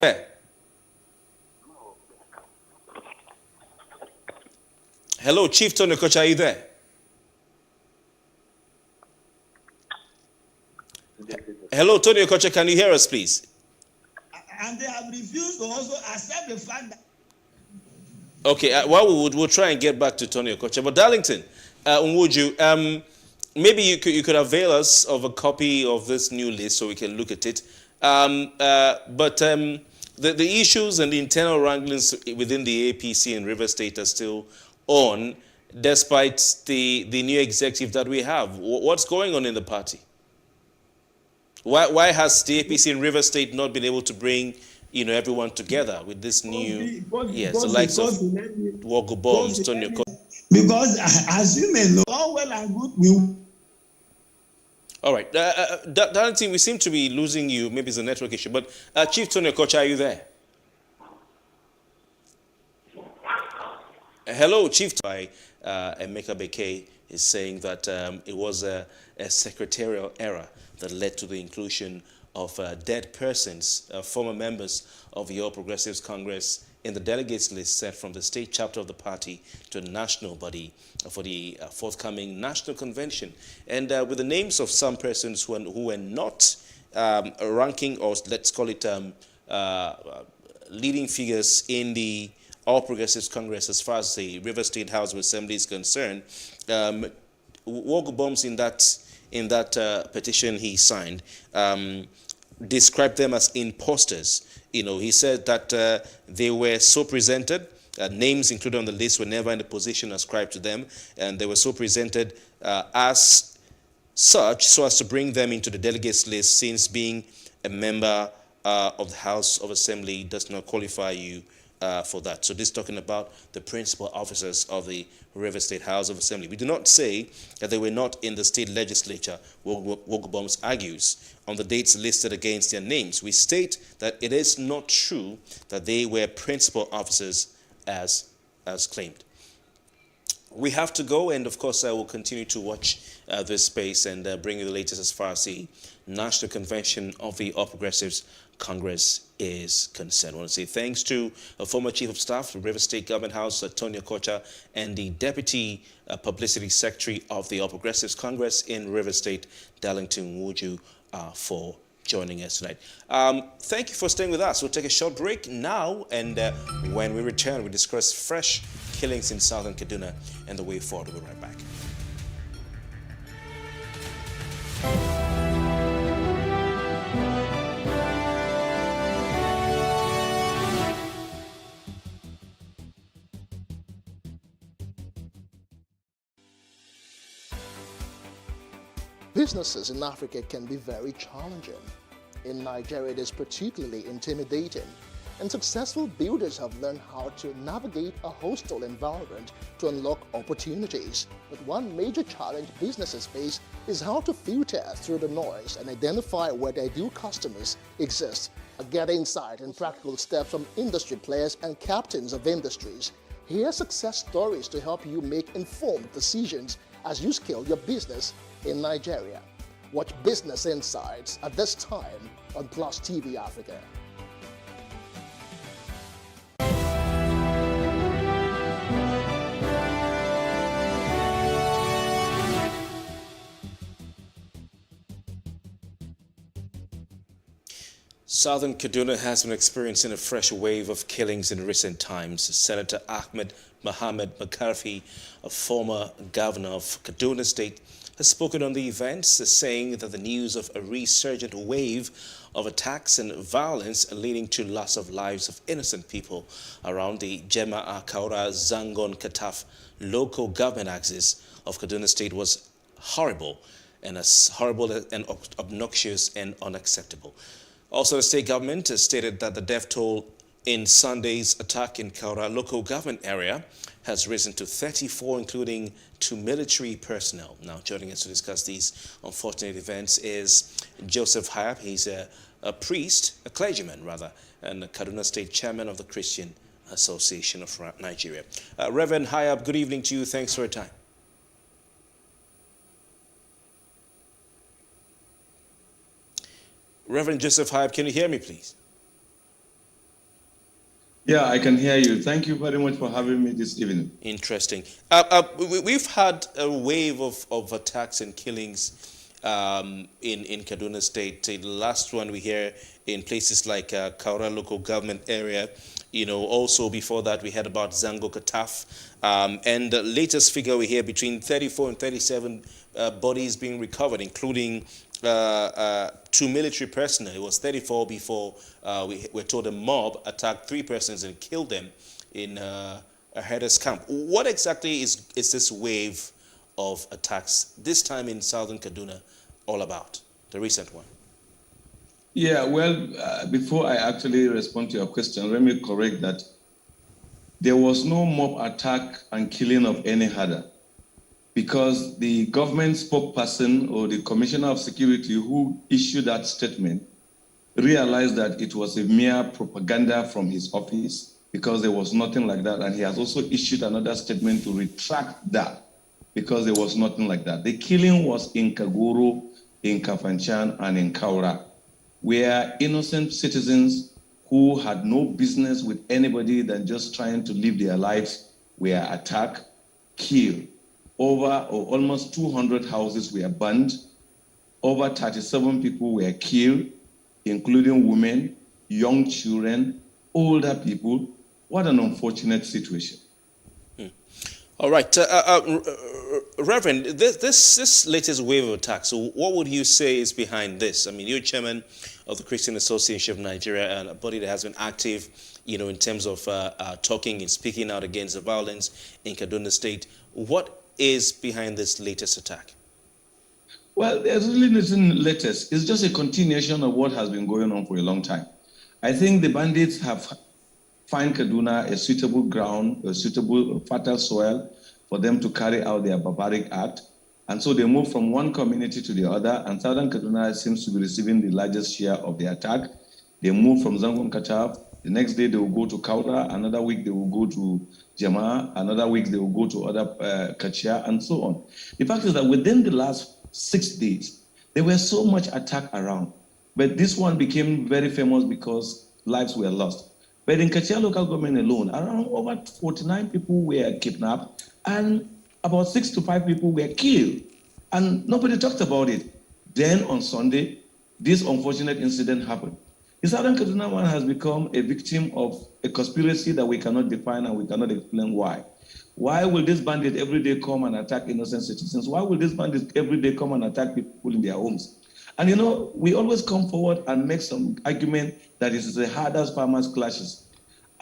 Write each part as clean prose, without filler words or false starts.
There. Hello, Chief Tony Kocha, are you there? Hello, Tony Kocha, can you hear us, please? And they have refused to also accept the fact that. Okay, we'll try and get back to Tony Kocha. But Darlington, Unwuju, maybe you could avail us of a copy of this new list so we can look at it. But the issues and the internal wranglings within the APC in River State are still on, despite the new executive that we have. What's going on in the party? Why has the APC in River State not been able to bring everyone together with this new the likes of Wogo Bombs, Tony? Because as you may know, all well and good, we. All right, Darlington, we seem to be losing you. Maybe it's a network issue. But Chief Tony Kocha, are you there? Hello, Chief. By Emeka Bekay is saying that it was a secretarial error that led to the inclusion of dead persons, former members of the All Progressives Congress, in the delegates list set from the state chapter of the party to a national body for the forthcoming national convention. And with the names of some persons who were not ranking, or let's call it leading figures in the All Progressives Congress as far as the River State House of Assembly is concerned, Wogo Bombs in that petition he signed described them as imposters. He said that they were so presented, names included on the list were never in the position ascribed to them, and they were so presented as such so as to bring them into the delegates list, since being a member of the House of Assembly does not qualify you for that. So this is talking about the principal officers of the River State House of Assembly. We do not say that they were not in the state legislature, Wogo Bombs argues, on the dates listed against their names. We state that it is not true that they were principal officers as claimed. We have to go, and of course I will continue to watch this space and bring you the latest as far as the National Convention of the All Progressives Congress is concerned. I want to say thanks to a former Chief of Staff, the River State Government House, Tony Kocha, and the Deputy Publicity Secretary of the All Progressives Congress in River State, Darlington Wuju, for joining us tonight. Thank you for staying with us. We'll take a short break now, and when we return, we discuss fresh killings in southern Kaduna and the way forward. We'll be right back. Businesses in Africa can be very challenging. In Nigeria, it is particularly intimidating, and successful builders have learned how to navigate a hostile environment to unlock opportunities. But one major challenge businesses face is how to filter through the noise and identify where their ideal customers exist. Get insight and practical steps from industry players and captains of industries. Hear success stories to help you make informed decisions as you scale your business in Nigeria. Watch Business Insights at this time on PlusTvAfrica. Southern Kaduna has been experiencing a fresh wave of killings in recent times. Senator Ahmed Mohamed McCarthy, a former governor of Kaduna State, has spoken on the events, saying that the news of a resurgent wave of attacks and violence leading to loss of lives of innocent people around the Jema'a Kaura Zangon Kataf local government axis of Kaduna State was horrible and obnoxious and unacceptable. Also, the state government has stated that the death toll in Sunday's attack in Kaura local government area has risen to 34, including 2 military personnel. Now, joining us to discuss these unfortunate events is Joseph Hayab. He's a clergyman rather, and the Kaduna State Chairman of the Christian Association of Nigeria. Reverend Hayab, good evening to you. Thanks for your time. Reverend Joseph Hayab, can you hear me, please? Yeah, I can hear you. Thank you very much for having me this evening. Interesting. We've had a wave of attacks and killings in Kaduna State. The last one we hear in places like Kaura local government area. Also before that we heard about Zango Kataf. And the latest figure we hear between 34 and 37 bodies being recovered, including two military personnel. It was 34 before we were told a mob attacked 3 persons and killed them in a herders camp. What exactly is this wave of attacks, this time in southern Kaduna, all about, the recent one? Yeah, well, before I actually respond to your question, let me correct that there was no mob attack and killing of any herder, because the government spokesperson or the commissioner of security who issued that statement realized that it was a mere propaganda from his office, because there was nothing like that. And he has also issued another statement to retract that, because there was nothing like that. The killing was in Kaguru, in Kafanchan, and in Kaura, where innocent citizens who had no business with anybody than just trying to live their lives were attacked, killed. Over or almost 200 houses were burned. Over 37 people were killed, including women, young children, older people. What an unfortunate situation. All right, Reverend, this latest wave of attacks, so what would you say is behind this? I mean, you're chairman of the Christian Association of Nigeria, and a body that has been active, in terms of talking and speaking out against the violence in Kaduna State. What is behind this latest attack? Well, there's really nothing latest. It's just a continuation of what has been going on for a long time. I think the bandits have find Kaduna a suitable ground, a suitable fertile soil for them to carry out their barbaric act. And so they move from one community to the other, and southern Kaduna seems to be receiving the largest share of the attack. They move from Zangon Kataf. The next day they will go to Kaura. Another week they will go to Jama. Another week they will go to other Kachia, and so on. The fact is that within the last 6 days, there were so much attack around. But this one became very famous because lives were lost. But in Kachia local government alone, around over 49 people were kidnapped and about 6 to 5 people were killed. And nobody talked about it. Then on Sunday, this unfortunate incident happened. The Southern Kaduna man has become a victim of a conspiracy that we cannot define and we cannot explain why. Why will this bandit every day come and attack innocent citizens? Why will this bandit every day come and attack people in their homes? And we always come forward and make some argument that it is the hardest farmers clashes.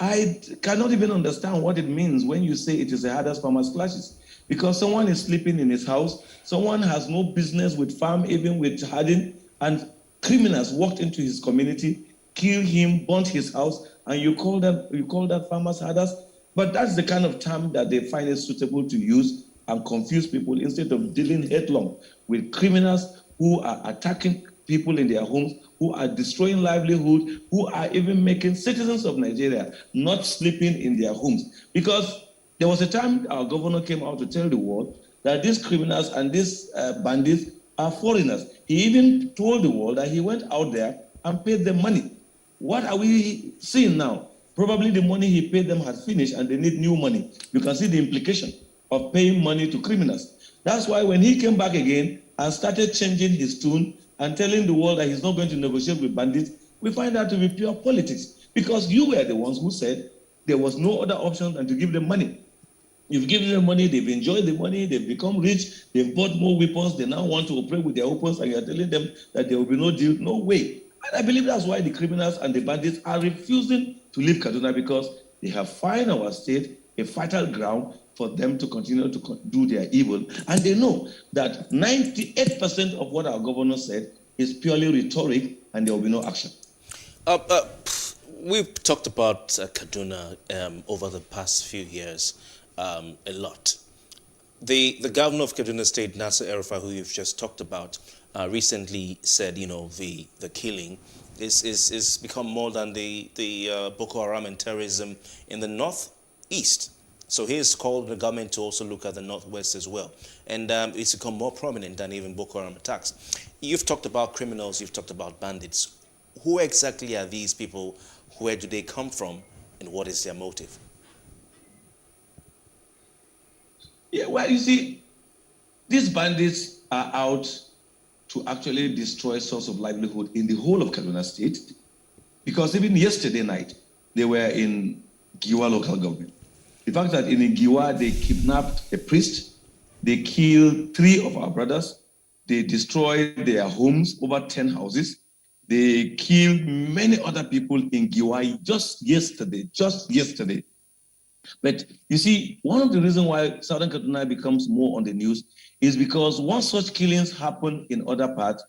I cannot even understand what it means when you say it is the hardest farmers clashes. Because someone is sleeping in his house, someone has no business with farm, even with herding, and criminals walked into his community, killed him, burnt his house, and you call that farmers herders? But that's the kind of term that they find it suitable to use and confuse people instead of dealing headlong with criminals who are attacking people in their homes, who are destroying livelihood, who are even making citizens of Nigeria not sleeping in their homes. Because there was a time our governor came out to tell the world that these criminals and these bandits are foreigners. He even told the world that he went out there and paid them money. What are we seeing now? Probably the money he paid them has finished and they need new money. You can see the implication of paying money to criminals. That's why when he came back again and started changing his tune and telling the world that he's not going to negotiate with bandits, we find that to be pure politics. Because you were the ones who said there was no other option than to give them money. You've given them money, they've enjoyed the money, they've become rich, they've bought more weapons, they now want to operate with their weapons, and you're telling them that there will be no deal. No way. And I believe that's why the criminals and the bandits are refusing to leave Kaduna, because they have found our state a fertile ground for them to continue to do their evil. And they know that 98% of what our governor said is purely rhetoric and there will be no action. We've talked about Kaduna over the past few years a lot. The governor of Kaduna State, Nasser El-Rufai, who you've just talked about, recently said, the killing is become more than the Boko Haram and terrorism in the northeast. So he has called the government to also look at the northwest as well. And it's become more prominent than even Boko Haram attacks. You've talked about criminals, you've talked about bandits. Who exactly are these people? Where do they come from? and what is their motive? Yeah, well, you see, these bandits are out to actually destroy source of livelihood in the whole of Kaduna State, because even yesterday night, they were in Giwa local government. The fact that in Giwa, they kidnapped a priest, they killed 3 of our brothers, they destroyed their homes, over 10 houses, they killed many other people in Giwa just yesterday. But you see, one of the reasons why Southern Kaduna becomes more on the news is because once such killings happen in other parts,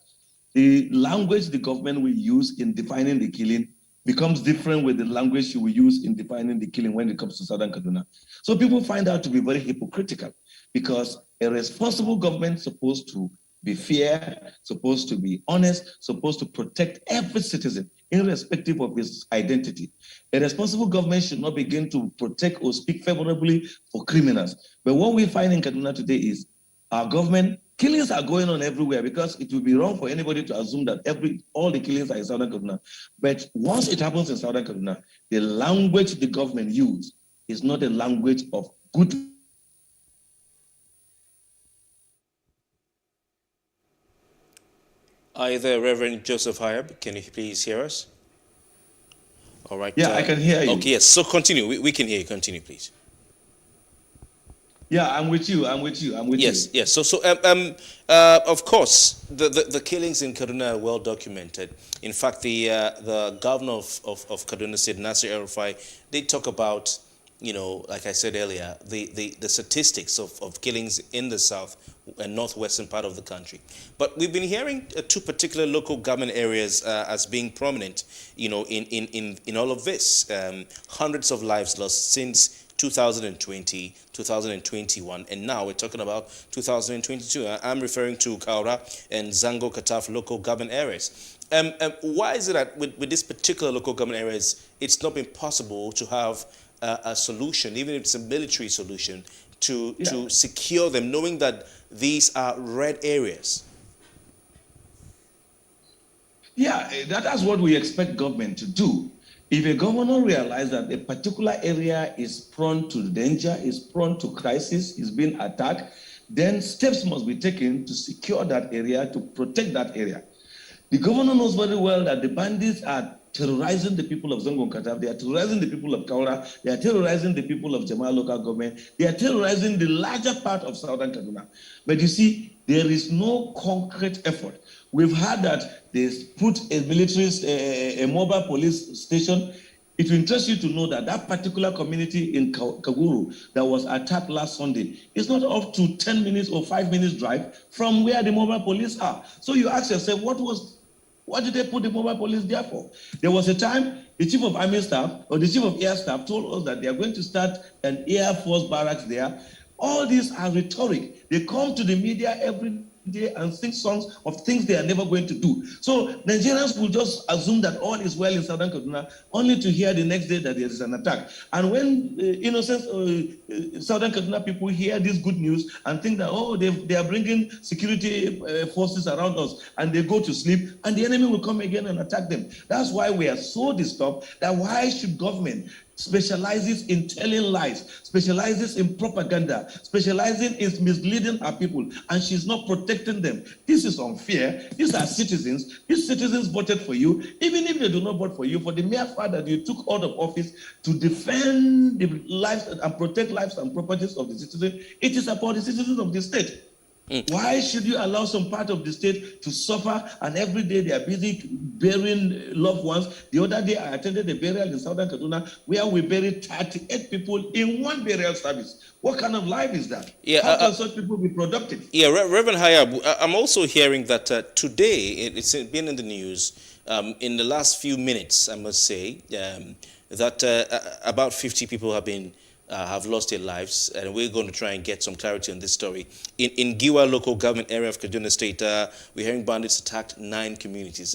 the language the government will use in defining the killing becomes different with the language you will use in defining the killing when it comes to Southern Kaduna. So people find out to be very hypocritical, because a responsible government is supposed to be fair, supposed to be honest, supposed to protect every citizen, irrespective of his identity. A responsible government should not begin to protect or speak favorably for criminals. But what we find in Kaduna today is our government, killings are going on everywhere, because it would be wrong for anybody to assume that all the killings are in Southern Kaduna. But once it happens in Southern Kaduna, the language the government use is not a language of good. Are there, Reverend Joseph Hayab? Can you please hear us? All right. Yeah, I can hear you. Okay, yes. So continue. We can hear you. Continue, please. Yeah, I'm with you. Yes, yes. So, of course, the killings in Kaduna are well documented. In fact, the governor of Kaduna State, Nasir El-Rufai, they talk about, like I said earlier, the statistics of killings in the south and northwestern part of the country. But we've been hearing 2 particular local government areas as being prominent, in all of this. Hundreds of lives lost since 2020, 2021, and now we're talking about 2022. I'm referring to Kaura and Zango Kataf local government areas. Why is it that with this particular local government areas, it's not been possible to have a solution, even if it's a military solution, to secure them, knowing that these are red areas? Yeah, that's what we expect government to do. If a governor realizes that a particular area is prone to danger, is prone to crisis, is being attacked, then steps must be taken to secure that area, to protect that area. The governor knows very well that the bandits are terrorizing the people of Zango Kataf, they are terrorizing the people of Kaura, they are terrorizing the people of Jamal local government, they are terrorizing the larger part of Southern Kaduna. But you see, there is no concrete effort. We've heard that they put a mobile police station. It will interest you to know that that particular community in Kaguru that was attacked last Sunday is not up to 10 minutes or 5 minutes drive from where the mobile police are. So you ask yourself, what did they put the mobile police there for? There was a time the chief of army staff or the chief of air staff told us that they are going to start an Air Force barracks there. All these are rhetoric. They come to the media every day and sing songs of things they are never going to do. So Nigerians will just assume that all is well in Southern Kaduna, only to hear the next day that there is an attack. And when innocent Southern Kaduna people hear this good news and think that, they are bringing security forces around us, and they go to sleep, and the enemy will come again and attack them. That's why we are so disturbed that why should government specializes in telling lies, specializes in propaganda, specializing in misleading our people, and she's not protecting them. This is unfair. These are citizens. These citizens voted for you, even if they do not vote for you, for the mere fact that you took out of office to defend the lives and protect lives and properties of the citizens. It is about the citizens of the state. Why should you allow some part of the state to suffer, and every day they are busy burying loved ones? The other day I attended a burial in Southern Kaduna where we buried 38 people in one burial service. What kind of life is that? Yeah, how can such people be productive? Yeah, Reverend Hayab, I'm also hearing that today, it's been in the news, in the last few minutes, I must say, that about 50 people have lost their lives, and we're going to try and get some clarity on this story. In Giwa local government area of Kaduna State, we're hearing bandits attacked 9 communities.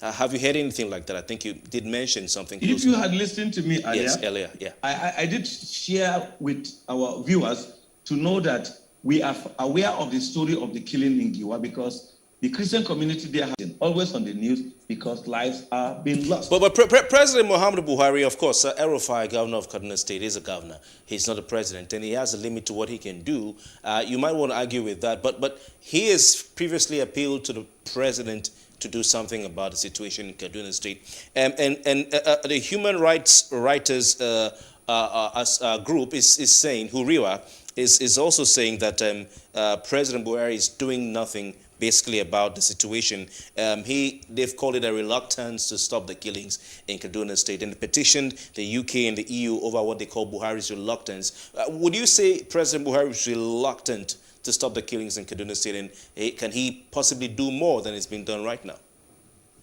Have you heard anything like that? I think you did mention something. If you had listened to me earlier, yes, earlier, yeah. I did share with our viewers to know that we are aware of the story of the killing in Giwa, because The Christian community there has been always on the news because lives are being lost. But President Muhammadu Buhari, of course, El-Rufai, governor of Kaduna State, is a governor. He's not a president, and he has a limit to what he can do. You might want to argue with that, but he has previously appealed to the president to do something about the situation in Kaduna State. And the human rights writers as a group is saying, Huriwa, is also saying that President Buhari is doing nothing basically about the situation. They've called it a reluctance to stop the killings in Kaduna State, and petitioned the UK and the EU over what they call Buhari's reluctance. Would you say President Buhari is reluctant to stop the killings in Kaduna State, and can he possibly do more than is being done right now?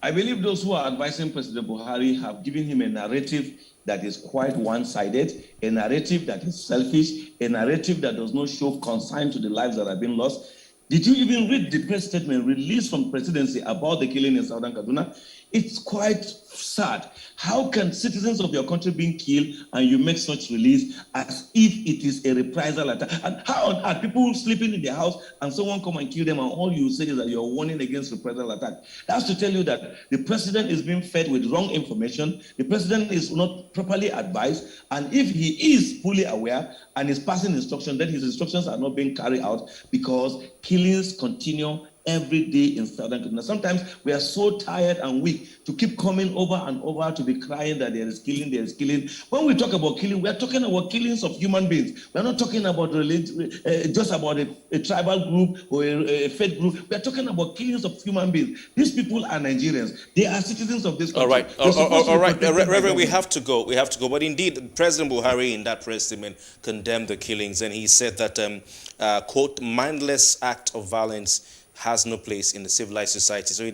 I believe those who are advising President Buhari have given him a narrative that is quite one-sided, a narrative that is selfish, a narrative that does not show concern to the lives that have been lost. Did you even read the press statement released from presidency about the killing in Southern Kaduna? It's quite sad. How can citizens of your country being killed and you make such release as if it is a reprisal attack? And how on earth people sleeping in their house and someone come and kill them and all you say is that you're warning against reprisal attack? That's to tell you that the president is being fed with wrong information. The president is not properly advised. And if he is fully aware and is passing instructions, then his instructions are not being carried out because killings continue every day in Southern Kaduna. Sometimes we are so tired and weak to keep coming over and over to be crying that there is killing, there is killing. When we talk about killing, we are talking about killings of human beings. We are not talking about just about a tribal group or a faith group. We are talking about killings of human beings. These people are Nigerians. They are citizens of this country. All right. Reverend, we have to go. But indeed, President Buhari in that press statement condemned the killings, and he said that, quote, mindless act of violence has no place in the civilized society. So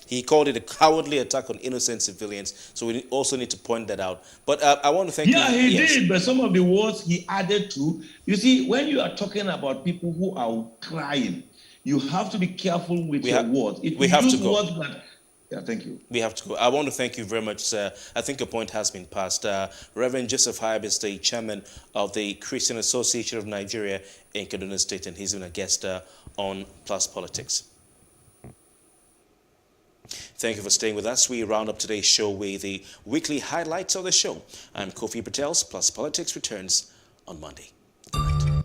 he called it a cowardly attack on innocent civilians. So we also need to point that out. But I want to thank you. Yeah, he did, but some of the words he added to, you see, when you are talking about people who are crying, you have to be careful with your words. If we have to go. Words that, yeah, thank you. We have to go. I want to thank you very much, sir. I think your point has been passed. Reverend Joseph Hybe is the chairman of the Christian Association of Nigeria in Kaduna State, and he's been a guest on Plus Politics. Thank you for staying with us. We round up today's show with the weekly highlights of the show. I'm Kofi Patel's Plus Politics returns on Monday. Good night.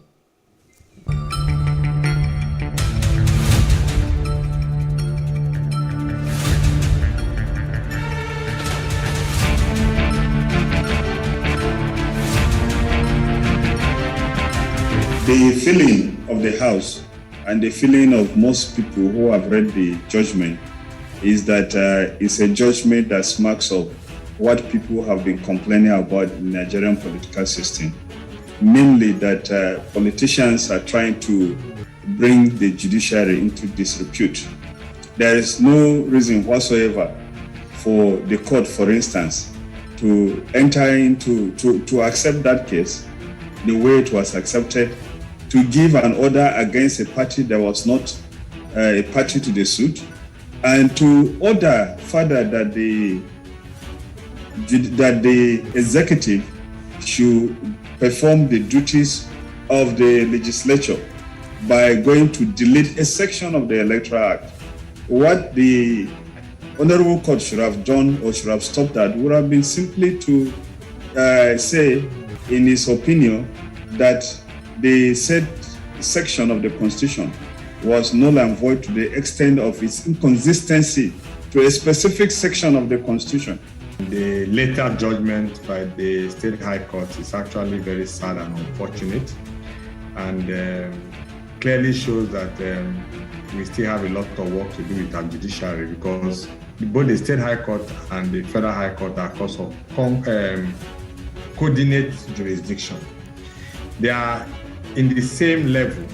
The feeling of the House and the feeling of most people who have read the judgment is that it's a judgment that smacks of what people have been complaining about in the Nigerian political system, mainly that politicians are trying to bring the judiciary into disrepute. There is no reason whatsoever for the court, for instance, to enter into, to accept that case the way it was accepted, to give an order against a party that was not a party to the suit, and to order further that the executive should perform the duties of the legislature by going to delete a section of the Electoral Act. What the Honorable Court should have done or should have stopped at would have been simply to say, in his opinion, that the said section of the Constitution was null and void to the extent of its inconsistency to a specific section of the Constitution. The later judgment by the State High Court is actually very sad and unfortunate, and clearly shows that we still have a lot of work to do with our judiciary, because both the State High Court and the Federal High Court are cause of coordinate jurisdiction. They are in the same level.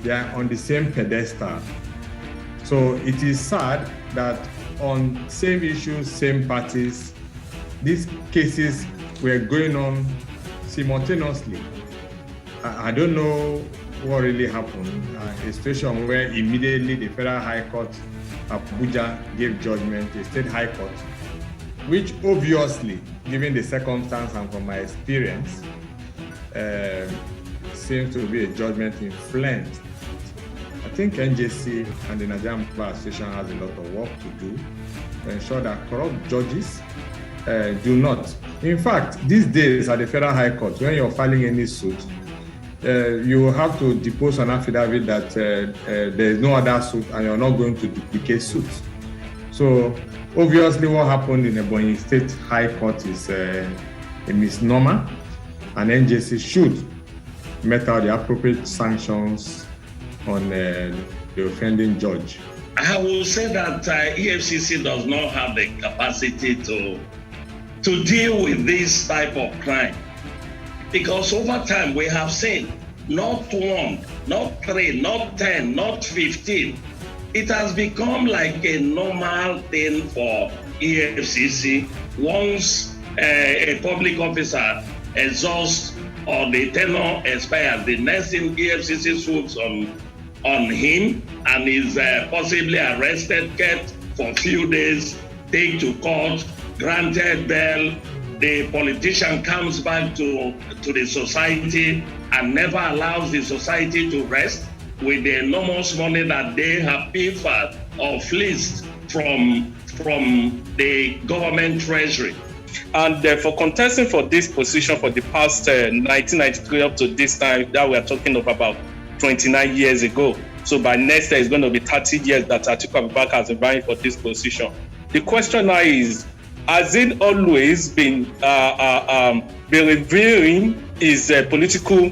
They are on the same pedestal. So it is sad that on same issues, same parties, these cases were going on simultaneously. I don't know what really happened. A situation where immediately the Federal High Court, Abuja, gave judgment, the State High Court, which obviously, given the circumstance and from my experience, seems to be a judgment influenced. I think NJC and the Nigerian Bar Association has a lot of work to do to ensure that corrupt judges do not. In fact, these days at the Federal High Court, when you're filing any suit, you will have to depose an affidavit that there is no other suit and you're not going to duplicate suits. So obviously what happened in Ebonyi State High Court is a misnomer, and NJC should met out the appropriate sanctions on the offending judge. I will say that EFCC does not have the capacity to deal with this type of crime, because over time we have seen not 1, not 3, not 10, not 15. It has become like a normal thing for EFCC. Once a public officer exhausts or the tenure expires, the next thing EFCC swoops on him and is possibly arrested, kept for a few days, take to court, granted bail. The politician comes back to the society and never allows the society to rest with the enormous money that they have pilfered or fleeced from the government treasury. And for contesting for this position for the past 1993 up to this time that we are talking of about 29 years ago. So by next year, it's going to be 30 years that Atiku Abubakar has been vying for this position. The question now is, has it always been revealing his political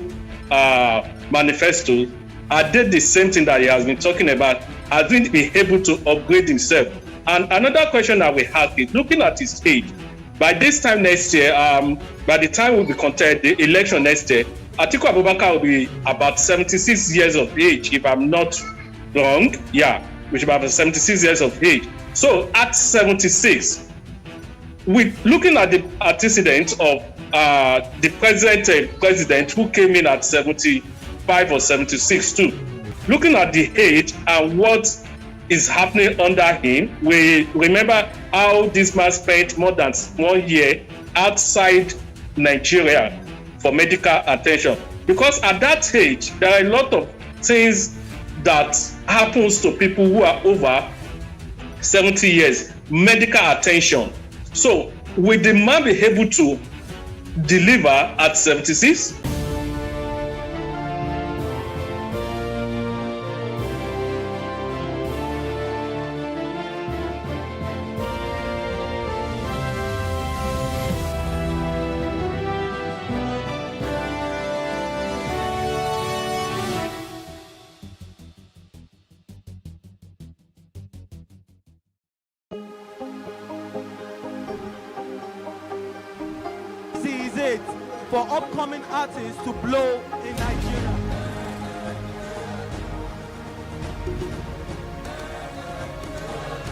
manifesto? Are they the same thing that he has been talking about? Has he been able to upgrade himself? And another question that we have is, looking at his age, by this time next year, by the time we'll be contesting the election next year, Atiku Abubakar will be about 76 years of age, if I'm not wrong. Yeah, which is about 76 years of age. So at 76, with looking at the antecedents of the president who came in at 75 or 76 too, looking at the age and what is happening under him, we remember how this man spent more than 1 year outside Nigeria for medical attention. Because at that age, there are a lot of things that happens to people who are over 70 years, medical attention. So will the man be able to deliver at 76? Is it for upcoming artists to blow in Nigeria?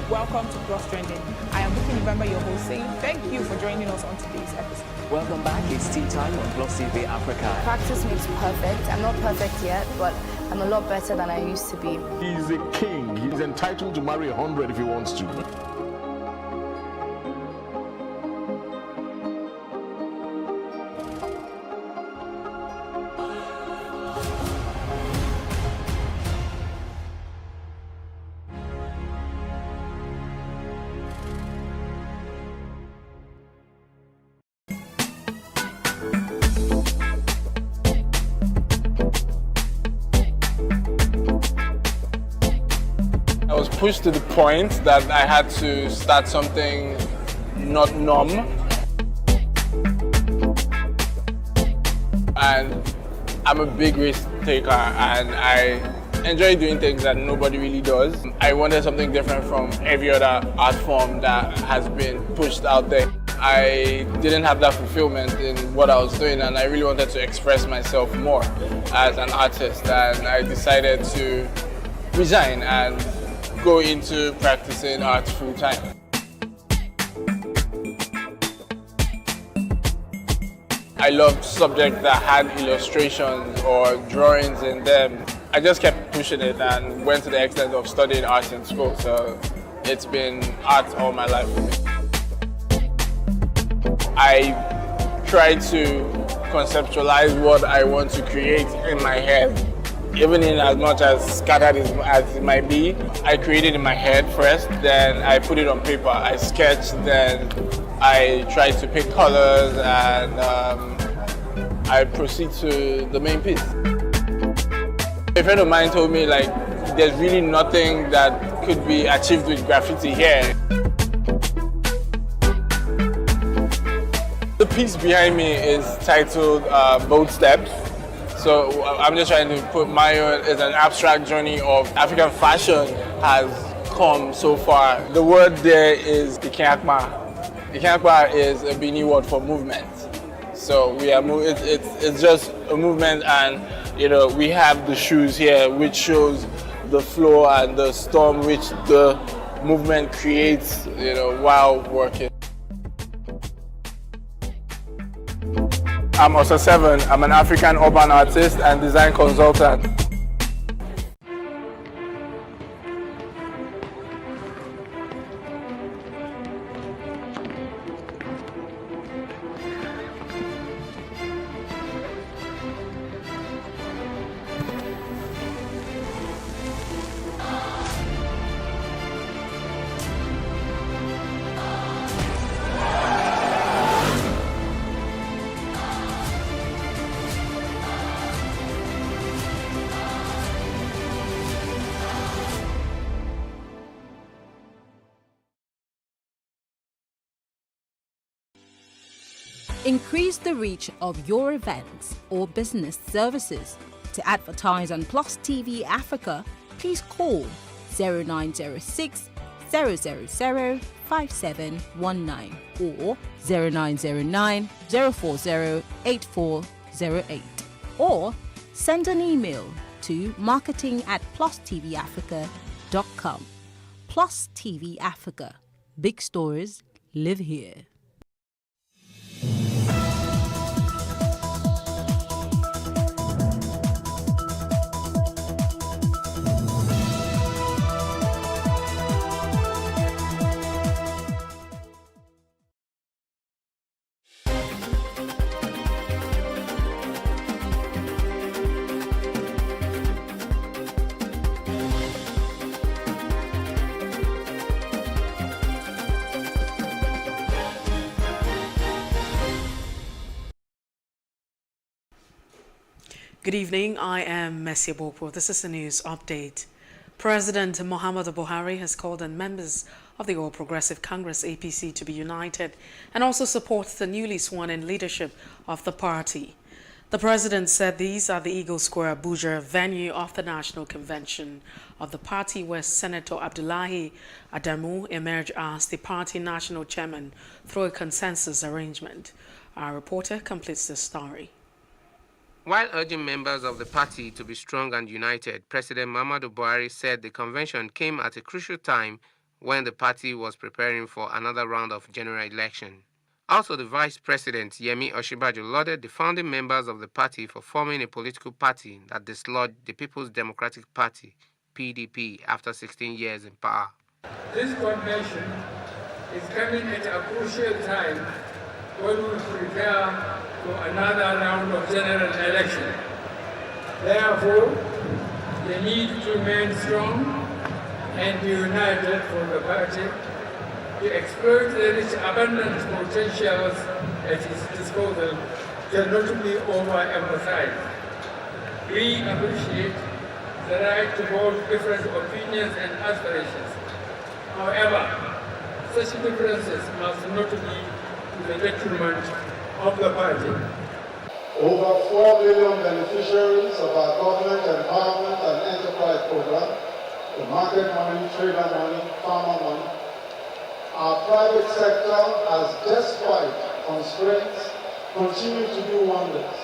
Welcome to Plus Trending. I am Vicky November, your host, saying thank you for joining us on today's episode. Welcome back. It's tea time on PlusTvAfrica. Practice makes perfect. I'm not perfect yet, but I'm a lot better than I used to be. He's a king. He's entitled to marry 100 if he wants to. I was pushed to the point that I had to start something not norm. And I'm a big risk taker and I enjoy doing things that nobody really does. I wanted something different from every other art form that has been pushed out there. I didn't have that fulfillment in what I was doing and I really wanted to express myself more as an artist, and I decided to resign and go into practicing art full time. I loved subjects that had illustrations or drawings in them. I just kept pushing it and went to the extent of studying art in school, so it's been art all my life for me. I try to conceptualize what I want to create in my head even in as much as scattered as it might be, I create it in my head first, then I put it on paper. I sketch, then I try to pick colors, and I proceed to the main piece. A friend of mine told me, like, there's really nothing that could be achieved with graffiti here. The piece behind me is titled Bold Steps. So I'm just trying to put my own as an abstract journey of African fashion has come so far. The word there is Ikeakpa. Ikeakpa is a Bini word for movement. So we are it's just a movement, and we have the shoes here, which shows the flow and the storm which the movement creates, while working. I'm Osa 7. I'm an African urban artist and design consultant. Increase the reach of your events or business services. To advertise on Plus TV Africa, please call 0906 000 5719 or 0909 040 8408, or send an email to marketing@plustvafrica.com. Plus TV Africa. Big stories live here. Good evening, I am Messi Bopo. This is the news update. President Muhammadu Buhari has called on members of the All Progressive Congress APC to be united and also support the newly sworn-in leadership of the party. The president said these are the Eagle Square Abuja venue of the National Convention of the party, where Senator Abdullahi Adamu emerged as the party national chairman through a consensus arrangement. Our reporter completes the story. While urging members of the party to be strong and united, President Muhammadu Buhari said the convention came at a crucial time when the party was preparing for another round of general election. Also, the Vice President, Yemi Osinbajo, lauded the founding members of the party for forming a political party that dislodged the People's Democratic Party, PDP, after 16 years in power. This convention is coming at a crucial time when we prepare for another round of general election. Therefore, the need to remain strong and be united for the party to exploit the rich abundant potentials at its disposal cannot be overemphasized. We appreciate the right to hold different opinions and aspirations. However, such differences must not be to the detriment of the party. Over 4 million beneficiaries of our government empowerment and enterprise program, the market money, trader money, farmer money. Our private sector has, despite constraints, continued to do wonders.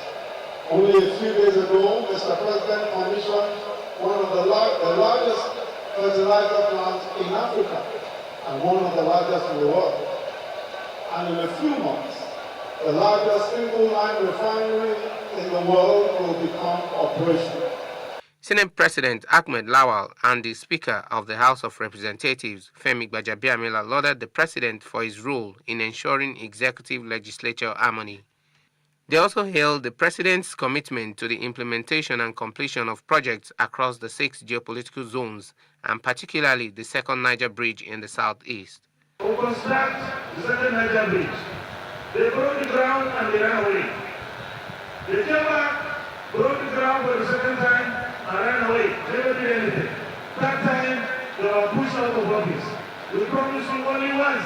Only a few days ago, Mr. President commissioned one of the largest fertilizer plants in Africa and one of the largest in the world. And in a few months, the largest single-line refinery in the world will become operational. Senate President Ahmed Lawal and the Speaker of the House of Representatives, Femi Gbajabiamila, lauded the President for his role in ensuring executive-legislature harmony. They also hailed the President's commitment to the implementation and completion of projects across the 6 geopolitical zones, and particularly the second Niger Bridge in the southeast. We construct the second Niger Bridge. They broke the ground and they ran away. They came back, broke the ground for the second time and ran away. Never did anything. That time, they were pushed out of office. We promised you only once,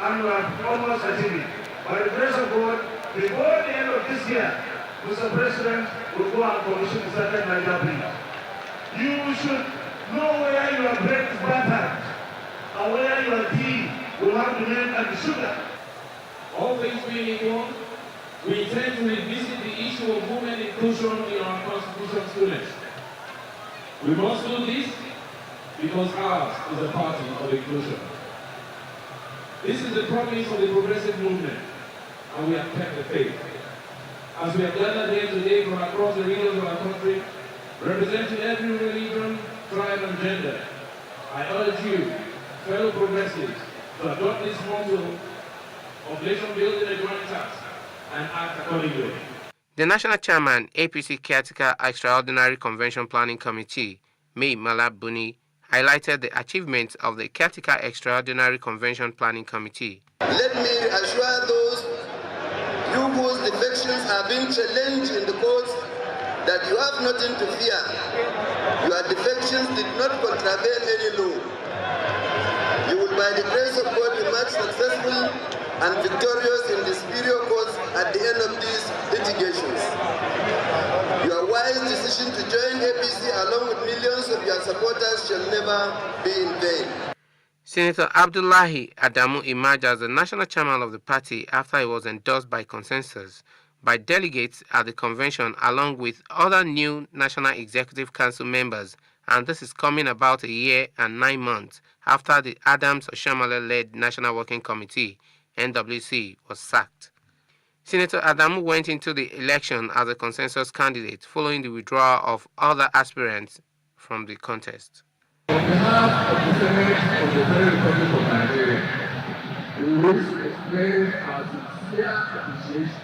and we have almost achieved it. By the grace of God, before the end of this year, Mr. President will go and commission the second Niger Bridge. You should know where your bread is buttered and where your tea will have the milk and the sugar. All things being equal, we intend to revisit the issue of women inclusion in our constitution students. We must do this because ours is a party of inclusion. This is the promise of the progressive movement, and we have kept the faith. As we have gathered here today from across the regions of our country, representing every religion, tribe, and gender, I urge you, fellow progressives, to adopt this motto of nation building a joint task and act accordingly. The National Chairman, APC Caretaker Extraordinary Convention Planning Committee, May Malabuni, highlighted the achievements of the Caretaker Extraordinary Convention Planning Committee. Let me assure those you whose defections are being challenged in the courts that you have nothing to fear. Your defections did not contravene any law. You will, by the grace of God, emerge successful and victorious in the superior courts at the end of these litigations. Your wise decision to join APC along with millions of your supporters shall never be in vain. Senator Abdullahi Adamu emerged as the national chairman of the party after he was endorsed by consensus by delegates at the convention along with other new National Executive Council members, and this is coming about a year and 9 months after the Adams-Oshiomhole-led National Working Committee, NWC, was sacked. Senator Adamu went into the election as a consensus candidate following the withdrawal of other aspirants from the contest. On behalf of the Senate of the Federal Republic of Nigeria, we wish to express our sincere appreciation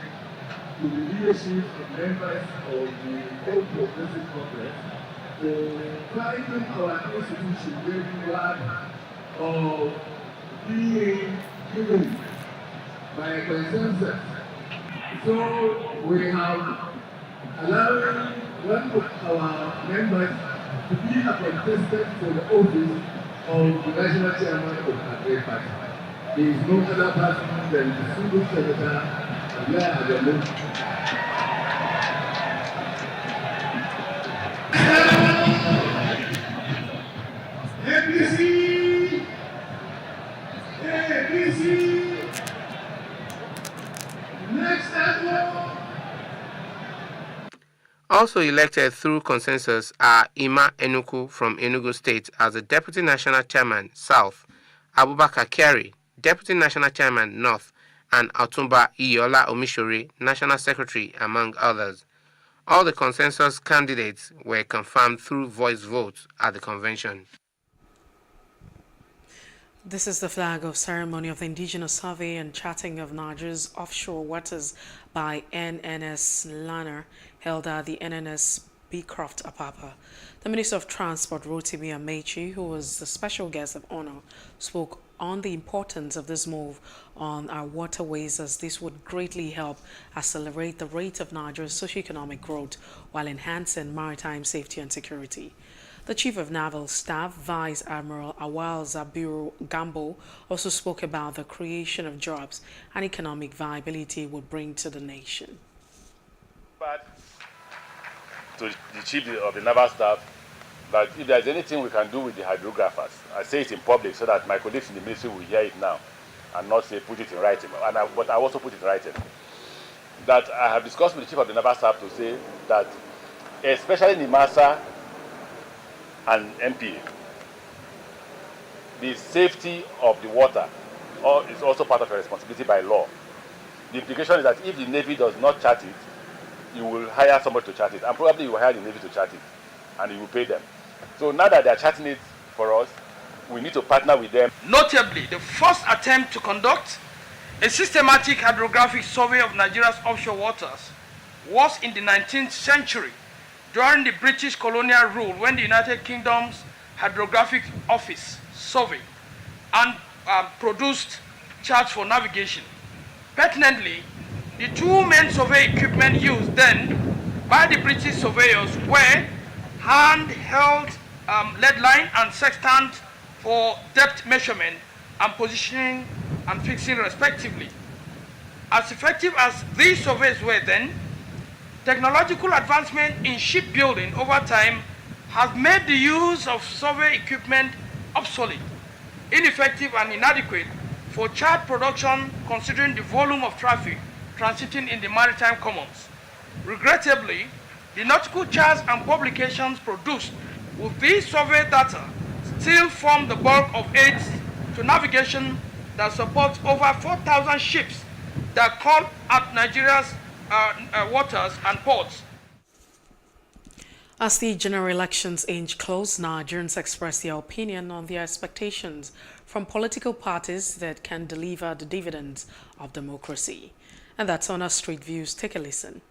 to the leadership and members of the All Progressive Congress for finding our institution very glad of being given by consensus. So we have allowed one of our members to be a contestant for the office of the National Chairman of the Great Party. He is no other person than the single Senator Abdullahi Adamu. APC! APC! Next level! Also elected through consensus are Ima Enuku from Enugu State as the Deputy National Chairman, South, Abubakar Kyari, Deputy National Chairman, North, and Otumba Iyola Omishore, National Secretary, among others. All the consensus candidates were confirmed through voice votes at the convention. This is the flag of ceremony of the Indigenous Survey and Charting of Niger's offshore waters by NNS Lanner, held at the NNS Beecroft Apapa. The Minister of Transport, Rotimi Amechi, who was the special guest of honor, spoke on the importance of this move on our waterways, as this would greatly help accelerate the rate of Niger's socioeconomic growth while enhancing maritime safety and security. The Chief of Naval Staff, Vice Admiral Awal Zabiru Gambo, also spoke about the creation of jobs and economic viability it would bring to the nation. To the Chief of the Naval Staff, that if there's anything we can do with the hydrographers, I say it in public so that my colleagues in the ministry will hear it now and not say put it in writing. But I also put it in writing. That I have discussed with the Chief of the Naval Staff to say that, especially in NIMASA and MPA, the safety of the water is also part of your responsibility by law. The implication is that if the Navy does not chart it, you will hire somebody to chart it, and probably you will hire the Navy to chart it, and you will pay them. So now that they are charting it for us, we need to partner with them. Notably, the first attempt to conduct A systematic hydrographic survey of Nigeria's offshore waters was in the 19th century during the British colonial rule when the United Kingdom's Hydrographic Office surveyed and produced charts for navigation. Pertinently, the two main survey equipment used then by the British surveyors were handheld lead line and sextant for depth measurement and positioning and fixing respectively. As effective as these surveys were then, technological advancement in shipbuilding over time has made the use of survey equipment obsolete, ineffective and inadequate for chart production considering the volume of traffic transiting in the maritime commons. Regrettably, the nautical charts and publications produced with these survey data still form the bulk of aids to navigation that supports over 4,000 ships that call at Nigeria's waters and ports. As the general elections inch close, Nigerians express their opinion on their expectations from political parties that can deliver the dividends of democracy. And that's on our Street Views. Take a listen.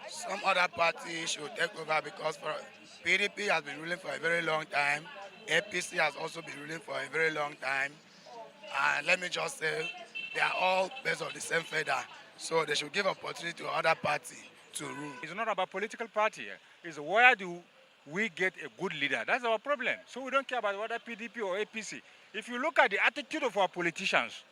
Some other party should take over because PDP has been ruling for a very long time. APC has also been ruling for a very long time. And let me just say, they are all based on the same feather. So they should give opportunity to other party to rule. It's not about political party. It's where do we get a good leader. That's our problem. So we don't care about whether PDP or APC. If you look at the attitude of our politicians,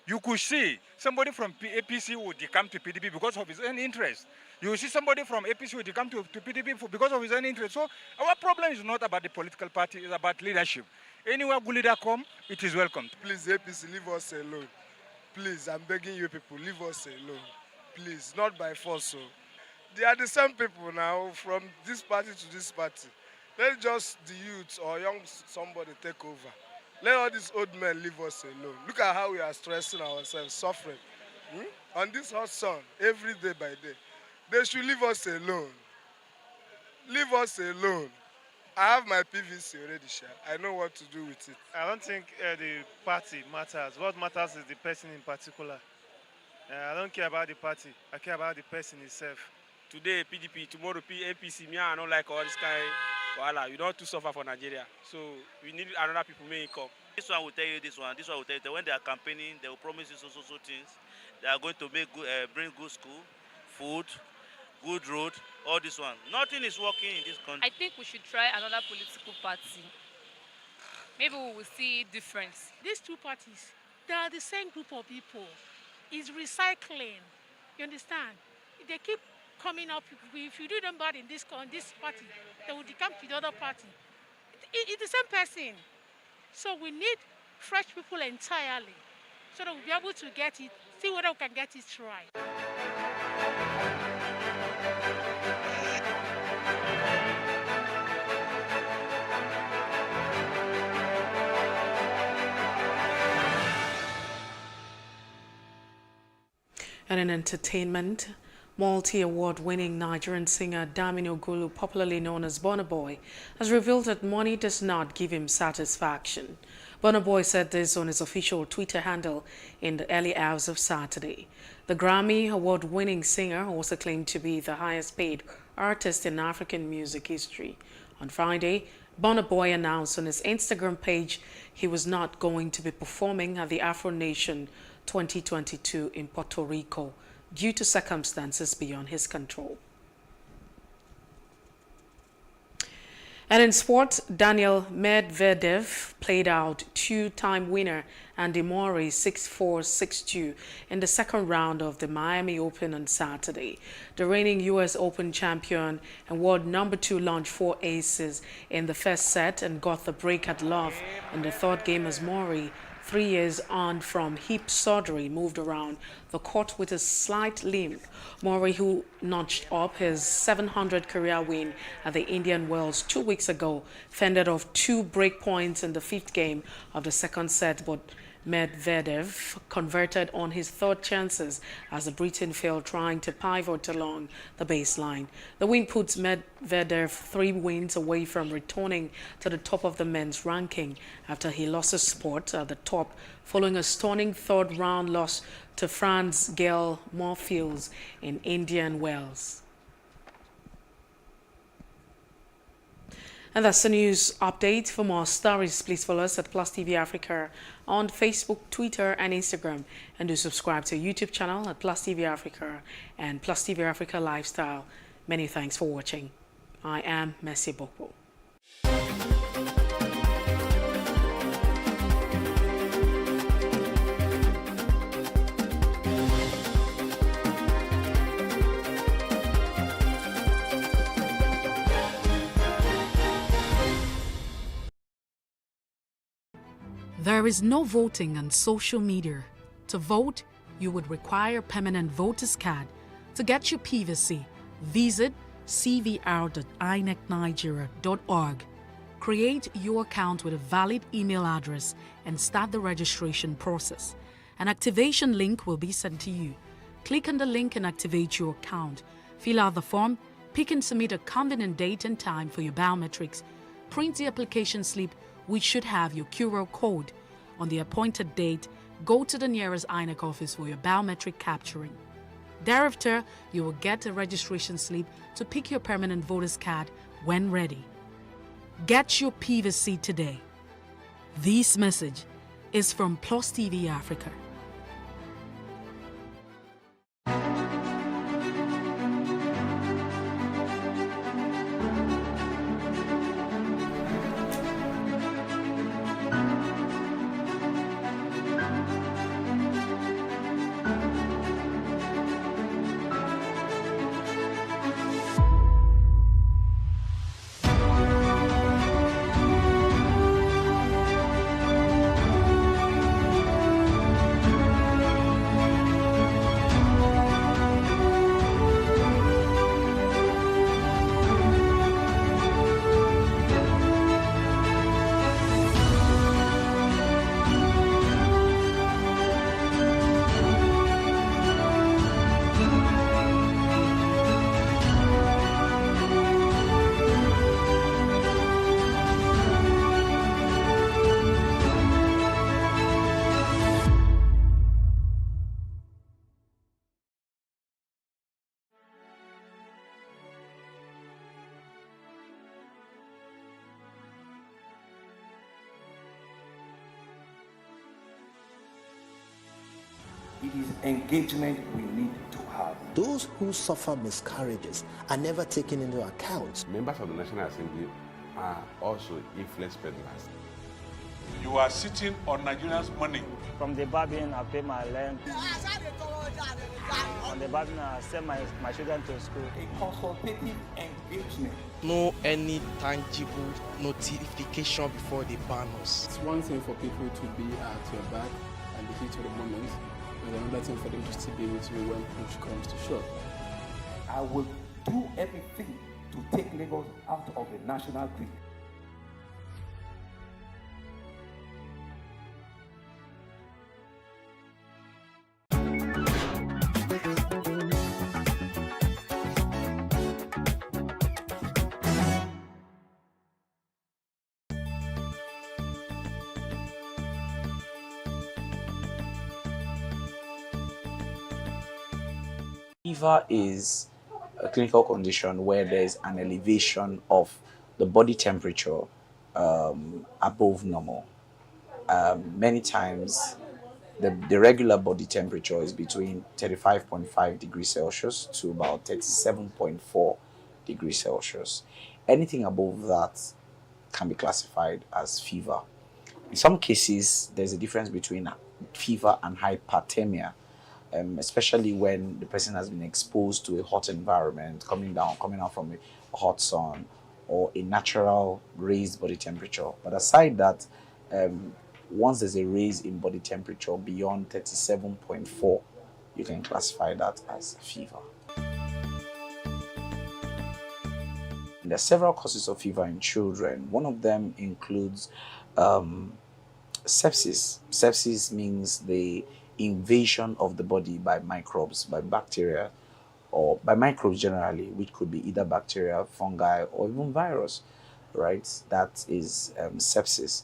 you could see somebody from APC would come to PDP because of his own interest. You will see somebody from APC would come to PDP because of his own interest. So our problem is not about the political party, it's about leadership. Anywhere good leader come, it is welcome. Please, APC, leave us alone. Please, I'm begging you people, leave us alone. Please, not by force. So. They are the same people now, from this party to this party. Let just the youth or young somebody take over. Let all these old men leave us alone. Look at how we are stressing ourselves, suffering. On this hot sun, every day by day. They should leave us alone. Leave us alone. I have my PVC already, Sha. I know what to do with it. I don't think the party matters. What matters is the person in particular. I don't care about the party. I care about the person itself. Today, PDP, tomorrow, APC. Me, I don't like all this kind of voila. You don't too suffer for Nigeria. So we need another people may come. This one will tell you this one. This one will tell you that when they are campaigning, they will promise you so things. They are going to make good, bring good school, food, good road, all this one. Nothing is working in this country. I think we should try another political party. Maybe we will see difference. These two parties, they are the same group of people. It's recycling. You understand? They keep coming up. If you do them bad in this party, they will come to the other party. It's the same person. So we need fresh people entirely so that we'll be able to get it, see whether we can get it right. And in entertainment, multi-award-winning Nigerian singer Damino Gulu, popularly known as Burna Boy, has revealed that money does not give him satisfaction. Burna Boy said this on his official Twitter handle in the early hours of Saturday. The Grammy award-winning singer also claimed to be the highest-paid artist in African music history. On Friday, Burna Boy announced on his Instagram page he was not going to be performing at the Afro Nation 2022 in Puerto Rico due to circumstances beyond his control. And in sports, Daniel Medvedev played out two-time winner Andy Murray 6-4, 6-2 in the second round of the Miami Open on Saturday. The reigning U.S. Open champion and world number 2 launched 4 aces in the first set and got the break at love in the third game as Murray, 3 years on from hip surgery, moved around the court with a slight limp. Murray, who notched up his 700 career win at the Indian Wells 2 weeks ago, fended off 2 break points in the 5th game of the second set, but Medvedev converted on his third chances as the Briton failed trying to pivot along the baseline. The win puts Medvedev 3 wins away from returning to the top of the men's ranking after he lost his spot at the top following a stunning third-round loss to France's Gael Monfils in Indian Wells. And that's the news update. For more stories, please follow us at PlusTvAfrica on Facebook, Twitter, and Instagram. And do subscribe to our YouTube channel at PlusTvAfrica and PlusTvAfrica Lifestyle. Many thanks for watching. I am Messi Bokbo. There is no voting on social media. To vote, you would require a permanent voter's card. To get your PVC, visit cvr.inecnigeria.org. Create your account with a valid email address and start the registration process. An activation link will be sent to you. Click on the link and activate your account. Fill out the form, pick and submit a convenient date and time for your biometrics. Print the application slip, which should have your QR code. On the appointed date, go to the nearest INEC office for your biometric capturing. Thereafter, you will get a registration slip to pick your permanent voter's card when ready. Get your PVC today. This message is from PlusTvAfrica. It is engagement we need to have. Those who suffer miscarriages are never taken into account. Members of the National Assembly are also influence peddlers. You are sitting on Nigerians' money. From the Babin, I pay my rent. On the Babin, I send my children to school. A consultative engagement. No any tangible notification before they ban us. It's one thing for people to be at your back and the heat of the moment, and another thing for them to still be with you when push comes to shove. I will do everything to take Lagos out of the national grid. Fever is a clinical condition where there is an elevation of the body temperature above normal. Many times, the regular body temperature is between 35.5 degrees Celsius to about 37.4 degrees Celsius. Anything above that can be classified as fever. In some cases, there's a difference between fever and hyperthermia. Especially when the person has been exposed to a hot environment, coming out from a hot sun, or a natural raised body temperature. But aside that, once there's a raise in body temperature beyond 37.4, you can classify that as fever. There are several causes of fever in children. One of them includes Sepsis. Sepsis means the invasion of the body by microbes, by bacteria, or by microbes generally, which could be either bacteria, fungi, or even virus, right? That is sepsis.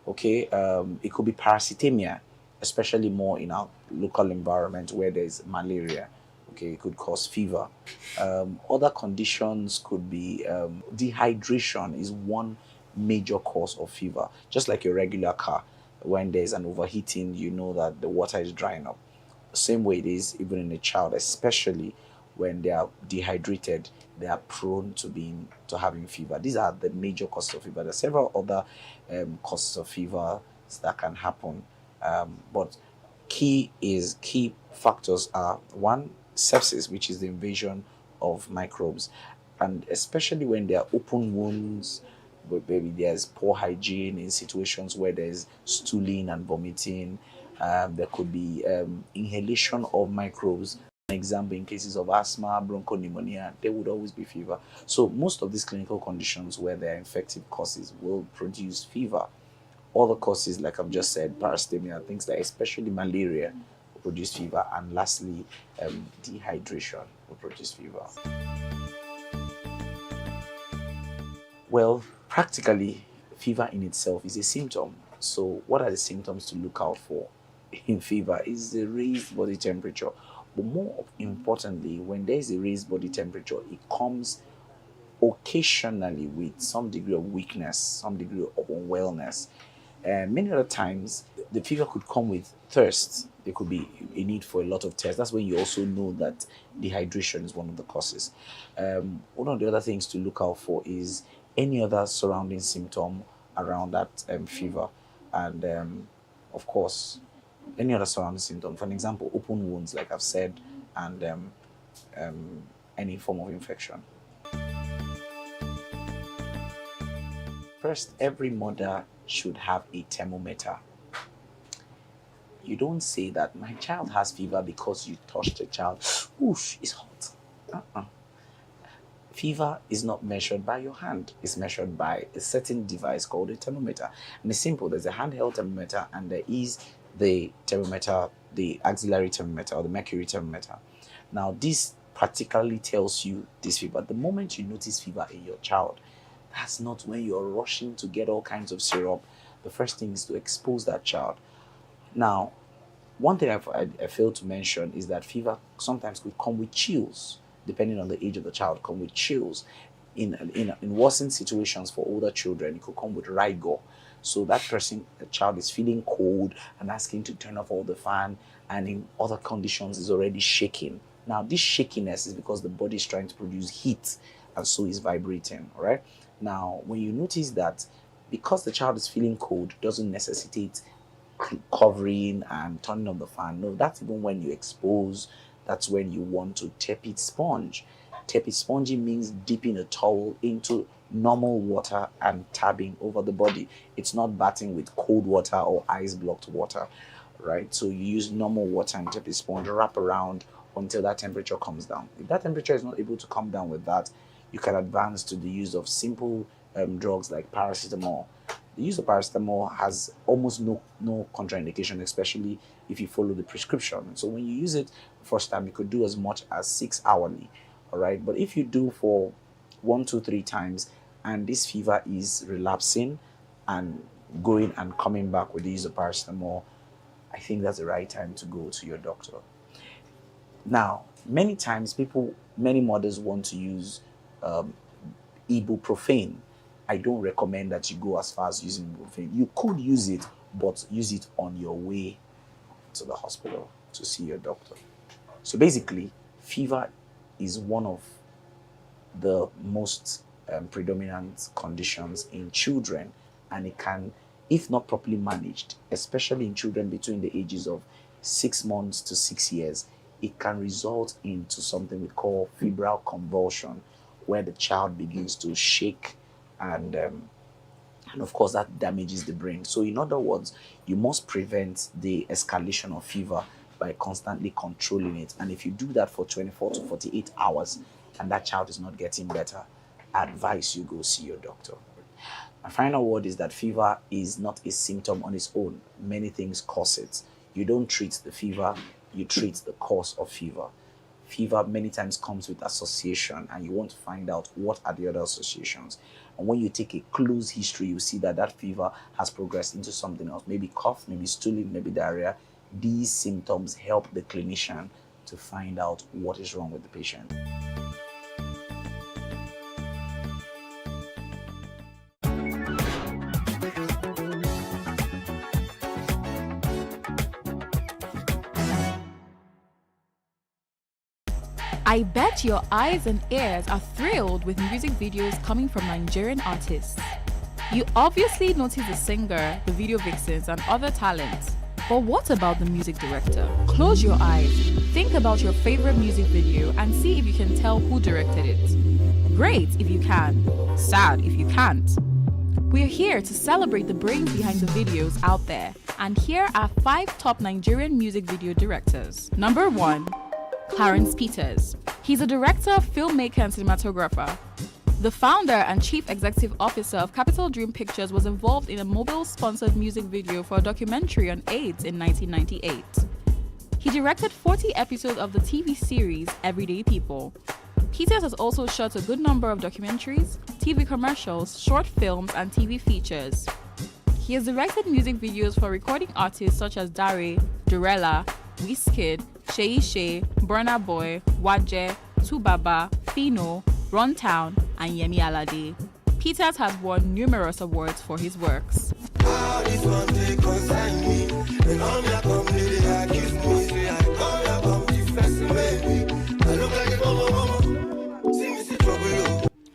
Okay, it could be parasitemia, especially more in our local environment where there's malaria. Okay, it could cause fever. Other conditions could be dehydration is one major cause of fever. Just like your regular car, when there's an overheating, you know that the water is drying up. Same way it is even in a child, especially when they are dehydrated, they are prone to having fever. These are the major causes of fever. There are several other causes of fever that can happen, but key factors are one, sepsis, which is the invasion of microbes, and especially when there are open wounds, where maybe there's poor hygiene in situations where there's stooling and vomiting. There could be inhalation of microbes. An example, in cases of asthma, bronchopneumonia, there would always be fever. So most of these clinical conditions where there are infective causes will produce fever. Other causes, like I've just said, parasitemia, things like especially malaria, will produce fever. And lastly, dehydration will produce fever. Well, practically, fever in itself is a symptom. So what are the symptoms to look out for in fever? Is the raised body temperature. But more importantly, when there is a raised body temperature, it comes occasionally with some degree of weakness, some degree of unwellness. Many other times, the fever could come with thirst. There could be a need for a lot of thirst. That's when you also know that dehydration is one of the causes. One of the other things to look out for is any other surrounding symptom around that fever. And of course, any other surrounding symptom. For example, open wounds, like I've said, and any form of infection. First, every mother should have a thermometer. You don't say that my child has fever because you touched the child. Oof, it's hot. Fever is not measured by your hand. It's measured by a certain device called a thermometer. And it's simple. There's a handheld thermometer and there is the thermometer, the auxiliary thermometer or the mercury thermometer. Now, this particularly tells you this fever. The moment you notice fever in your child, that's not when you're rushing to get all kinds of syrup. The first thing is to expose that child. Now, one thing I failed to mention is that fever sometimes could come with chills, depending on the age of the child, come with chills. In worsened situations for older children, it could come with rigor. So that person, the child is feeling cold and asking to turn off all the fan, and in other conditions is already shaking. Now, this shakiness is because the body is trying to produce heat, and so is vibrating, all right? Now, when you notice that because the child is feeling cold doesn't necessitate covering and turning on the fan. No, that's even when you expose. That's when you want to tepid sponge. Tepid sponging means dipping a towel into normal water and tabbing over the body. It's not bathing with cold water or ice blocked water, right? So you use normal water and tepid sponge, wrap around until that temperature comes down. If that temperature is not able to come down with that, you can advance to the use of simple drugs like paracetamol. The use of paracetamol has almost no contraindication, especially if you follow the prescription. So when you use it the first time, you could do as much as 6 hourly, all right? But if you do for 1, 2, 3 times, and this fever is relapsing and going and coming back with the use of paracetamol, I think that's the right time to go to your doctor. Now, many times many mothers want to use ibuprofen. I don't recommend that you go as far as using ibuprofen. You could use it, but use it on your way to the hospital to see your doctor. So basically, fever is one of the most predominant conditions in children, and it can, if not properly managed, especially in children between the ages of 6 months to 6 years, it can result into something we call febrile convulsion, where the child begins to shake and of course that damages the brain. So in other words, you must prevent the escalation of fever by constantly controlling it. And if you do that for 24 to 48 hours and that child is not getting better, I advise you go see your doctor. My final word is that fever is not a symptom on its own. Many things cause it. You don't treat the fever, you treat the cause of fever. Fever many times comes with association, and you want to find out what are the other associations. And when you take a close history, you see that that fever has progressed into something else. Maybe cough, maybe stooling, maybe diarrhea. These symptoms help the clinician to find out what is wrong with the patient. I bet your eyes and ears are thrilled with music videos coming from Nigerian artists. You obviously notice the singer, the video vixens, and other talents. But what about the music director? Close your eyes, think about your favorite music video, and see if you can tell who directed it. Great if you can, sad if you can't. We're here to celebrate the brains behind the videos out there, and here are 5 top Nigerian music video directors. Number 1. Clarence Peters. He's a director, filmmaker, and cinematographer. The founder and chief executive officer of Capital Dream Pictures was involved in a mobile-sponsored music video for a documentary on AIDS in 1998. He directed 40 episodes of the TV series Everyday People. Peters has also shot a good number of documentaries, TV commercials, short films, and TV features. He has directed music videos for recording artists such as Dare, Durella, Wizkid, Seyi Shay, Burna Boy, Waje, Tubaba, Fino, Runtown, and Yemi Alade. Peters has won numerous awards for his works.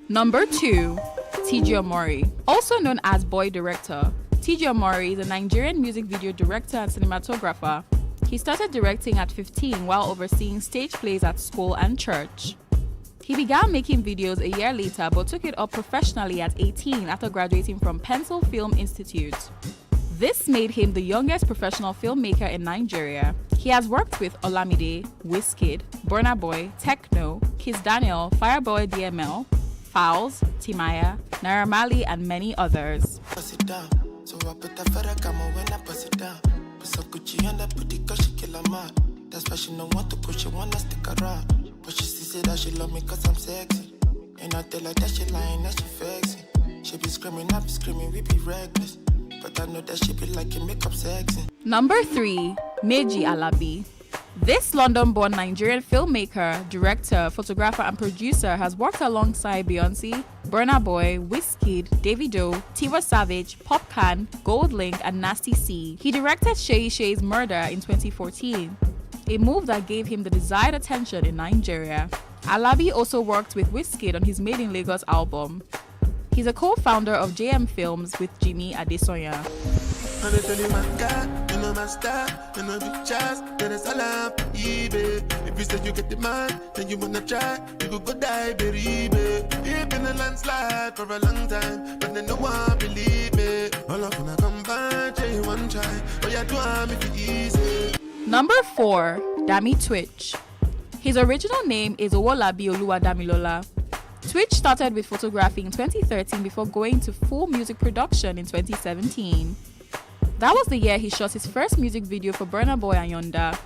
Number 2. TG Omori. Also known as Boy Director, TG Omori is a Nigerian music video director and cinematographer. He started directing at 15 while overseeing stage plays at school and church. He began making videos a year later but took it up professionally at 18 after graduating from Pencil Film Institute. This made him the youngest professional filmmaker in Nigeria. He has worked with Olamide, Wizkid, Burna Boy, Techno, Kiss Daniel, Fireboy DML, Fowls, Timaya, Naira Marley, and many others. So Gucci and I put it 'cause she kill a man. That's why she don't want to push, she wanna stick around. But she still say that she love me 'cause I'm sexy. And I tell her that she lying, that she flexing. She be screaming, I be screaming, we be reckless. But I know that she be liking makeup sexy. Number 3. Meji Alabi. This London-born Nigerian filmmaker, director, photographer, and producer has worked alongside Beyonce, Burna Boy, Wizkid, Davido, Tiwa Savage, Popcan, Goldlink, and Nasty C. He directed Seyi Shay's Murder in 2014, a move that gave him the desired attention in Nigeria. Alabi also worked with Wizkid on his Made in Lagos album. He's a co-founder of JM Films with Jimmy Adesoya. And they tell you my God, you know my star, you know big chance, then it's all up, eBay. If you say you get the man, then you wanna try, you could go die, baby. You've been a landslide for a long time, but then no one believe me. All up when I come back, you one try, but you do I'm if it's easy. Number 4. Dami Twitch. His original name is Owolabi Oluwadamilola. Twitch started with photography in 2013 before going to full music production in 2017. That was the year he shot his first music video for Burna Boy and Yonda.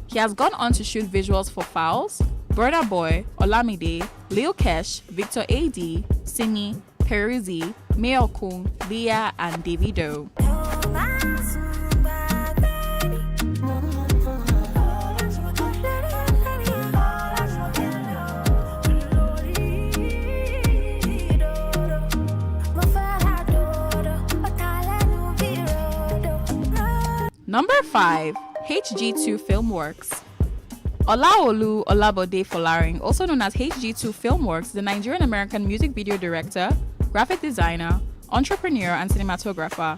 He has gone on to shoot visuals for Fowls, Burna Boy, Olamide, Lil Kesh, Victor A.D., Simi, Peruzzi, Mayor Kung, Leah, and Davido. Number 5. HG2 Filmworks. Olaolu Olabode Folarin, also known as HG2 Filmworks, the Nigerian-American music video director, graphic designer, entrepreneur, and cinematographer.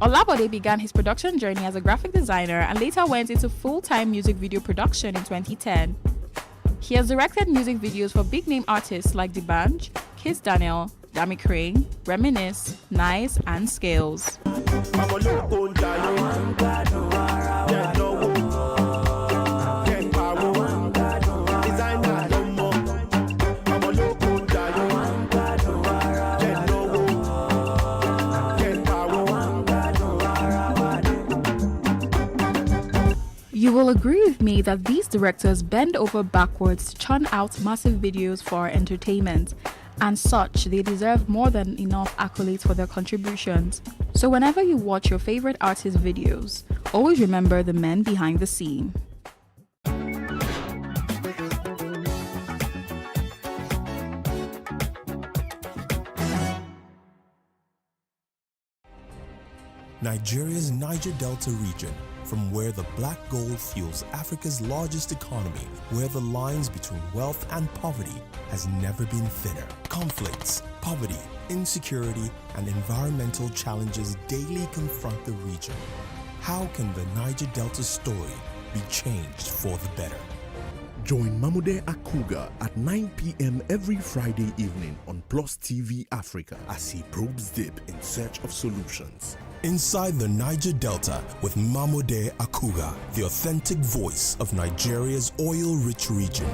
Olabode began his production journey as a graphic designer and later went into full-time music video production in 2010. He has directed music videos for big-name artists like D'banj, Kiss Daniel, Dami Crane, Reminisce, Nice, and Scales. agree with me that these directors bend over backwards to churn out massive videos for our entertainment. And such, they deserve more than enough accolades for their contributions. So whenever you watch your favorite artist videos, always remember the men behind the scene. Nigeria's Niger Delta region, from where the black gold fuels Africa's largest economy, where the lines between wealth and poverty has never been thinner. Conflicts, poverty, insecurity, and environmental challenges daily confront the region. How can the Niger Delta story be changed for the better? Join Mamude Akuga at 9 p.m. every Friday evening on PlusTvAfrica as he probes deep in search of solutions. Inside the Niger Delta with Mamude Akuga, the authentic voice of Nigeria's oil-rich region.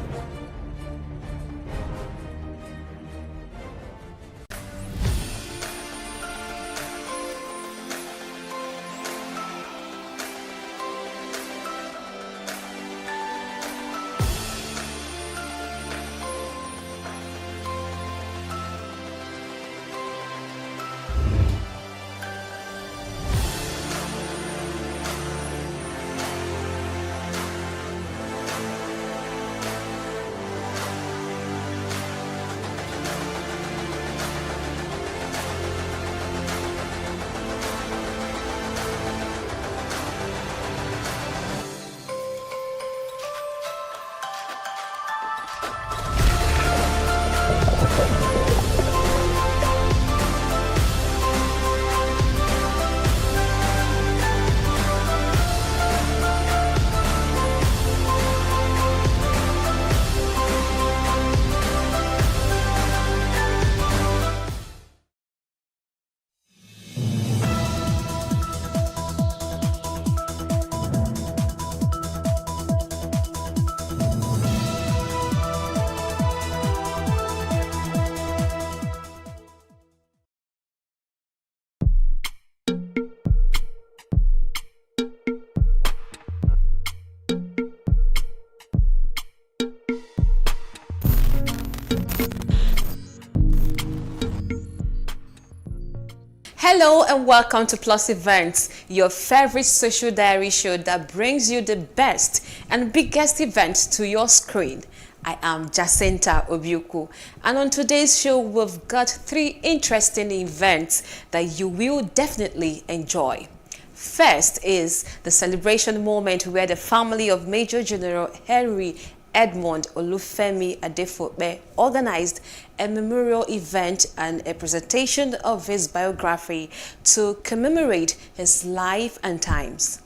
Hello and welcome to Plus Events, your favorite social diary show that brings you the best and biggest events to your screen. I am Jacinta Obiuku, and on today's show we've got 3 interesting events that you will definitely enjoy. First is the celebration moment where the family of Major General Henry Edmond Olufemi Adefope organized a memorial event and a presentation of his biography to commemorate his life and times.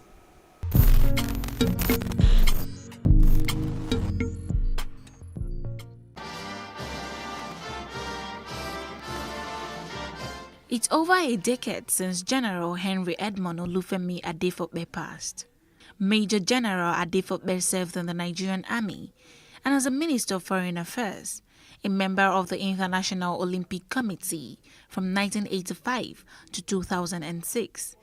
It's over a decade since General Henry Edmond Olufemi Adefope passed. Major General Adefope served in the Nigerian Army and as a Minister of Foreign Affairs, a member of the International Olympic Committee from 1985 to 2006,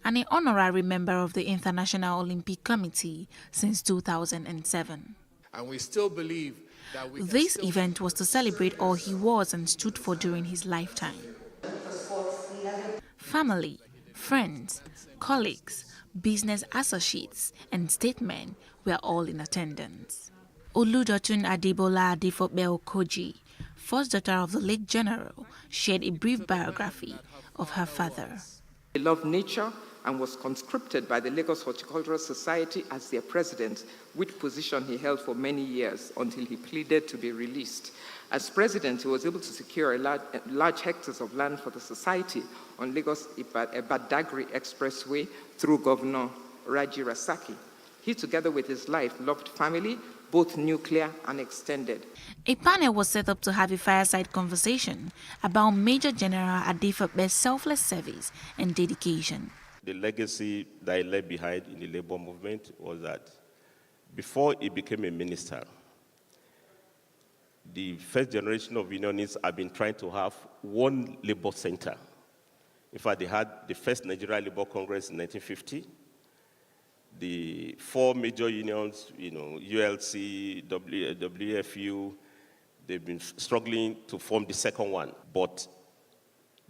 and an honorary member of the International Olympic Committee since 2007. And we still believe that this event was to celebrate all he was and stood for during his lifetime. Family, friends, colleagues, business associates, and statesmen were all in attendance. Oludotun Adebola Adefope Okoji, first daughter of the late general, shared a brief biography of her father. He loved nature and was conscripted by the Lagos Horticultural Society as their president, which position he held for many years until he pleaded to be released. As president, he was able to secure large hectares of land for the society on Lagos-Badagry Expressway through Governor Raji Rasaki. He, together with his wife, loved family, both nuclear and extended. A panel was set up to have a fireside conversation about Major General Adefope's selfless service and dedication. The legacy that he left behind in the labor movement was that before he became a minister, the first generation of unionists have been trying to have one labor center. In fact, they had the first Nigeria Labour Congress in 1950. the 4 major unions, ULC, WFU, they've been struggling to form the second one. But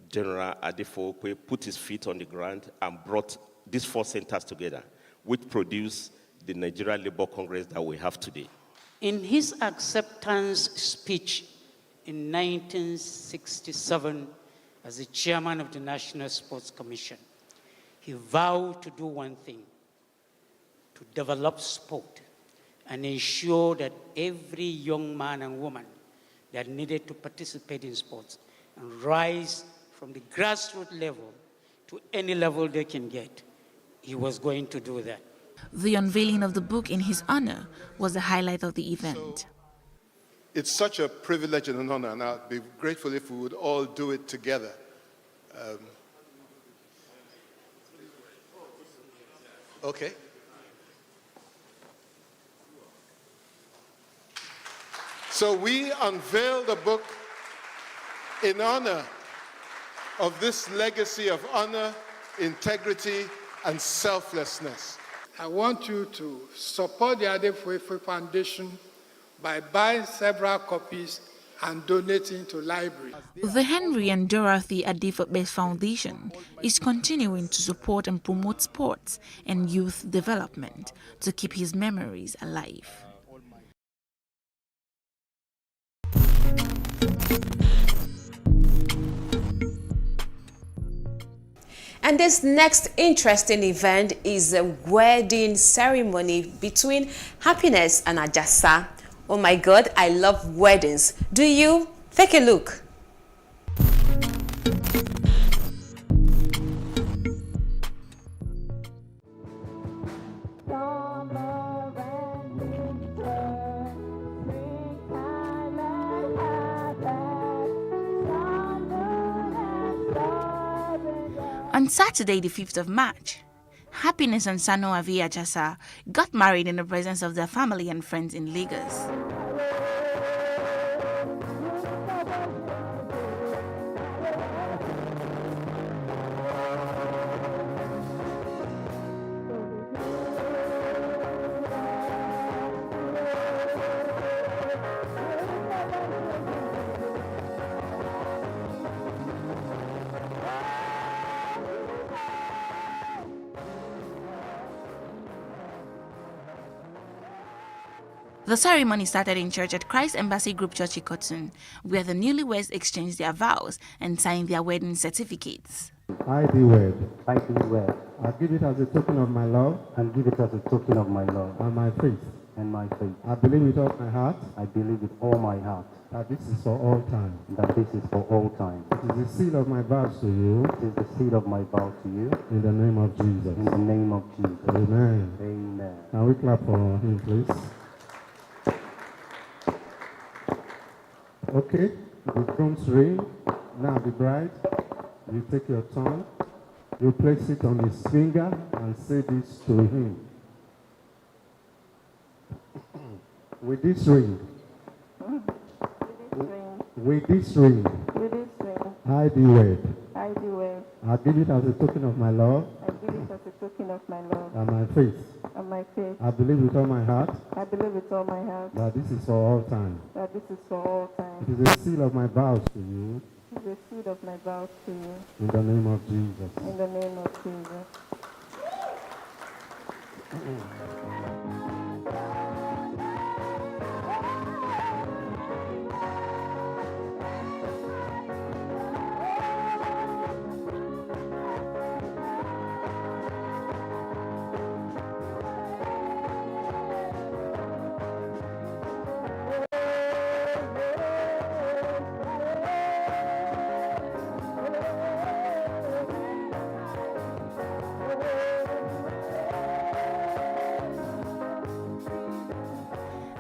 General Adefope put his feet on the ground and brought these 4 centers together, which produced the Nigeria Labour Congress that we have today. In his acceptance speech in 1967 as the chairman of the National Sports Commission, he vowed to do one thing: to develop sport and ensure that every young man and woman that needed to participate in sports and rise from the grassroots level to any level they can get, he was going to do that. The unveiling of the book in his honor was the highlight of the event. It's such a privilege and an honor, and I'd be grateful if we would all do it together. Okay. So we unveil the book in honor of this legacy of honor, integrity, and selflessness. I want you to support the Adefope Foundation by buying several copies and donating to libraries. The Henry and Dorothy Adefope Foundation is continuing to support and promote sports and youth development to keep his memories alive. And this next interesting event is a wedding ceremony between Happiness and Ajasa. Oh my God, I love weddings. Do you? Take a look. On Saturday, the 5th of March, Happiness and Sano Avi Ajasa got married in the presence of their family and friends in Lagos. The ceremony started in church at Christ Embassy Group Church Ikotun, where the newlyweds exchanged their vows and signed their wedding certificates. I do wed. I give it as a token of my love. And give it as a token of my love. And my faith. And my faith. I believe with all my heart. I believe with all my heart. That this is for all time. That this is for all time. It is the seal of my vows to you. It is the seal of my vow to you. In the name of Jesus. In the name of Jesus. Amen. Amen. Can we clap for him, please? Okay, the groom's ring. Now the bride, you take your tongue, you place it on his finger and say this to him. With this ring, I do wed. I give it as a token of my love. And my faith. I believe with all my heart. That this is for all time. It is a seal of my vows to you. In the name of Jesus.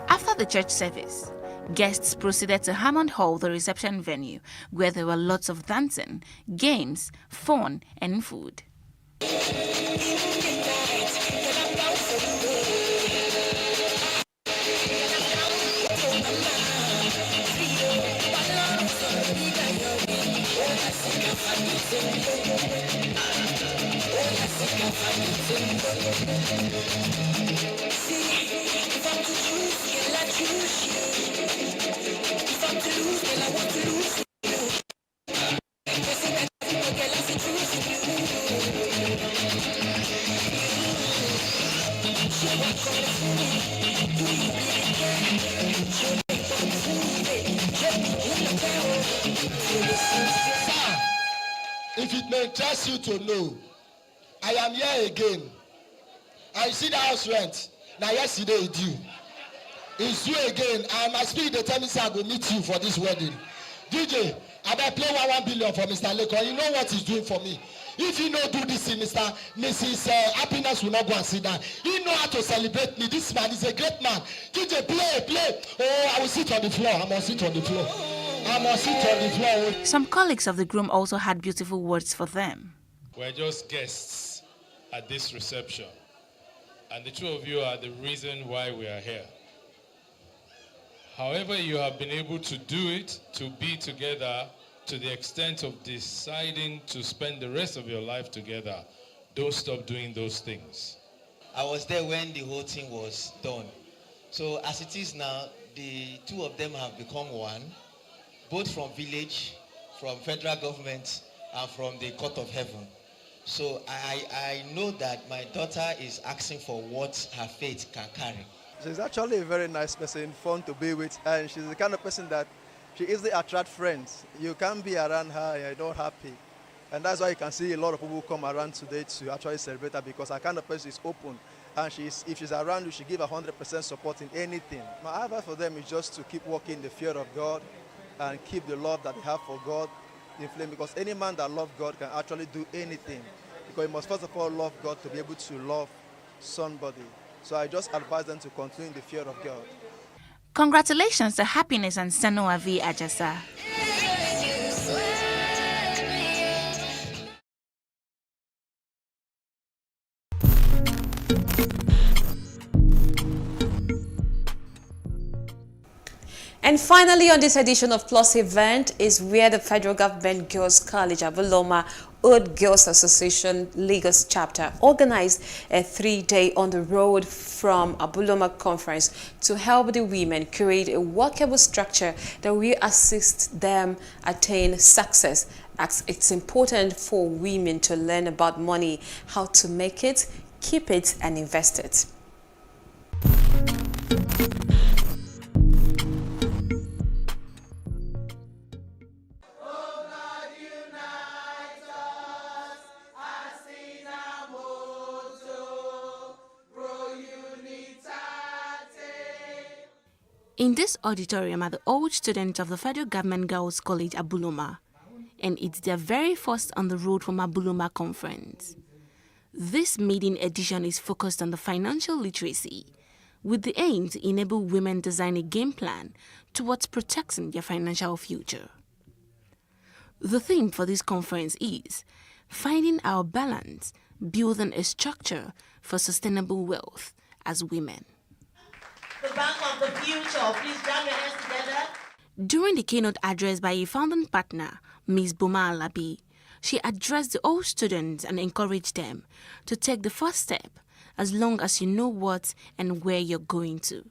After the church service, guests proceeded to Hammond Hall, the reception venue, where there were lots of dancing, games, fun, and food. If it may interest you to know, I am here again. I see the house rent. Now yesterday it's due. It's due again. And my spirit they tell me say I go meet you for this wedding. DJ, I better play 1 billion for Mr. Lekon. You know what he's doing for me. If you don't do this, Mrs. Happiness will not go and sit down. He know how to celebrate me. This man is a great man. DJ, play. Oh, I will sit on the floor. I must sit on the floor. Some colleagues of the groom also had beautiful words for them. We're just guests at this reception, and the two of you are the reason why we are here. However, you have been able to do it, to be together to the extent of deciding to spend the rest of your life together. Don't stop doing those things. I was there when the whole thing was done. So as it is now, the two of them have become one, both from village, from federal government, and from the court of heaven. So I know that my daughter is asking for what her faith can carry. She's actually a very nice person, fun to be with, and she's the kind of person that she easily attracts friends. You can't be around her and you're not happy. And that's why you can see a lot of people come around today to actually celebrate her, because her kind of person is open. And if she's around you, she gives 100% support in anything. My advice for them is just to keep walking in the fear of God and keep the love that they have for God in flame, because any man that loves God can actually do anything. Because you must first of all love God to be able to love somebody. So I just advise them to continue in the fear of God. Congratulations to Happiness and Sanoa V. Ajasa. And finally, on this edition of Plus Event is where the Federal Government Girls College Abuloma Old Girls Association Lagos chapter organized a 3-day on the road from Abuloma conference to help the women create a workable structure that will assist them attain success. As it's important for women to learn about money, how to make it, keep it, and invest it. In this auditorium are the old students of the Federal Government Girls College Abuloma, and it's their very first on the road from Abuloma conference. This maiden edition is focused on the financial literacy, with the aim to enable women design a game plan towards protecting their financial future. The theme for this conference is Finding Our Balance, Building a Structure for Sustainable Wealth as Women. The bank of the future. Please jam your hands together. During the keynote address by a founding partner, Ms. Boma Alabi, she addressed the old students and encouraged them to take the first step as long as you know what and where you're going to.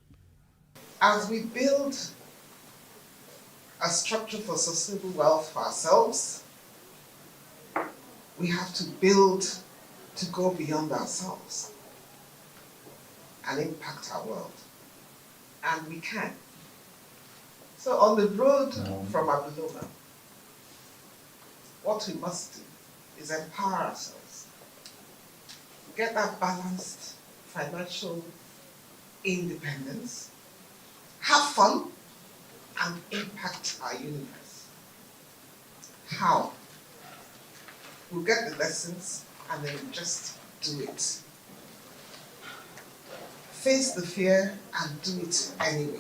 As we build a structure for sustainable wealth for ourselves, we have to build to go beyond ourselves and impact our world. And we can. So on the road from Abuloma, what we must do is empower ourselves, get that balanced financial independence, have fun, and impact our universe. How? We'll get the lessons and then we'll just do it. Face the fear and do it anyway.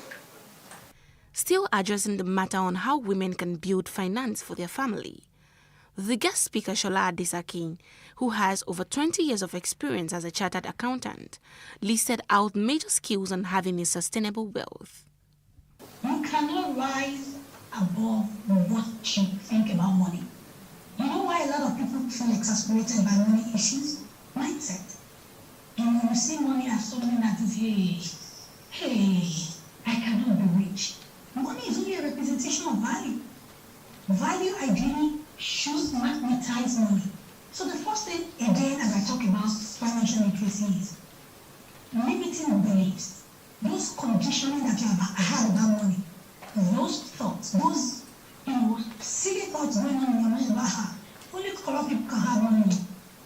Still addressing the matter on how women can build finance for their family, the guest speaker Shola Adesakin, who has over 20 years of experience as a chartered accountant, listed out major skills on having a sustainable wealth. You cannot rise above what you think about money. You know why a lot of people feel exasperated by money issues? mindset. And when you see money as something that is, hey, I cannot be rich. Money is only a representation of value. Value ideally should magnetize money. So the first thing, again, as I talk about financial literacy, is limiting beliefs. Those conditioning that you have had about money, those thoughts, those silly thoughts going on in your mind about how only corrupt people can have money,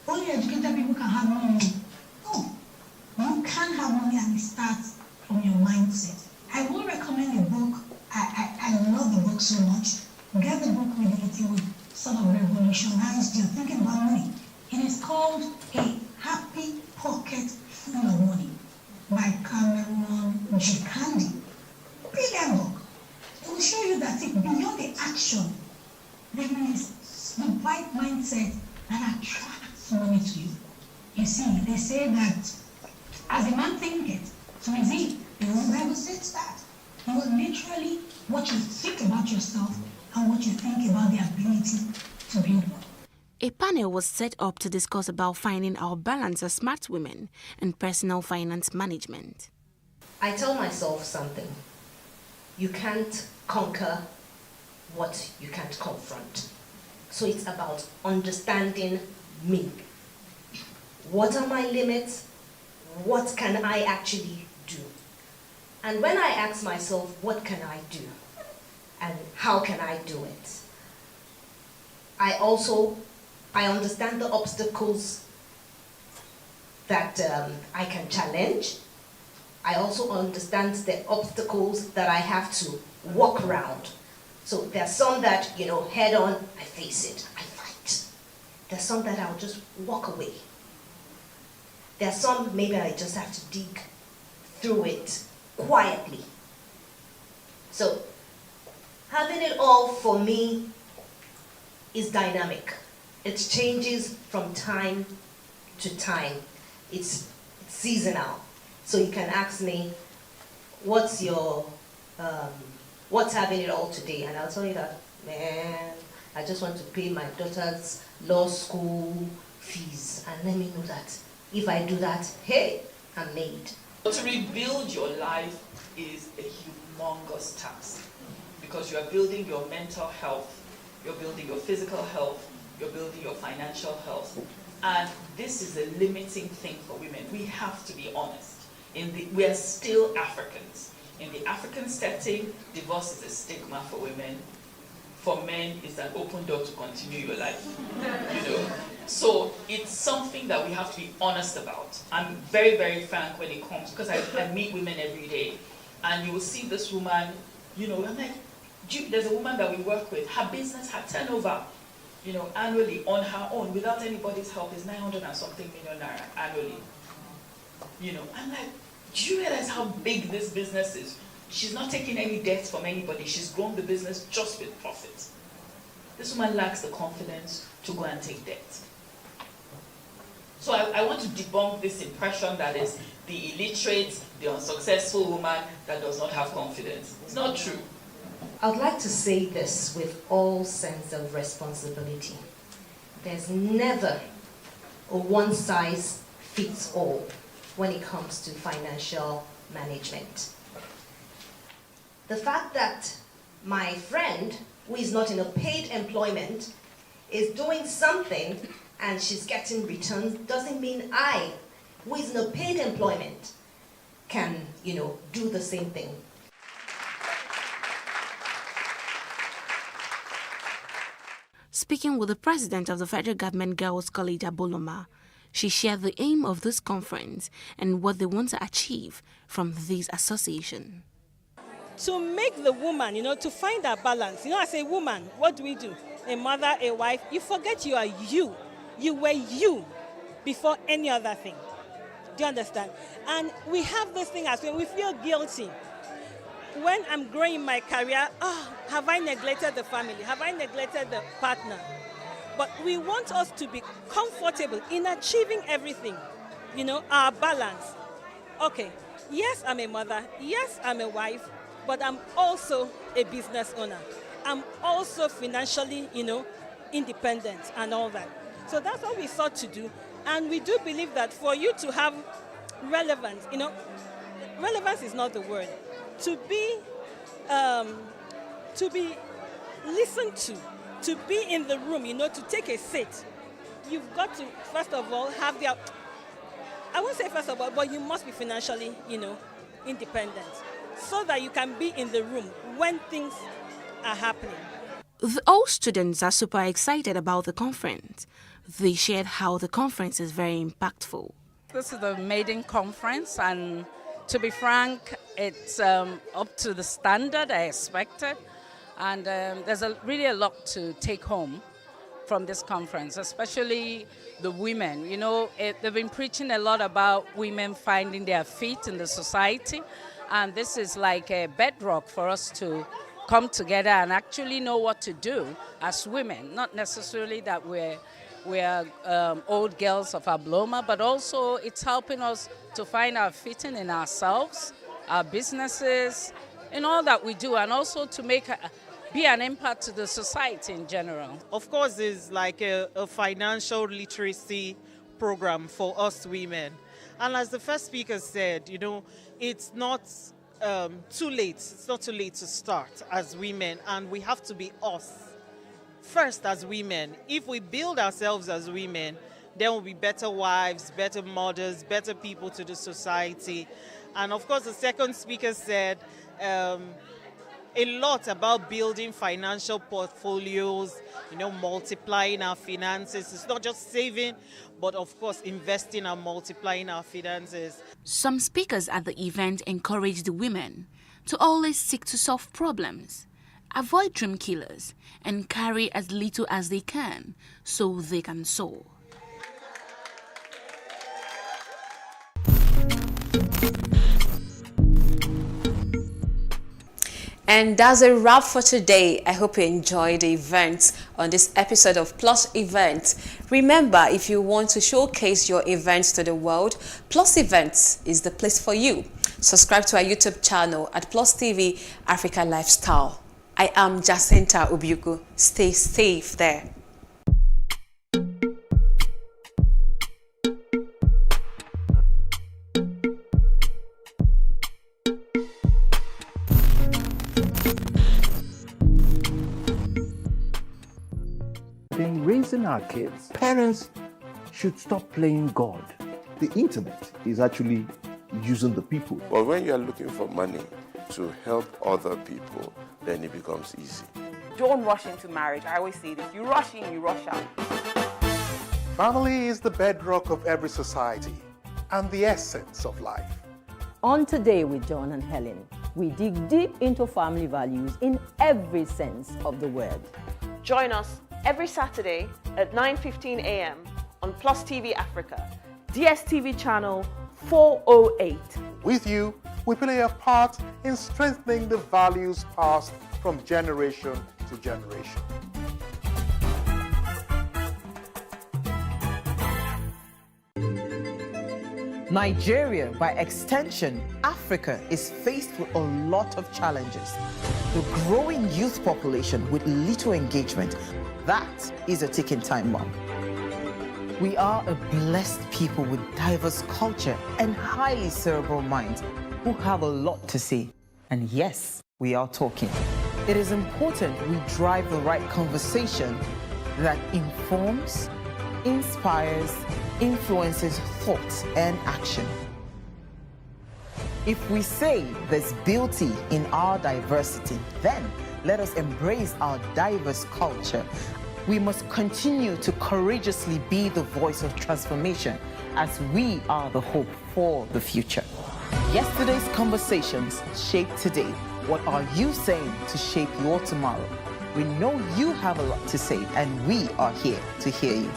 only educated people can have money. No, you can have money, and it starts from your mindset. I will recommend a book. I love the book so much. Get the book with it. It will sort of revolutionize your thinking about money. It is called A Happy Pocket Full of Money by Cameron G. Candy. Brilliant book. It will show you that beyond the action, there is the right mindset that attracts money to you. You see, they say that as a man thinketh, so is he. The Bible says that. You are literally what you think about yourself and what you think about the ability to build wealth. A panel was set up to discuss about finding our balance as smart women and personal finance management. I tell myself something. You can't conquer what you can't confront. So it's about understanding me. What are my limits? What can I actually do? And when I ask myself, what can I do? And how can I do it? I understand the obstacles that I can challenge. I also understand the obstacles that I have to walk around. So there's some that, head on, I face it, I fight. There's some that I'll just walk away. There's some maybe I just have to dig through it quietly. So having it all for me is dynamic. It changes from time to time. It's seasonal. So you can ask me, what's having it all today? And I'll tell you that, man, I just want to pay my daughter's law school fees. And let me know that if I do that, hey, I'm made. To rebuild your life is a humongous task because you are building your mental health, you're building your physical health, you're building your financial health. And this is a limiting thing for women. We have to be honest. We are still Africans. In the African setting, divorce is a stigma for women. For men, it's an open door to continue your life. So it's something that we have to be honest about. I'm very, very frank when it comes, because I meet women every day. And you will see this woman, I'm like, there's a woman that we work with, her business, her turnover, annually on her own, without anybody's help, is 900 and something million naira annually. I'm like, do you realize how big this business is? She's not taking any debt from anybody. She's grown the business just with profit. This woman lacks the confidence to go and take debt. So I want to debunk this impression that is the illiterate, the unsuccessful woman that does not have confidence. It's not true. I would like to say this with all sense of responsibility. There's never a one-size-fits-all when it comes to financial management. The fact that my friend, who is not in a paid employment, is doing something and she's getting returns doesn't mean I, who is in a paid employment, can, do the same thing. Speaking with the president of the Federal Government Girls College, Aboloma, she shared the aim of this conference and what they want to achieve from this association. To make the woman, to find that balance. As a woman, what do? A mother, a wife, you forget you are you. You were you before any other thing. Do you understand? And we have this thing as when we feel guilty. When I'm growing in my career, have I neglected the family? Have I neglected the partner? But we want us to be comfortable in achieving everything, our balance. Okay, yes, I'm a mother. Yes, I'm a wife, but I'm also a business owner. I'm also financially, independent and all that. So that's what we sought to do. And we do believe that for you to have relevance, relevance is not the word. To be listened to be in the room, to take a seat, you've got to, first of all, have I won't say first of all, but you must be financially, independent so that you can be in the room when things are happening. All students are super excited about the conference. They shared how the conference is very impactful. This is the maiden conference, and to be frank, it's up to the standard I expected. And there's really a lot to take home from this conference, especially the women. They've been preaching a lot about women finding their feet in the society, and this is like a bedrock for us to come together and actually know what to do as women. Not necessarily that we're old girls of Abloma, but also it's helping us to find our fitting in ourselves, our businesses, in all that we do, and also to be an impact to the society in general. Of course, it's like a financial literacy program for us women. And as the first speaker said, it's not too late. It's not too late to start as women, and we have to be us first as women. If we build ourselves as women, then we'll be better wives, better mothers, better people to the society. And of course, the second speaker said a lot about building financial portfolios, multiplying our finances. It's not just saving, but of course, investing and multiplying our finances. Some speakers at the event encouraged the women to always seek to solve problems, avoid dream killers, and carry as little as they can so they can soar. And that's a wrap for today. I hope you enjoyed the events on this episode of Plus Events. Remember, if you want to showcase your events to the world, Plus Events is the place for you. Subscribe to our YouTube channel at PlusTvAfrica Lifestyle. I am Jacinta Obiuku. Stay safe there. In raising our kids, parents should stop playing God. The internet is actually using the people. But when you are looking for money to help other people, then it becomes easy. Don't rush into marriage. I always say this. You rush in, you rush out. Family is the bedrock of every society and the essence of life. On Today with John and Helen, we dig deep into family values in every sense of the word. Join us every Saturday at 9:15 a.m. on Plus TV Africa, DSTV channel 408. With you, we play a part in strengthening the values passed from generation to generation. Nigeria, by extension, Africa, is faced with a lot of challenges. The growing youth population with little engagement, that is a ticking time bomb. We are a blessed people with diverse culture and highly cerebral minds who have a lot to say. And yes, we are talking. It is important we drive the right conversation that informs, inspires, influences thought and action. If we say there's beauty in our diversity, then let us embrace our diverse culture. We must continue to courageously be the voice of transformation as we are the hope for the future. Yesterday's conversations shape today. What are you saying to shape your tomorrow? We know you have a lot to say, and we are here to hear you.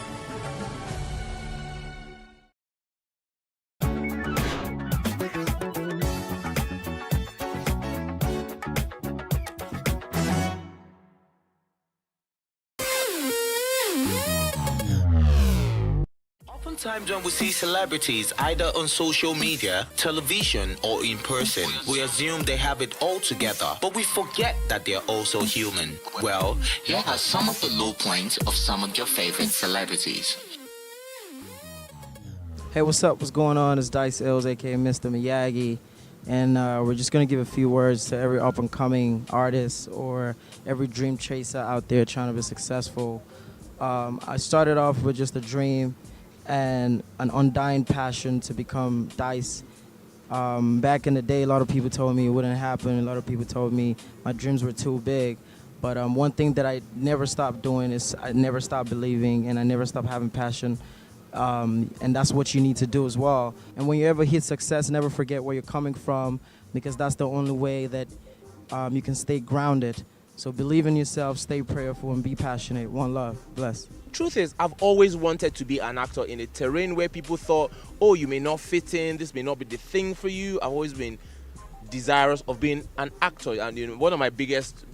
Sometimes when we see celebrities either on social media, television, or in person, we assume they have it all together, but we forget that they're also human. Well, here are some of the low points of some of your favorite celebrities. Hey, what's up? What's going on? It's Dice Ills, aka Mr. Miyagi. And we're just going to give a few words to every up-and-coming artist or every dream chaser out there trying to be successful. I started off with just a dream and an undying passion to become Dice. Back in the day, a lot of people told me it wouldn't happen. A lot of people told me my dreams were too big. But one thing that I never stopped doing is I never stopped believing and I never stopped having passion. And that's what you need to do as well. And when you ever hit success, never forget where you're coming from, because that's the only way that you can stay grounded. So believe in yourself, stay prayerful, and be passionate. One love. Bless. Truth is, I've always wanted to be an actor in a terrain where people thought, oh, you may not fit in, this may not be the thing for you. I've always been desirous of being an actor, and you know, one of my biggest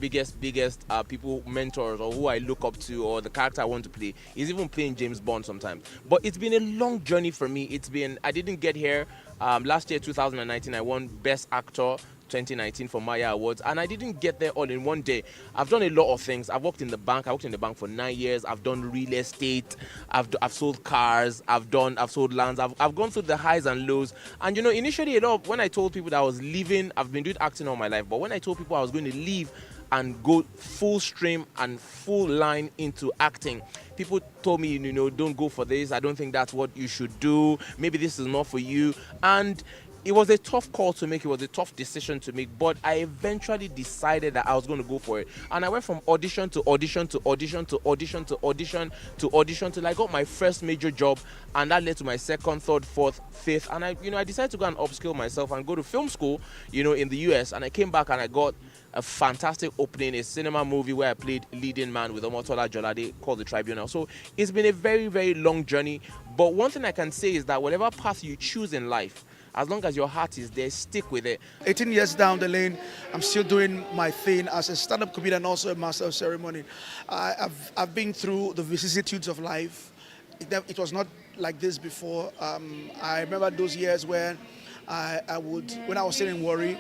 people mentors, or who I look up to, or the character I want to play, is even playing James Bond sometimes. But it's been a long journey for me. I didn't get here. Last year, 2019, I won Best Actor 2019 for Maya Awards, and I didn't get there all in one day. I've done a lot of things. I've worked in the bank. I worked in the bank for 9 years. I've done real estate. I've sold cars. I've sold lands. I've gone through the highs and lows. And you know, initially, when I told people that I was leaving, I've been doing acting all my life. But when I told people I was going to leave and go full stream and full line into acting, people told me, you know, don't go for this. I don't think that's what you should do. Maybe this is not for you. And it was a tough call to make. It was a tough decision to make, but I eventually decided that I was going to go for it. And I went from audition to audition to audition to audition to audition to audition till I got my first major job, and that led to my second, third, fourth, fifth. And I decided to go and upskill myself and go to film school, you know, in the US. And I came back and I got a fantastic opening, a cinema movie where I played leading man with Omotola Jolade called The Tribunal. So it's been a very, very long journey. But one thing I can say is that whatever path you choose in life, as long as your heart is there, stick with it. 18 years down the lane, I'm still doing my thing as a stand-up comedian and also a master of ceremony. I've been through the vicissitudes of life. It was not like this before. I remember those years when when I was still in Warri,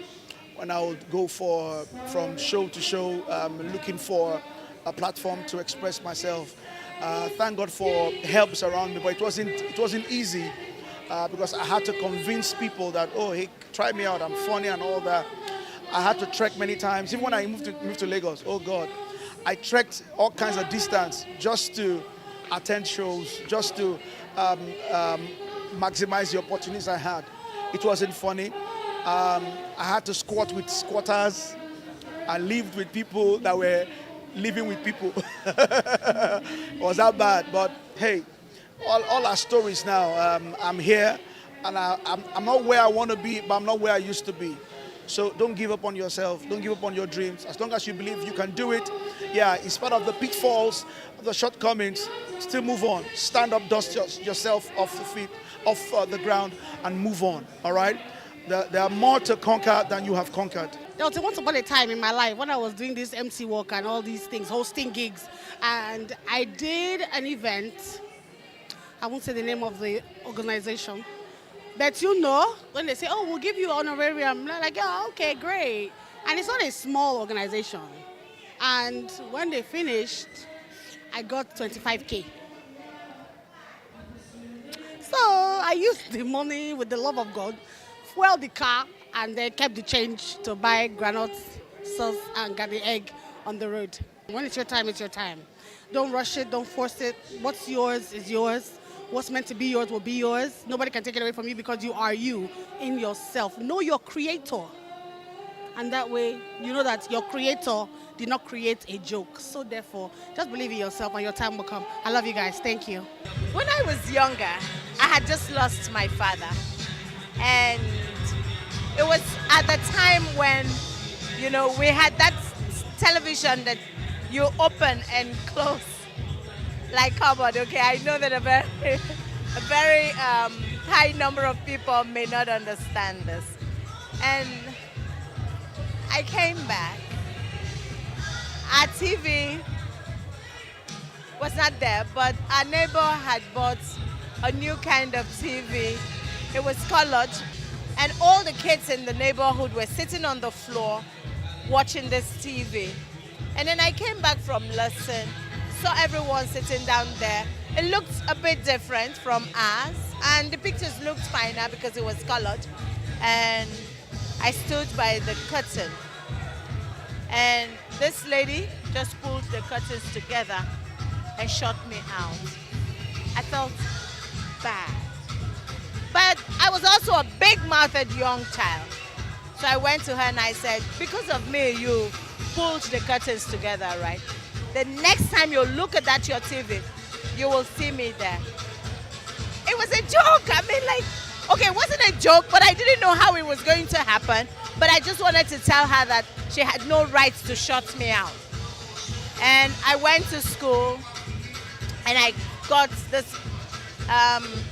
when I would go from show to show, looking for a platform to express myself. Thank God for helps around me, but it wasn't easy. Because I had to convince people that, oh, hey, try me out, I'm funny and all that. I had to trek many times. Even when I moved to Lagos, oh God, I trekked all kinds of distance just to attend shows, just to maximize the opportunities I had. It wasn't funny. I had to squat with squatters. I lived with people that were living with people. It was that bad, but hey, all our stories now. I'm here, and I'm not where I want to be, but I'm not where I used to be. So don't give up on yourself. Don't give up on your dreams. As long as you believe you can do it, yeah, in spite of the pitfalls, the shortcomings, still move on. Stand up, dust yourself off the ground, and move on. All right? There are more to conquer than you have conquered. There was once upon a time in my life when I was doing this MC work and all these things, hosting gigs, and I did an event. I won't say the name of the organization. But you know, when they say, oh, we'll give you honorarium, I'm like, oh, okay, great. And it's not a small organization. And when they finished, I got 25K. So I used the money with the love of God, fueled the car, and then kept the change to buy granules, sauce, and got the egg on the road. When it's your time, it's your time. Don't rush it, don't force it. What's yours is yours. What's meant to be yours will be yours. Nobody can take it away from you because you are you in yourself. Know your creator. And that way, you know that your creator did not create a joke. So therefore, just believe in yourself and your time will come. I love you guys. Thank you. When I was younger, I had just lost my father. And it was at the time when, you know, we had that television that you open and close like cupboard. Okay, I know that a very high number of people may not understand this. And I came back. Our TV was not there, but our neighbor had bought a new kind of TV. It was colored, and all the kids in the neighborhood were sitting on the floor watching this TV. And then I came back from lesson, saw everyone sitting down there, It looked a bit different from us, and the pictures looked finer because it was colored. And I stood by the curtain, and this lady just pulled the curtains together and shut me out. I felt bad. But I was also a big-mouthed young child. So I went to her and I said, because of me, you pulled the curtains together, right? The next time you look at that your TV, you will see me there. It was a joke. I mean, like, okay, it wasn't a joke, but I didn't know how it was going to happen. But I just wanted to tell her that she had no right to shut me out. And I went to school and I got this,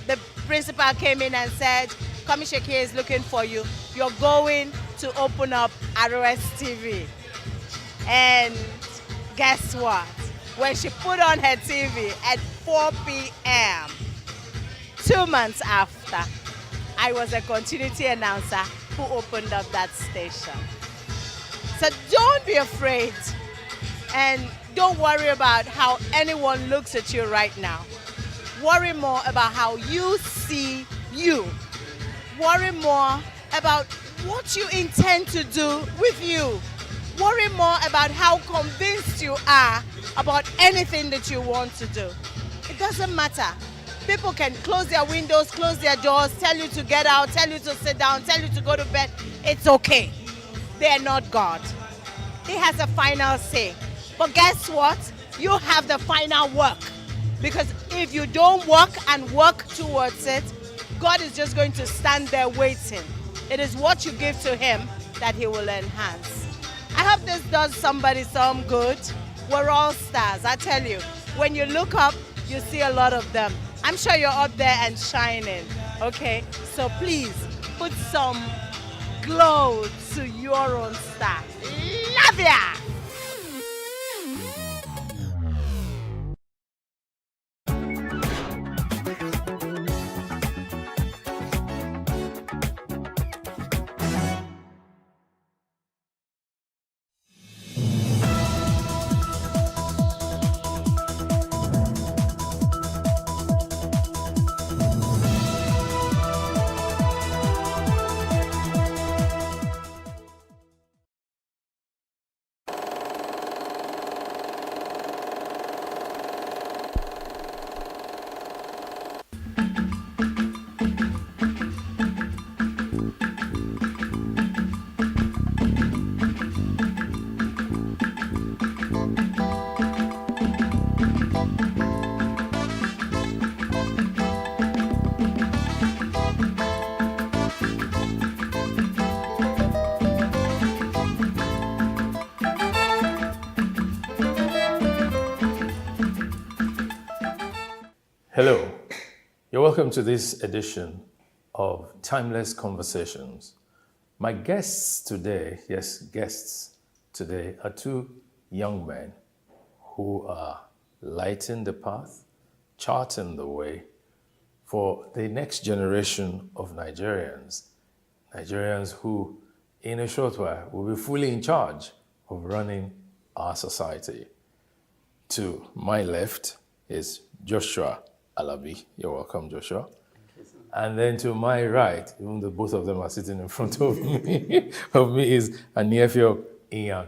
the principal came in and said, Commissioner K is looking for you. You're going to open up ROS TV. And guess what? When she put on her TV at 4 p.m., 2 months after, I was a continuity announcer who opened up that station. So don't be afraid and don't worry about how anyone looks at you right now. Worry more about how you see you. Worry more about what you intend to do with you. Worry more about how convinced you are about anything that you want to do. It doesn't matter. People can close their windows, close their doors, tell you to get out, tell you to sit down, tell you to go to bed. It's okay. They are not God. He has a final say. But guess what? You have the final work. Because if you don't work and work towards it, God is just going to stand there waiting. It is what you give to him that he will enhance. I hope this does somebody some good. We're all stars, I tell you. When you look up, you see a lot of them. I'm sure you're up there and shining, okay? So please, put some glow to your own star. Love ya! Hello, you're welcome to this edition of Timeless Conversations. My guests today, yes, guests today, are two young men who are lighting the path, charting the way for the next generation of Nigerians who, in a short while, will be fully in charge of running our society. To my left is Joshua Alabi. You're welcome, Joshua. And then to my right, even though both of them are sitting in front of me, is Aniefio Ian.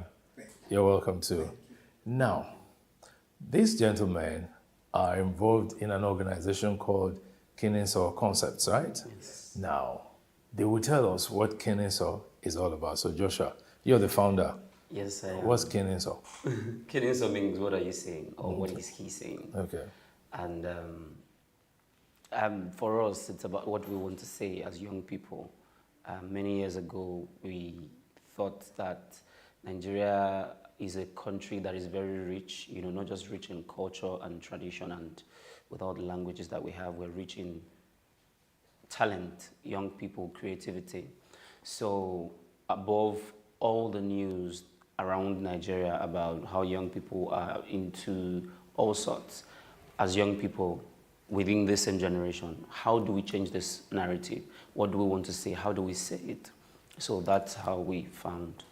You're welcome too. Now, these gentlemen are involved in an organization called Kenensaw Concepts, right? Yes. Now, they will tell us what Kenensaw is all about. So Joshua, you're the founder. Yes, I am. What's Kenensaw? Kenensaw means what are you saying, or what is he saying? Okay. And for us, it's about what we want to say as young people. Many years ago, we thought that Nigeria is a country that is very rich, you know, not just rich in culture and tradition, and with all the languages that we have, we're rich in talent, young people, creativity. So above all the news around Nigeria about how young people are into all sorts, as young people within this same generation, how do we change this narrative? What do we want to say? How do we say it? So that's how we found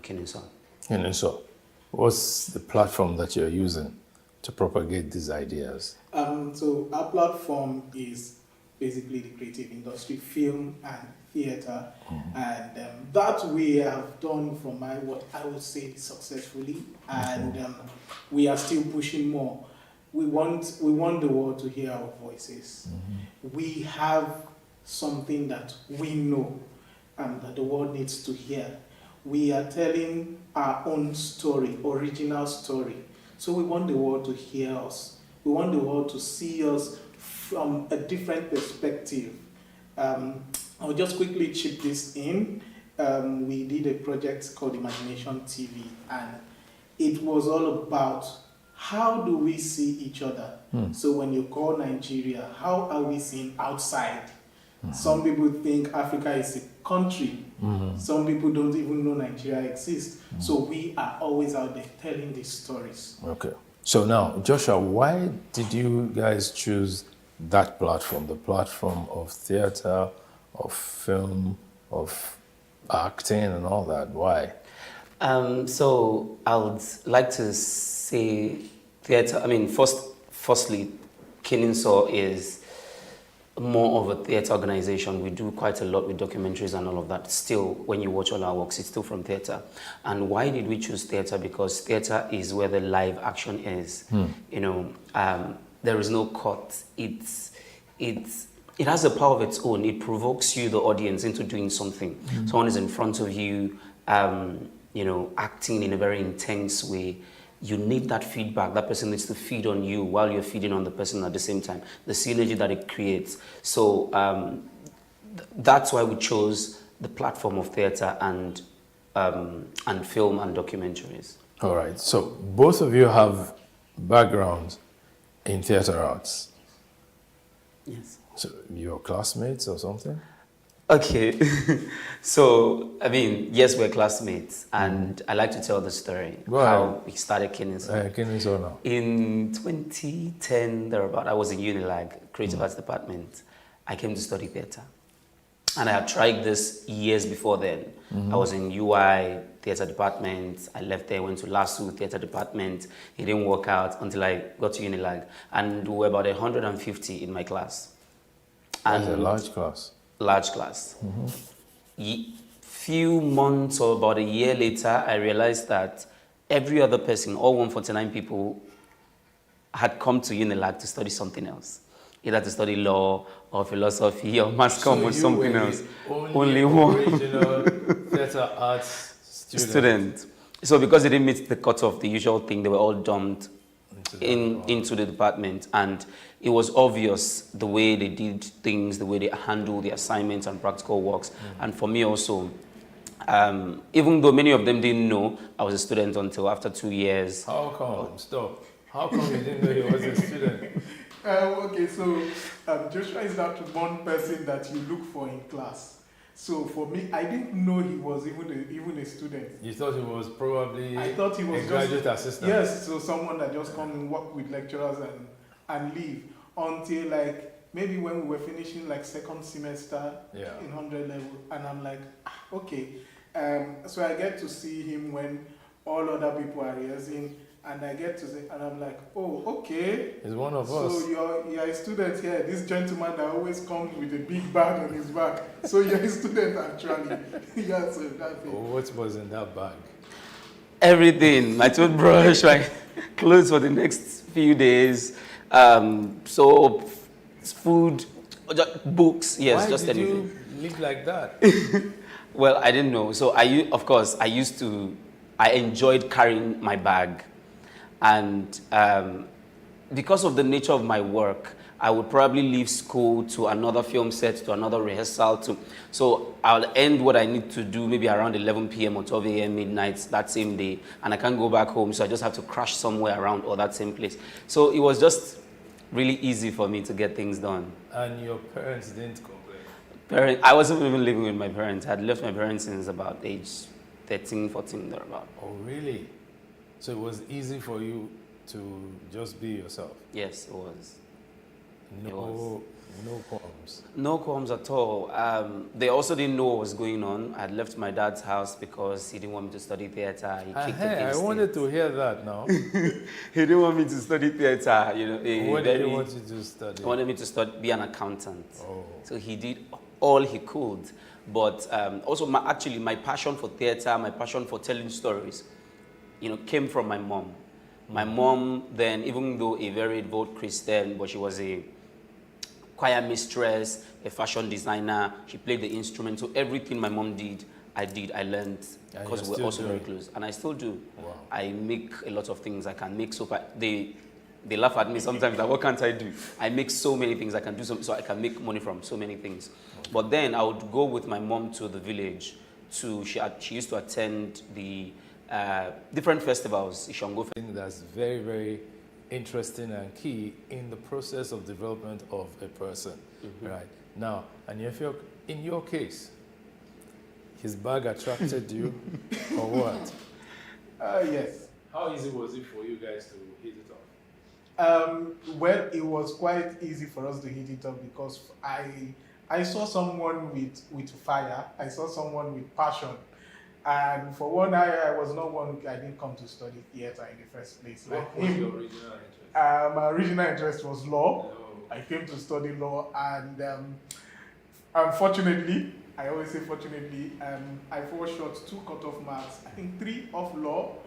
Kenensaw. Kenensaw, what's the platform that you're using to propagate these ideas? So our platform is basically the creative industry, film and theatre, and that we have done from what I would say successfully, and we are still pushing more. We want the world to hear our voices. We have something that we know that the world needs to hear. We are telling our own story, original story. So we want the world to hear us. We want the world to see us from a different perspective. I'll just quickly chip this in. We did a project called Imagination TV, and it was all about how do we see each other. So when you call Nigeria, how are we seen outside? Some people think Africa is a country. Some people don't even know Nigeria exists. So we are always out there telling these stories. Okay. So now, Joshua, why did you guys choose that platform, the platform of theater, of film, of acting and all that? Why? So I would like to say theater. I mean, firstly, Kinninsaw is more of a theater organization. We do quite a lot with documentaries and all of that. Still, when you watch all our works, it's still from theater. And why did we choose theater? Because theater is where the live action is. You know, there is no cut. It has a power of its own. It provokes you, the audience, into doing something. Someone is in front of you, you know, acting in a very intense way. You need that feedback. That person needs to feed on you while you're feeding on the person at the same time. The synergy that it creates. So that's why we chose the platform of theater and film and documentaries. All right. So both of you have backgrounds in theater arts. Yes. So you're classmates or something? Okay. So, I mean, yes, we're classmates, and I like to tell the story. Go ahead. How we started Kinninsaw. Kinninsaw now. In 2010, thereabout, I was in Unilag, Creative Arts Department. I came to study theatre. And I had tried this years before then. I was in UI, theatre department. I left there, went to LASU, theatre department. It didn't work out until I got to Unilag. And we were about 150 in my class. That's a large class. Large class. Few months or about a year later, I realized that every other person, all 149 people, had come to Unilag to study something else. Either to study law or philosophy or mass comm or something else. Only one. Original theater arts student. So because they didn't meet the cutoff, the usual thing, they were all dumped into the department, and it was obvious the way they did things, the way they handled the assignments and practical works. And for me also, even though many of them didn't know I was a student until after 2 years. How come? Stop. How come you didn't know he was a student? Okay, so Joshua is that one person that you look for in class. So for me, I didn't know he was even a student. You thought he was probably I thought he was a graduate assistant? Yes, so someone that just come and work with lecturers and leave. Until like maybe when we were finishing like second semester in 100 level, and I'm like, okay. So I get to see him when all other people are rehearsing, and I get to say, and I'm like, oh, okay. He's one of us. So you're a student here. This gentleman that always comes with a big bag on his back. So you're a student actually. Yeah, so that's it. What was in that bag? Everything. My toothbrush, my clothes for the next few days, soap, food, books. Yes, Why just did anything. you live like that? Well, I didn't know. So I enjoyed carrying my bag. And because of the nature of my work, I would probably leave school to another film set, to another rehearsal. So I'll end what I need to do maybe around 11 p.m. or 12 a.m. midnight that same day. And I can't go back home, so I just have to crash somewhere around or that same place. So it was just really easy for me to get things done. And your parents didn't complain? I wasn't even living with my parents. I had left my parents since about age 13, 14, thereabout. Oh, really? So it was easy for you to just be yourself? Yes, it was. No qualms. qualms? No qualms at all. They also didn't know what was going on. I had left my dad's house because he didn't want me to study theater. He kicked against I wanted to hear that now. He didn't want me to study theater. You know, What did he want you to study? He wanted me to be an accountant. Oh. So he did all he could. But also, my passion for theater, my passion for telling stories, came from my mom. My mom then, even though a very devout Christian, but she was a choir mistress, a fashion designer. She played the instrument. So everything my mom did, I learned because we're also very close. And I still do. Wow. I make a lot of things. I can make soap. They laugh at me sometimes that what can't I do? I make so many things. I can do so I can make money from so many things. Okay. But then I would go with my mom to the village. She used to attend the different festivals. I think that's very, very interesting and key in the process of development of a person. Right now, and if you're in your case, his bag attracted you or what? Yes. How easy was it for you guys to hit it off? Well, it was quite easy for us to hit it off because I saw someone with fire. I saw someone with passion. And for one, I was not one, I didn't come to study theater in the first place. What was your original interest? My original interest was law. I came to study law, and unfortunately, I always say fortunately, I fall short 2 cutoff marks. I think 3 of law.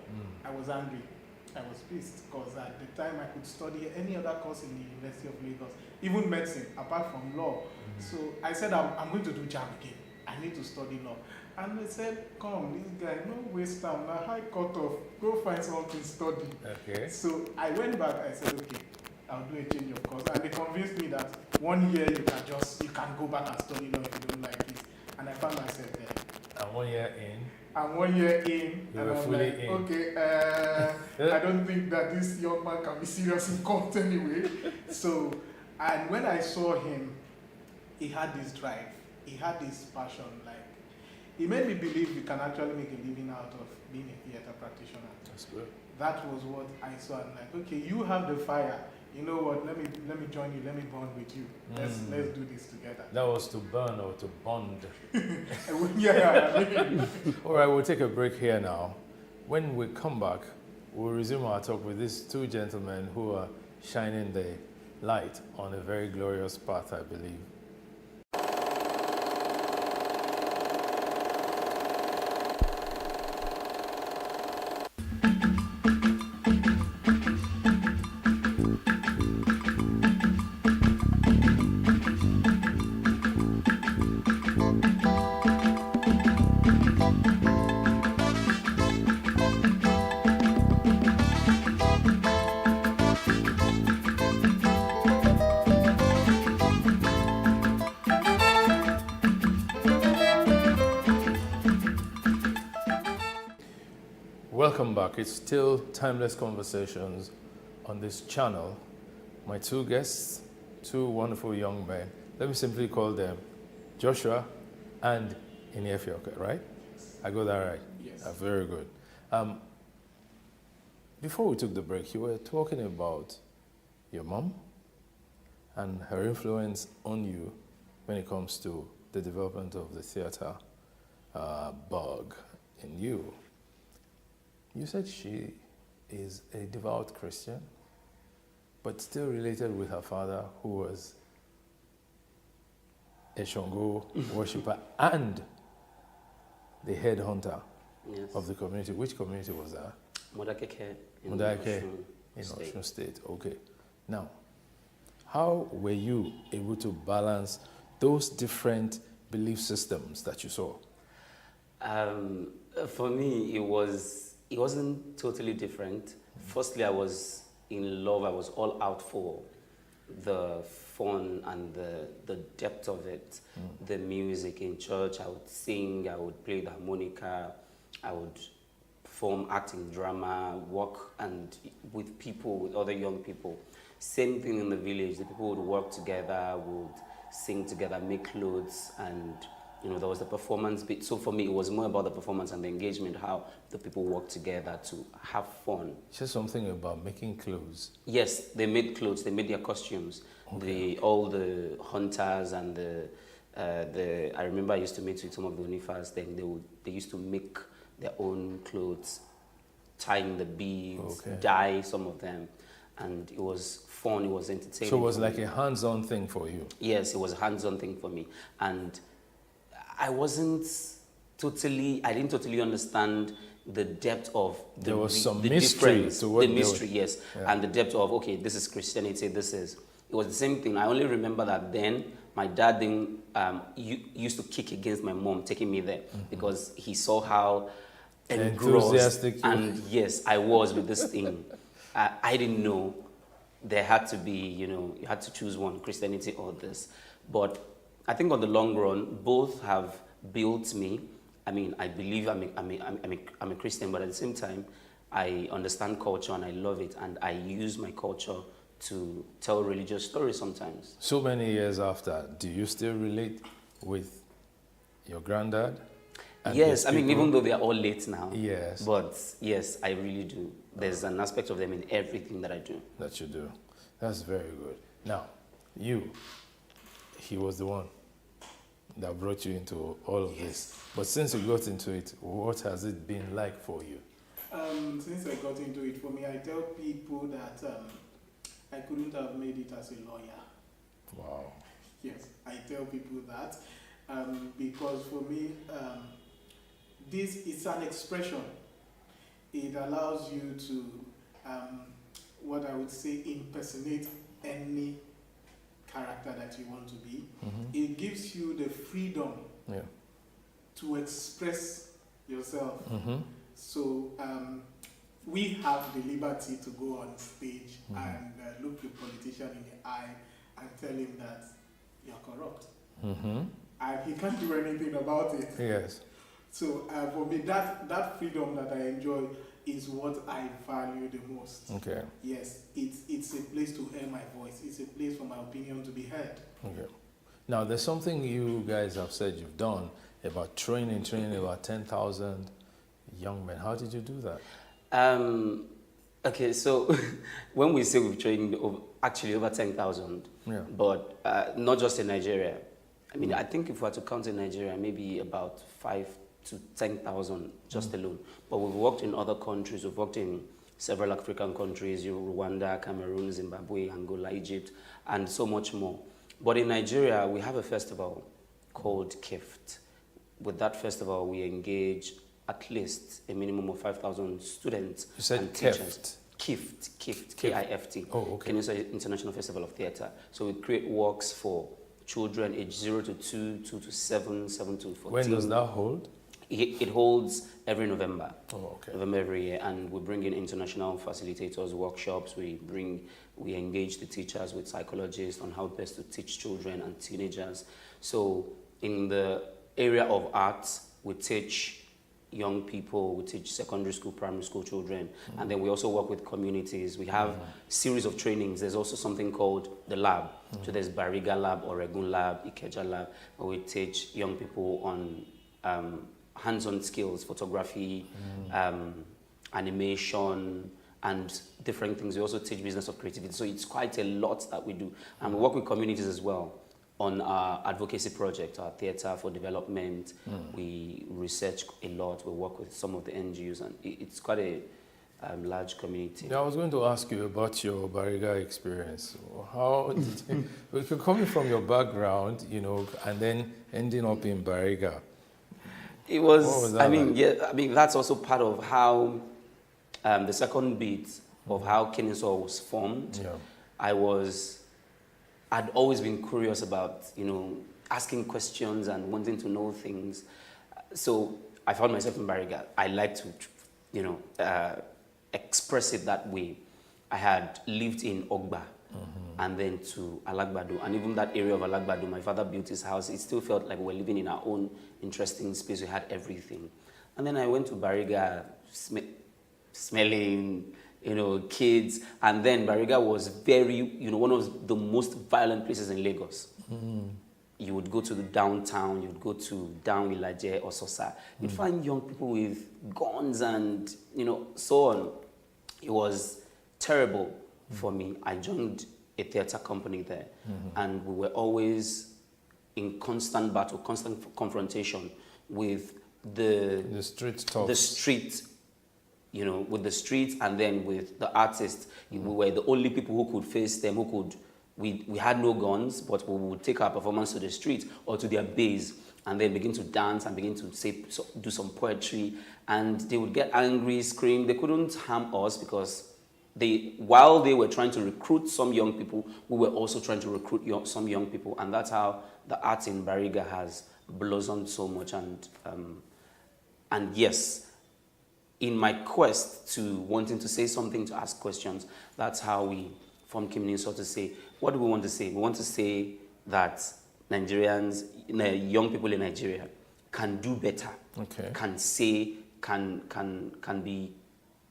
I was angry. I was pissed because at the time I could study any other course in the University of Lagos, even medicine, apart from law. So I said, I'm going to do JAMB again. I need to study law. And they said, come, this guy, no waste time, now high cutoff, go find something to study. Okay. So I went back, I said, okay, I'll do a change of course. And they convinced me that 1 year you can go back and study law if you don't like it. And I found myself there. And 1 year in? And 1 year in, you and were I'm fully like, in. Okay, I don't think that this young man can be serious in court anyway. So, and when I saw him, he had this drive, he had this passion, like, he made me believe you can actually make a living out of being a theater practitioner. That's good. That was what I saw. I'm like, okay, you have the fire. You know what? Let me join you. Let me bond with you. Let's do this together. That was to burn or to bond. Yeah. All right, we'll take a break here now. When we come back, we'll resume our talk with these 2 gentlemen who are shining the light on a very glorious path, I believe. Welcome back. It's still Timeless Conversations on this channel. My 2 guests, 2 wonderful young men. Let me simply call them Joshua and Inefioke, right? I got that right? Yes. Very good. Before we took the break, you were talking about your mom and her influence on you when it comes to the development of the theater bug in you. You said she is a devout Christian, but still related with her father, who was a Shango worshipper and the head hunter of the community. Which community was that? Modakeke in Osun State. Okay. Now, how were you able to balance those different belief systems that you saw? For me, it wasn't totally different. Firstly, I was in love. I was all out for the fun and the depth of it. The music in church, I would sing, I would play the harmonica, I would perform acting, drama, work and with people, with other young people. Same thing in the village. The people would work together, would sing together, make clothes, and there was the performance bit. So for me, it was more about the performance and the engagement, how the people work together to have fun. Say something about making clothes. Yes, they made clothes. They made their costumes. All the hunters and I remember I used to meet with some of the Unifas. Then they used to make their own clothes, tying the beads, dye some of them, and it was fun. It was entertaining. So it was like a hands-on thing for you. Yes, it was a hands-on thing for me, and I didn't totally understand the depth of there was some the mystery difference, to what the they mystery, were, yes, and the depth of, okay, this is Christianity, it was the same thing. I only remember that then my dad used to kick against my mom taking me there because he saw how engrossed and yes, I was with this thing. I didn't know there had to be, you had to choose one, Christianity or this. But I think on the long run, both have built me. I mean, I believe I'm a Christian, but at the same time, I understand culture and I love it, and I use my culture to tell religious stories sometimes. So many years after, do you still relate with your granddad? Yes, I mean, even though they are all late now. Yes. But yes, I really do. There's an aspect of them in everything that I do. That you do. That's very good. Now, he was the one that brought you into all of this. But since you got into it, what has it been like for you? Since I got into it, for me, I tell people that I couldn't have made it as a lawyer. Wow. Yes, I tell people that because for me, this is an expression. It allows you to, what I would say, impersonate any character that you want to be. It gives you the freedom to express yourself. So we have the liberty to go on stage and look the politician in the eye and tell him that you're corrupt. And he can't do anything about it. Yes. So for me, that freedom that I enjoy is what I value the most. Okay. Yes, it's a place to hear my voice. It's a place for my opinion to be heard. Okay. Now, there's something you guys have said you've done about training about 10,000 young men. How did you do that? Okay, so when we say we've trained over 10,000, but not just in Nigeria. I mean, I think if we were to count in Nigeria, maybe about 5,000 to 10,000 just alone. But we've worked in other countries. We've worked in several African countries, Rwanda, Cameroon, Zimbabwe, Angola, Egypt, and so much more. But in Nigeria, we have a festival called KIFT. With that festival, we engage at least a minimum of 5,000 students. You said and KIFT? KIFT, K-I-F-T. Oh, okay. Kenyatta International Festival of Theatre. So we create works for children aged 0 to 2, 2 to 7, 7 to 14. When does that hold? It holds every November. Oh, okay. November every year, and we bring in international facilitators, workshops. We engage the teachers with psychologists on how best to teach children and teenagers. So in the area of arts, we teach young people, we teach secondary school, primary school children, and then we also work with communities. We have series of trainings. There's also something called the lab. So there's Bariga Lab, Oregon Lab, Ikeja Lab, where we teach young people on hands-on skills, photography, animation, and different things. We also teach business of creativity. So it's quite a lot that we do. And we work with communities as well on our advocacy project, our theatre for development. We research a lot. We work with some of the NGOs, and it's quite a large community. Yeah, I was going to ask you about your Bariga experience. How did you, coming from your background, and then ending up in Bariga? It was I mean, that's also part of how the second bit of how Kennesaw was formed. I'd always been curious about, asking questions and wanting to know things. So I found myself in Bariga. I like to, express it that way. I had lived in Ogba and then to Alagbado. And even that area of Alagbado, my father built his house. It still felt like we were living in our own interesting space. We had everything. And then I went to Bariga, smelling, kids. And then Bariga was very, one of the most violent places in Lagos. you would go to the downtown, you would go to down Ilaje or Sosa, you'd find young people with guns and, so on. It was terrible for me. I joined a theater company there, and we were always in constant battle, constant confrontation with the street talks. The street, with the streets, and then with the artists. We were the only people who could face them, we had no guns, but we would take our performance to the street or to their base and then begin to dance and begin to do some poetry. And they would get angry, scream. They couldn't harm us because while they were trying to recruit some young people, we were also trying to recruit some young people. And that's how the arts in Bariga has blossomed so much. And yes, in my quest to wanting to say something, to ask questions, that's how we formed Kimniso to say, what do we want to say? We want to say that Nigerians, young people in Nigeria can do better, can say, can be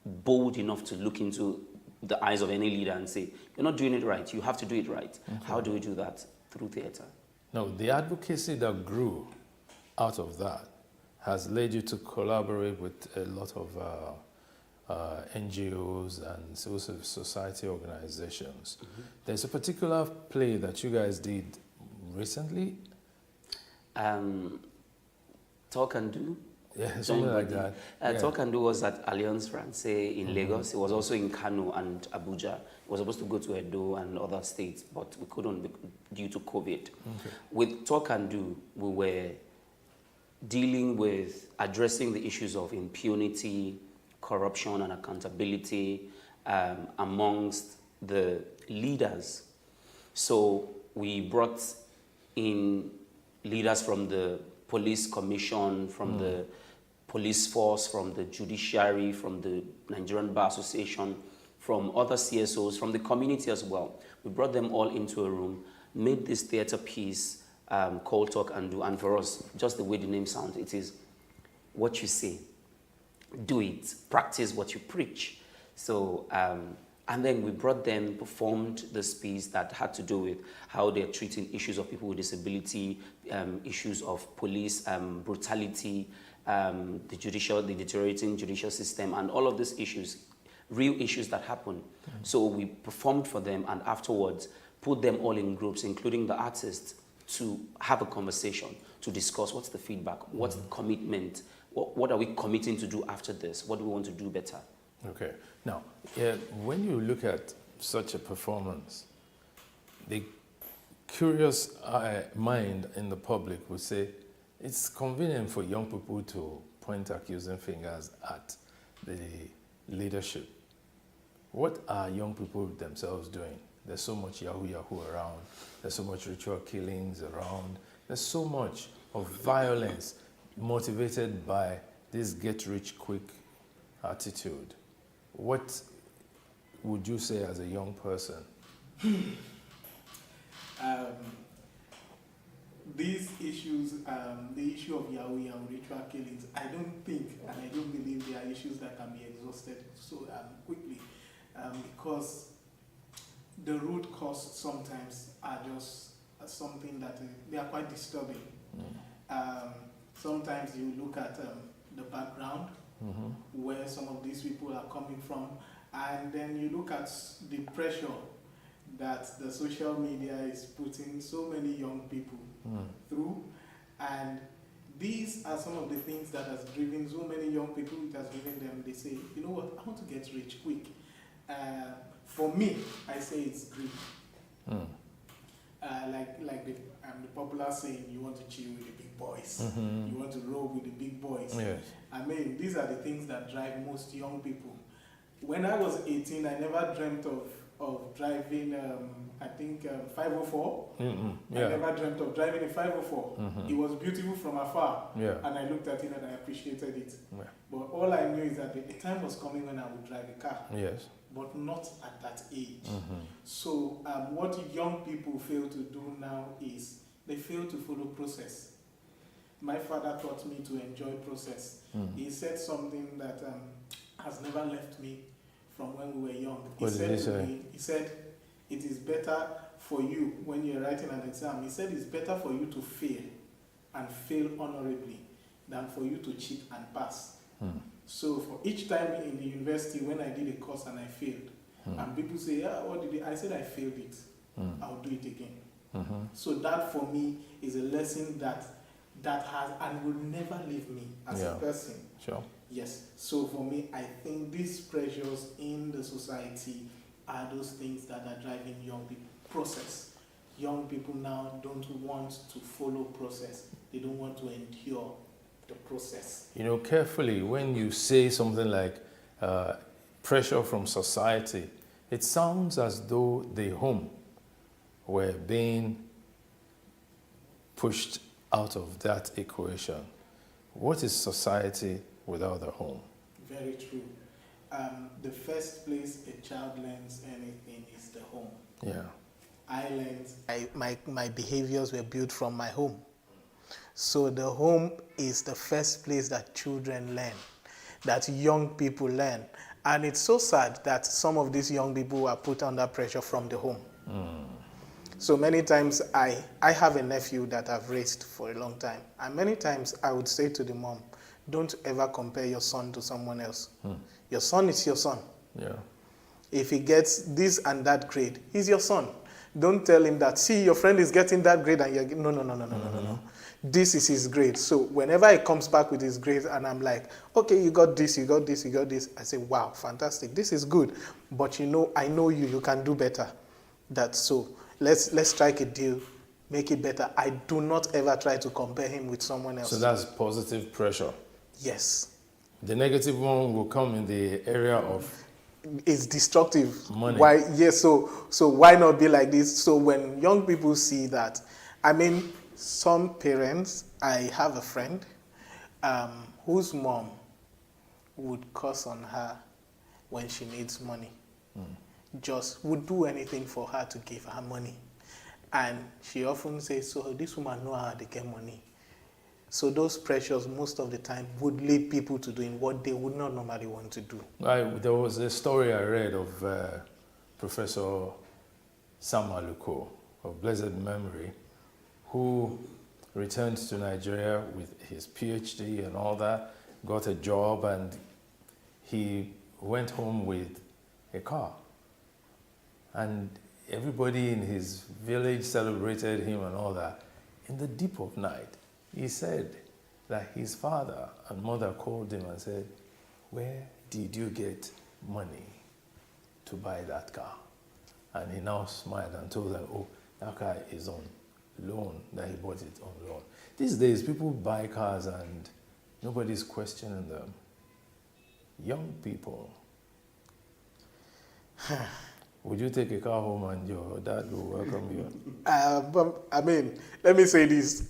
bold enough to look into the eyes of any leader and say, you're not doing it right, you have to do it right. How do we do that? Through theater. Now, the advocacy that grew out of that has led you to collaborate with a lot of NGOs and civil society organizations. There's a particular play that you guys did recently? Talk and Do. Yeah, something like that. Talk and Do was at Alliance Francaise in Lagos. It was also in Kano and Abuja. It was supposed to go to Edo and other states, but we couldn't due to COVID. With Talk and Do, we were dealing with addressing the issues of impunity, corruption and accountability amongst the leaders. So we brought in leaders from the police commission, from the police force, from the judiciary, from the Nigerian Bar Association, from other CSOs, from the community as well. We brought them all into a room, made this theater piece called Talk and Do. And for us, just the way the name sounds, it is what you say, do it, practice what you preach. So, and then we brought them, performed this piece that had to do with how they're treating issues of people with disability, issues of police brutality, the deteriorating judicial system, and all of these issues, real issues that happen. So we performed for them, and afterwards put them all in groups, including the artists, to have a conversation, to discuss what's the feedback, what's the commitment, what are we committing to do after this, what do we want to do better. Okay. Now, when you look at such a performance, the curious mind in the public would say it's convenient for young people to point accusing fingers at the leadership. What are young people themselves doing? There's so much yahoo around. There's so much ritual killings around. There's so much of violence motivated by this get-rich-quick attitude. What would you say as a young person? These issues, the issue of Yahoo ritual killings, I don't think and I don't believe they are issues that can be exhausted so quickly, because the root cause sometimes are just something that they are quite disturbing. Sometimes you look at the background, where some of these people are coming from, and then you look at the pressure that the social media is putting so many young people through, and these are some of the things that has driven so many young people. It has driven them. They say, you know what, I want to get rich quick. For me, I say it's greed. Like the popular saying, you want to chill with the big boys. You want to roll with the big boys. Yes. I mean, these are the things that drive most young people. When I was 18, I never dreamt of driving, 504. Yeah. I never dreamt of driving a 504. It was beautiful from afar. Yeah. And I looked at it and I appreciated it. Yeah. But all I knew is that the time was coming when I would drive a car. Yes. But not at that age. So what young people fail to do now is they fail to follow process. My father taught me to enjoy process. He said something that has never left me from when we were young. He said, it is better for you, when you're writing an exam, he said it's better for you to fail and fail honorably than for you to cheat and pass. So for each time in the university, when I did a course and I failed, and people say, what did you? I said I failed it. I'll do it again. So that for me is a lesson that has and will never leave me as a person. Sure. Yes. So for me, I think these pressures in the society are those things that are driving young people. Process. Young people now don't want to follow process. They don't want to endure the process. You know, carefully, when you say something like pressure from society, it sounds as though the home were being pushed out of that equation. What is society without the home? Very true. The first place a child learns anything is the home. Yeah. I learned, my behaviors were built from my home. So the home is the first place that children learn, that young people learn. And it's so sad that some of these young people are put under pressure from the home. So many times I have a nephew that I've raised for a long time. And many times I would say to the mom, don't ever compare your son to someone else. Your son is your son. Yeah. If he gets this and that grade, he's your son. Don't tell him that, see, your friend is getting that grade and you're getting, no. This is his grade. So whenever he comes back with his grades and I'm like, okay, you got this, you got this, you got this, I say, wow, fantastic, this is good. But you know, I know you can do better. That's so. Let's strike a deal, make it better. I do not ever try to compare him with someone else. So that's positive pressure. Yes. The negative one will come in the area of it's destructive. Money. Why? Yes. So why not be like this? So when young people see that, I mean, some parents. I have a friend whose mom would curse on her when she needs money. Just would do anything for her to give her money, and she often says, "So this woman know how to get money." So those pressures most of the time would lead people to doing what they would not normally want to do. There was a story I read of Professor Sam Aluko of blessed memory, who returned to Nigeria with his PhD and all that, got a job, and he went home with a car. And everybody in his village celebrated him and all that. In the deep of night, he said that his father and mother called him and said, "Where did you get money to buy that car?" And he now smiled and told them, "Oh, that car is on loan, that he bought it on loan." These days, people buy cars and nobody's questioning them. Young people, would you take a car home and your dad will welcome you? But, I mean, let me say this.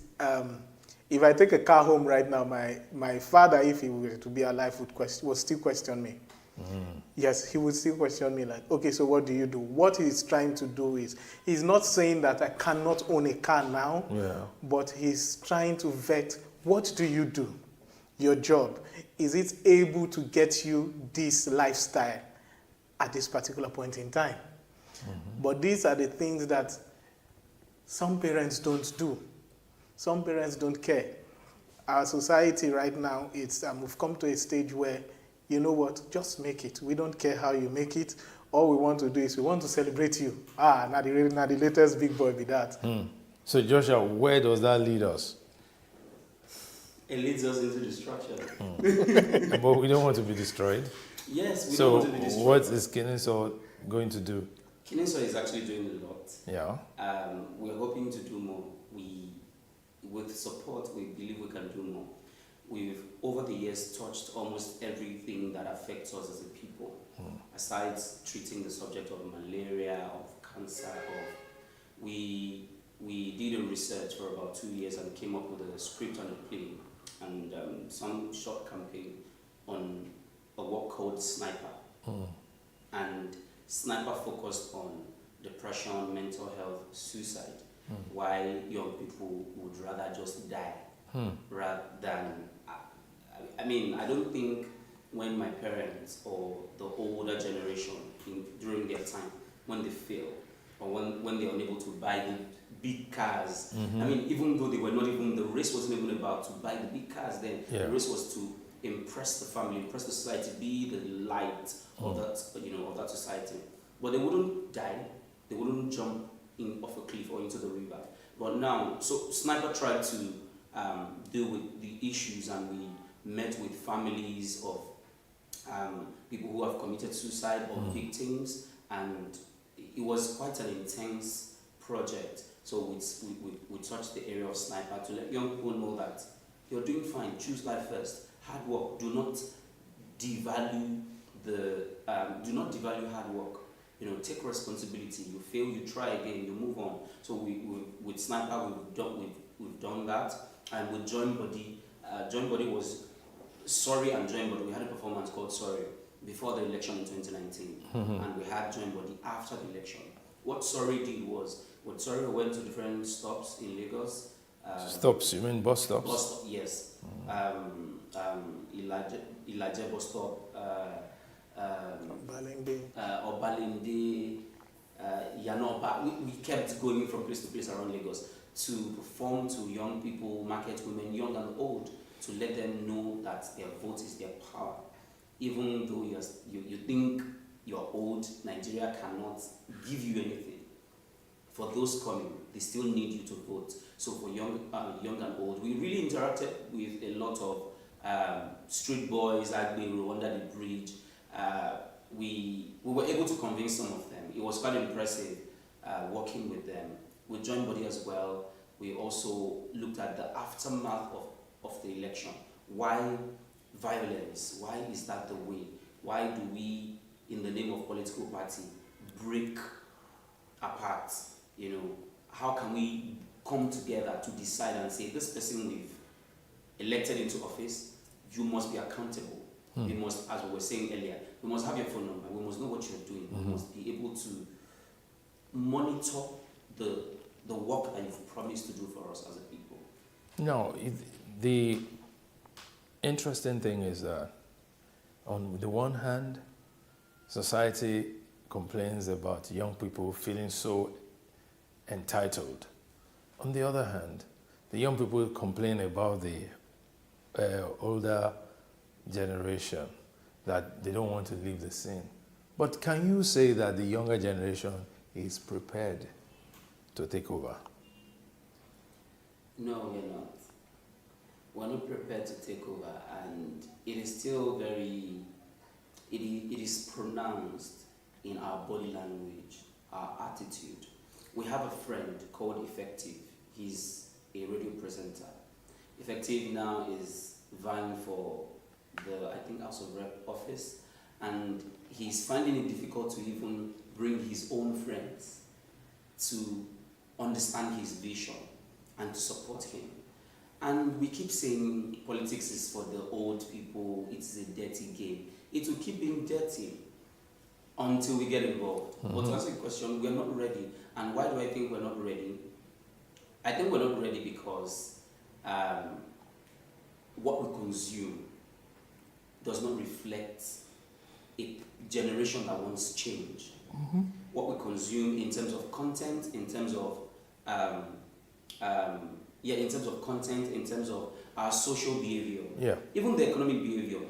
If I take a car home right now, my father, if he were to be alive, would still question me. Yes, he would still question me like, okay, so what do you do? What he's trying to do is, he's not saying that I cannot own a car now, but he's trying to vet, what do you do? Your job, is it able to get you this lifestyle at this particular point in time? But these are the things that some parents don't do. Some parents don't care. Our society right now, we've come to a stage where, you know what, just make it. We don't care how you make it. All we want to do is we want to celebrate you. Now the latest big boy be that. So Joshua, where does that lead us? It leads us into destruction. But we don't want to be destroyed. Yes, we don't want to be destroyed. So what is Kennesaw going to do? Kennesaw is actually doing a lot. Yeah. We're hoping to do more. With support, we believe we can do more. We've, over the years, touched almost everything that affects us as a people. Aside treating the subject of malaria, of cancer, we did a research for about 2 years and came up with a script and a play and some short campaign on a work called Sniper. And Sniper focused on depression, mental health, suicide. Why young people would rather just die rather than, I mean, I don't think when my parents or the older generation during their time, when they fail, or when they were unable to buy the big cars. Mhm. I mean, even though they were not even, the race wasn't even about to buy the big cars then. Yeah. The race was to impress the family, impress the society, be the light of that society. But they wouldn't die, they wouldn't jump in off a cliff or into the river. But now, so Sniper tried to deal with the issues, and we met with families of people who have committed suicide or victims, and it was quite an intense project. So we touched the area of Sniper to let young people know that you're doing fine, choose life first, hard work, do not devalue hard work. Take responsibility. You fail, you try again, you move on. So with Sniper, we've done that, and with Join Body, Join Body was Sorry and Join Body. We had a performance called Sorry before the election in 2019, and we had Join Body after the election. What Sorry did was, Sorry went to different stops in Lagos. Stops? You mean bus stops? Bus stop, yes. Ilaje bus stop. Obalende, Yanoba. We kept going from place to place around Lagos to perform to young people, market women, young and old, to let them know that their vote is their power. Even though you think you're old, Nigeria cannot give you anything. For those coming, they still need you to vote. So for young and old, we really interacted with a lot of street boys, Agbero, under the bridge. We were able to convince some of them. It was quite impressive working with them. With Join Body as well, we also looked at the aftermath of the election. Why violence? Why is that the way? Why do we, in the name of political party, break apart? How can we come together to decide and say, this person we've elected into office, you must be accountable. We must, as we were saying earlier, we must have your phone number. We must know what you're doing. We must be able to monitor the work that you've promised to do for us as a people. No, the interesting thing is that on the one hand, society complains about young people feeling so entitled. On the other hand, the young people complain about the older generation, that they don't want to leave the scene. But can you say that the younger generation is prepared to take over? No, we're not. We're not prepared to take over, and it is still it is pronounced in our body language, our attitude. We have a friend called Effective. He's a radio presenter. Effective now is vying for the, I think, House of Rep office, and he's finding it difficult to even bring his own friends to understand his vision and to support him. And we keep saying politics is for the old people, it's a dirty game. It will keep being dirty until we get involved. But to answer the question, we're not ready. And why do I think we're not ready? I think we're not ready because what we consume does not reflect a generation that wants change. What we consume in terms of content, in terms of in terms of our social behavior, even the economic behavior,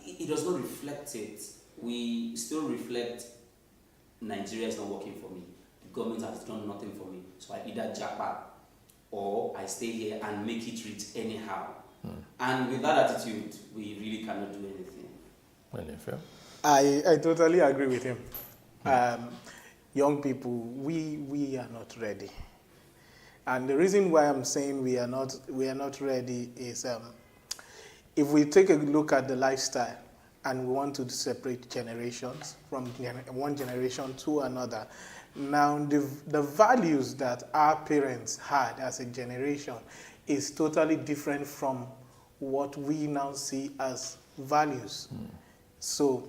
it does not reflect it. We still reflect Nigeria is not working for me. The government has done nothing for me. So I either japa or I stay here and make it reach anyhow. And with that attitude, we really cannot do anything. I totally agree with him. Young people, we are not ready. And the reason why I'm saying we are not ready is if we take a look at the lifestyle and we want to separate generations from one generation to another. Now, the values that our parents had as a generation is totally different from what we now see as values. So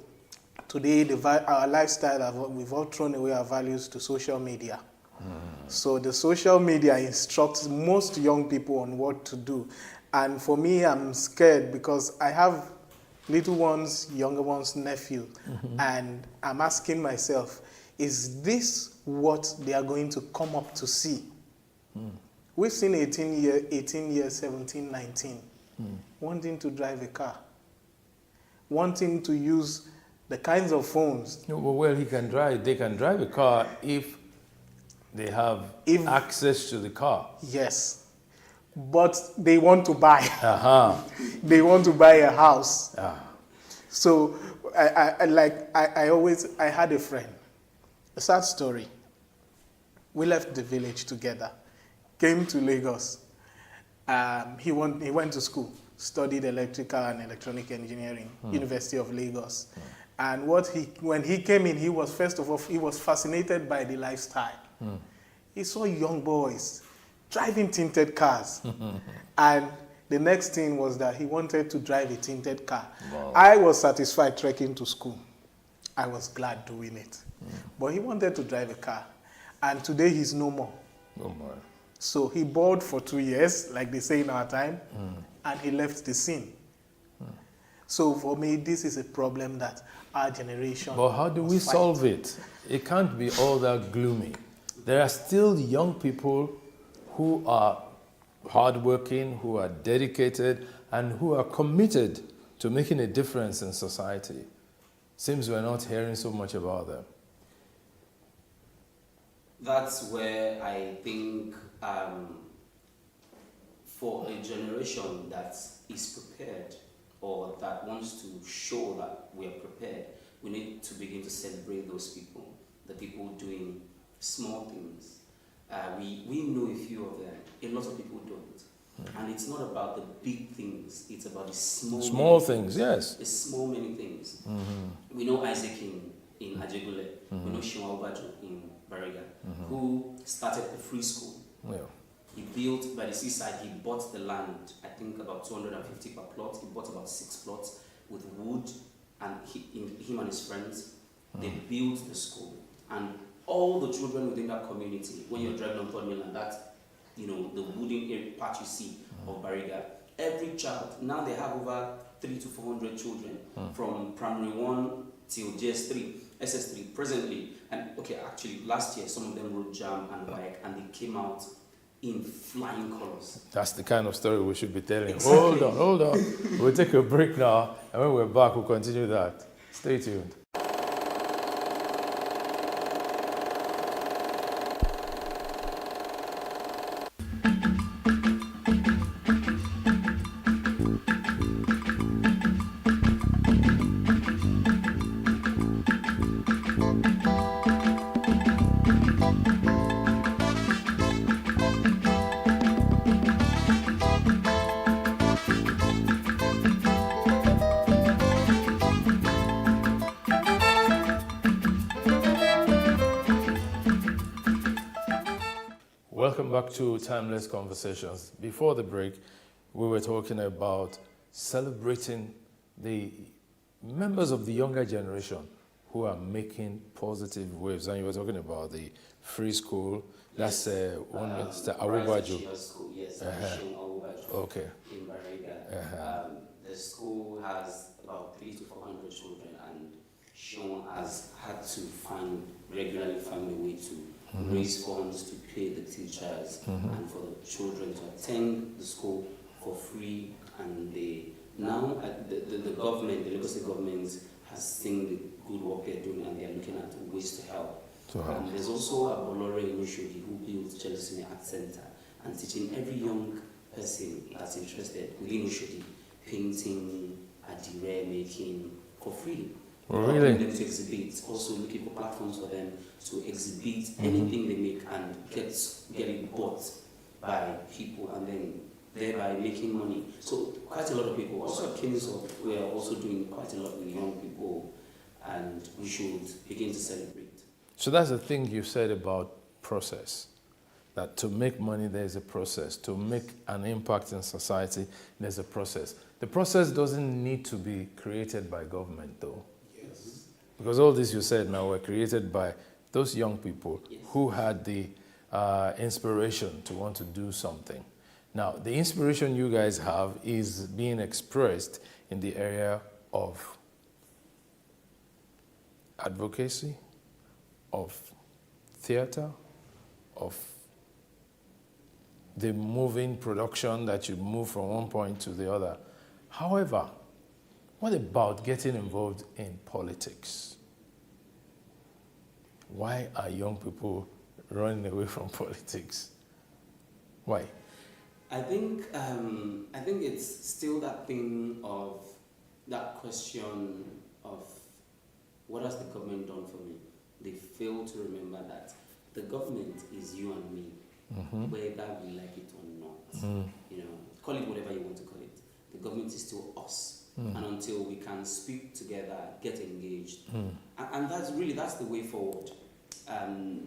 today, our lifestyle, we've all thrown away our values to social media. So the social media instructs most young people on what to do. And for me, I'm scared because I have little ones, younger ones, nephew, and I'm asking myself, is this what they are going to come up to see? We've seen 18 years, 17, 19, wanting to drive a car, wanting to use the kinds of phones. No, well, he can drive. They can drive a car if they have access to the car. Yes, but they want to buy. Uh-huh. They want to buy a house. Ah. So I had a friend, a sad story. We left the village together, came to Lagos. He went to school, studied electrical and electronic engineering, University of Lagos. And when he came in, he was fascinated by the lifestyle. He saw young boys driving tinted cars. And the next thing was that he wanted to drive a tinted car. Wow. I was satisfied trekking to school. I was glad doing it. But he wanted to drive a car. And today he's no more. No more. So he bored for 2 years, like they say in our time, and he left the scene. So for me, this is a problem that our generation But how do we solve it? It can't be all that gloomy. There are still young people who are hardworking, who are dedicated, and who are committed to making a difference in society. Seems we're not hearing so much about them. That's where I think for a generation that is prepared or that wants to show that we are prepared, we need to begin to celebrate those people, the people doing small things. We know a few of them, a lot of people don't. And it's not about the big things, it's about the small things, yes. The small many things. We know Isaac in Ajegule, we know Shiwa Obaju in Bariga, who started a free school. Yeah. He built by the seaside, he bought the land, I think about 250 per plot. He bought about 6 plots with wood, and him and his friends, they built the school. And all the children within that community, when you're driving on Third Mainland, that, the wooden area part you see of Bariga, every child, now they have over 300 to 400 children from primary 1 till JS3, SS3 presently. And actually last year, some of them wrote JAM and WAEC, and they came out in flying colors. That's the kind of story we should be telling. Exactly. Hold on. We'll take a break now, and when we're back, we'll continue that. Stay tuned. Welcome back to Timeless Conversations. Before the break, we were talking about celebrating the members of the younger generation who are making positive waves. And you were talking about the free school. That's one Mr. Awubaju. Yes, Okay. In Bariga. The school has about 300 to 400 children, and Sean has had to regularly find a way to raise funds to pay the teachers and for the children to attend the school for free. And now the government, the Lagos State government, has seen the good work they're doing, and they're looking at ways to help. And there's also a Bolore initiative who built Chelsea Art Center and teaching every young person that's interested within initiative painting, adire making for free. Really? Helping them to exhibit, also looking for platforms for them to exhibit anything they make and get it bought by people, and then thereby making money. So quite a lot of people, also at Kingsop, we are also doing quite a lot with young people, and we should begin to celebrate. So that's the thing you said about process, that to make money, there's a process. To make an impact in society, there's a process. The process doesn't need to be created by government, though. Yes. Because all this you said now were created by those young people who had the inspiration to want to do something. Now, the inspiration you guys have is being expressed in the area of advocacy, of theater, of the moving production that you move from one point to the other. However, what about getting involved in politics? Why are young people running away from politics? Why? I think it's still that thing of that question of what has the government done for me? They fail to remember that the government is you and me, whether we like it or not. You know, call it whatever you want to call it. The government is still us, and until we can speak together, get engaged, and that's the way forward.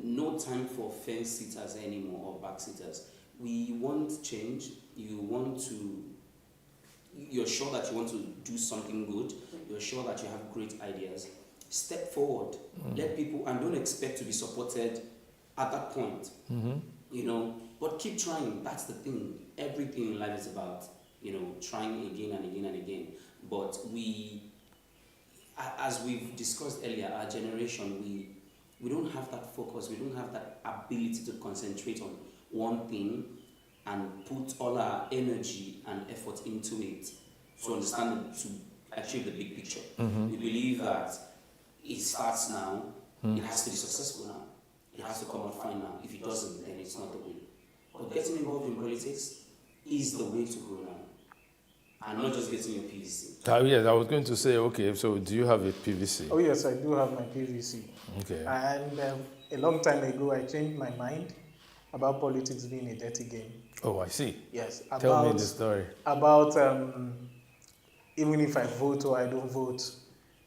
No time for fence sitters anymore or back sitters. We want change. You're sure that you want to do something good. You're sure that you have great ideas. Step forward. Let people, and don't expect to be supported at that point. You know, but keep trying. That's the thing. Everything in life is about, you know, trying again and again and again. But as we've discussed earlier, our generation, we don't have that focus. We don't have that ability to concentrate on one thing and put all our energy and effort into it to understand it, to achieve the big picture. We believe that it starts now, it has to be successful now, it has to come out fine now. If it doesn't, then it's not the way. But getting involved in politics is the way to go now, and not just getting your PVC. Yes, I was going to say, okay, so do you have a PVC? Oh yes, I do have my PVC. Okay. And a long time ago, I changed my mind about politics being a dirty game. Oh, I see. Yes. Tell me the story. About even if I vote or I don't vote,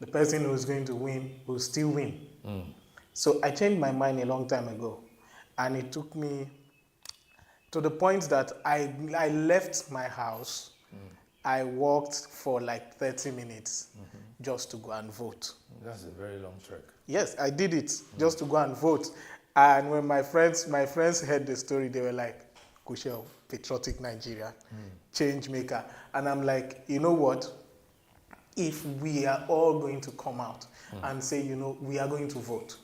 the person who's going to win will still win. So I changed my mind a long time ago, and it took me to the point that I left my house. I walked for like 30 minutes just to go and vote. That's a very long trek. Yes, I did it just to go and vote. And when my friends heard the story, they were like, Kushel, patriotic Nigeria, change maker. And I'm like, you know what? If we are all going to come out and say, you know, we are going to vote,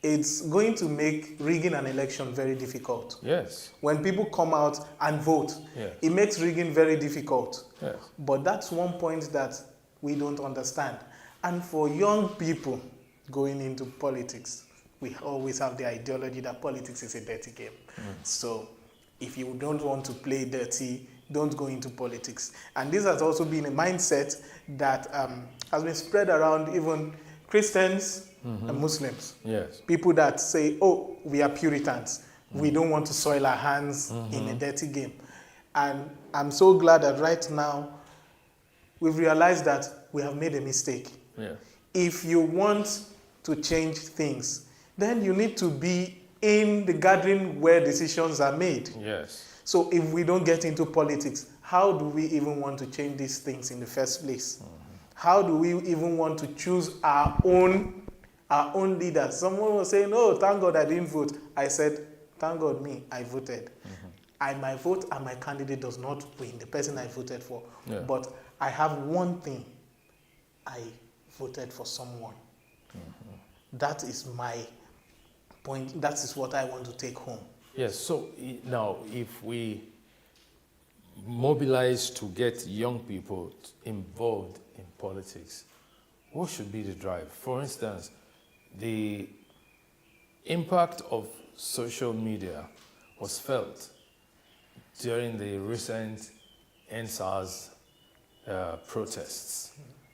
it's going to make rigging an election very difficult. Yes. When people come out and vote, it makes rigging very difficult. Yes. But that's one point that we don't understand. And for young people going into politics, we always have the ideology that politics is a dirty game. So if you don't want to play dirty, don't go into politics. And this has also been a mindset that has been spread around even Christians and Muslims. Yes. People that say, oh, we are Puritans. We don't want to soil our hands in a dirty game. And I'm so glad that right now we've realized that we have made a mistake. Yeah. If you want to change things, then you need to be in the gathering where decisions are made. Yes. So if we don't get into politics, how do we even want to change these things in the first place? How do we even want to choose our own leaders? Someone was saying, oh, thank God I didn't vote. I said, thank God me, I voted. I might vote and my candidate does not win, the person I voted for. Yeah. But I have one thing. I voted for someone. That is my point. That is what I want to take home. Yes, so now if we mobilize to get young people involved in politics, what should be the drive? For instance, the impact of social media was felt during the recent NSAS protests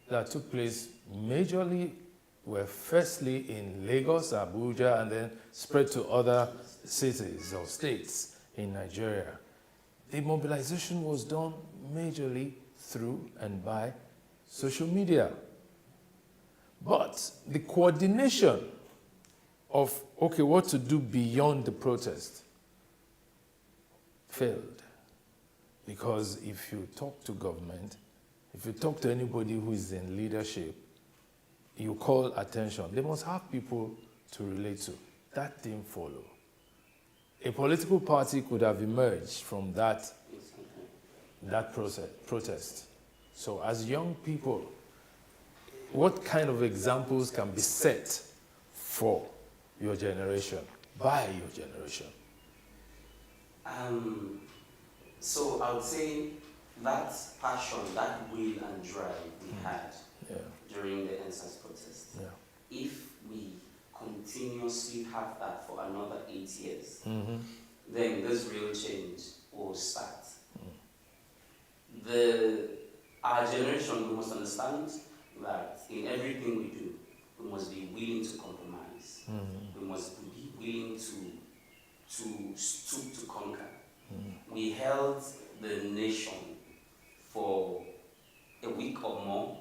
that took place majorly were firstly in Lagos, Abuja, and then spread to other cities or states in Nigeria. The mobilization was done majorly through and by social media. But the coordination of, okay, what to do beyond the protest failed. Because if you talk to government, if you talk to anybody who is in leadership, you call attention. They must have people to relate to. That didn't follow. A political party could have emerged from that protest. So as young people, what kind of examples can be set for your generation, by your generation? So I would say that passion, that will and drive we had during the NSAS protest, if we continuously have that for another 8 years, then this real change will start. Our generation, we must understand that in everything we do, we must be willing to compromise. We must be willing to stoop to conquer. We held the nation for a week or more,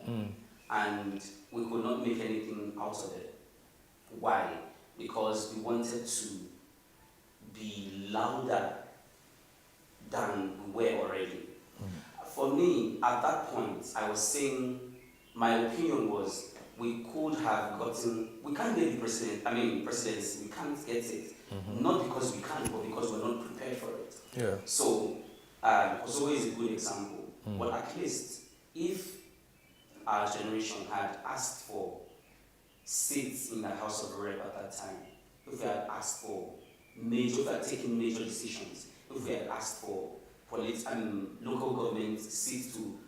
and we could not make anything out of it. Why? Because we wanted to be louder than we were already. For me, at that point, I was saying, my opinion was, we could have gotten, we can't get the presidency, we can't get it. Not because we can't, but because we're not prepared for it. Yeah. So, Kosovo is a good example. But at least, if our generation had asked for seats in the House of Rep at that time, if we had asked for if we had taken major decisions, if we had asked for local government seats to,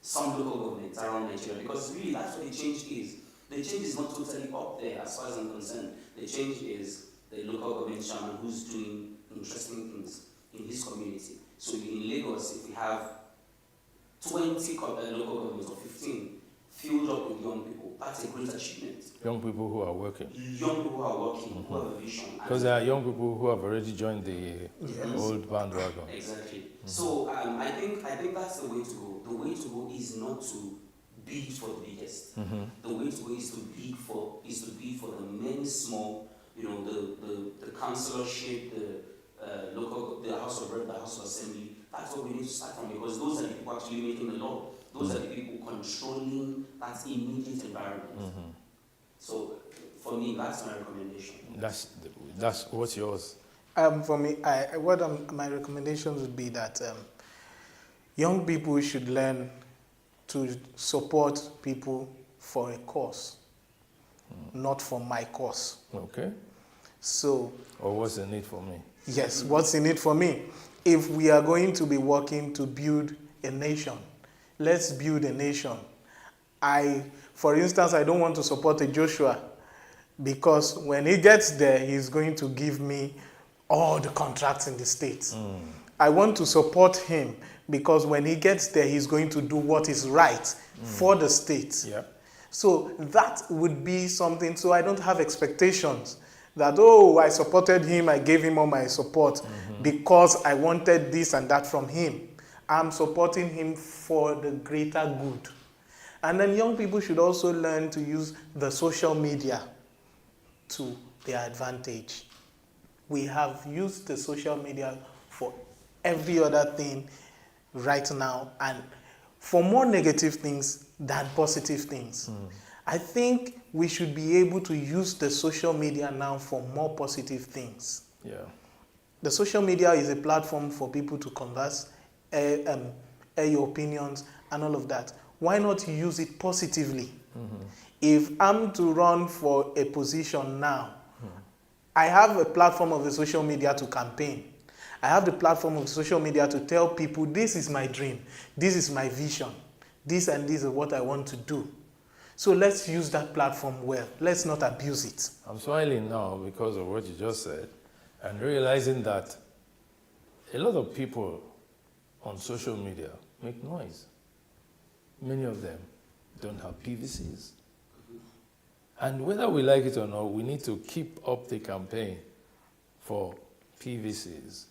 some local governments around Nigeria, because really that's what the change is. The change is not totally up there as far as I'm concerned. The change is the local government chairman who's doing interesting things in his community. So in Lagos, if we have 20 local governments or 15 filled up with young people, that's a great achievement. Young people who are working. Young people who are working, who have a vision. Because there are young people who have already joined the old bandwagon. Exactly. So I think that's the way to go. The way to go is not to bid for the biggest. The way to go is to bid for the many small, the councillorship, the House of Rep, the House of Assembly. That's what we need to start from, because those are the people actually making the law. Those are the people controlling that immediate environment. So for me, that's my recommendation. That's what's yours? For me, my recommendations would be that young people should learn to support people for a cause, not for my cause. Okay. So. Or what's the need for me? Yes, what's in it for me? If we are going to be working to build a nation, let's build a nation. For instance, I don't want to support a Joshua because when he gets there, he's going to give me all the contracts in the States. I want to support him because when he gets there, he's going to do what is right for the States. Yeah. So that would be something, so I don't have expectations that, oh, I supported him, I gave him all my support because I wanted this and that from him. I'm supporting him for the greater good. And then young people should also learn to use the social media to their advantage. We have used the social media for every other thing right now, and for more negative things than positive things. I think we should be able to use the social media now for more positive things. Yeah. The social media is a platform for people to converse, air your opinions, and all of that. Why not use it positively? If I'm to run for a position now, I have a platform of the social media to campaign. I have the platform of social media to tell people, this is my dream, this is my vision, this and this is what I want to do. So let's use that platform well. Let's not abuse it. I'm smiling now because of what you just said and realizing that a lot of people on social media make noise. Many of them don't have PVCs. And whether we like it or not, we need to keep up the campaign for PVCs,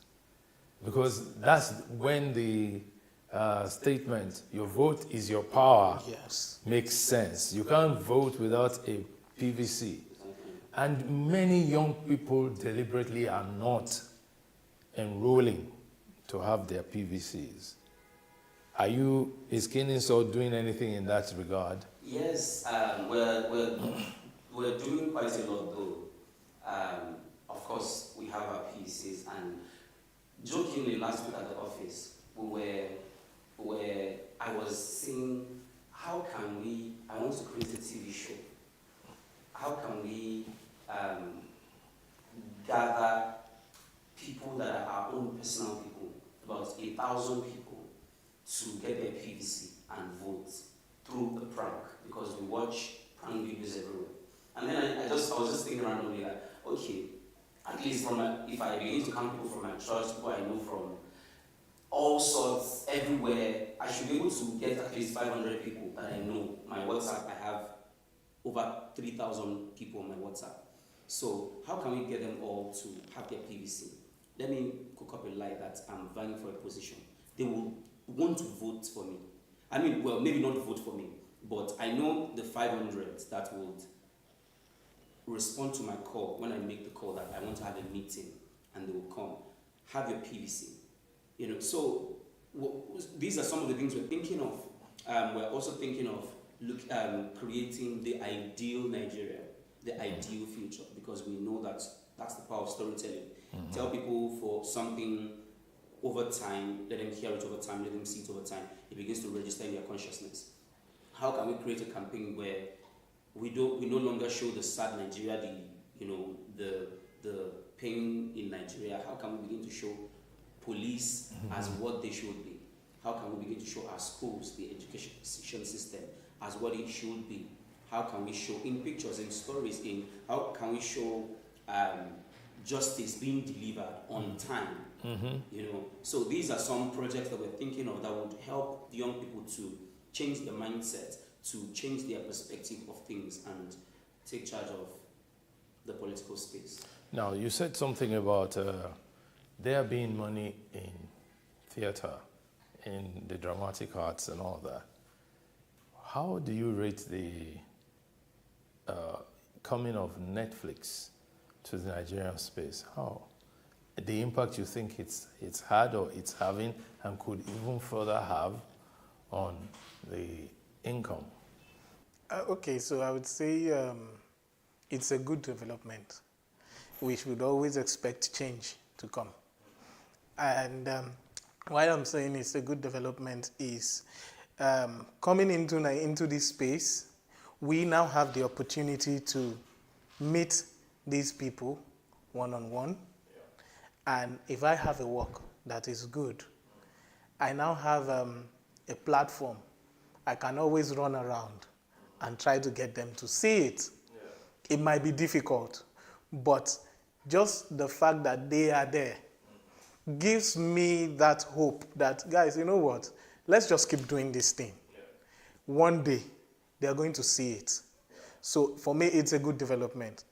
because that's when the statement, your vote is your power, makes sense. You can't vote without a PVC. And many young people deliberately are not enrolling to have their PVCs. Is Kenenshaw doing anything in that regard? Yes, we're doing quite a lot though. Of course, we have our PVCs, and jokingly last week at the office, I was saying, I want to create a TV show. How can we gather people that are our own personal people, about 1,000 people, to get their PVC and vote through a prank, because we watch prank videos everywhere. And then I was just thinking randomly, like, okay, at least if I begin to count people from my church, people I know from all sorts, everywhere, I should be able to get at least 500 people that I know. My WhatsApp, I have over 3,000 people on my WhatsApp. So how can we get them all to have their PVC? Let me cook up a lie that I'm vying for a position. They will want to vote for me. I mean, well, maybe not vote for me, but I know the 500 that would respond to my call when I make the call that I want to have a meeting, and they will come. Have your PVC. You know, so these are some of the things we're thinking of. We're also thinking of creating the ideal Nigeria, the ideal future, because we know that that's the power of storytelling. Tell people for something over time, let them hear it over time, let them see it over time. It begins to register in their consciousness. How can we create a campaign where we no longer show the sad Nigeria, the pain in Nigeria? How can we begin to show police as what they should be? How can we begin to show our schools, the education system, as what it should be? How can we show in pictures, in stories, how can we show justice being delivered on time? You know, so these are some projects that we're thinking of that would help the young people to change the mindset, to change their perspective of things, and take charge of the political space. Now, you said something about there being money in theater, in the dramatic arts and all that. How do you rate the coming of Netflix to the Nigerian space? How? The impact you think it's had or it's having and could even further have on the income? Okay, so I would say it's a good development. We should always expect change to come. And why I'm saying it's a good development is coming into this space, we now have the opportunity to meet these people one-on-one. And if I have a work that is good, I now have a platform. I can always run around and try to get them to see it. It might be difficult, but just the fact that they are there gives me that hope that, guys, you know what? Let's just keep doing this thing. One day, they are going to see it. So for me, it's a good development.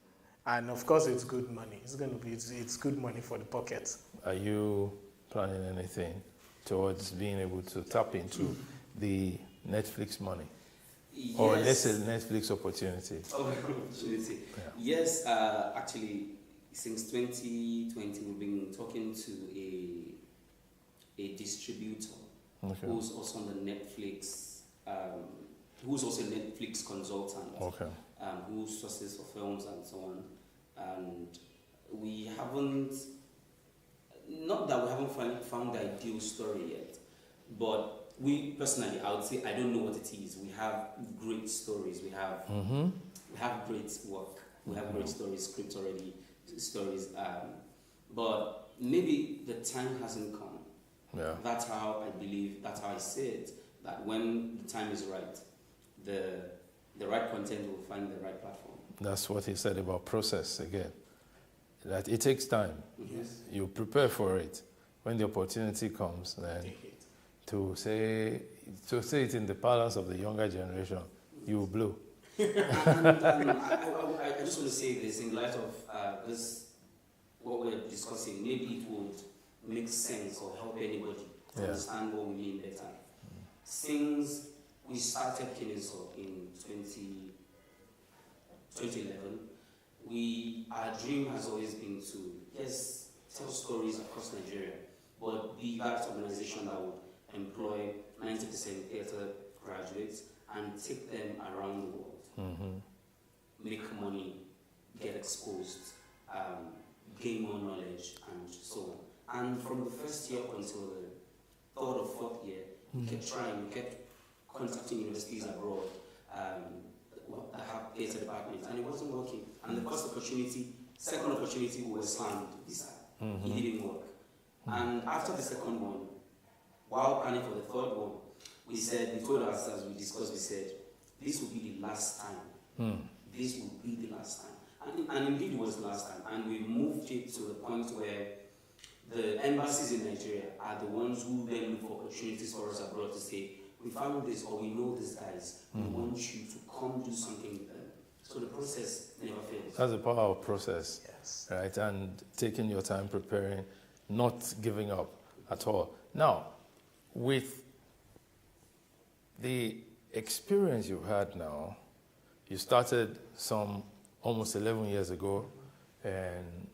And of course, it's good money. It's good money for the pocket. Are you planning anything towards being able to tap into the Netflix money? Yes. Or let's say Netflix opportunity? Opportunity. Yeah. Yes, actually, since 2020, we've been talking to a distributor who's also on the Netflix, who's also a Netflix consultant, who sources for films and so on. And we haven't, not that we haven't found the ideal story yet, but we personally, I would say, I don't know what it is. We have great stories. We have great work. We have great stories, scripts already, stories. But maybe the time hasn't come. Yeah. That's how I believe. That's how I say it. That when the time is right, the right content will find the right platform. That's what he said about process again. That it takes time. Yes. You prepare for it. When the opportunity comes, then to say it in the parlance of the younger generation, you blow. I just want to say this in light of this, what we're discussing. Maybe it would make sense or help anybody to understand what we mean better. Since we started Kineso in 2011, our dream has always been to, yes, tell stories across Nigeria, but be that organization that would employ 90% theater graduates and take them around the world, make money, get exposed, gain more knowledge, and so on. And from the first year until the third or fourth year, we kept trying, we kept contacting universities abroad. that have theatre departments, and it wasn't working. And the first opportunity, second opportunity, we were slammed this time. It didn't work. And after the second one, while planning for the third one, we told us, as we discussed, we said, this will be the last time. This will be the last time. And indeed it was the last time. And we moved it to the point where the embassies in Nigeria are the ones who then look for opportunities for us abroad to say, we found this or we know these guys. We want you to come do something with them. So the process never fails. That's the power of process, yes. Right? And taking your time preparing, not giving up at all. Now, with the experience you've had now, you started some almost 11 years ago, and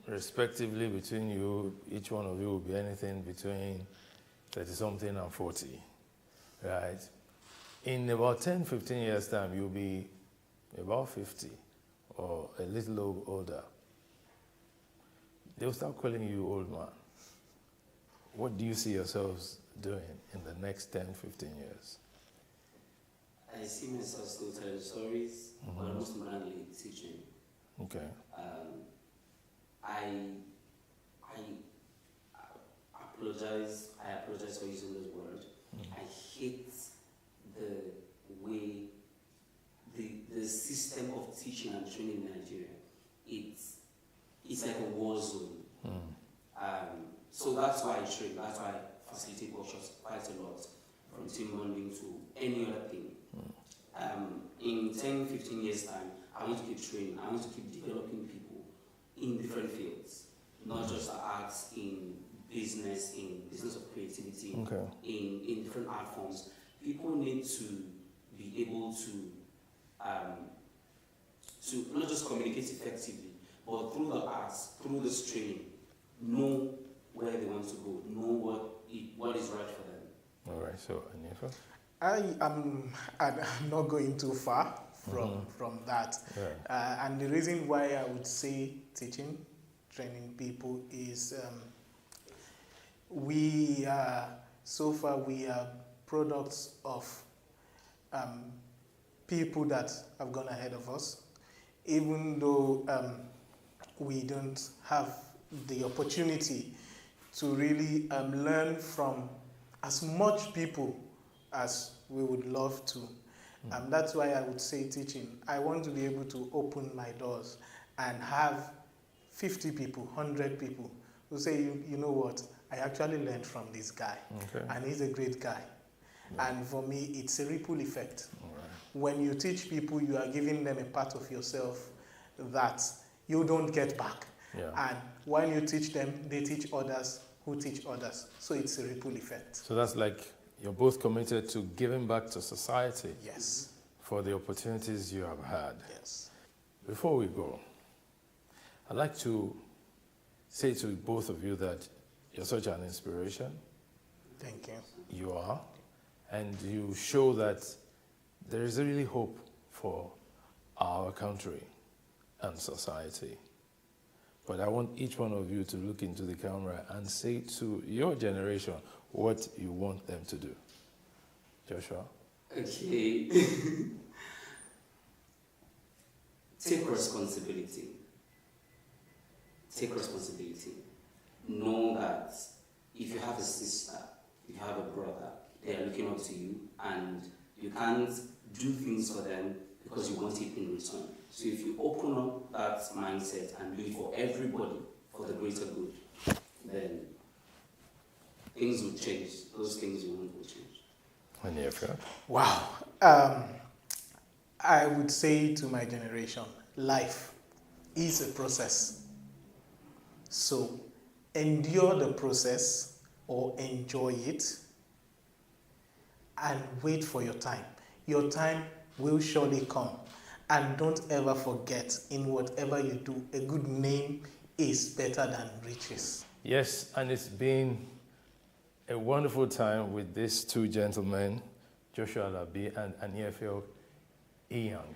respectively between you, each one of you will be anything between 30-something and 40, right? In about 10, 15 years' time, you'll be about 50 or a little older. They'll start calling you old man. What do you see yourselves doing in the next 10, 15 years? I see myself still telling stories, but most importantly, teaching. Okay. I apologize for using this word. I hate the way the system of teaching and training in Nigeria. It's like a war zone. So that's why I train, that's why I facilitate workshops quite a lot, from team bonding to any other thing. In 10, 15 years' time, I want to keep training, I want to keep developing people in different fields, not just arts, in business of creativity, in different art forms. People need to be able to not just communicate effectively, but through the arts, through this training, know where they want to go, know what is right for them. All right, so Anifa? I'm not going too far from that. Yeah. And the reason why I would say teaching, training people is so far we are products of people that have gone ahead of us. Even though we don't have the opportunity to really learn from as much people as we would love to. That's why I would say teaching. I want to be able to open my doors and have 50 people, 100 people who say, you know what, I actually learned from this guy, and he's a great guy. Yeah. And for me, it's a ripple effect. When you teach people, you are giving them a part of yourself that you don't get back. Yeah. And while you teach them, they teach others who teach others. So it's a ripple effect. So that's like you're both committed to giving back to society. Yes. For the opportunities you have had. Yes. Before we go, I'd like to say to both of you that you're such an inspiration. Thank you. You are. And you show that there is really hope for our country and society. But I want each one of you to look into the camera and say to your generation what you want them to do. Joshua? Okay. Take responsibility. Take responsibility. Know that if you have a sister, if you have a brother, they are looking up to you, and you can't do things for them because you want it in return. So if you open up that mindset and do it for everybody, for the greater good, then things will change. Those things you want will change. Wow. I would say to my generation, life is a process. So endure the process or enjoy it and wait for your time. Your time will surely come. And don't ever forget, in whatever you do, a good name is better than riches. Yes, and it's been a wonderful time with these two gentlemen, Joshua Alabi and Aniefio Iyang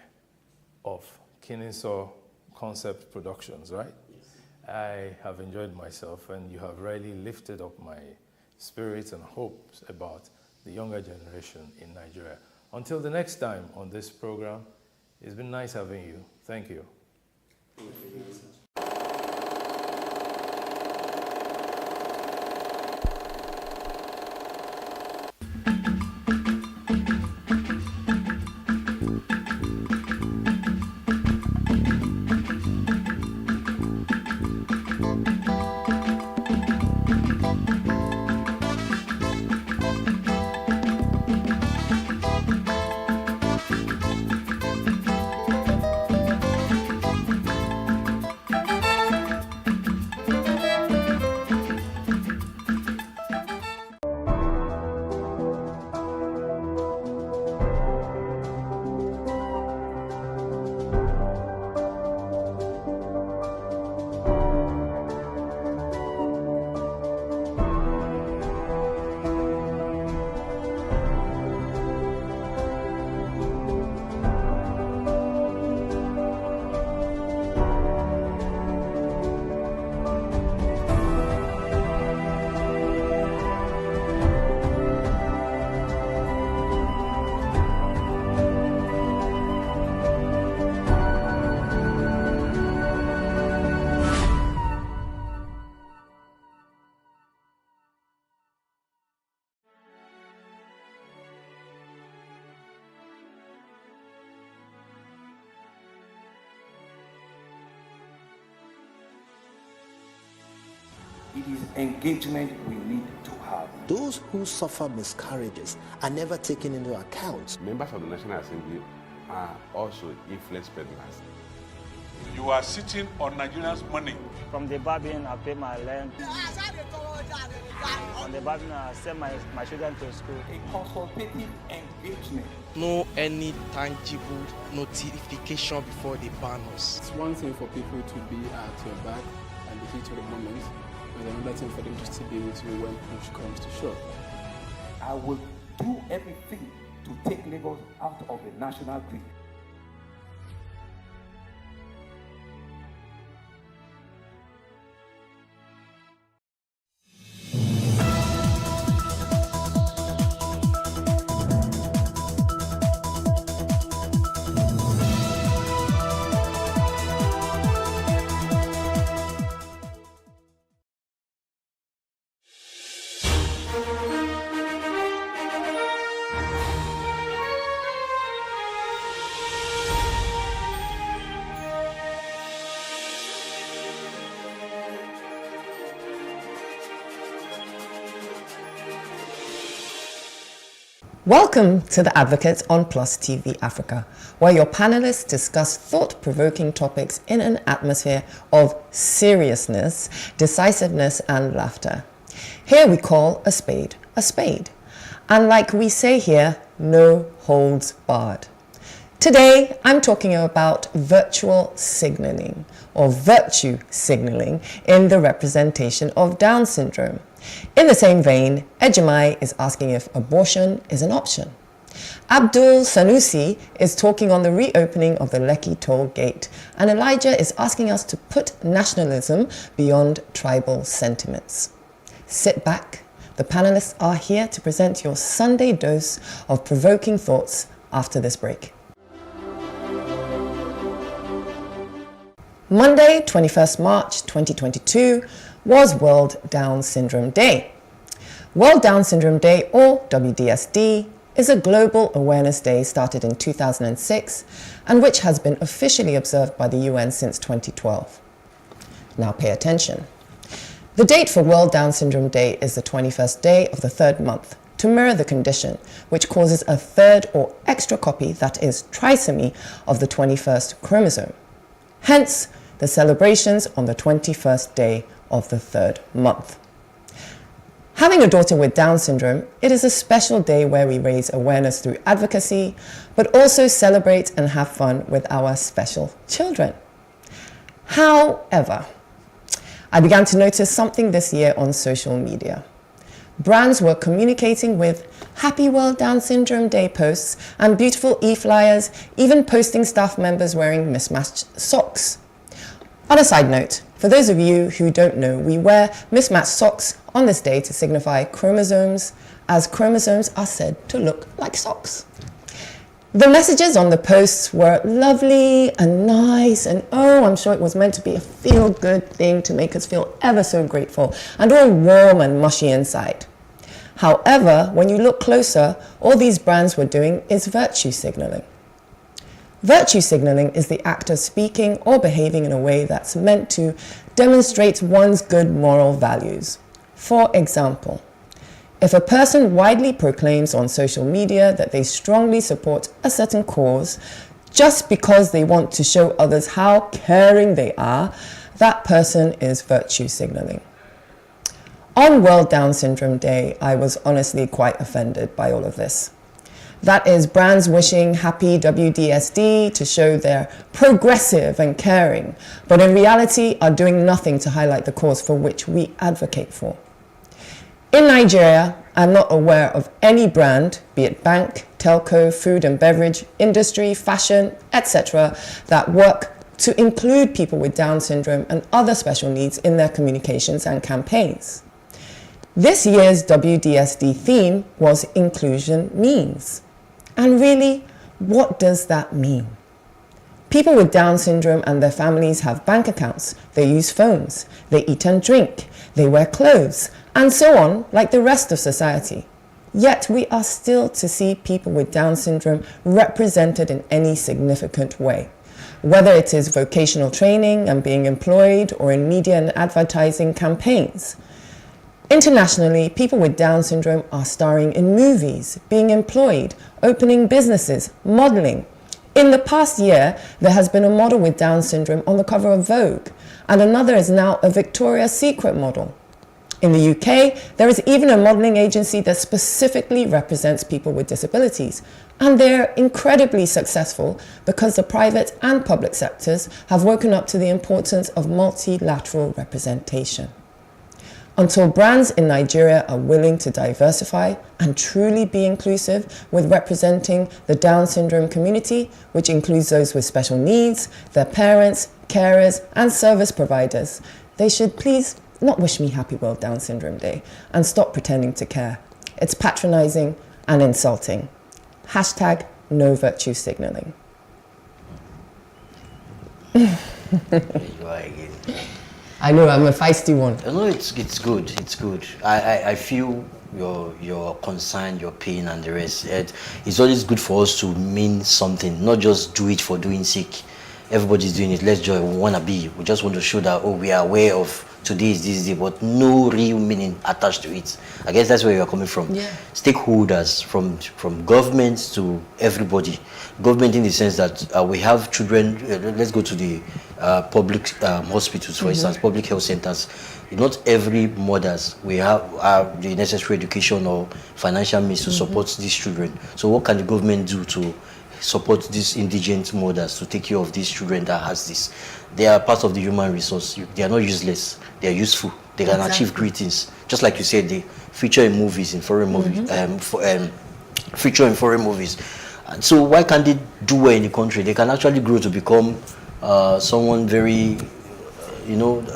of Kinnisaw Concept Productions, right? Yes. I have enjoyed myself, and you have really lifted up my spirits and hopes about the younger generation in Nigeria. Until the next time on this program, It's been nice having you. Thank you. It is engagement we need to have. Those who suffer miscarriages are never taken into account. Members of the National Assembly are also influence peddlers. You are sitting on Nigerians' money. From the barbing, I pay my rent. On the barbing, I send my children to school. A consultative engagement. No any tangible notification before they ban us. It's one thing for people to be at your back and the heat of the moment. There's another thing for them to still be with you when push comes to shove. I will do everything to take Lagos out of the national grid. Welcome to The Advocate on Plus TV Africa, where your panelists discuss thought-provoking topics in an atmosphere of seriousness, decisiveness, and laughter. Here we call a spade a spade. And like we say here, no holds barred. Today, I'm talking about virtual signaling or virtue signaling in the representation of Down syndrome. In the same vein, Ejimai is asking if abortion is an option. Abdul Sanusi is talking on the reopening of the Lekki toll gate, and Elijah is asking us to put nationalism beyond tribal sentiments. Sit back. The panelists are here to present your Sunday dose of provoking thoughts after this break. Monday, 21st March 2022 was World Down Syndrome Day. World Down Syndrome Day, or WDSD, is a global awareness day started in 2006 and which has been officially observed by the UN since 2012. Now pay attention. The date for World Down Syndrome Day is the 21st day of the third month to mirror the condition, which causes a third or extra copy, that is trisomy, of the 21st chromosome. Hence, the celebrations on the 21st day of the third month. Having a daughter with Down syndrome, it is a special day where we raise awareness through advocacy, but also celebrate and have fun with our special children. However, I began to notice something this year on social media. Brands were communicating with Happy World Down Syndrome Day posts and beautiful e-flyers, even posting staff members wearing mismatched socks. On a side note, for those of you who don't know, we wear mismatched socks on this day to signify chromosomes, as chromosomes are said to look like socks. The messages on the posts were lovely and nice, and oh, I'm sure it was meant to be a feel-good thing to make us feel ever so grateful and all warm and mushy inside. However, when you look closer, all these brands were doing is virtue signaling. Virtue signaling is the act of speaking or behaving in a way that's meant to demonstrate one's good moral values. For example, if a person widely proclaims on social media that they strongly support a certain cause just because they want to show others how caring they are, that person is virtue signaling. On World Down Syndrome Day, I was honestly quite offended by all of this. That is, brands wishing happy WDSD to show they're progressive and caring, but in reality are doing nothing to highlight the cause for which we advocate for. In Nigeria, I'm not aware of any brand, be it bank, telco, food and beverage, industry, fashion, etc., that work to include people with Down syndrome and other special needs in their communications and campaigns. This year's WDSD theme was Inclusion Means. And really, what does that mean? People with Down syndrome and their families have bank accounts, they use phones, they eat and drink, they wear clothes, and so on, like the rest of society. Yet we are still to see people with Down syndrome represented in any significant way, whether it is vocational training and being employed or in media and advertising campaigns. Internationally, people with Down syndrome are starring in movies, being employed, opening businesses, modeling. In the past year, there has been a model with Down syndrome on the cover of Vogue, and another is now a Victoria's Secret model. In the UK, there is even a modeling agency that specifically represents people with disabilities, and they're incredibly successful because the private and public sectors have woken up to the importance of multilateral representation. Until brands in Nigeria are willing to diversify and truly be inclusive with representing the Down syndrome community, which includes those with special needs, their parents, carers, and service providers, they should please not wish me happy World Down Syndrome Day and stop pretending to care. It's patronizing and insulting. Hashtag no virtue signaling. I know, I'm a feisty one. No, it's good. It's good. I feel your concern, your pain, and the rest. It's always good for us to mean something, not just do it for doing sake. Everybody's doing it. Let's just wanna be. We just want to show that we are aware of today is this day, but no real meaning attached to it. I guess that's where you are coming from. Yeah. Stakeholders, from governments to everybody. Government in the sense that we have children. Let's go to the public hospitals, for instance, public health centers. Not every mothers we have the necessary education or financial means to support these children. So what can the government do to support these indigent mothers to take care of these children that has this? They are part of the human resource. They are not useless. They are useful. They can achieve great things. Just like you said, they feature in movies, in foreign movies, feature in foreign movies. And so why can't they do well in the country? They can actually grow to become someone very,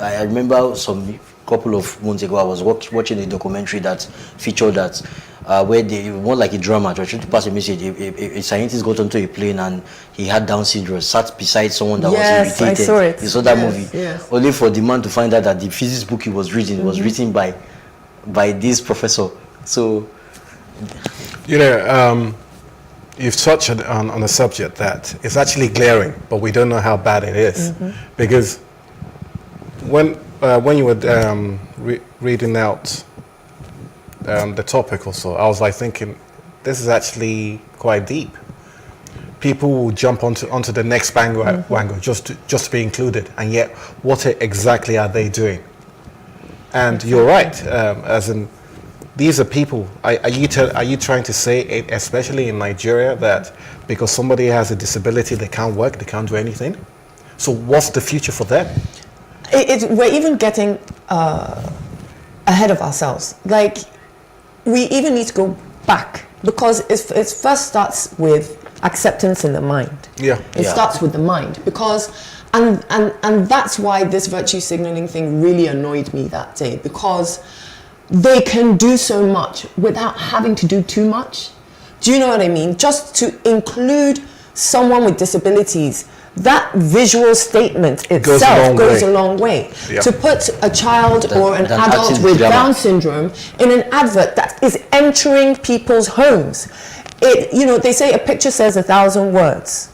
I remember some couple of months ago, I was watching a documentary that featured that where they more like a drama, trying to pass a message. A scientist got onto a plane and he had Down syndrome, sat beside someone that was irritated. I saw it. You saw that movie. Yes. Only for the man to find out that the physics book he was reading was written by this professor. So, you've touched on a subject that is actually glaring, but we don't know how bad it is, because when you were reading out the topic or so, I was like thinking, this is actually quite deep. People will jump onto the next bandwagon just to be included, and yet what exactly are they doing? And you're right, as in these are people. Are you trying to say, especially in Nigeria, that because somebody has a disability they can't work, they can't do anything? So what's the future for them? We're even getting ahead of ourselves. Like, we even need to go back, because it first starts with acceptance in the mind. It starts with the mind, because and that's why this virtue signaling thing really annoyed me that day, because they can do so much without having to do too much Do you know what I mean? Just to include someone with disabilities, that visual statement itself goes a long way. Yeah. To put a child or an adult with Down syndrome in an advert that is entering people's homes, they say a picture says 1,000 words.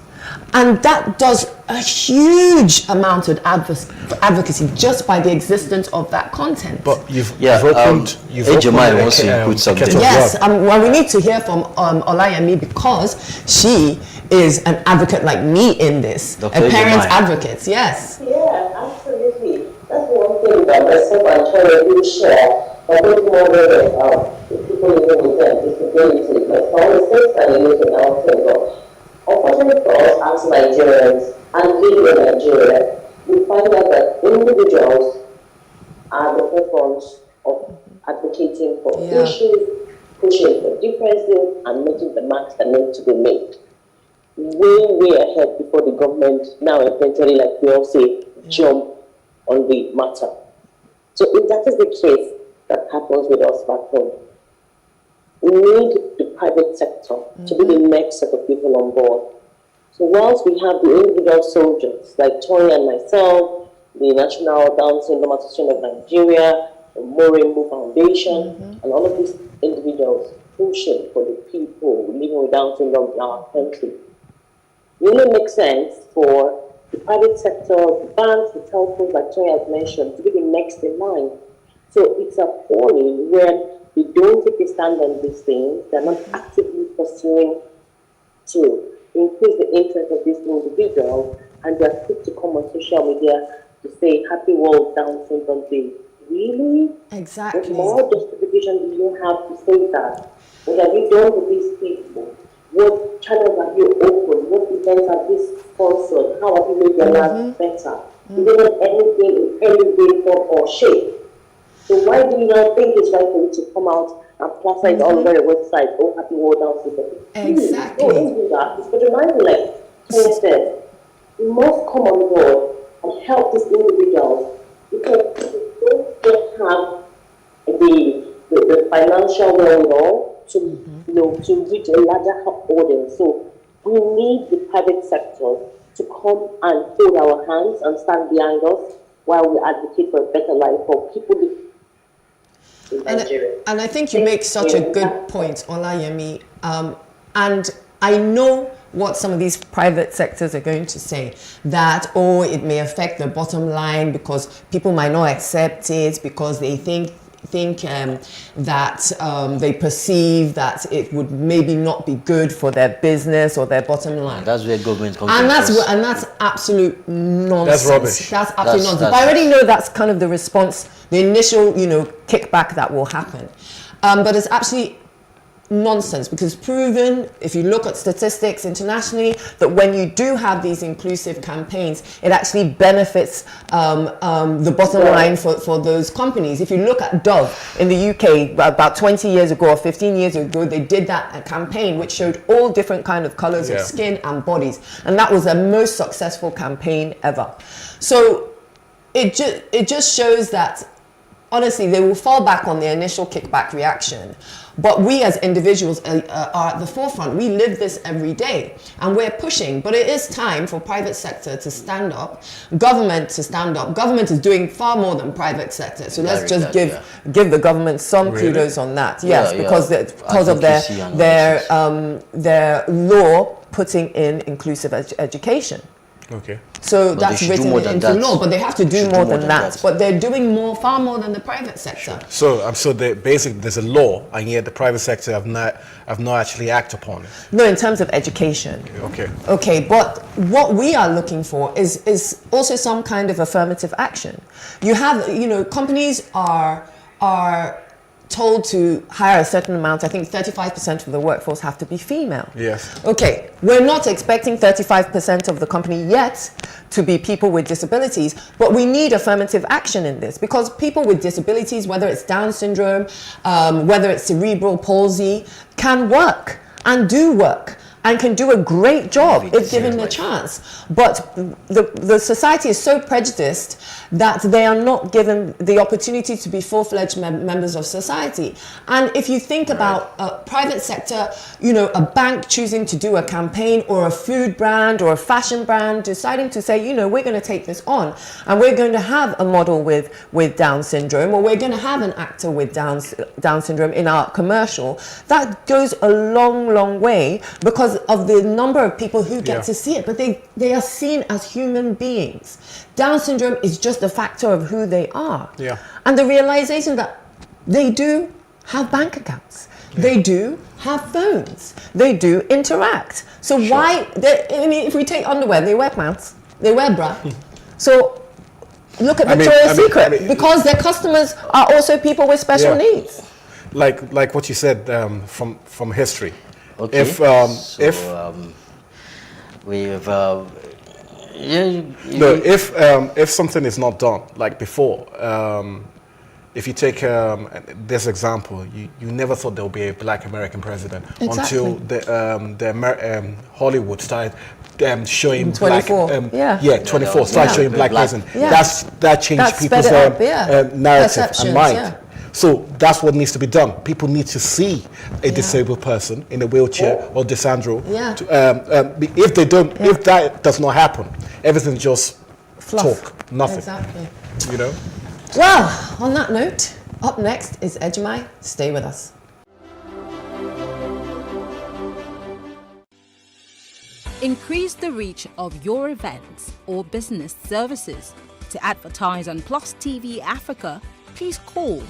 And that does a huge amount of advocacy just by the existence of that content. But you've opened wants to put something. Yes, well, we need to hear from Olayemi because she is an advocate like me in this. Dr. A parent advocate, yes. Yeah, absolutely. That's one thing that myself and Tori will share. I think more with people living with disabilities. But for the states that are using our table, unfortunately for us as Nigerians and living in Nigeria, we find out that individuals are the forefront of advocating for issues, pushing for differences, and making the marks that need to be made. Way ahead before the government now eventually, like we all say, jump on the matter. So if that is the case that happens with us back home, we need the private sector to be the next set of people on board. So whilst we have the individual soldiers like Tori and myself, the National Down Syndrome Association of Nigeria, the Morembo Foundation, and all of these individuals pushing for the people living with Down syndrome in our country, it really makes sense for the private sector, the banks, the telcos, like Tori has mentioned, to be the next in line. So it's appalling when they don't take a stand on these things, they're not actively pursuing to increase the interest of these individuals, and they're quick to come on social media to say Happy World Down Syndrome Day. Really? Exactly. What more justification do you have to say that? What have you done with these people? What channels have you opened? What events have you sponsored? How have you made their lives better? You don't have anything in any way, form, or shape. So why do you not think it's right for you to come out and plaster it all over your website? Oh, Happy World Down Syndrome. Exactly. No, don't do that. It's patronizing, like Tori said. You must come on board and help these individuals, because they don't just have the financial wherewithal to to reach a larger audience. So we need the private sector to come and hold our hands and stand behind us while we advocate for a better life for people in Nigeria. And I think you make such a good point, Olayemi. And I know what some of these private sectors are going to say, that, it may affect the bottom line because people might not accept it because they think that they perceive that it would maybe not be good for their business or their bottom line. That's where government comes and that's absolute nonsense. That's rubbish. That's absolute nonsense. But I already know that's kind of the response, the initial, kickback that will happen. But it's absolutely nonsense, because proven, if you look at statistics internationally, that when you do have these inclusive campaigns, it actually benefits the bottom line for those companies. If you look at Dove in the UK, about 20 years ago or 15 years ago, they did that campaign which showed all different kind of colors of skin and bodies, and that was the most successful campaign ever. So it just shows that honestly they will fall back on the initial kickback reaction. But we as individuals are at the forefront. We live this every day and we're pushing. But it is time for private sector to stand up, government to stand up. Government is doing far more than private sector. So let's just give the government some kudos on that. Yes, because of their law putting in inclusive education. Okay. So that's written into law, but they have to do more than that. But they're doing far more than the private sector. So basically there's a law, and yet the private sector have not actually acted upon it. No, in terms of education. Okay. Okay, but what we are looking for is also some kind of affirmative action. You have, companies are told to hire a certain amount. I think 35% of the workforce have to be female. Yes. Okay, we're not expecting 35% of the company yet to be people with disabilities, but we need affirmative action in this, because people with disabilities, whether it's Down syndrome, whether it's cerebral palsy, can work and do work. and can do a great job if given the chance. But the society is so prejudiced that they are not given the opportunity to be full-fledged members of society. And if you think about private sector, you know, a bank choosing to do a campaign, or a food brand or a fashion brand deciding to say, you know, we're going to take this on and we're going to have a model with Down syndrome, or we're going to have an actor with Down syndrome in our commercial, that goes a long way because of the number of people who get to see it. But they are seen as human beings. Down syndrome is just a factor of who they are. Yeah. And the realization that they do have bank accounts. They do have phones. They do interact. So why, I mean, if we take underwear, they wear pants, they wear bra. So look at Victoria's Secret, because their customers are also people with special needs. Like what you said from history. Okay. If something is not done like before, if you take this example, you never thought there would be a Black American president until the Hollywood started showing 24. Black 24 started showing Black president. That changed people's narrative and mind. So that's what needs to be done. People need to see a disabled person in a wheelchair or dysandro. If they don't, if that does not happen, everything just talk, nothing. Exactly. You know. Well, on that note, up next is Ejimai. Stay with us. Increase the reach of your events or business services. To advertise on Plus TV Africa, please call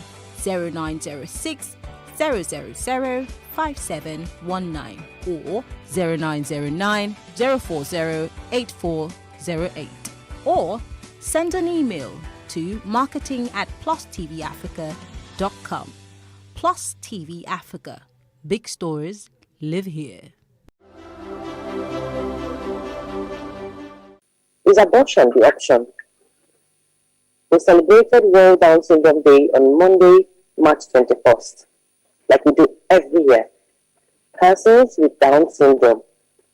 0906 000 5719 or 0909 040 8408, or send an email to marketing@plustvafrica.com. Plus TV Africa. Big stories live here. Is abortion the option? We celebrated World Down Syndrome Day on Monday, March 21st, like we do every year. Persons with Down syndrome,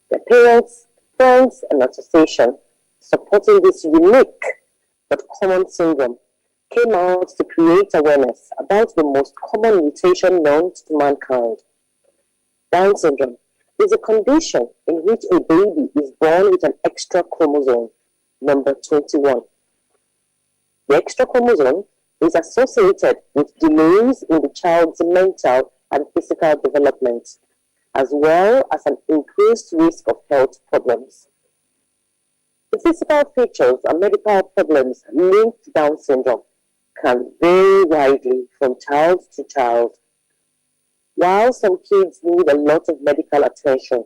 their parents, friends, and association supporting this unique but common syndrome came out to create awareness about the most common mutation known to mankind. Down syndrome is a condition in which a baby is born with an extra chromosome, number 21. The extra chromosome is associated with delays in the child's mental and physical development, as well as an increased risk of health problems. The physical features and medical problems linked to Down syndrome can vary widely from child to child. While some kids need a lot of medical attention,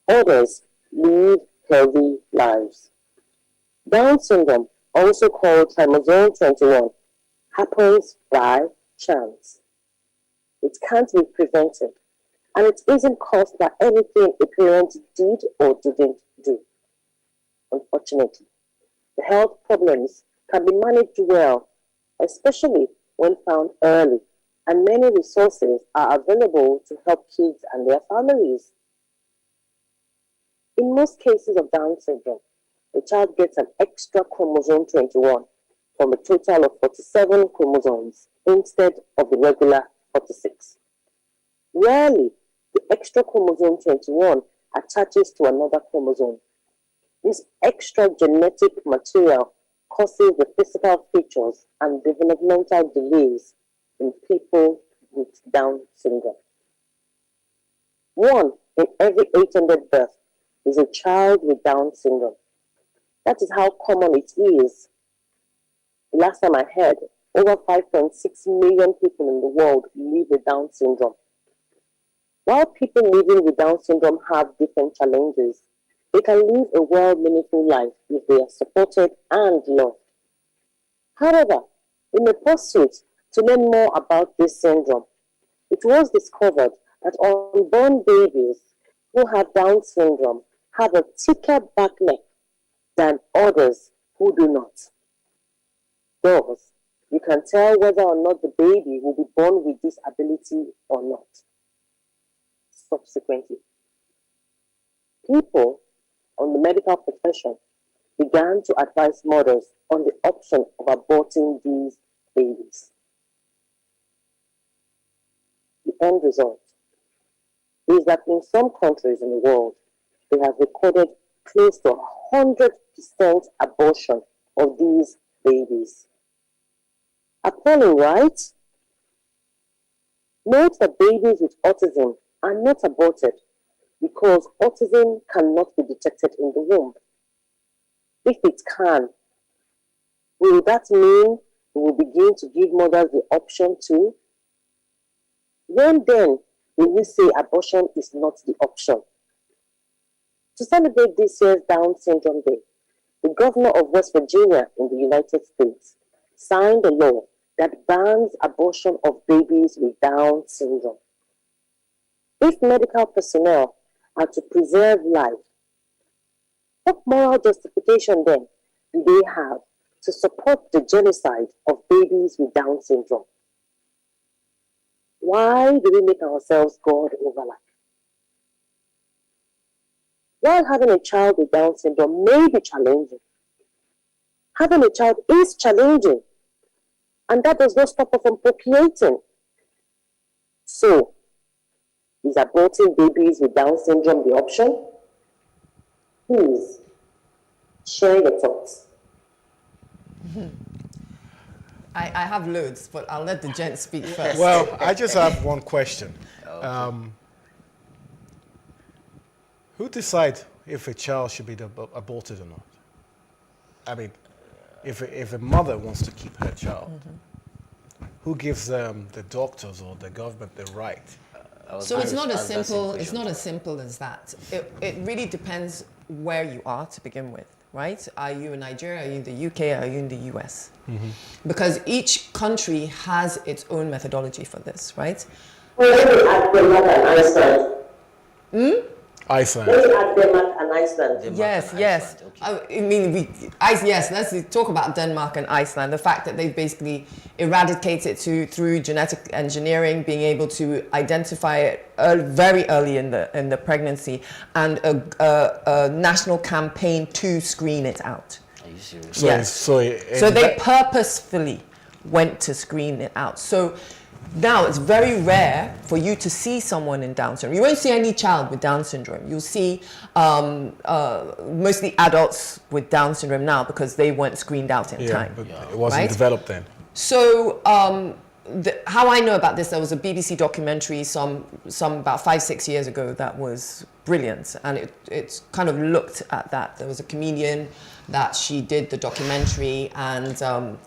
others live healthy lives. Down syndrome, also called trimosome 21, happens by chance. It can't be prevented, and it isn't caused by anything a parent did or didn't do. Unfortunately, the health problems can be managed well, especially when found early, and many resources are available to help kids and their families. In most cases of Down syndrome, the child gets an extra chromosome 21 from a total of 47 chromosomes instead of the regular 46. Rarely, the extra chromosome 21 attaches to another chromosome. This extra genetic material causes the physical features and developmental delays in people with Down syndrome. 1 in every 800 births is a child with Down syndrome. That is how common it is. The last time I heard, over 5.6 million people in the world live with Down syndrome. While people living with Down syndrome have different challenges, they can live a well, meaningful life if they are supported and loved. However, in the pursuit to learn more about this syndrome, it was discovered that unborn babies who have Down syndrome have a thicker back neck than others who do not. Thus, you can tell whether or not the baby will be born with this ability or not. Subsequently, People on the medical profession began to advise mothers on the option of aborting these babies. The end result is that in some countries in the world, they have recorded close to 100% abortion of these babies. Appalling, right? Note that babies with autism are not aborted because autism cannot be detected in the womb. If it can, will that mean we will begin to give mothers the option to? When then will we say abortion is not the option? To celebrate this year's Down Syndrome Day, the governor of West Virginia in the United States signed a law that bans abortion of babies with Down syndrome. If medical personnel are to preserve life, what moral justification then do they have to support the genocide of babies with Down syndrome? Why do we make ourselves God over life? While having a child with Down syndrome may be challenging, having a child is challenging, and that does not stop us from procreating. So, is aborting babies with Down syndrome the option? Please, share your thoughts. I have loads, but I'll let the gent speak first. Well, I just have one question. Who decides if a child should be aborted or not? I mean, if a mother wants to keep her child, who gives the doctors or the government the right? So it's not as simple. It's not as simple as that. It really depends where you are to begin with, right? Are you in Nigeria? Are you in the UK? Are you in the US? Because each country has its own methodology for this, right? Iceland. Denmark and Iceland. Yes. Okay. I mean, yes. Let's talk about Denmark and Iceland. The fact that they've basically eradicated through genetic engineering, being able to identify it very early in the pregnancy, and a national campaign to screen it out. Are you serious? Yes. So they purposefully went to screen it out. So now it's very rare for you to see someone in Down syndrome. You won't see any child with Down syndrome. You'll see mostly adults with Down syndrome now because they weren't screened out in time. But it wasn't developed then. So how I know about this, there was a BBC documentary some about 5-6 years ago that was brilliant, and it kind of looked at that. There was a comedian that she did the documentary, and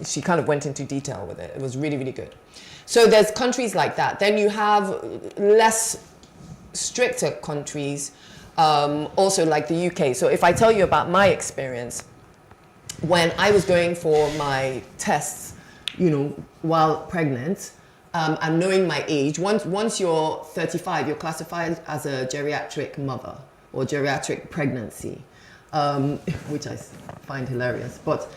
she kind of went into detail with it. It was really, really good. So there's countries like that. Then you have less stricter countries, also like the UK. So if I tell you about my experience, when I was going for my tests, while pregnant, and knowing my age, once you're 35, you're classified as a geriatric mother or geriatric pregnancy, which I find hilarious. But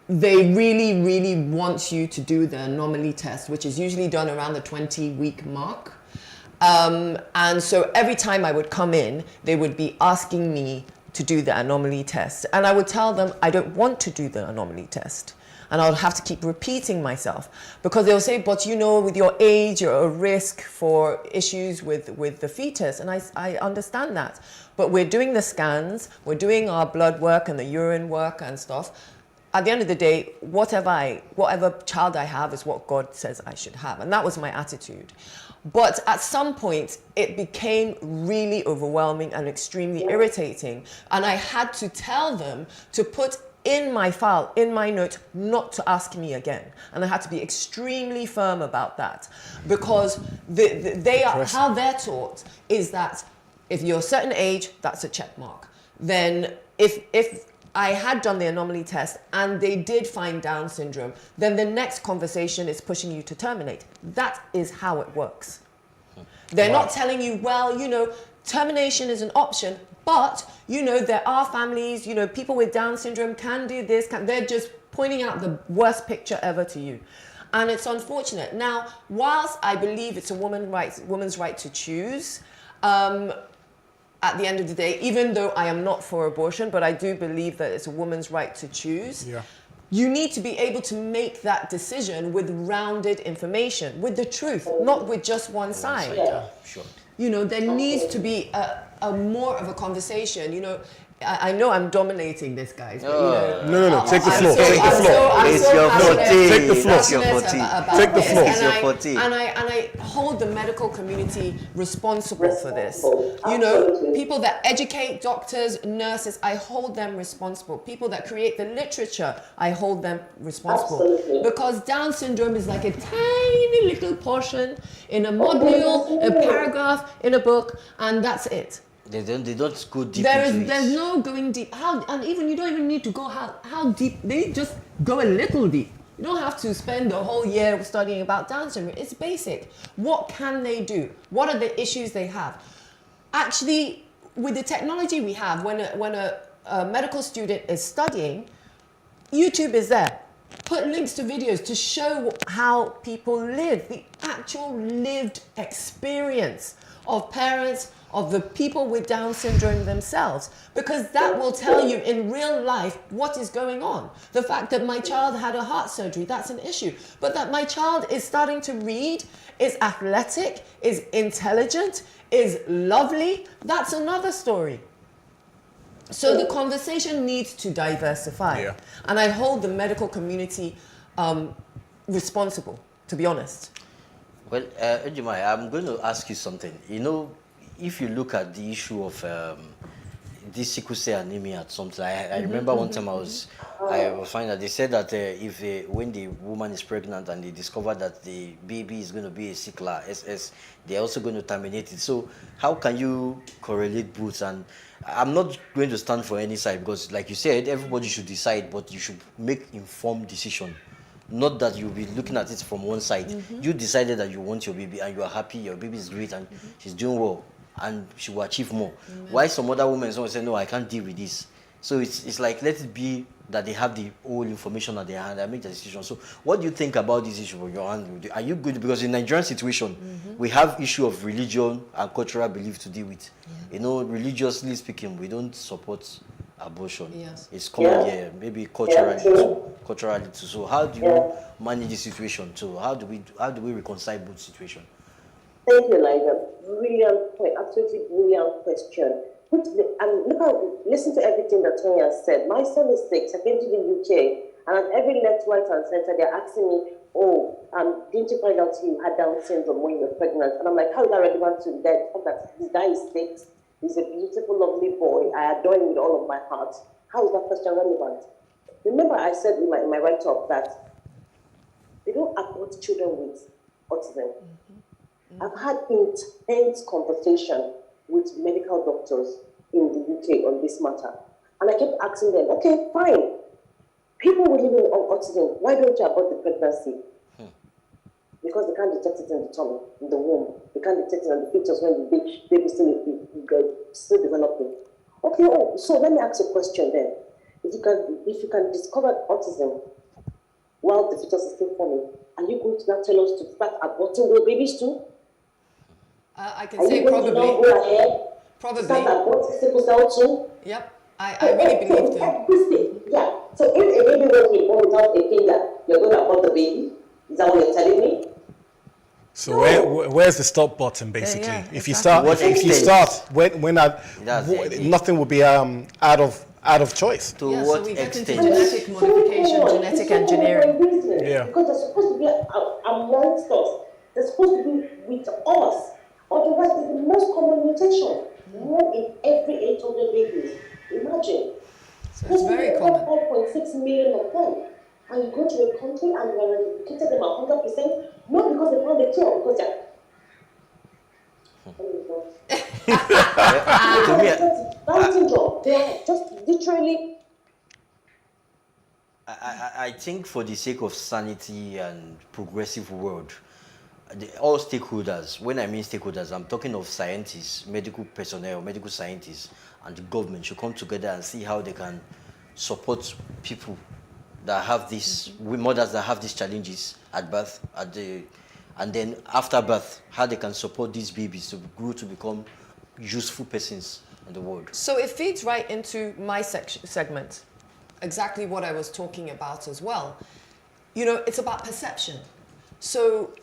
they really, really want you to do the anomaly test, which is usually done around the 20-week mark. And so every time I would come in, they would be asking me to do the anomaly test. And I would tell them, I don't want to do the anomaly test. And I would have to keep repeating myself because they'll say, but with your age, you're at risk for issues with the fetus. And I understand that. But we're doing the scans, we're doing our blood work and the urine work and stuff. At the end of the day, whatever child I have is what God says I should have. And that was my attitude. But at some point, it became really overwhelming and extremely irritating. And I had to tell them to put in my file, in my note, not to ask me again. And I had to be extremely firm about that. Because how they're taught is that if you're a certain age, that's a check mark. Then if I had done the anomaly test and they did find Down syndrome, then the next conversation is pushing you to terminate. That is how it works. They're not telling you, termination is an option, but, there are families, people with Down syndrome can do this. They're just pointing out the worst picture ever to you. And it's unfortunate. Now, whilst I believe it's a woman's right to choose, at the end of the day, even though I am not for abortion, but I do believe that it's a woman's right to choose. Yeah. You need to be able to make that decision with rounded information, with the truth, not with just one side. Yeah, sure. You know, there needs to be a more of a conversation. You know, I know I'm dominating this, guys. But, you know, No. Take the floor. Take the floor. It's your forte. Take the floor. It's your forte. Take the floor. It's your forte. And I hold the medical community responsible for this. You know, people that educate, doctors, nurses, I hold them responsible. People that create the literature, I hold them responsible. Absolutely. Because Down syndrome is like a tiny little portion in a module, a paragraph in a book, and that's it. They don't go deep into it. There's no going deep. And even you don't even need to go how deep. They just go a little deep. You don't have to spend a whole year studying about Down syndrome. It's basic. What can they do? What are the issues they have? Actually, with the technology we have, when a medical student is studying, YouTube is there. Put links to videos to show how people live, the actual lived experience of parents, of the people with Down syndrome themselves, because that will tell you in real life what is going on. The fact that my child had a heart surgery, that's an issue. But that my child is starting to read, is athletic, is intelligent, is lovely, that's another story. So the conversation needs to diversify. Yeah. And I hold the medical community responsible, to be honest. Well, Ejimai, I'm going to ask you something. You know, if you look at the issue of this sickle cell anemia at something, I remember one time I was finding that they said that when the woman is pregnant and they discover that the baby is going to be a sickler, SS, they're also going to terminate it. So how can you correlate both? And I'm not going to stand for any side because, like you said, everybody should decide, but you should make informed decision. Not that you'll be looking at it from one side. You decided that you want your baby and you are happy, your baby is great and she's doing well and she will achieve more. Why some other women say, no, I can't deal with this. So it's like, let it be that they have the whole information at their hand and make the decision. So what do you think about this issue of your hand? Are you good? Because in Nigerian situation, we have issue of religion and cultural belief to deal with. You know, religiously speaking, we don't support abortion. Yes. It's common here, maybe culturally too. So how do you manage the situation too? How do we reconcile both situations? Thank you, Elijah. Brilliant point. Absolutely brilliant question. Listen to everything that Tonya said. My son is 6. I came to the UK, and at every left, right, and center, they're asking me, didn't you find out you had Down syndrome when you were pregnant? And I'm like, how is that relevant to that? This guy is 6. He's a beautiful, lovely boy. I adore him with all of my heart. How is that question relevant? Remember, I said in my write-up that they don't abort children with autism. I've had intense conversation with medical doctors in the UK on this matter. And I kept asking them, okay, fine. People with living on autism, why don't you abort the pregnancy? Because they can't detect it in the tummy, in the womb. They can't detect it in the fetus when the baby is still developing. Okay, so let me ask you a question then. If you can discover autism while the fetus is still forming, are you going to now tell us to start aborting those babies too? I can say probably. Go ahead, probably. Start aborting sickle cell too? Yep, I really believe so. Yeah, so if a baby was born without a finger, you're going to abort the baby? Is that what you're telling me? So where's the stop button basically? If you start, nothing will be out of choice. To what extent? Genetic modification, genetic engineering. Yeah. Because they're supposed to be amongst us. They're supposed to be with us. Otherwise, it's the most common mutation. One in every 800 babies. Imagine. So it's very common. 1.6 million of them. And you go to a country and you are educated them 100%, not because they found a cure, because they're Down syndrome. They're just literally. I think for the sake of sanity and progressive world, all stakeholders, when I mean stakeholders, I'm talking of scientists, medical personnel, medical scientists, and the government should come together and see how they can support people that have these, mothers that have these challenges at birth, and then after birth, how they can support these babies to grow to become useful persons in the world. So it feeds right into my segment, exactly what I was talking about as well. You know, it's about perception. So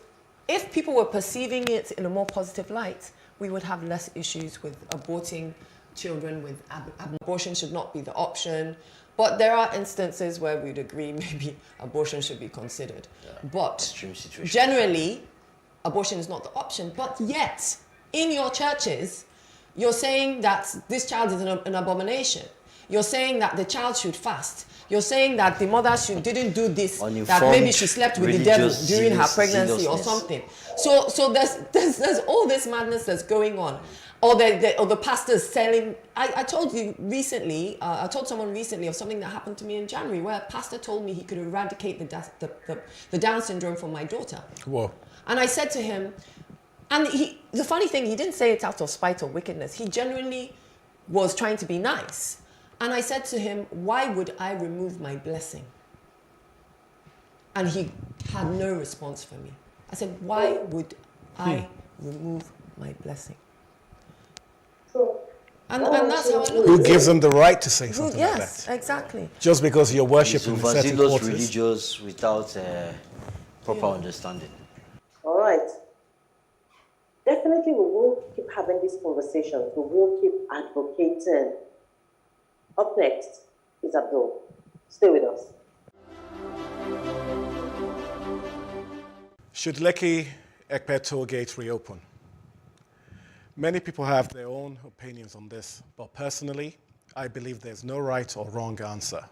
if people were perceiving it in a more positive light, we would have less issues with aborting children, with abortion should not be the option. But there are instances where we'd agree maybe abortion should be considered. But generally, abortion is not the option. But yet, in your churches, you're saying that this child is an abomination. You're saying that the child should fast. You're saying that the mother didn't do this, that maybe she slept with the devil during her pregnancy or something. So there's all this madness that's going on. Or the pastors selling. I told you recently, I told someone recently of something that happened to me in January, where a pastor told me he could eradicate the Down syndrome from my daughter. Whoa. And I said to him, and the funny thing, he didn't say it out of spite or wickedness. He genuinely was trying to be nice. And I said to him, why would I remove my blessing? And he had no response for me. I said, why would I remove my blessing? And that's how I look at it. Who gives them the right to say something like that? Yes, exactly. Just because you're worshipping in certain quarters. Religious without proper understanding. All right. Definitely we will keep having these conversations. We will keep advocating. Up next is Abdul. Stay with us. Should Lekki Ekpe toll gate reopen? Many people have their own opinions on this, but personally, I believe there's no right or wrong answer.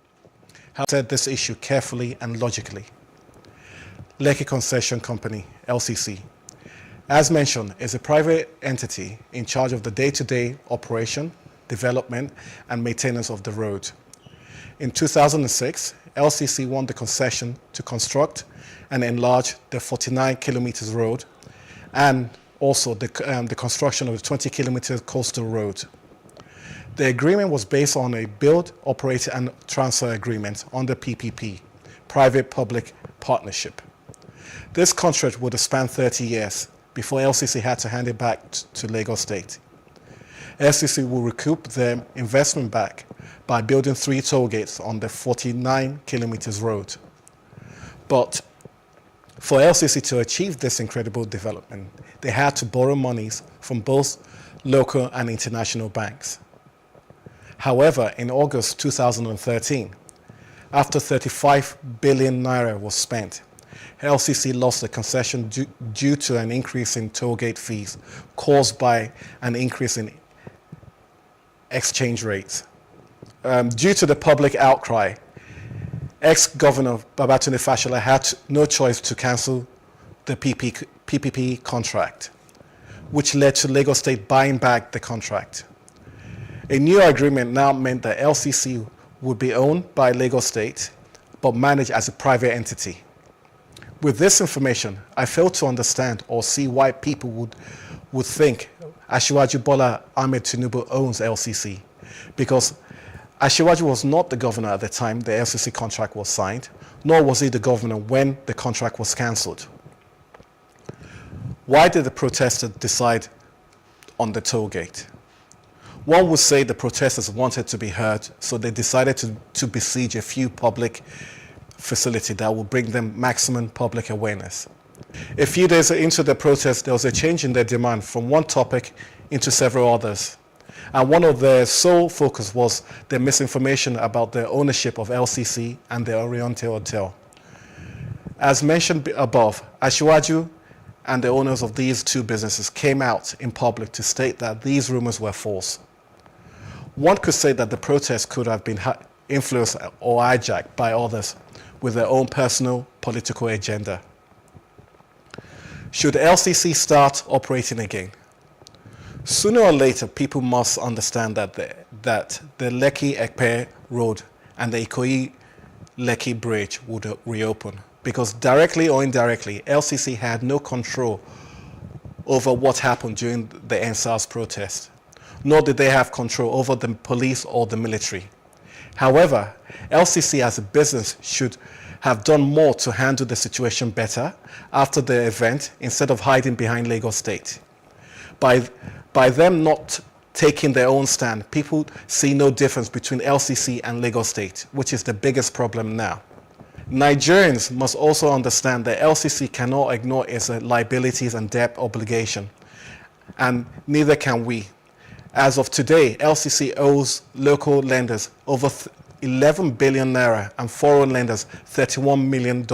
I have said this issue carefully and logically. Lekki Concession Company, LCC, as mentioned, is a private entity in charge of the day-to-day operation, development, and maintenance of the road. In 2006, LCC won the concession to construct and enlarge the 49 kilometers road and also the construction of the 20 kilometer coastal road. The agreement was based on a build, operate, and transfer agreement under PPP, Private-Public Partnership. This contract would have spanned 30 years before LCC had to hand it back to Lagos State. LCC will recoup their investment back by building 3 toll gates on the 49 kilometers road. But for LCC to achieve this incredible development, they had to borrow monies from both local and international banks. However, in August 2013, after 35 billion naira was spent, LCC lost the concession due to an increase in toll gate fees caused by an increase in exchange rates. Due to the public outcry, ex-governor Babatunde Fashola had no choice to cancel the PPP contract, which led to Lagos State buying back the contract. A new agreement now meant that LCC would be owned by Lagos State, but managed as a private entity. With this information, I fail to understand or see why people would think Asiwaju Bola Ahmed Tinubu owns LCC, because Asiwaju was not the governor at the time the LCC contract was signed, nor was he the governor when the contract was cancelled. Why did the protesters decide on the toll gate? One would say the protesters wanted to be heard, so they decided to besiege a few public facilities that would bring them maximum public awareness. A few days into the protest, there was a change in their demand from one topic into several others. And one of their sole focus was the misinformation about the ownership of LCC and the Oriente Hotel. As mentioned above, Asiwaju and the owners of these 2 businesses came out in public to state that these rumors were false. One could say that the protest could have been influenced or hijacked by others with their own personal political agenda. Should LCC start operating again? Sooner or later, people must understand that the Lekki-Ekpe Road and the Ikoyi-Lekki Bridge would reopen, because directly or indirectly, LCC had no control over what happened during the NSAS protest, nor did they have control over the police or the military. However, LCC as a business should have done more to handle the situation better after the event instead of hiding behind Lagos State. By them not taking their own stand. People see no difference between LCC and Lagos State, which is the biggest problem now. Nigerians must also understand that LCC cannot ignore its liabilities and debt obligation, and neither can we. As of today, LCC owes local lenders over 11 billion naira and foreign lenders $31 million.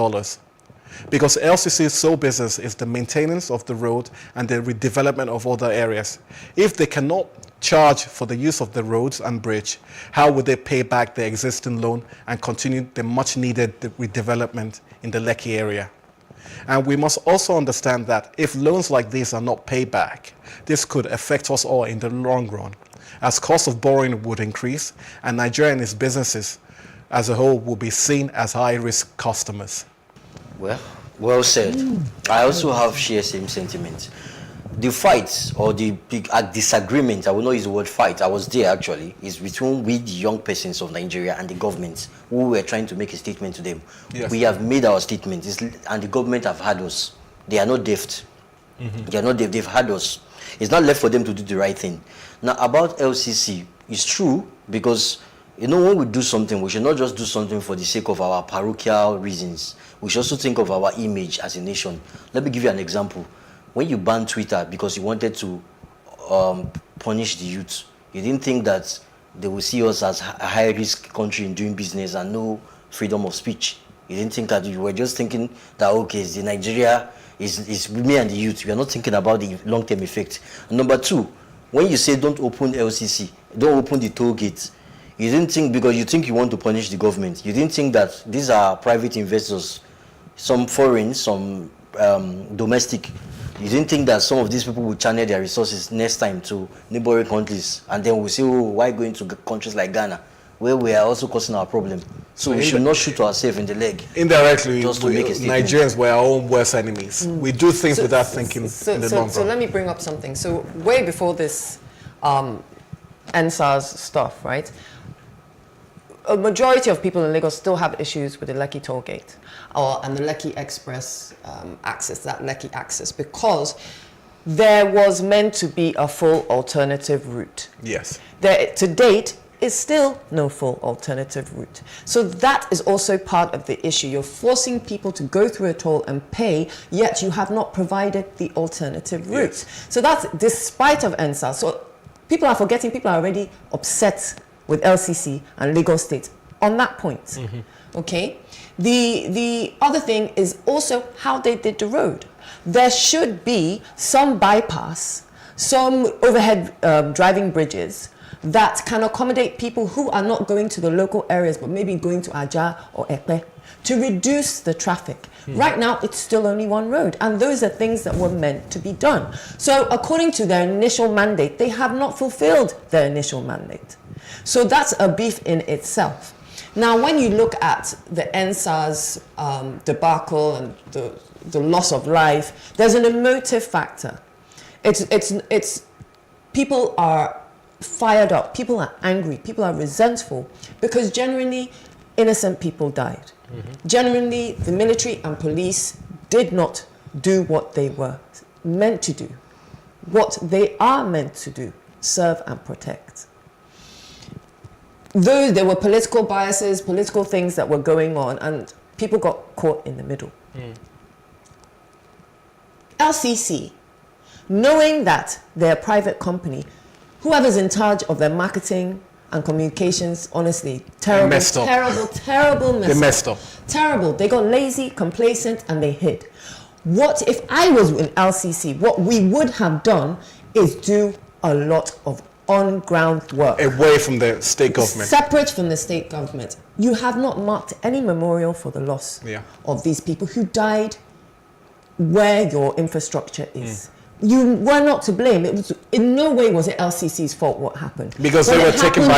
Because LCC's sole business is the maintenance of the road and the redevelopment of other areas. If they cannot charge for the use of the roads and bridge, how would they pay back the existing loan and continue the much needed redevelopment in the Lekki area? And we must also understand that if loans like these are not paid back, this could affect us all in the long run, as cost of borrowing would increase and Nigeria and its businesses as a whole will be seen as high-risk customers. Well said. I also have share same sentiments. The fight or the big disagreement, I will not use the word fight, I was there actually, is between we, the young persons of Nigeria, and the government, who were trying to make a statement to them. Yes. We have made our statement, and the government have had us. They are not deaf. They are not deaf, they've had us. It's not left for them to do the right thing. Now, about LCC, it's true, because when we do something, we should not just do something for the sake of our parochial reasons. We should also think of our image as a nation. Let me give you an example. When you banned Twitter because you wanted to punish the youth, you didn't think that they will see us as a high-risk country in doing business and no freedom of speech. You didn't think that. You were just thinking that, okay, the Nigeria is me and the youth. We are not thinking about the long-term effect. And number two, when you say don't open LCC, don't open the toll gates, you didn't think, because you think you want to punish the government, you didn't think that these are private investors, some foreign, some domestic. You didn't think that some of these people will channel their resources next time to neighboring countries, and then we'll say, oh, why going to countries like Ghana, where we are also causing our problem? So we should not shoot ourselves in the leg. Indirectly, just to make a statement. Nigerians were our own worst enemies. We do things without thinking in the long run. So let me bring up something. So way before this NSAS stuff, right? A majority of people in Lagos still have issues with the Lekki toll gate and the Lekki Express access, that Lekki access, because there was meant to be a full alternative route. Yes. There, to date, is still no full alternative route. So that is also part of the issue. You're forcing people to go through a toll and pay, yet you have not provided the alternative route. Yes. So that's despite of NSAS. So people are forgetting, people are already upset with LCC and Lagos State on that point. Okay. The other thing is also how they did the road. There should be some bypass, some overhead driving bridges that can accommodate people who are not going to the local areas, but maybe going to Aja or Epe, to reduce the traffic. Right now, it's still only one road, and those are things that were meant to be done. So according to their initial mandate, they have not fulfilled their initial mandate. So that's a beef in itself. Now, when you look at the NSAS debacle and the loss of life, there's an emotive factor. It's people are fired up, people are angry, people are resentful, because genuinely innocent people died. Genuinely, the military and police did not do what they were meant to do, what they are meant to do, serve and protect. Though there were political biases, political things that were going on, and people got caught in the middle. LCC, knowing that they're a private company, whoever's in charge of their marketing and communications, honestly, terrible, messed up. terrible mess. They messed up. Terrible. They got lazy, complacent, and they hid. What if I was in LCC? What we would have done is do a lot of on-ground work. Away from the state government. Separate from the state government. You have not marked any memorial for the loss of these people who died where your infrastructure is. You were not to blame. It was in no way was it LCC's fault what happened. Because they were taken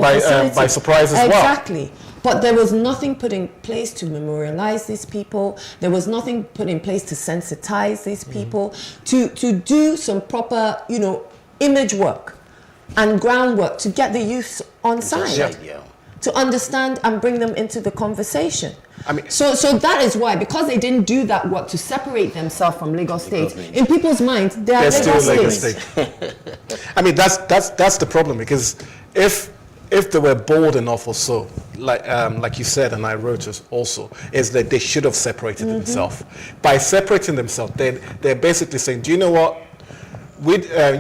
by surprise as well. Exactly. But there was nothing put in place to memorialize these people. There was nothing put in place to sensitize these people, to do some proper, image work and groundwork to get the youth on side. to understand and bring them into the conversation. I mean, so that is why, because they didn't do that work to separate themselves from Lagos State, in people's minds, they are Lagos State. I mean, that's the problem, because if they were bold enough or so, like you said, and I wrote it also, is that they should have separated themselves. By separating themselves, they're basically saying, do you know what?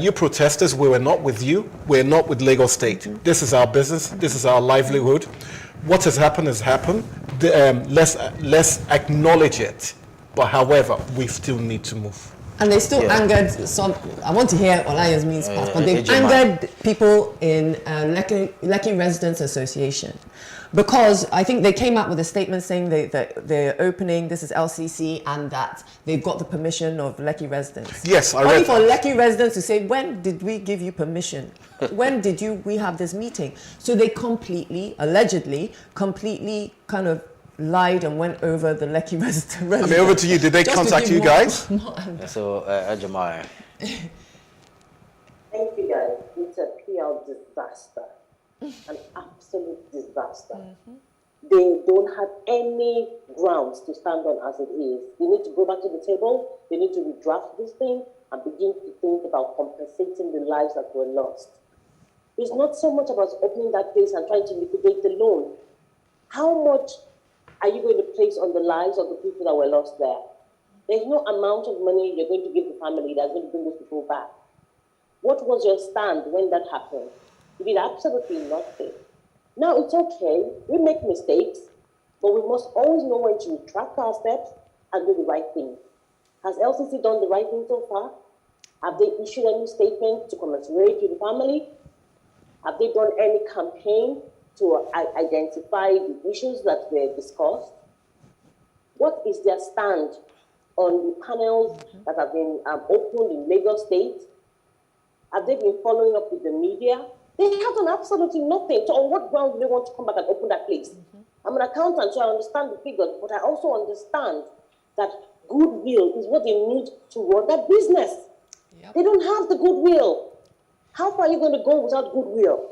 You protesters, we were not with you. We're not with Lagos State. This is our business. This is our livelihood. What has happened has happened. Let's acknowledge it. But however, we still need to move. And they still angered some. I want to hear Olayasmin's part, but they've angered people in Lekki Residents Association, because I think they came out with a statement saying that they're opening, this is LCC, and that they've got the permission of Lekki residents. Yes, I read. Only for Lekki residents to say, when did we give you permission? When did we have this meeting? So they allegedly kind of lied and went over the Lekki residents. I mean, over to you. Did they contact you guys? So, Ajamaya. Thank you, guys. It's a PR disaster, an absolute disaster. They don't have any grounds to stand on as it is. They need to go back to the table. They need to redraft this thing and begin to think about compensating the lives that were lost. It's not so much about opening that place and trying to liquidate the loan. How much are you going to place on the lives of the people that were lost there? There's no amount of money you're going to give the family that's going to bring those people back. What was your stand when that happened? You did absolutely nothing. Now it's okay, we make mistakes, but we must always know when to retract our steps and do the right thing. Has LCC done the right thing so far? Have they issued any statement to commiserate with the family? Have they done any campaign to identify the issues that were discussed? What is their stand on the panels that have been opened in Lagos State? Have they been following up with the media? They have done absolutely nothing. So on what ground do they want to come back and open that place? I'm an accountant, so I understand the figures, but I also understand that goodwill is what they need to run that business. They don't have the goodwill. How far are you going to go without goodwill?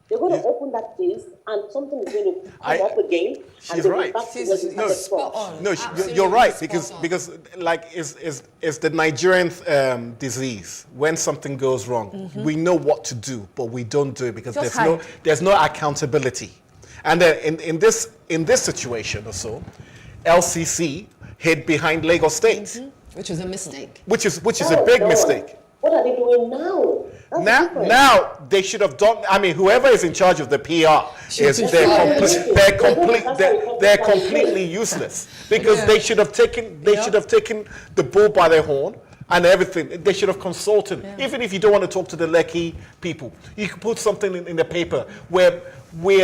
They're going to open that place, and something is going to come up again. She's right. You're right, because like it's the Nigerian disease. When something goes wrong, we know what to do, but we don't do it because there's no accountability. And then in this situation or so, LCC hid behind Lagos State, which is a mistake. Which is a big mistake. What are they doing now? Now they should have done. I mean, whoever is in charge of the PR they're completely useless, because they should have taken the bull by the horn and everything. They should have consulted. Even if you don't want to talk to the Lekki people, you can put something in the paper where we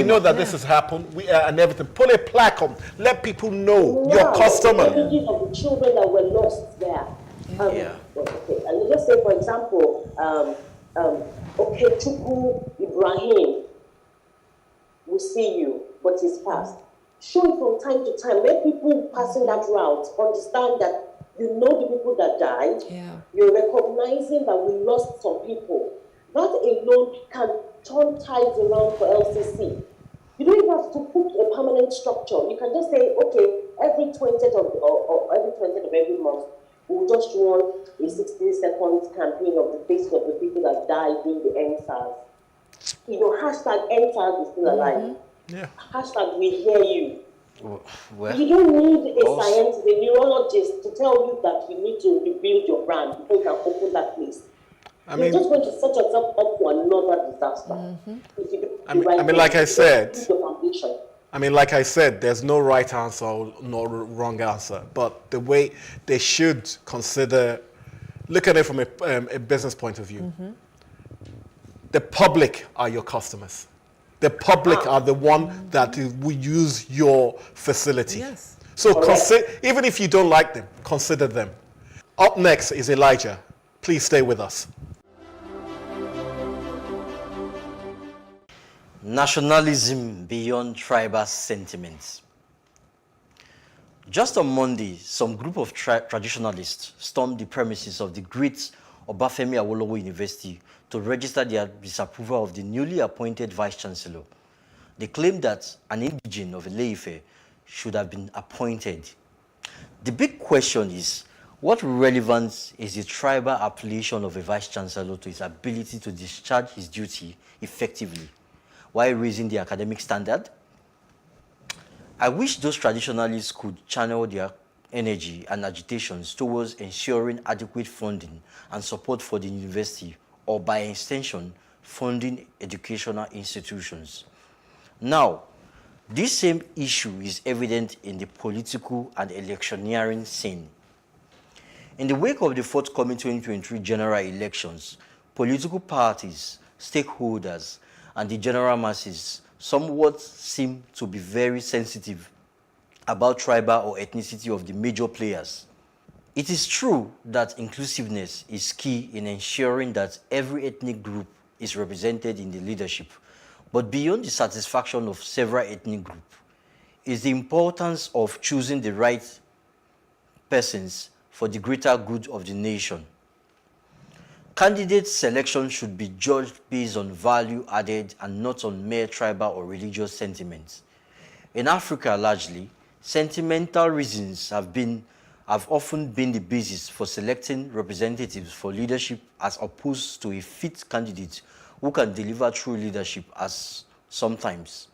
know that this has happened and everything. Put a plaque on. Let people know your customer. The images of the children that were lost there. Okay, and let's say, for example, Chukwu Ibrahim, we see you, but he's passed. Show it from time to time. Let people passing that route understand that you know the people that died. You're recognizing that we lost some people. That alone can turn tides around for LCC. You don't even have to put a permanent structure. You can just say, okay, every 20th of every month, we'll just run a 60-second campaign of the faces of the people that died during the NSAS. You know, hashtag NSAS is still alive. Hashtag we hear you. Well, you don't need a scientist, a neurologist to tell you that you need to rebuild your brand before you can open that place. You're just going to set yourself up for another disaster. If you do like I said, there's no right answer or no wrong answer. But the way they should consider, look at it from a business point of view. The public are your customers. The public are the one that will use your facility. So even if you don't like them, consider them. Up next is Elijah. Please stay with us. Nationalism beyond tribal sentiments. Just on Monday, some group of traditionalists stormed the premises of the great Obafemi Awolowo University to register their disapproval of the newly appointed vice-chancellor. They claim that an indigene of Ile-Ife should have been appointed. The big question is, what relevance is the tribal affiliation of a vice-chancellor to his ability to discharge his duty effectively while raising the academic standard? I wish those traditionalists could channel their energy and agitations towards ensuring adequate funding and support for the university, or by extension, funding educational institutions. Now, this same issue is evident in the political and electioneering scene. In the wake of the forthcoming 2023 general elections, political parties, stakeholders, and the general masses somewhat seem to be very sensitive about tribal or ethnicity of the major players. It is true that inclusiveness is key in ensuring that every ethnic group is represented in the leadership, but beyond the satisfaction of several ethnic groups is the importance of choosing the right persons for the greater good of the nation. Candidate selection should be judged based on value added and not on mere tribal or religious sentiments. In Africa, largely, sentimental reasons have often been the basis for selecting representatives for leadership, as opposed to a fit candidate who can deliver true leadership as sometimes.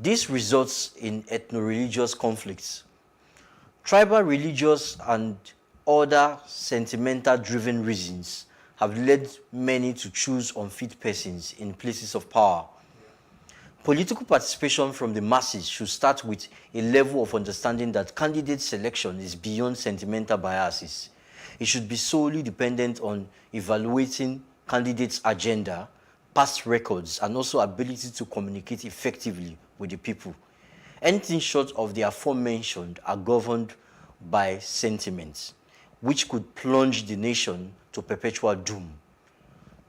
This results in ethno-religious conflicts. Tribal, religious, and other sentimental-driven reasons have led many to choose unfit persons in places of power. Political participation from the masses should start with a level of understanding that candidate selection is beyond sentimental biases. It should be solely dependent on evaluating candidates' agenda, past records, and also ability to communicate effectively with the people. Anything short of the aforementioned are governed by sentiments, which could plunge the nation to perpetual doom.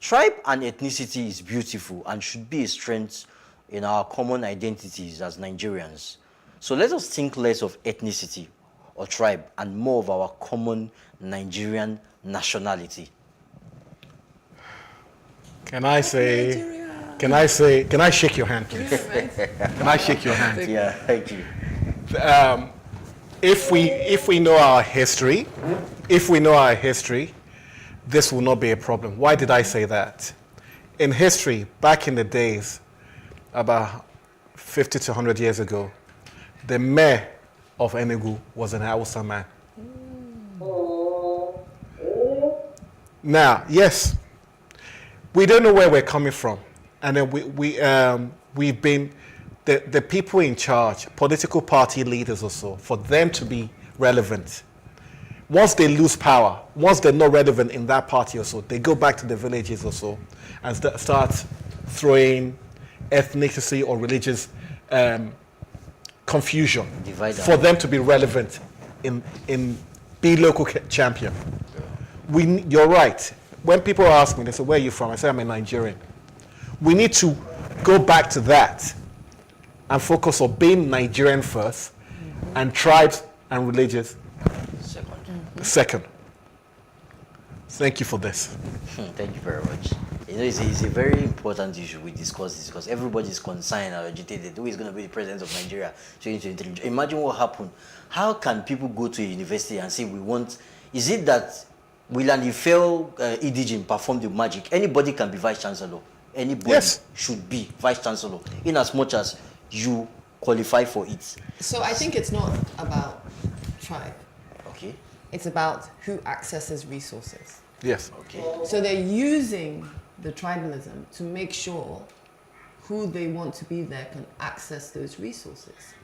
Tribe and ethnicity is beautiful and should be a strength in our common identities as Nigerians. So let us think less of ethnicity or tribe and more of our common Nigerian nationality. Can I shake your hand, please? Can I shake your hand? Yeah, thank you. If we know our history, this will not be a problem. Why did I say that? In history, back in the days, about 50 to 100 years ago, the mayor of Enugu was an Hausa man. Now, yes, we don't know where we're coming from, and then we've been the people in charge, political party leaders or so, for them to be relevant. Once they lose power, once they're not relevant in that party or so, they go back to the villages or so and start throwing ethnicity or religious confusion for them to be relevant in be local champion. You're right. When people ask me, they say, where are you from? I say, I'm a Nigerian. We need to go back to that and focus on being Nigerian first, and tribes and religious second. Thank you for this. Thank you very much. You know, it's a very important issue we discuss this because everybody is concerned and agitated. Who is going to be the president of Nigeria 2023? Imagine what happened. How can people go to a university and say, is it that will an Ifel indigene perform the magic? Anybody can be vice chancellor. Anybody should be vice chancellor, in as much as you qualify for it. So I think it's not about tribe. Okay. It's about who accesses resources. Yes. Okay. So they're using the tribalism to make sure who they want to be there can access those resources.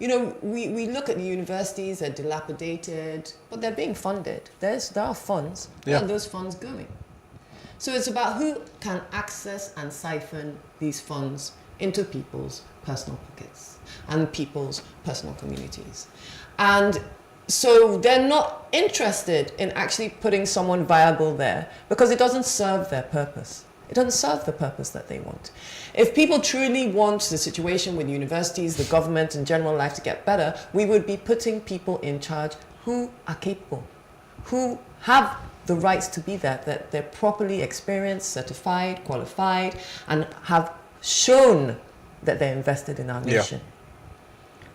You know, we look at the universities, they're dilapidated, but they're being funded. There are funds. Where are those funds going? So it's about who can access and siphon these funds into people's personal pockets and people's personal communities. And so they're not interested in actually putting someone viable there because it doesn't serve their purpose. It doesn't serve the purpose that they want. If people truly want the situation with universities, the government, and general life to get better, we would be putting people in charge who are capable, who have the rights to be there, that they're properly experienced, certified, qualified, and have shown that they're invested in our Yeah. nation.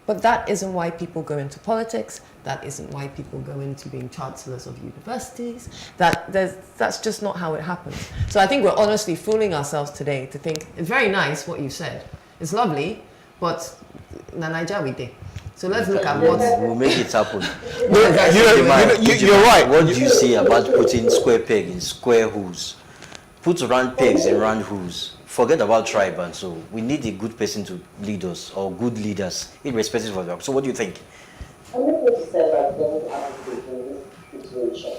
But that isn't why people go into politics. That isn't why people go into being chancellors of universities. That's just not how it happens. So I think we're honestly fooling ourselves today to think, it's very nice what you said. It's lovely, but na Naija we dey. So let's look at what... We'll make it happen. You're right. What do you say about putting square peg in square holes? Put round pegs in round holes. Forget about tribe, and so we need a good person to lead us, or good leaders, irrespective of that. So what do you think? I'm not going to say that don't advocate in this situation.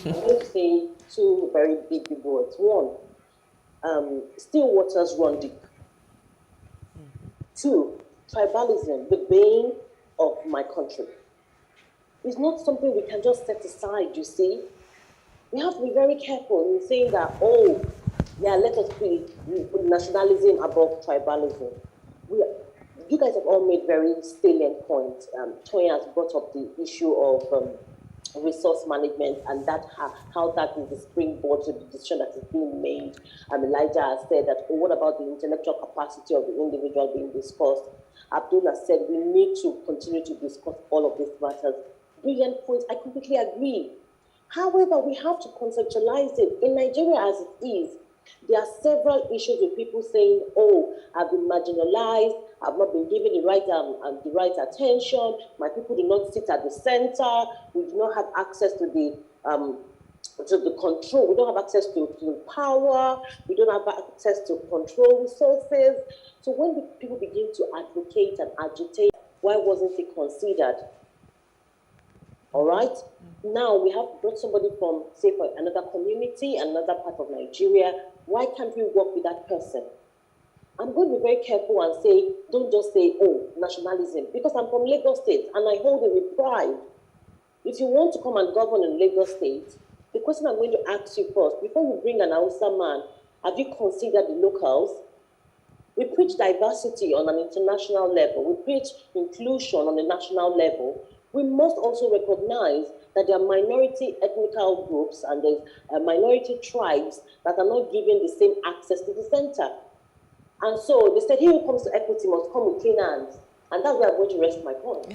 I'm going to say two very big words. One, still waters run deep. Two, tribalism, the bane of my country. It's not something we can just set aside, you see. We have to be very careful in saying that, oh, yeah, let us put nationalism above tribalism. You guys have all made very salient points. Toyin has brought up the issue of resource management and that how that is the springboard to the decision that is being made. Elijah has said that, oh, what about the intellectual capacity of the individual being discussed? Abdullah said we need to continue to discuss all of these matters. Brilliant point. I completely agree. However, we have to conceptualize it. In Nigeria as it is, there are several issues with people saying, oh, I've been marginalized, I've not been given the right attention, my people do not sit at the center, we do not have access to the control, we don't have access to power, we don't have access to control resources. So when people begin to advocate and agitate, why wasn't it considered? All right? Now we have brought somebody from, say, for another community, another part of Nigeria. Why can't we work with that person? I'm going to be very careful and say, don't just say, oh, nationalism, because I'm from Lagos State and I hold it with pride. If you want to come and govern in Lagos State, the question I'm going to ask you first, before you bring an Hausa man, have you considered the locals? We preach diversity on an international level. We preach inclusion on a national level. We must also recognize that there are minority ethnical groups and there's minority tribes that are not given the same access to the center. And so they said, he who comes to equity must come with clean hands. And that's where I'm going to rest my point.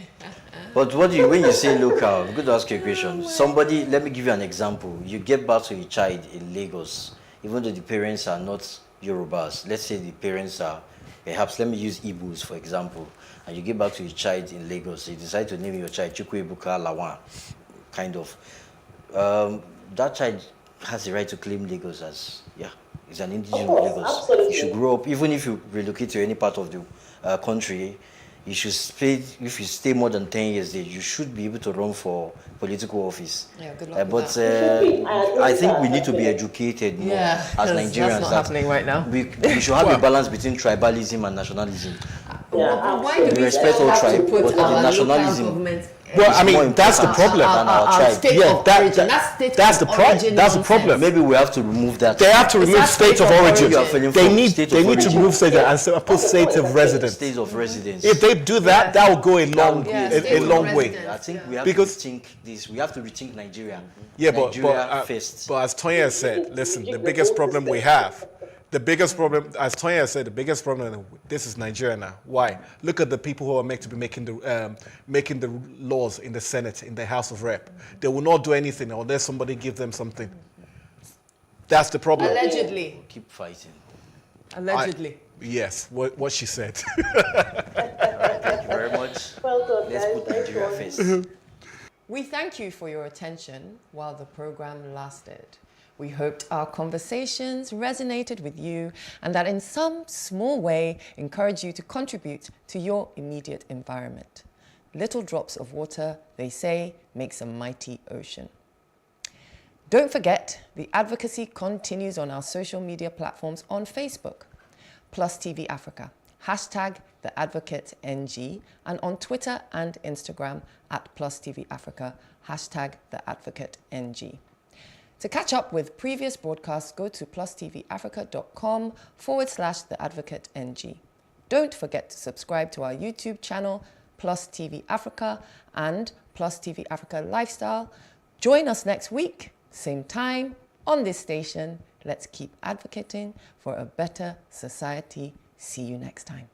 But when you say local, I'm going to ask you a question. Somebody, let me give you an example. You get back to a child in Lagos, even though the parents are not Yorubas. Let's say the parents are, perhaps, let me use Igbos, for example. And you get back to your child in Lagos, you decide to name your child Chukwuebuka Lawan, kind of. That child has the right to claim Lagos as, it's an indigenous of Lagos. Absolutely. You should grow up, even if you relocate to any part of the country, you should if you stay more than 10 years there, you should be able to run for political office. Yeah, good luck But with that. I think we need to be educated more as Nigerians. That's not happening right now. We should have a balance between tribalism and nationalism. Why do we respect all have to tribe, put but our the nationalism. local government? Well, I mean, that's the problem. State of origin. That's the problem. Maybe we have to remove that. They have to remove state of origin. They need to remove state and put state of residence. State of residence. If they do that, that will go a long way. I think we have to rethink this. We have to rethink Nigeria. Yeah, Nigeria first. But as Tonya said, listen, the biggest problem we have. The biggest problem, as Tonya said, the biggest problem, this is Nigeria now. Why? Look at the people who are meant to be making the laws in the Senate, in the House of Rep. They will not do anything unless somebody gives them something. That's the problem. Allegedly. We'll keep fighting. Allegedly. Yes, what she said. Thank you very much. Well done, Let's guys. put Nigeria first. We thank you for your attention while the program lasted. We hoped our conversations resonated with you and that in some small way encouraged you to contribute to your immediate environment. Little drops of water, they say, makes a mighty ocean. Don't forget, the advocacy continues on our social media platforms on Facebook, PlusTvAfrica, #TheAdvocateNG, and on Twitter and Instagram @PlusTvAfrica, #TheAdvocateNG. To catch up with previous broadcasts, go to PlusTvAfrica.com/TheAdvocateNG. Don't forget to subscribe to our YouTube channel, Plus TV Africa and Plus TV Africa Lifestyle. Join us next week, same time, on this station. Let's keep advocating for a better society. See you next time.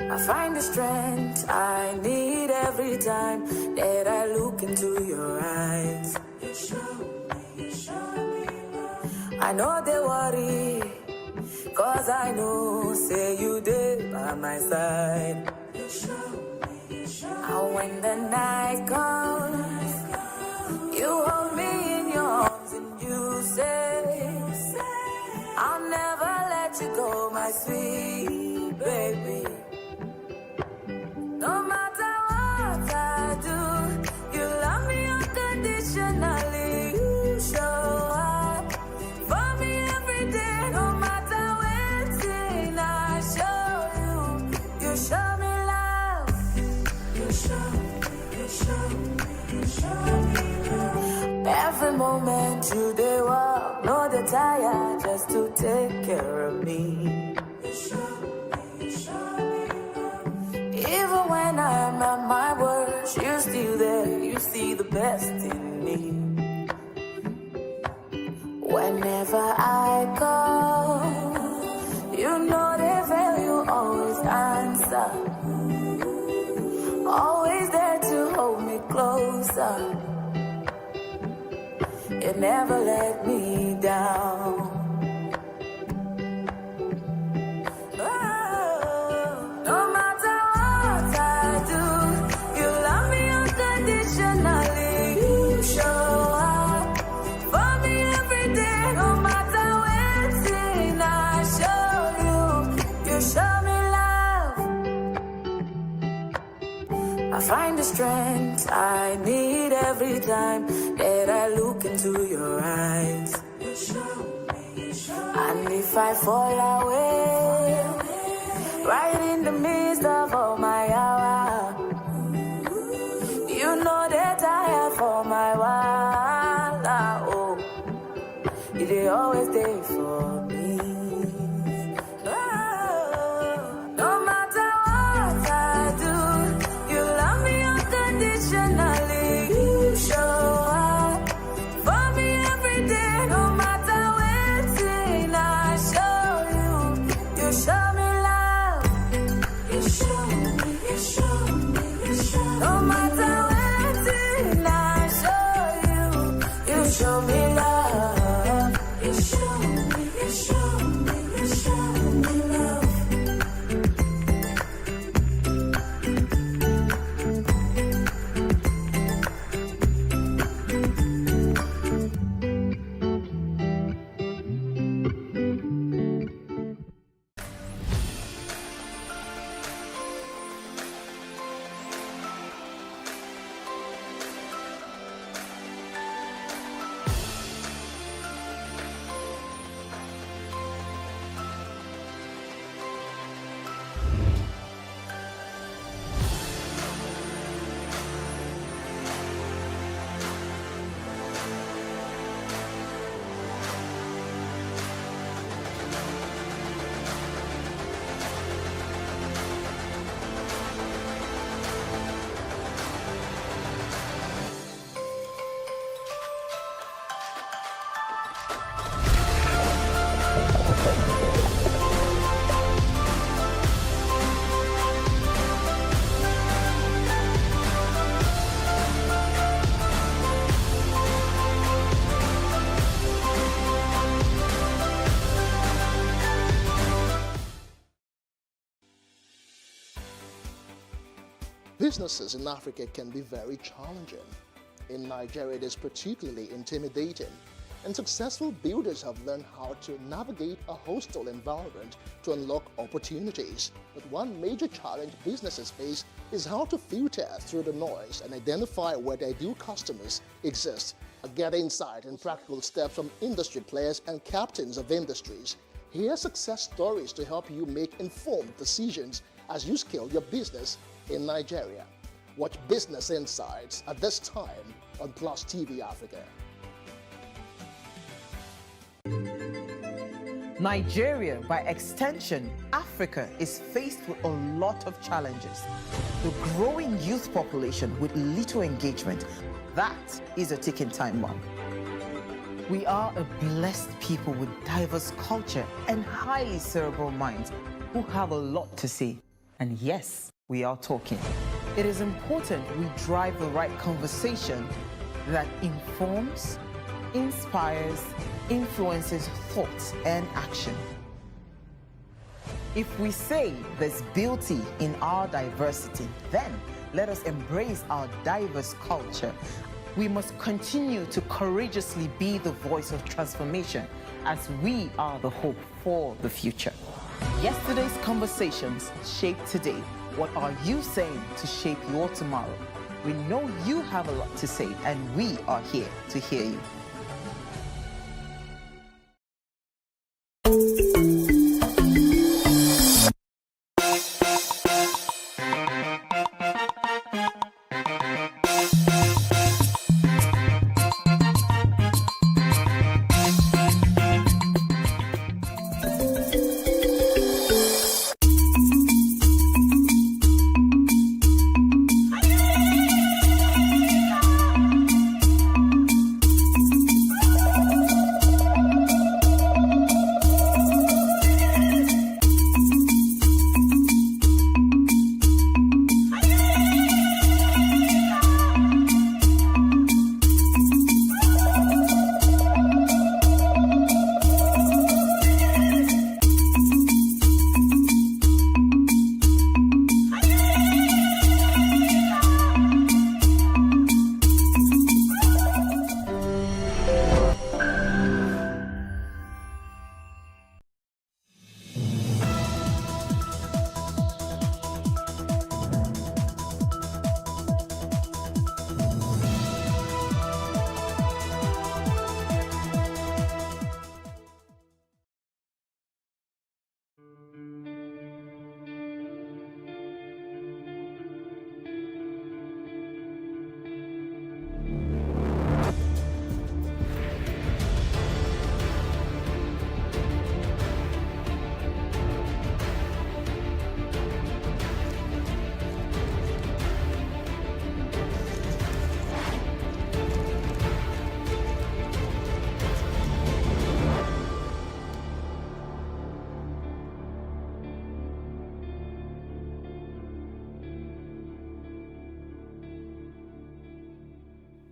I find the strength I need every time that I look into your eyes. You show me love. I know they worry, 'cause I know, say you did by my side. You show me. And when the night comes, you hold me in your arms and you say, I'll never let you go, my sweet baby. No matter what I do, you love me unconditionally. You show up for me every day. No matter when I show you, you show me love. You show me love. Every moment you dey walk, no dey tire, just to take care of me. You show me. Even when I'm at my worst, you're still there. You see the best in me. Whenever I call, you know they fail, you always answer. Always there to hold me closer. You never let me down. No matter what I do, you love me unconditionally. You show up for me every day. No matter when I show you, you show me love. I find the strength I need every time that I look into your eyes. You show me. And if I fall away, right in the midst of all my hour, you know that I have for my while. Oh, you always there for me. No matter what I do, you love me unconditionally. You show up for me every day. No matter when I show you, you show me love. You show me. No matter when I show you, you show me love. You show me love. Businesses in Africa can be very challenging. In Nigeria, it is particularly intimidating, and successful builders have learned how to navigate a hostile environment to unlock opportunities. But one major challenge businesses face is how to filter through the noise and identify where their ideal customers exist. Get insight and practical steps from industry players and captains of industries. Hear success stories to help you make informed decisions as you scale your business in Nigeria. Watch Business Insights at this time on Plus TV Africa. Nigeria, by extension, Africa, is faced with a lot of challenges. The growing youth population with little engagement, that is a ticking time bomb. We are a blessed people with diverse culture and highly cerebral minds who have a lot to say. And yes, we are talking. It is important we drive the right conversation that informs, inspires, influences thoughts and action. If we say there's beauty in our diversity, then let us embrace our diverse culture. We must continue to courageously be the voice of transformation as we are the hope for the future. Yesterday's conversations shape today. What are you saying to shape your tomorrow? We know you have a lot to say, and we are here to hear you.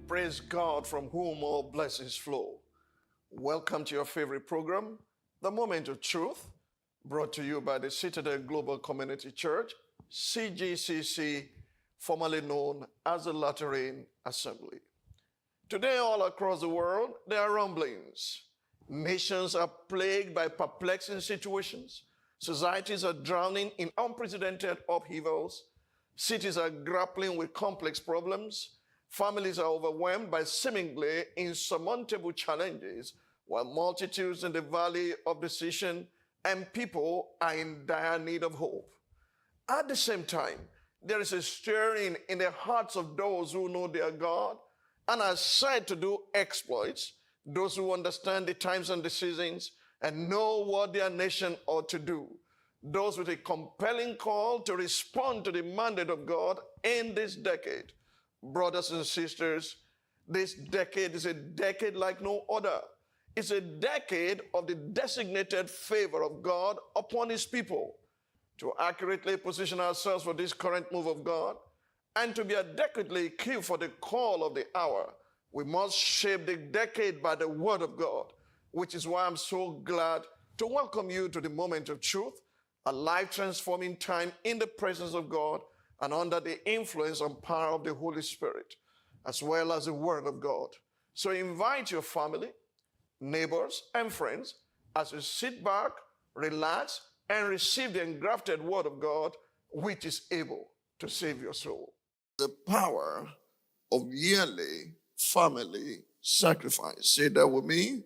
Praise God, from whom all blessings flow. Welcome to your favorite program, The Moment of Truth, brought to you by the Citadel Global Community Church, CGCC, formerly known as the Lateran Assembly. Today, all across the world, there are rumblings. Nations are plagued by perplexing situations. Societies are drowning in unprecedented upheavals. Cities are grappling with complex problems. Families are overwhelmed by seemingly insurmountable challenges, while multitudes in the valley of decision and people are in dire need of hope. At the same time, there is a stirring in the hearts of those who know their God and are said to do exploits, those who understand the times and the seasons and know what their nation ought to do, those with a compelling call to respond to the mandate of God in this decade. Brothers and sisters, this decade is a decade like no other. It's a decade of the designated favor of God upon his people. To accurately position ourselves for this current move of God and to be adequately equipped for the call of the hour, we must shape the decade by the word of God, which is why I'm so glad to welcome you to the Moment of Truth, a life-transforming time in the presence of God and under the influence and power of the Holy Spirit, as well as the Word of God. So invite your family, neighbors, and friends as you sit back, relax, and receive the engrafted Word of God, which is able to save your soul. The power of yearly family sacrifice. Say that with me.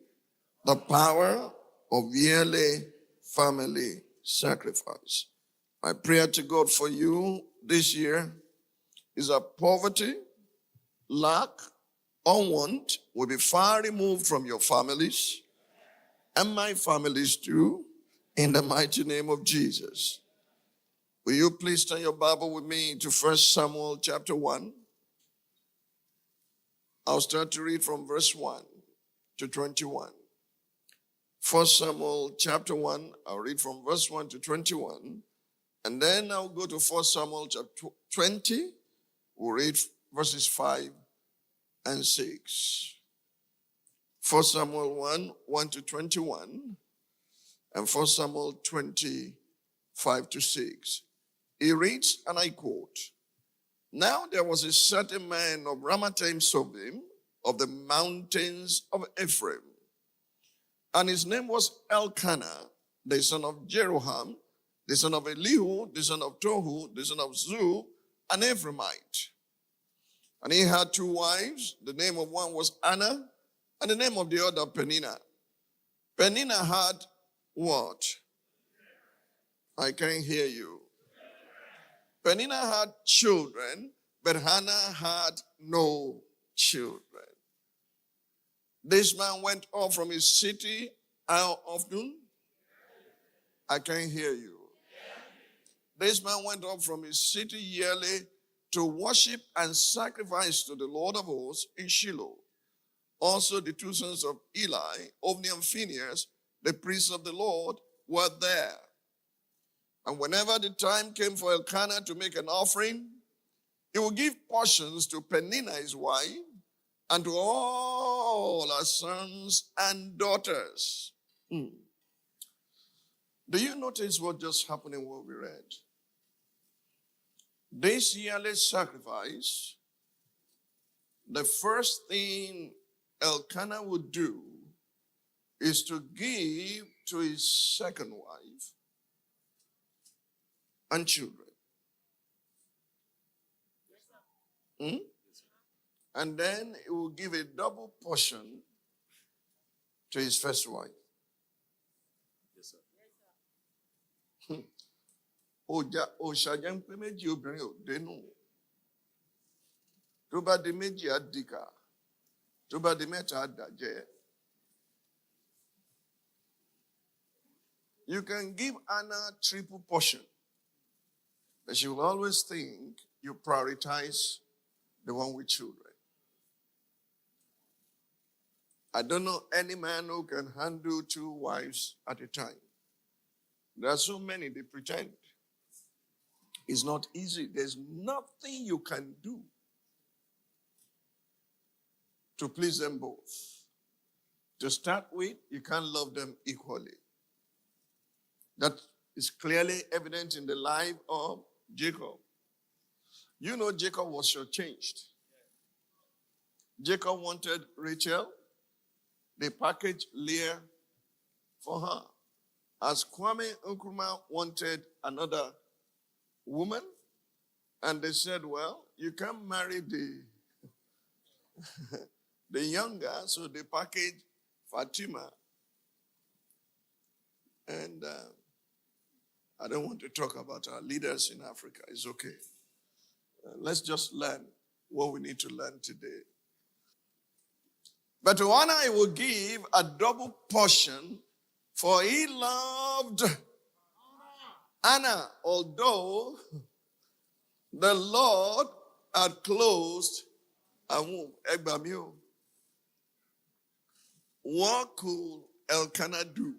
The power of yearly family sacrifice. My prayer to God for you this year is that poverty, lack, unwant will be far removed from your families and my families too, in the mighty name of Jesus. Will you please turn your Bible with me to 1 Samuel chapter 1? I'll start to read from verse 1 to 21. 1 Samuel chapter 1, I'll read from verse 1 to 21. And then I'll go to 1 Samuel chapter 20. We'll read verses 5 and 6. 1 Samuel 1, 1 to 21. And 1 Samuel 20, 5 to 6. He reads, and I quote, Now there was a certain man of Ramathaim Sobim, of the mountains of Ephraim, and his name was Elkanah, the son of Jeroham, the son of Elihu, the son of Tohu, the son of Zu, an Ephraimite. And he had two wives. The name of one was Anna, and the name of the other Peninnah. Peninnah had what? I can't hear you. Peninnah had children, but Hannah had no children. This man went off from his city how often? I can't hear you. This man went up from his city yearly to worship and sacrifice to the Lord of hosts in Shiloh. Also the two sons of Eli, Ophni and Phinehas, the priests of the Lord, were there. And whenever the time came for Elkanah to make an offering, he would give portions to Peninnah his wife and to all her sons and daughters. Do you notice what just happened in what we read? This yearly sacrifice, the first thing Elkanah would do is to give to his second wife and children. And then he will give a double portion to his first wife. Yes, sir. Òṣàjẹ́ méjì obìnrin ò dénú. Tó bá di méjì á dìkà. Tó bá di mẹ́ta á dàjẹ́. You can give Anna triple portion, but she will always think you prioritize the one with children. I don't know any man who can handle two wives at a time. There are so many, they pretend. It's not easy. There's nothing you can do to please them both. To start with, you can't love them equally. That is clearly evident in the life of Jacob. You know Jacob was shortchanged. Jacob wanted Rachel. They packaged Leah for her. As Kwame Nkrumah wanted another woman, and they said, well, you can't marry the younger, so they packaged Fatima. And I don't want to talk about our leaders in Africa. It's okay. Let's just learn what we need to learn today. But to Anna, he will give a double portion, for he loved Anna, although the Lord had closed a womb. What could Elkanah do?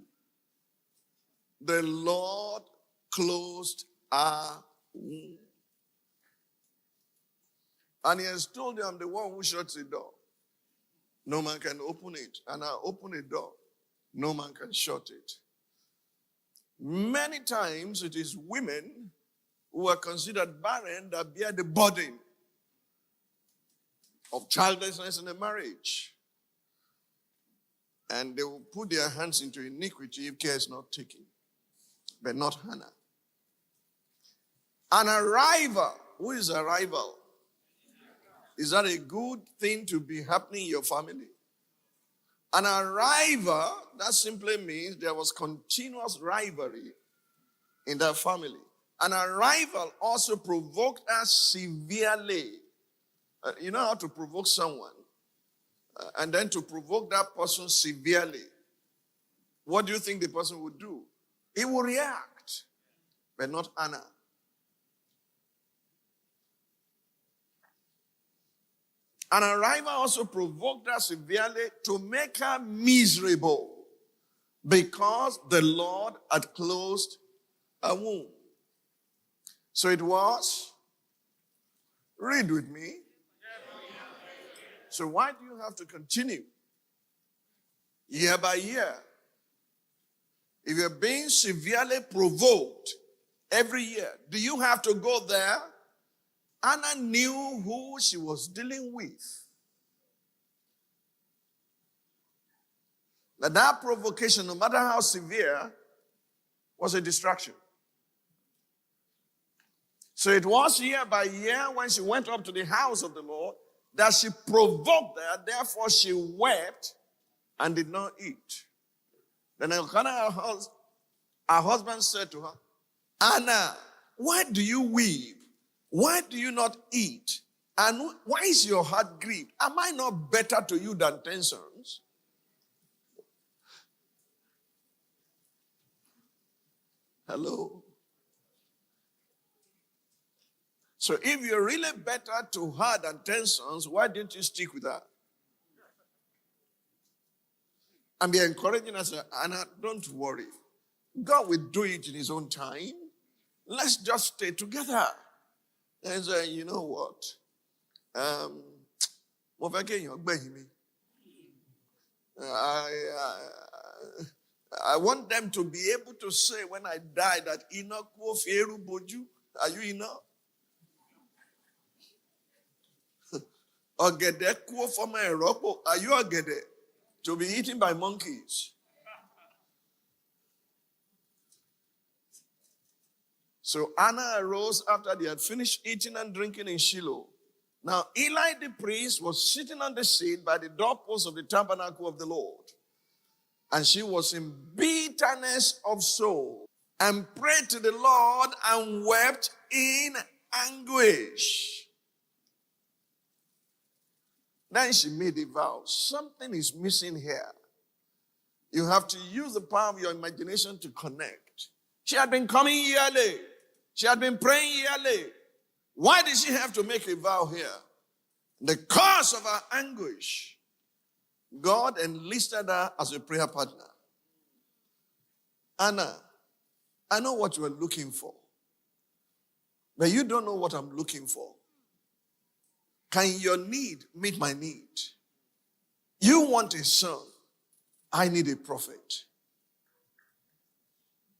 The Lord closed a womb. And he has told you, I'm the one who shuts the door. No man can open it. And I open a door. No man can shut it. Many times it is women who are considered barren that bear the burden of childlessness in a marriage. And they will put their hands into iniquity if care is not taken. But not Hannah. An arrival. Who is a rival? Is that a good thing to be happening in your family? An arrival, that simply means there was continuous rivalry in that family. An arrival also provoked us severely. You know how to provoke someone? and then to provoke that person severely, what do you think the person would do? He will react, but not Anna. And her rival also provoked her severely to make her miserable because the Lord had closed a womb. So it was, read with me. So why do you have to continue year by year? If you're being severely provoked every year, do you have to go there? Anna knew who she was dealing with. That provocation, no matter how severe, was a distraction. So it was year by year when she went up to the house of the Lord that she provoked her, therefore she wept and did not eat. Then Elkanah, her husband, said to her, Anna, why do you weep? Why do you not eat? And why is your heart grieved? Am I not better to you than 10 sons? Hello? So if you're really better to her than 10 sons, why didn't you stick with her? And be encouraging her, say, Anna, don't worry. God will do it in his own time. Let's just stay together. And say, you know what? I want them to be able to say when I die that Enoch wo feru boju. Are you Enoch? Ogede kuo from a ropo. Are you ogede? To be eaten by monkeys. So Anna arose after they had finished eating and drinking in Shiloh. Now Eli the priest was sitting on the seat by the doorpost of the tabernacle of the Lord. And she was in bitterness of soul and prayed to the Lord and wept in anguish. Then she made a vow. Something is missing here. You have to use the power of your imagination to connect. She had been coming yearly. She had been praying yearly. Why did she have to make a vow here? The cause of her anguish, God enlisted her as a prayer partner. Anna, I know what you are looking for, but you don't know what I'm looking for. Can your need meet my need? You want a son. I need a prophet.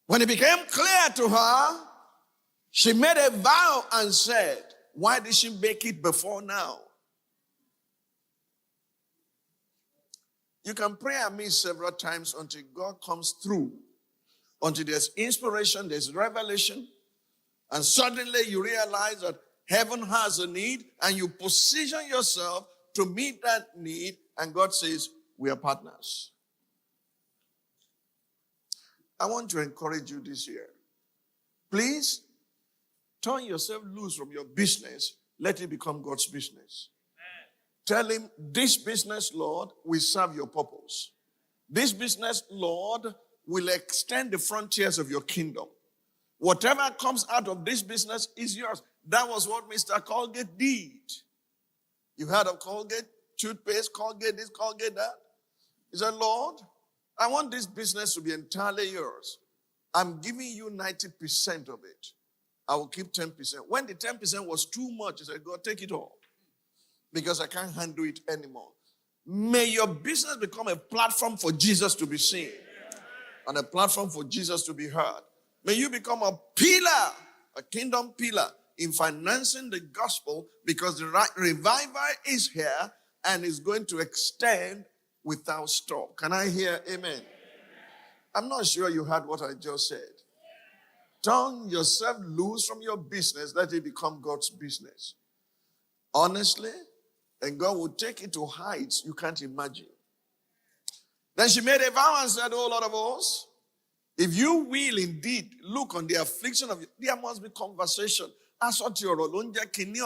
When it became clear to her, she made a vow and said, why did she make it before now? You can pray at me several times until God comes through. Until there's inspiration, there's revelation. And suddenly you realize that heaven has a need and you position yourself to meet that need. And God says, we are partners. I want to encourage you this year. Please turn yourself loose from your business. Let it become God's business. Tell him, this business, Lord, will serve your purpose. This business, Lord, will extend the frontiers of your kingdom. Whatever comes out of this business is yours. That was what Mr. Colgate did. You heard of Colgate? Toothpaste, Colgate this, Colgate that. He said, Lord, I want this business to be entirely yours. I'm giving you 90% of it. I will keep 10%. When the 10% was too much, he said, God, take it all. Because I can't handle it anymore. May your business become a platform for Jesus to be seen. And a platform for Jesus to be heard. May you become a pillar, a kingdom pillar in financing the gospel, because the revival is here and is going to extend without stop. Can I hear amen? I'm not sure you heard what I just said. Turn yourself loose from your business. Let it become God's business. Honestly, and God will take it to heights you can't imagine. Then she made a vow and said, oh Lord of hosts, if you will indeed look on the affliction of you, there must be conversation. That's what your Rolonja Kini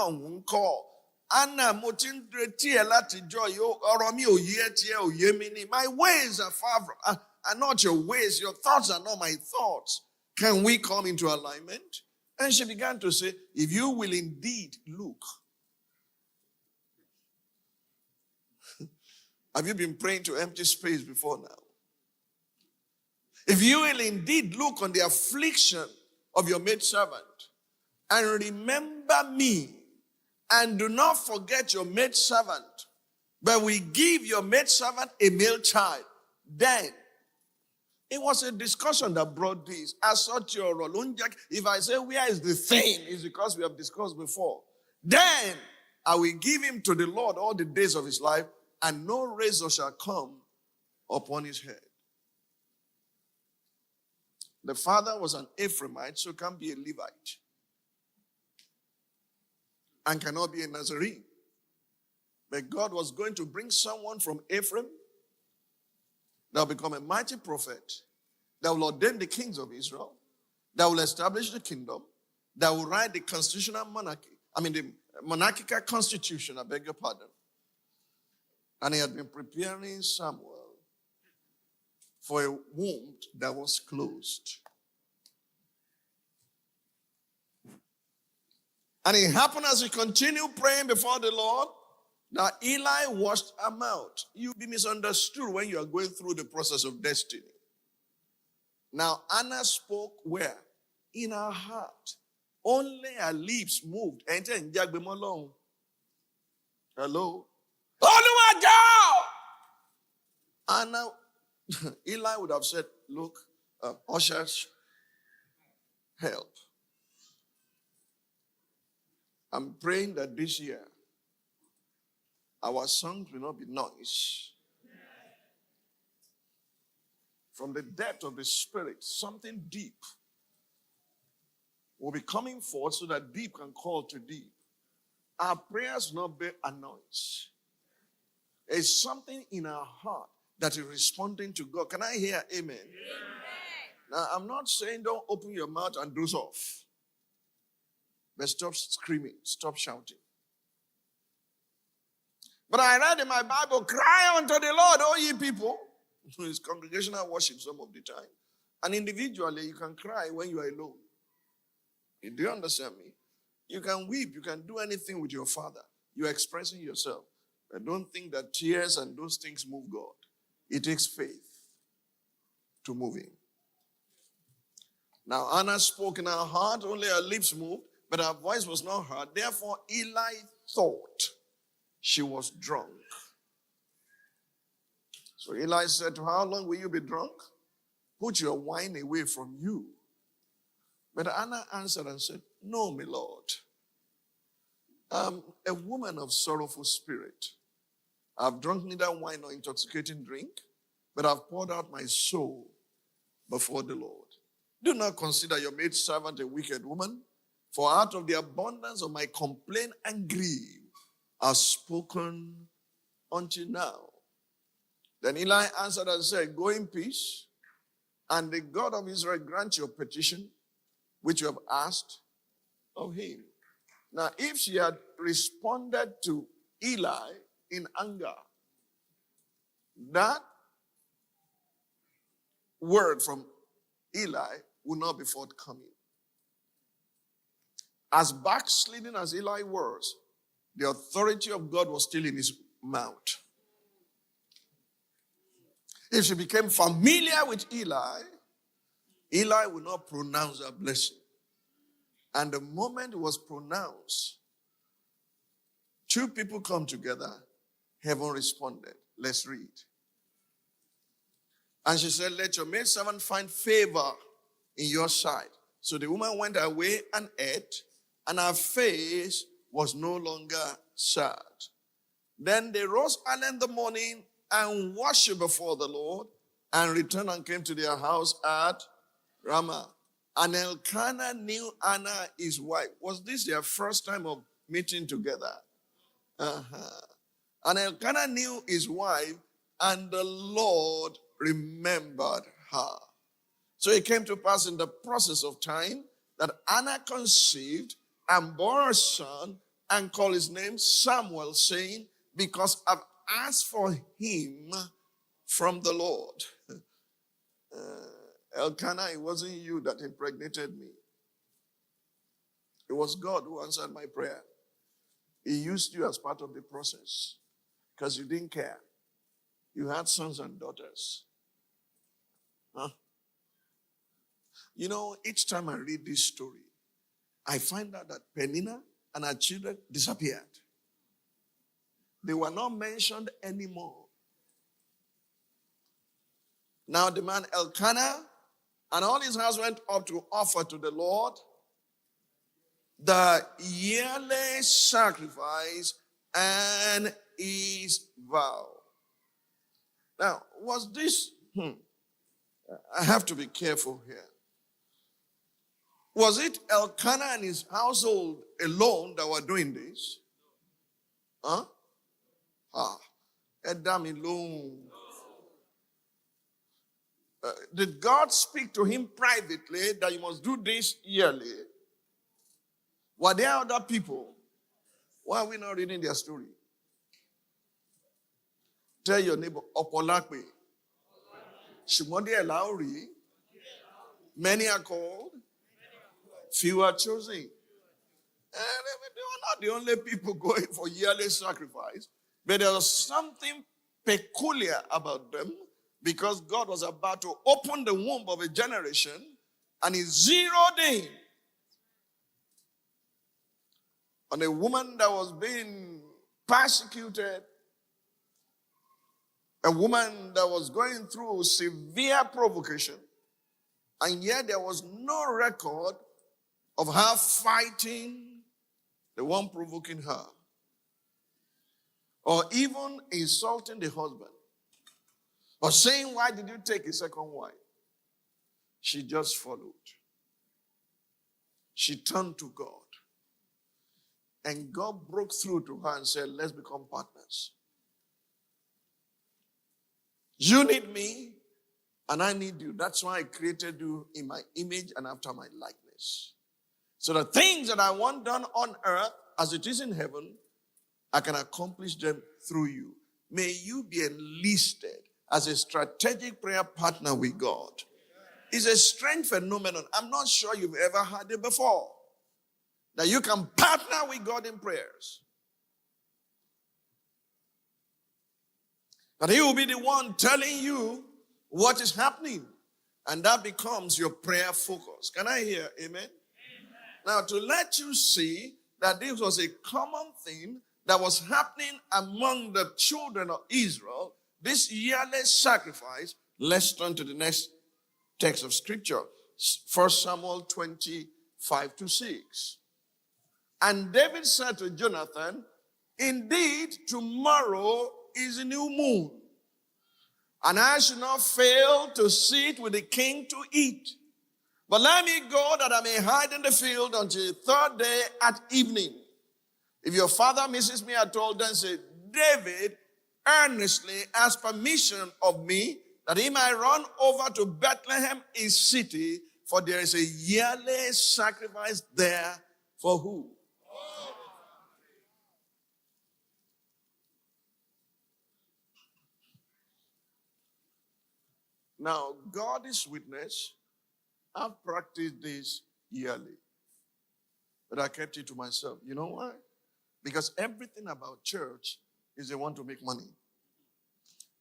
call. Anna motin reti elati joy yo oromi oye tie oye mini. My ways are are not your ways. Your thoughts are not my thoughts. Can we come into alignment? And she began to say, if you will indeed look. Have you been praying to empty space before now? If you will indeed look on the affliction of your maidservant and remember me, and do not forget your maidservant, but we give your maidservant a male child, then it was a discussion that brought this. If I say where is the thing, it's because we have discussed before. Then I will give him to the Lord all the days of his life, and no razor shall come upon his head. The father was an Ephraimite, so can't be a Levite. And cannot be a Nazarene. But God was going to bring someone from Ephraim that will become a mighty prophet, that will ordain the kings of Israel, that will establish the kingdom, that will write the constitutional monarchy, the monarchical constitution, I beg your pardon. And he had been preparing Samuel for a womb that was closed. And it happened as he continued praying before the Lord that Eli washed her mouth. You'll be misunderstood when you are going through the process of destiny. Now, Anna spoke where? In her heart. Only her lips moved. Hello? Anna, Eli would have said, look, ushers, help. I'm praying that this year, our songs will not be noise. From the depth of the spirit, something deep will be coming forth so that deep can call to deep. Our prayers will not be a noise. There's something in our heart that is responding to God. Can I hear amen? Amen. Now, I'm not saying don't open your mouth and doze off. But stop screaming, stop shouting. But I read in my Bible, cry unto the Lord, all ye people. It's congregational worship some of the time. And individually, you can cry when you are alone. Do you understand me? You can weep, you can do anything with your father. You're expressing yourself. But don't think that tears and those things move God. It takes faith to move him. Now, Anna spoke in her heart, only her lips moved, but her voice was not heard. Therefore, Eli thought she was drunk. So Eli said to her, how long will you be drunk? Put your wine away from you. But Anna answered and said, no, my Lord. I'm a woman of sorrowful spirit. I've drunk neither wine nor intoxicating drink, but I've poured out my soul before the Lord. Do not consider your maidservant a wicked woman, for out of the abundance of my complaint and grief I've spoken until now. Then Eli answered and said, go in peace, and the God of Israel grant your petition, which you have asked of him. Now, if she had responded to Eli in anger, that word from Eli would not be forthcoming. As backsliding as Eli was, the authority of God was still in his mouth. If she became familiar with Eli, Eli would not pronounce her blessing. And the moment it was pronounced, two people come together, heaven responded. Let's read. And she said, let your maidservant find favor in your sight. So the woman went away and ate, and her face was no longer sad. Then they rose early in the morning and worshiped before the Lord, and returned and came to their house at Ramah. And Elkanah knew Anna, his wife. Was this their first time of meeting together? And Elkanah knew his wife, and the Lord remembered her. So it came to pass in the process of time that Anna conceived and bore a son and called his name Samuel, saying, because I've asked for him from the Lord. Elkanah, it wasn't you that impregnated me. It was God who answered my prayer. He used you as part of the process because you didn't care. You had sons and daughters. Huh? You know, each time I read this story, I find out that Peninnah and her children disappeared. They were not mentioned anymore. Now the man Elkanah and all his house went up to offer to the Lord the yearly sacrifice and his vow. Now, was this, I have to be careful here. Was it Elkanah and his household alone that were doing this? Huh? Adam alone. Did God speak to him privately that you must do this yearly? Were there other people? Why are we not reading their story? Tell your neighbor, Opolakwe. Shimodi Elauri. Many are called, few are chosen. And they were not the only people going for yearly sacrifice, but there was something peculiar about them because God was about to open the womb of a generation and he zeroed in on a woman that was being persecuted, a woman that was going through severe provocation, and yet there was no record of her fighting the one provoking her, or even insulting the husband, or saying, why did you take a second wife? She just followed. She turned to God. And God broke through to her and said, let's become partners. You need me, and I need you. That's why I created you in my image and after my likeness. So the things that I want done on earth, as it is in heaven, I can accomplish them through you. May you be enlisted as a strategic prayer partner with God. It's a strange phenomenon. I'm not sure you've ever had it before. That you can partner with God in prayers. That he will be the one telling you what is happening. And that becomes your prayer focus. Can I hear amen? Now, to let you see that this was a common thing that was happening among the children of Israel, this yearly sacrifice, let's turn to the next text of scripture, 1 Samuel 25-6. And David said to Jonathan, indeed, tomorrow is a new moon, and I should not fail to sit with the king to eat. But let me go that I may hide in the field until the third day at evening. If your father misses me at all, then say, David earnestly asked permission of me that he might run over to Bethlehem, his city, for there is a yearly sacrifice there for who? Now, God is witness. I've practiced this yearly, but I kept it to myself. You know why? Because everything about church is they want to make money.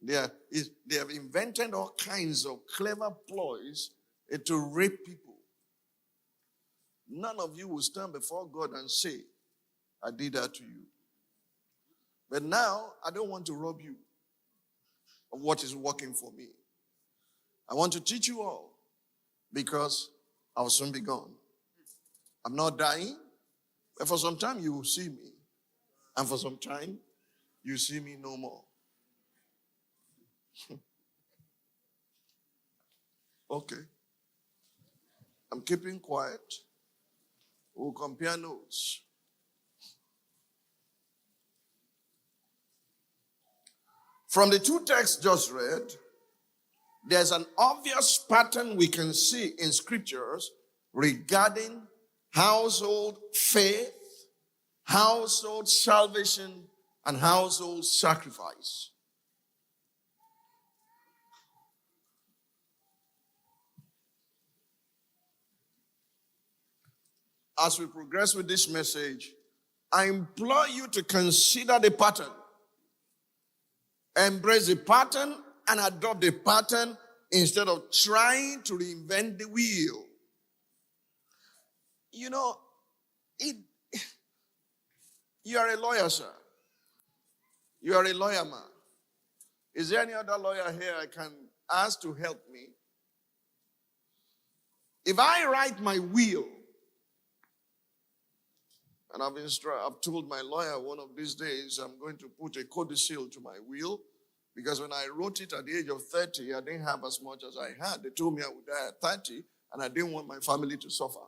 They have invented all kinds of clever ploys to rape people. None of you will stand before God and say, I did that to you. But now, I don't want to rob you of what is working for me. I want to teach you all because I will soon be gone. I'm not dying, but for some time you will see me. And for some time, you see me no more. Okay. I'm keeping quiet. We'll compare notes. From the two texts just read, there's an obvious pattern we can see in scriptures regarding household faith household salvation, and household sacrifice. As we progress with this message, I implore you to consider the pattern. Embrace the pattern and adopt the pattern instead of trying to reinvent the wheel. You know, you are a lawyer, sir. You are a lawyer, man. Is there any other lawyer here I can ask to help me? If I write my will, and I've told my lawyer one of these days I'm going to put a codicil to my will, because when I wrote it at the age of 30, I didn't have as much as I had. They told me I would die at 30, and I didn't want my family to suffer.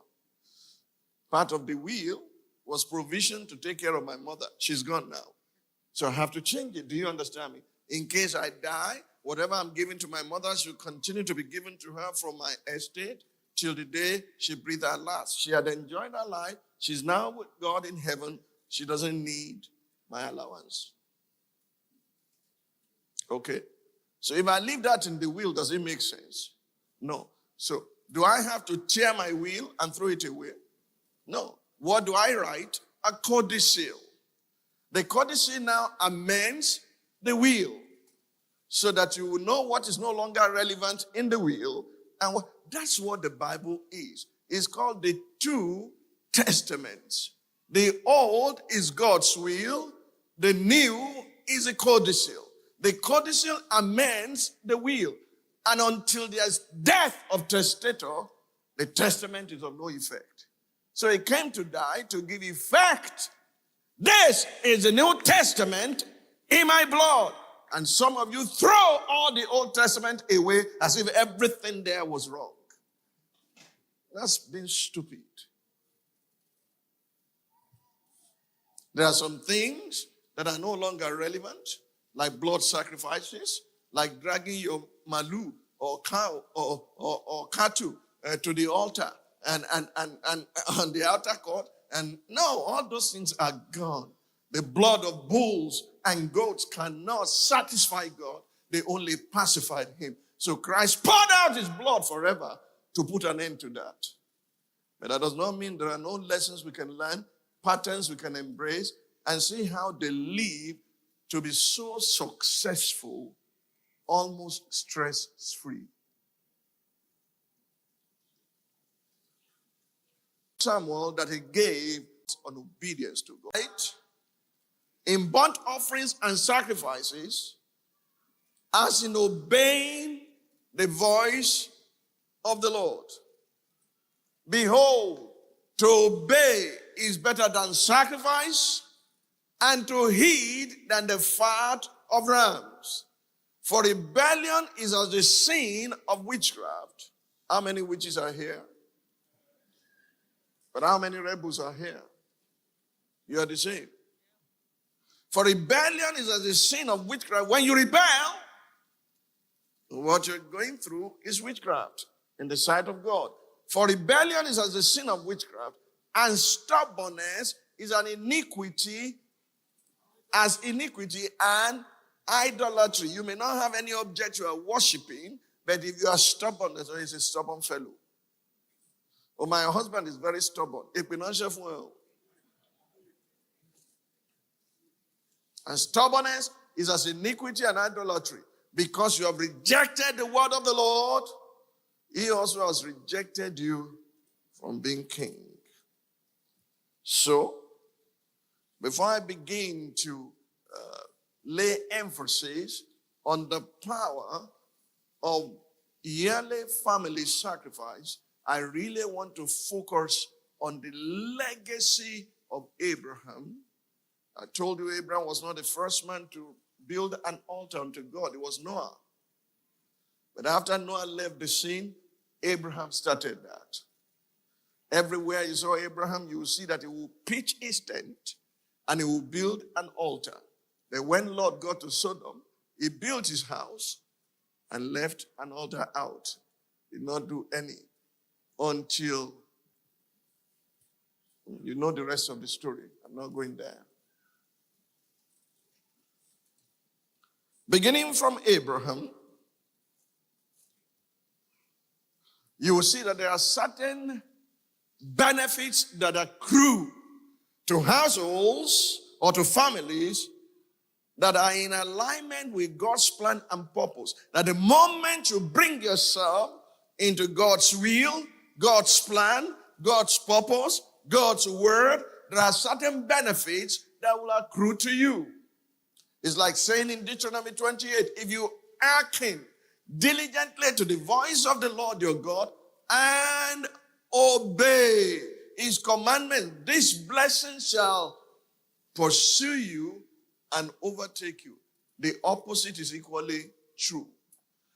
Part of the will was provision to take care of my mother. She's gone now. So I have to change it. Do you understand me? In case I die, whatever I'm giving to my mother should continue to be given to her from my estate till the day she breathed her last. She had enjoyed her life. She's now with God in heaven. She doesn't need my allowance. Okay? So if I leave that in the will, does it make sense? No. So do I have to tear my will and throw it away? No. What do I write? A codicil. The codicil now amends the will so that you will know what is no longer relevant in the will. And that's what the Bible is. It's called the two testaments. The old is God's will. The new is a codicil. The codicil amends the will. And until there's death of testator, the testament is of no effect. So he came to die to give effect. This is the New Testament in my blood. And some of you throw all the Old Testament away as if everything there was wrong. That's being stupid. There are some things that are no longer relevant, like blood sacrifices, like dragging your malu or cow or cattle to the altar and on the outer court. And no, all those things are gone. The blood of bulls and goats cannot satisfy God. They only pacified him. So Christ poured out his blood forever to put an end to that. But that does not mean there are no lessons we can learn, patterns we can embrace, and see how they live to be so successful, almost stress-free. Samuel that he gave on obedience to God. Right? In burnt offerings and sacrifices, as in obeying the voice of the Lord. Behold, to obey is better than sacrifice, and to heed than the fat of rams. For rebellion is as the sin of witchcraft. How many witches are here? But how many rebels are here? You are the same. For rebellion is as the sin of witchcraft. When you rebel, what you're going through is witchcraft in the sight of God. For rebellion is as the sin of witchcraft, and stubbornness is an iniquity, as iniquity and idolatry. You may not have any object you are worshiping, but if you are stubborn, he's a stubborn fellow. Oh, my husband is very stubborn. And stubbornness is as iniquity and idolatry. Because you have rejected the word of the Lord, he also has rejected you from being king. So, before I begin to lay emphasis on the power of yearly family sacrifice, I really want to focus on the legacy of Abraham. I told you Abraham was not the first man to build an altar unto God. It was Noah. But after Noah left the scene, Abraham started that. Everywhere you saw Abraham, you will see that he will pitch his tent and he will build an altar. Then when Lot got to Sodom, he built his house and left an altar out. Did not do any until You know the rest of the story. I'm not going there. Beginning from Abraham, you will see that there are certain benefits that accrue to households or to families that are in alignment with God's plan and purpose. That the moment you bring yourself into God's will, God's plan, God's purpose, God's word, there are certain benefits that will accrue to you. It's like saying in Deuteronomy 28, if you hearken diligently to the voice of the Lord your God and obey his commandments, this blessing shall pursue you and overtake you. The opposite is equally true.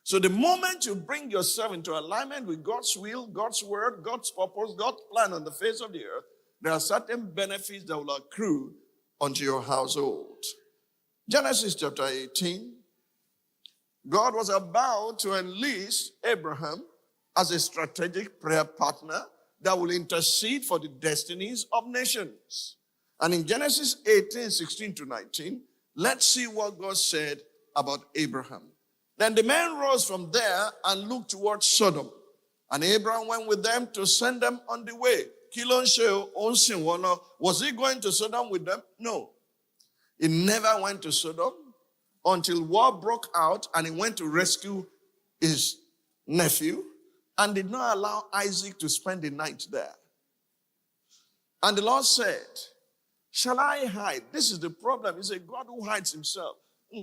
So the moment you bring yourself into alignment with God's will, God's word, God's purpose, God's plan on the face of the earth, there are certain benefits that will accrue unto your household. Genesis chapter 18, God was about to enlist Abraham as a strategic prayer partner that will intercede for the destinies of nations. And in Genesis 18, 16 to 19, let's see what God said about Abraham. Then the men rose from there and looked towards Sodom. And Abraham went with them to send them on the way. Was he going to Sodom with them? No. He never went to Sodom until war broke out and he went to rescue his nephew and did not allow Isaac to spend the night there. And the Lord said, shall I hide? This is the problem. He's a God who hides himself. I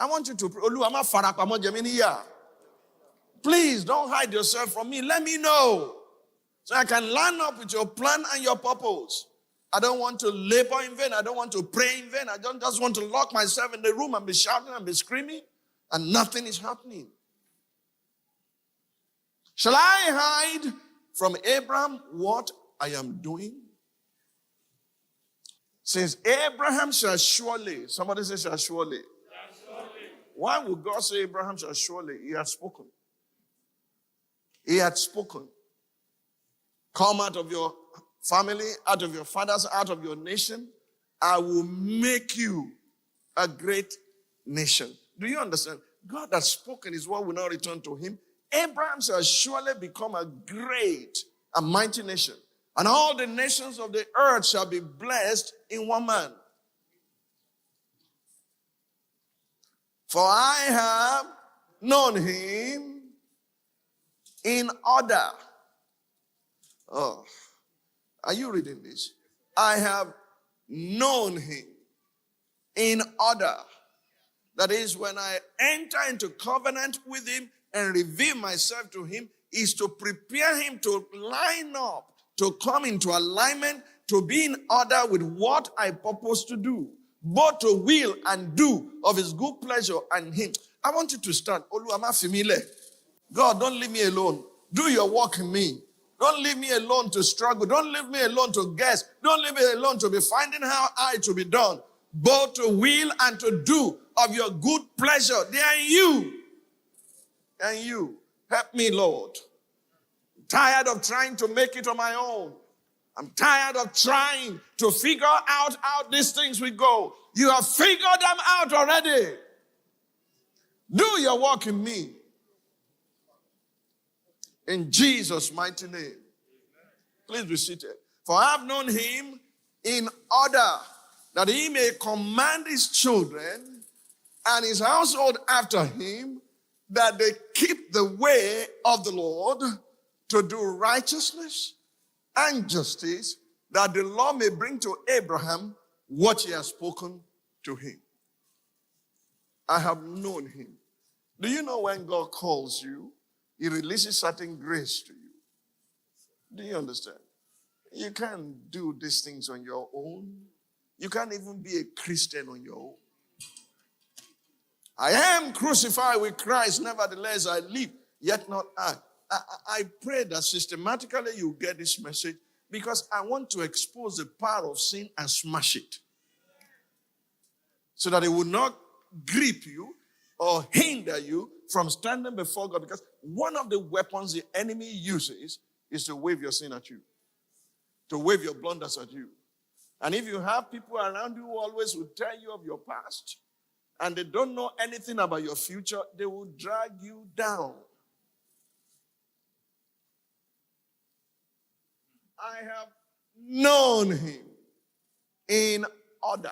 want you to pray. Please don't hide yourself from me. Let me know so I can line up with your plan and your purpose. I don't want to labor in vain. I don't want to pray in vain. I don't just want to lock myself in the room and be shouting and be screaming and nothing is happening. Shall I hide from Abraham what I am doing? Since Abraham shall surely, somebody say shall surely. Why would God say Abraham shall surely? He had spoken. He had spoken. Come out of your family, out of your fathers, out of your nation. I will make you a great nation. Do you understand? God has spoken, his word will not return to him. Abraham shall surely become a great, a mighty nation. And all the nations of the earth shall be blessed in one man. For I have known him in order. Oh, are you reading this? I have known him in order. That is, when I enter into covenant with him and reveal myself to him, is to prepare him to line up, to come into alignment, to be in order with what I purpose to do, both to will and do of his good pleasure and him. I want you to stand. God, don't leave me alone. Do your work in me. Don't leave me alone to struggle. Don't leave me alone to guess. Don't leave me alone to be finding how I to be done, both to will and to do of your good pleasure. They are you. And you. Help me, Lord. I'm tired of trying to make it on my own. I'm tired of trying to figure out how these things will go. You have figured them out already. Do your work in me. In Jesus' mighty name. Please be seated. For I have known him in order that he may command his children and his household after him, that they keep the way of the Lord to do righteousness and justice, that the Lord may bring to Abraham what he has spoken to him. I have known him. Do you know when God calls you, he releases certain grace to you? Do you understand? You can't do these things on your own. You can't even be a Christian on your own. I am crucified with Christ, nevertheless I live, yet not I. I pray that systematically you get this message, because I want to expose the power of sin and smash it, so that it will not grip you or hinder you from standing before God. Because one of the weapons the enemy uses is to wave your sin at you, to wave your blunders at you. And if you have people around you who always will tell you of your past, and they don't know anything about your future, they will drag you down. I have known him in order.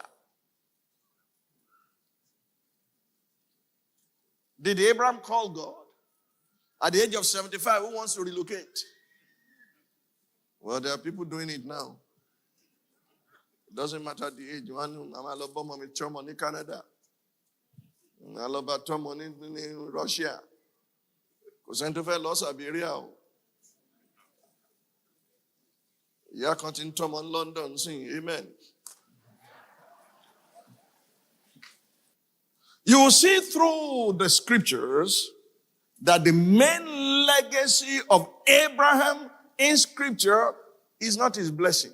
Did Abraham call God? At the age of 75, who wants to relocate? Well, there are people doing it now. It doesn't matter the age. I'm in Canada. I'm in Russia. Because I'm lost Iberia. Yeah, continue to in London, sing amen. You will see through the scriptures that the main legacy of Abraham in scripture is not his blessing.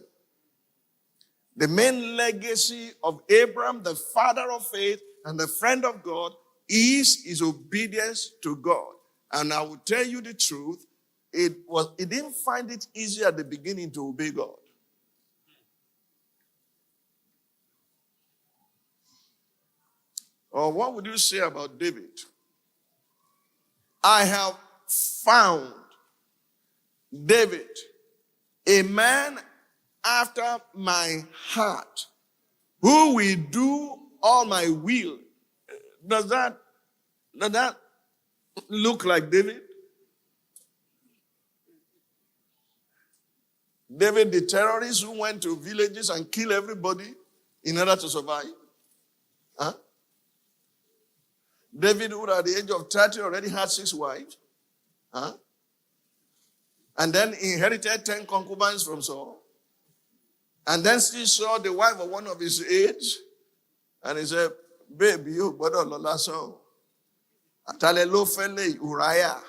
The main legacy of Abraham, the father of faith and the friend of God, is his obedience to God. And I will tell you the truth, he didn't find it easy at the beginning to obey God. Or what would you say about David? I have found David, a man after my heart, who will do all my will. Does that look like David? David, the terrorist who went to villages and killed everybody in order to survive? Huh? David, who at the age of 30 already had 6 wives? Huh? And then inherited 10 concubines from Saul. And then still saw the wife of one of his age. And he said, baby, you better lola so. Atale lo fele Uriah.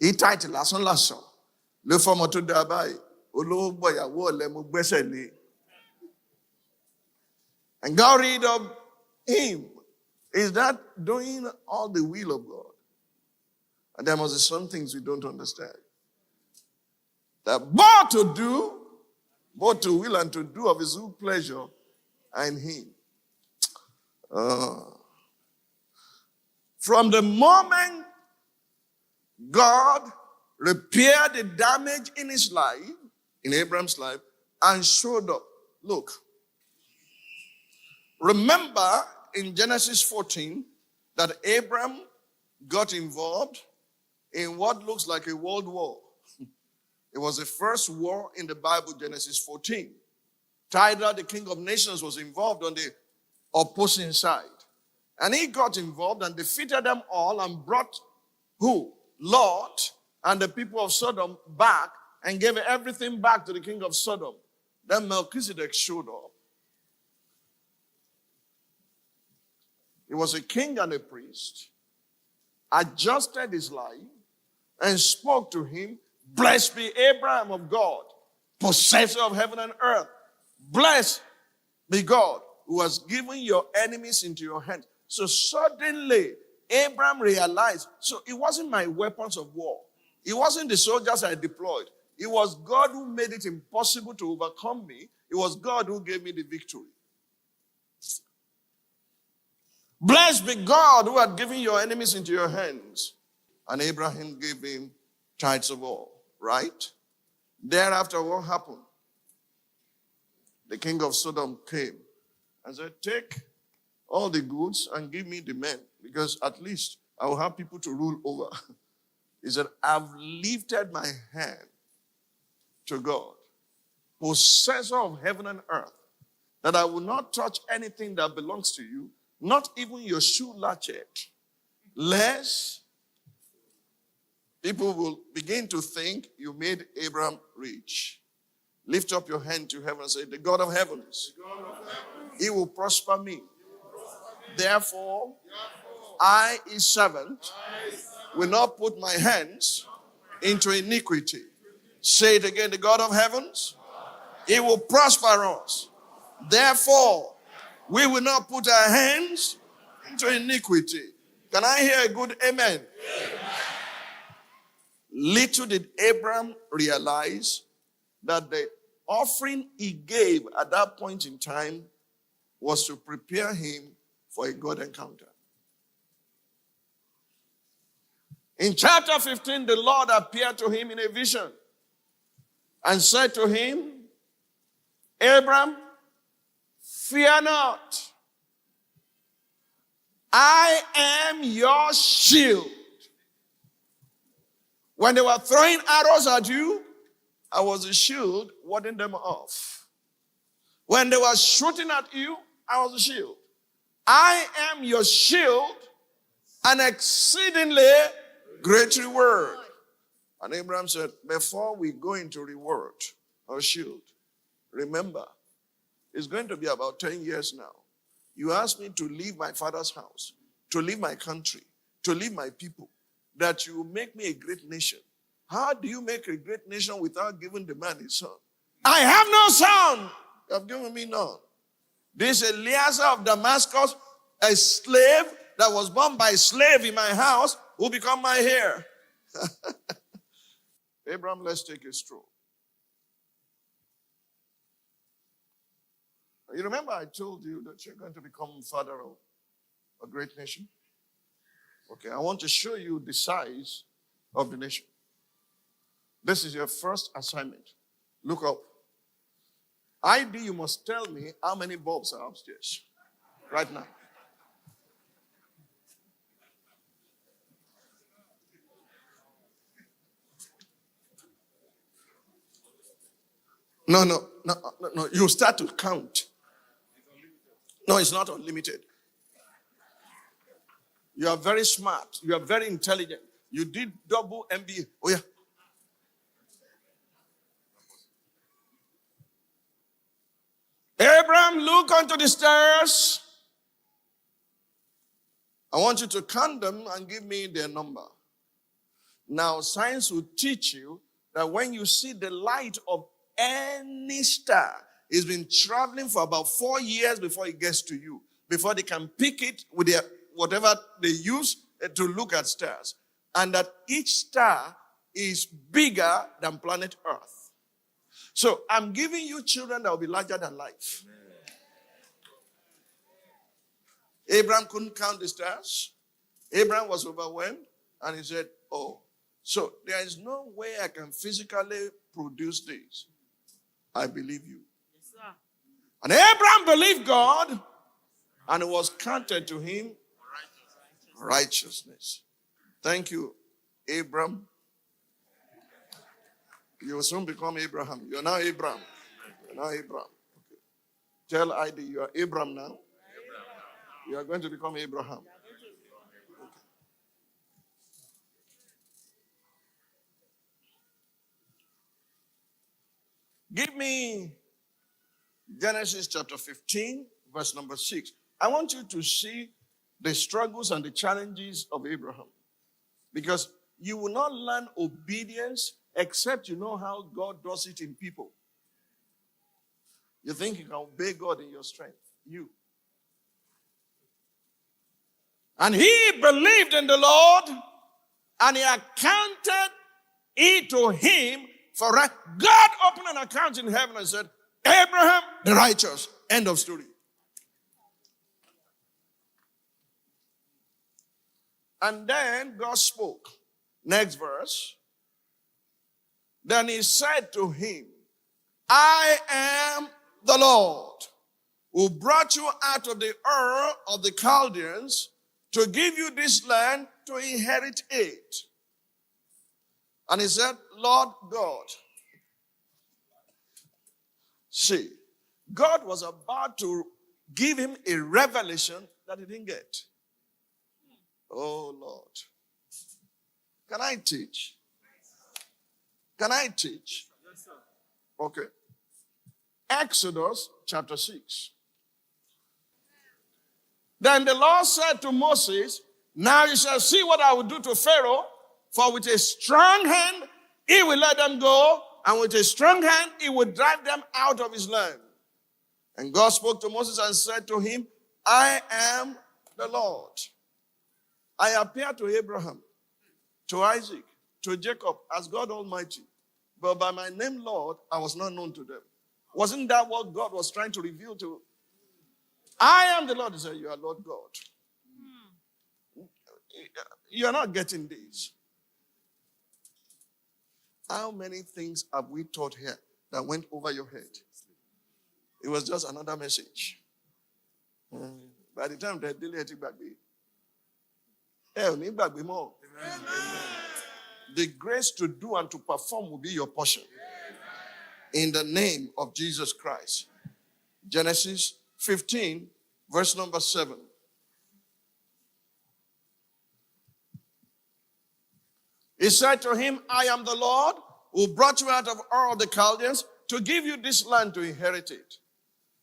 He title lason lason. Le formo to dabai. Olo boya wo le mo gbese. And got rid of him. Is that doing all the will of God? And there must be some things we don't understand. That both to will and to do of his own pleasure are in him. From the moment God repaired the damage in his life, in Abraham's life, and showed up. Look, remember in Genesis 14 that Abraham got involved in what looks like a world war. It was the first war in the Bible, Genesis 14. Tidal, the king of nations, was involved on the opposing side. And he got involved and defeated them all and brought who? Lot and the people of Sodom back and gave everything back to the king of Sodom. Then Melchizedek showed up. He was a king and a priest, adjusted his life, and spoke to him, blessed be Abraham of God, possessor of heaven and earth. Blessed be God who has given your enemies into your hands. So suddenly, Abraham realized, so it wasn't my weapons of war. It wasn't the soldiers I deployed. It was God who made it impossible to overcome me. It was God who gave me the victory. Blessed be God who had given your enemies into your hands. And Abraham gave him tithes of all, right? Thereafter, what happened? The king of Sodom came and said, take all the goods and give me the men, because at least I will have people to rule over. He said, I've lifted my hand to God, possessor of heaven and earth, that I will not touch anything that belongs to you, not even your shoe latchet, lest people will begin to think you made Abraham rich. Lift up your hand to heaven and say, the God of heavens, he will prosper me. Therefore, I, his servant, will not put my hands into iniquity. Say it again, the God of heavens, he will prosper us. Therefore, we will not put our hands into iniquity. Can I hear a good amen? Little did Abraham realize that the offering he gave at that point in time was to prepare him for a God encounter. In chapter 15, the Lord appeared to him in a vision and said to him, Abraham, fear not. I am your shield. When they were throwing arrows at you, I was a shield warding them off. When they were shooting at you, I was a shield. I am your shield, an exceedingly great reward. And Abraham said, before we go into reward or shield, remember, it's going to be about 10 years now. You asked me to leave my father's house, to leave my country, to leave my people, that you make me a great nation. How do you make a great nation without giving the man his son? I have no son. You have given me none. This Eliezer of Damascus, a slave that was born by a slave in my house, will become my heir. Abraham, let's take a stroll. You remember I told you that you're going to become father of a great nation? Okay, I want to show you the size of the nation. This is your first assignment. Look up. ID, you must tell me how many bulbs are upstairs right now. No. You start to count. No, it's not unlimited. You are very smart. You are very intelligent. You did double MBA. Oh, yeah. Abraham, look onto the stairs. I want you to count them and give me their number. Now, science will teach you that when you see the light of any star, it's been traveling for about 4 years before it gets to you, before they can pick it with their whatever they use to look at stars. And that each star is bigger than planet Earth. So I'm giving you children that will be larger than life. Abraham couldn't count the stars. Abraham was overwhelmed and he said, oh, so there is no way I can physically produce this. I believe you. Yes, sir. And Abraham believed God and it was counted to him righteousness. Thank you, Abraham. You will soon become Abraham. You're now Abraham. You're now Abraham. Okay. Tell ID you are Abraham now. You are going to become Abraham. Okay. Give me Genesis chapter 15, verse number 6. I want you to see the struggles and the challenges of Abraham. Because you will not learn obedience except you know how God does it in people. You think you can obey God in your strength. You. And he believed in the Lord, and he accounted it to him for right. God opened an account in heaven and said, Abraham, the righteous. End of story. And then God spoke. Next verse. Then he said to him, I am the Lord who brought you out of the Ur of the Chaldeans to give you this land to inherit it. And he said, Lord God. See, God was about to give him a revelation that he didn't get. Oh, Lord. Can I teach? Can I teach? Yes, sir. Okay. Exodus chapter 6. Then the Lord said to Moses, now you shall see what I will do to Pharaoh, for with a strong hand he will let them go, and with a strong hand he will drive them out of his land. And God spoke to Moses and said to him, I am the Lord. I appeared to Abraham, to Isaac, to Jacob as God Almighty, but by my name, Lord, I was not known to them. Wasn't that what God was trying to reveal to? I am the Lord. He said, you are Lord God. You are not getting this. How many things have we taught here that went over your head? It was just another message. By the time they deleted it back, more. The grace to do and to perform will be your portion. In the name of Jesus Christ. Genesis 15, verse number 7. He said to him, I am the Lord who brought you out of all the Chaldeans to give you this land to inherit it.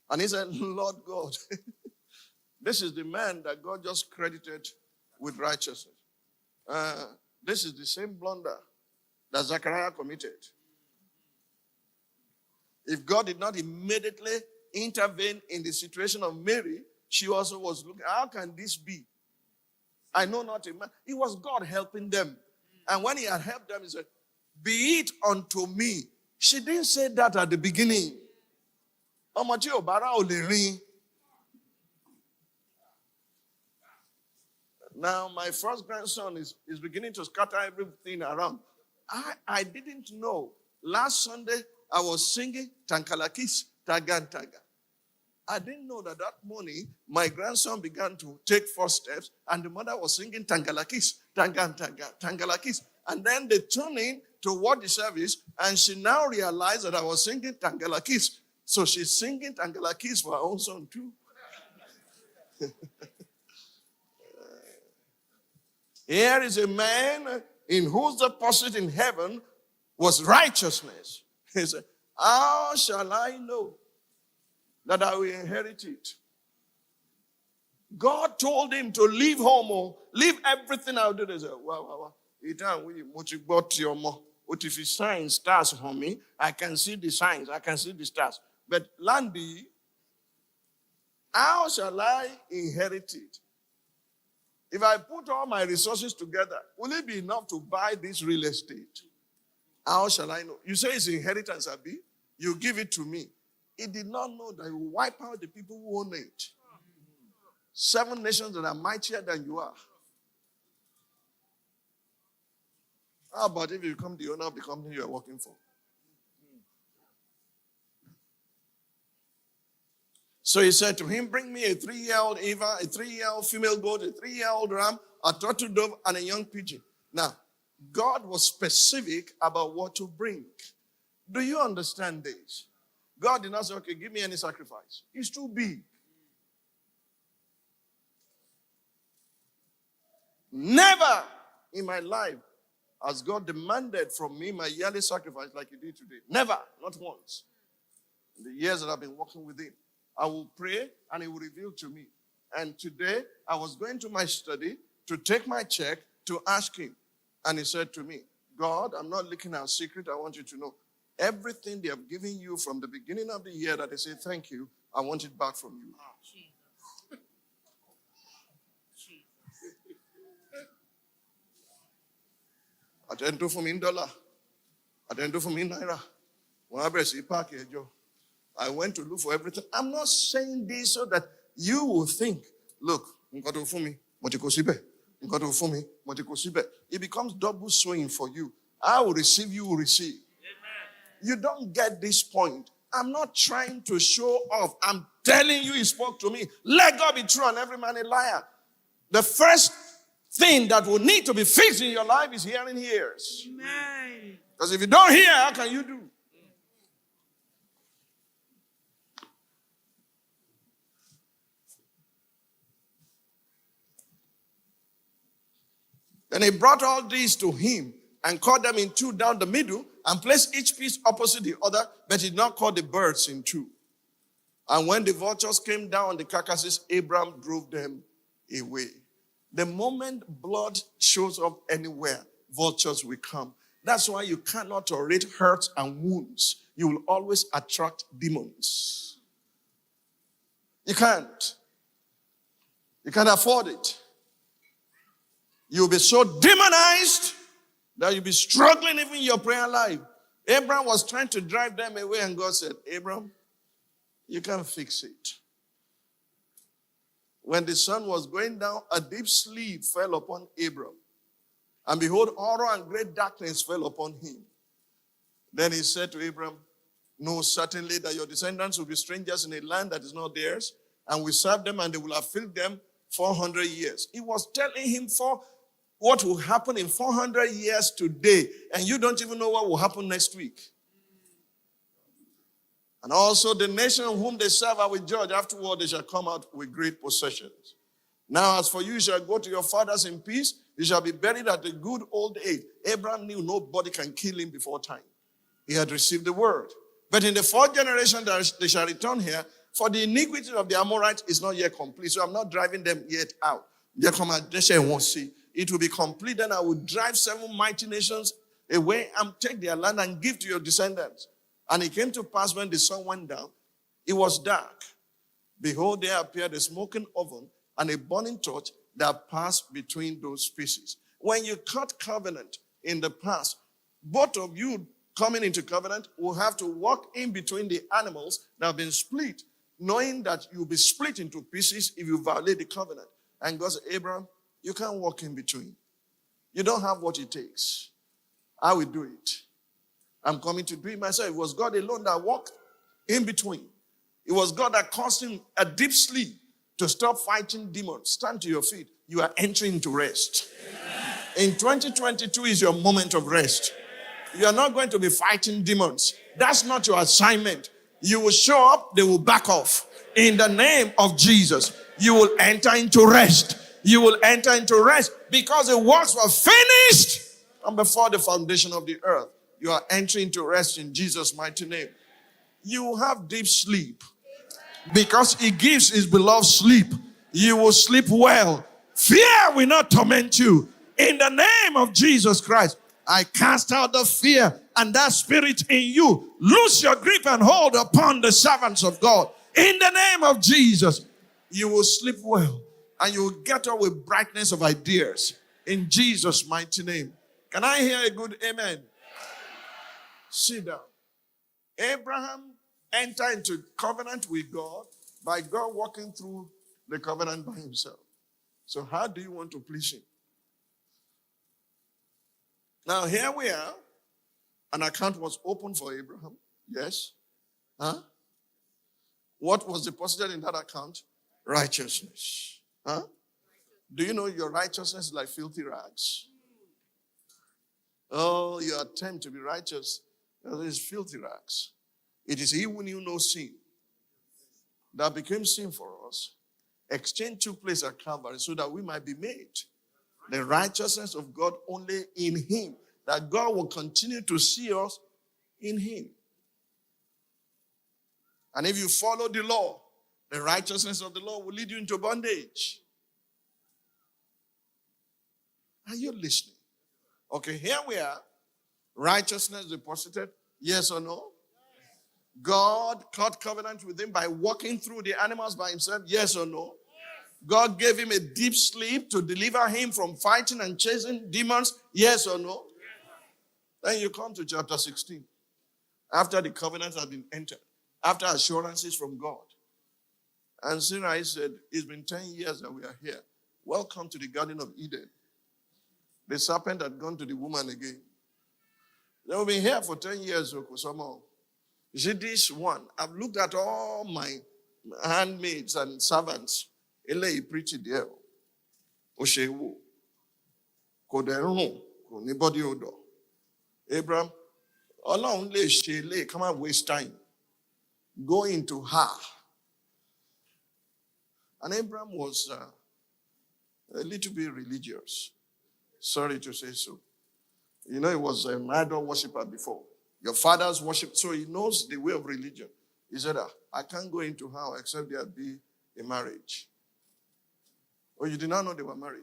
And he said, Lord God, this is the man that God just credited with righteousness. This is the same blunder that Zechariah committed. If God did not immediately intervene in the situation of Mary, she also was looking, how can this be? I know not a man. It was God helping them. And when he had helped them, he said, be it unto me. She didn't say that at the beginning. Now, my first grandson is beginning to scatter everything around. I didn't know. Last Sunday, I was singing Tankalakis, Tagan Taga. I didn't know that morning, my grandson began to take first steps, and the mother was singing Tangalakis, Tangan Taga, Tangalakis. And then they turned in to watch the service, and she now realized that I was singing Tangalakis. So she's singing Tangalakis for her own son too. Here is a man in whose deposit in heaven was righteousness. He said, how shall I know that I will inherit it? God told him to leave home or leave everything out there. He said, wow. If the sign stars for me, I can see the signs, I can see the stars. But Landy, how shall I inherit it? If I put all my resources together, will it be enough to buy this real estate? How shall I know? You say it's inheritance, Abi. You give it to me. He did not know that you wipe out the people who own it. 7 nations that are mightier than you are. How about if you become the owner of the company you are working for? So he said to him, bring me a 3-year-old Eva, a 3-year-old female goat, a 3-year-old ram, a turtle dove, and a young pigeon. Now, God was specific about what to bring. Do you understand this? God did not say, okay, give me any sacrifice. It's too big. Never in my life has God demanded from me my yearly sacrifice like he did today. Never, not once. In the years that I've been working with him, I will pray and he will reveal to me. And today, I was going to my study to take my check to ask him. And he said to me, God, I'm not looking at a secret. I want you to know everything they have given you from the beginning of the year that they say thank you, I want it back from you. I didn't do for me in dollar. I didn't do for me in naira. I went to look for everything. I'm not saying this so that you will think, look, it becomes double sewing for you. I will receive, you will receive. Amen. You don't get this point. I'm not trying to show off. I'm telling you, he spoke to me. Let God be true and every man a liar. The first thing that will need to be fixed in your life is hearing ears. Amen. Because if you don't hear, how can you do? Then he brought all these to him and cut them in 2 down the middle and placed each piece opposite the other, but he did not cut the birds in 2. And when the vultures came down on the carcasses, Abraham drove them away. The moment blood shows up anywhere, vultures will come. That's why you cannot tolerate hurts and wounds. You will always attract demons. You can't. You can't afford it. You'll be so demonized That you'll be struggling even in your prayer life. Abraham was trying to drive them away, and God said, Abraham, you can't fix it. When the sun was going down, a deep sleep fell upon Abraham. And behold, horror and great darkness fell upon him. Then he said to Abraham, know certainly that your descendants will be strangers in a land that is not theirs, and will serve them, and they will afflict them 400 years. He was telling him what will happen in 400 years today, and you don't even know what will happen next week. And also the nation whom they serve I will judge. Afterward they shall come out with great possessions. Now as for you, you shall go to your fathers in peace. You shall be buried at a good old age. Abraham knew nobody can kill him before time. He had received the word. But in the fourth generation they shall return here, for the iniquity of the Amorites is not yet complete. So I'm not driving them yet out. They come out, they say, won't see. It will be complete. Then I will drive 7 mighty nations away and take their land and give to your descendants. And it came to pass when the sun went down, it was dark. Behold, there appeared a smoking oven and a burning torch that passed between those pieces. When you cut covenant in the past, both of you coming into covenant will have to walk in between the animals that have been split, knowing that you'll be split into pieces if you violate the covenant. And God said, Abraham, you can't walk in between. You don't have what it takes. I will do it. I'm coming to do it myself. It was God alone that walked in between. It was God that caused him a deep sleep to stop fighting demons. Stand to your feet. You are entering into rest. In 2022 is your moment of rest. You are not going to be fighting demons. That's not your assignment. You will show up, they will back off. In the name of Jesus, you will enter into rest. You will enter into rest because the works were finished and before the foundation of the earth. You are entering into rest in Jesus' mighty name. You will have deep sleep because he gives his beloved sleep. You will sleep well. Fear will not torment you. In the name of Jesus Christ, I cast out the fear and that spirit in you. Loose your grip and hold upon the servants of God. In the name of Jesus, you will sleep well and you will get up with brightness of ideas. In Jesus' mighty name. Can I hear a good amen? Sit down. Abraham entered into covenant with God by God walking through the covenant by himself. So how do you want to please him? Now here we are. An account was opened for Abraham. Yes. Huh? What was deposited in that account? Righteousness. Huh? Do you know your righteousness is like filthy rags? Oh, your attempt to be righteous is filthy rags. It is he who knew no sin that became sin for us. Exchange took place at Calvary so that we might be made the righteousness of God only in him. That God will continue to see us in him. And if you follow the law, the righteousness of the law will lead you into bondage. Are you listening? Okay, here we are. Righteousness deposited. Yes or no? God cut covenant with him by walking through the animals by himself. Yes or no? God gave him a deep sleep to deliver him from fighting and chasing demons. Yes or no? Then you come to chapter 16. After the covenant has been entered. After assurances from God. And Sarai said, it's been 10 years that we are here. Welcome to the Garden of Eden. The serpent had gone to the woman again. They've been here for 10 years, somehow. You see, this one, I've looked at all my handmaids and servants. Ele preached there. Oshewu. Koderun. Anybody odo. Abraham, Ọlọ́run lè ṣe lè, come and waste time. Go into her. And Abraham was a little bit religious. Sorry to say so. You know, he was an idol worshiper before. Your fathers worship, so he knows the way of religion. He said, I can't go into her except there be a marriage. Oh, you did not know they were married?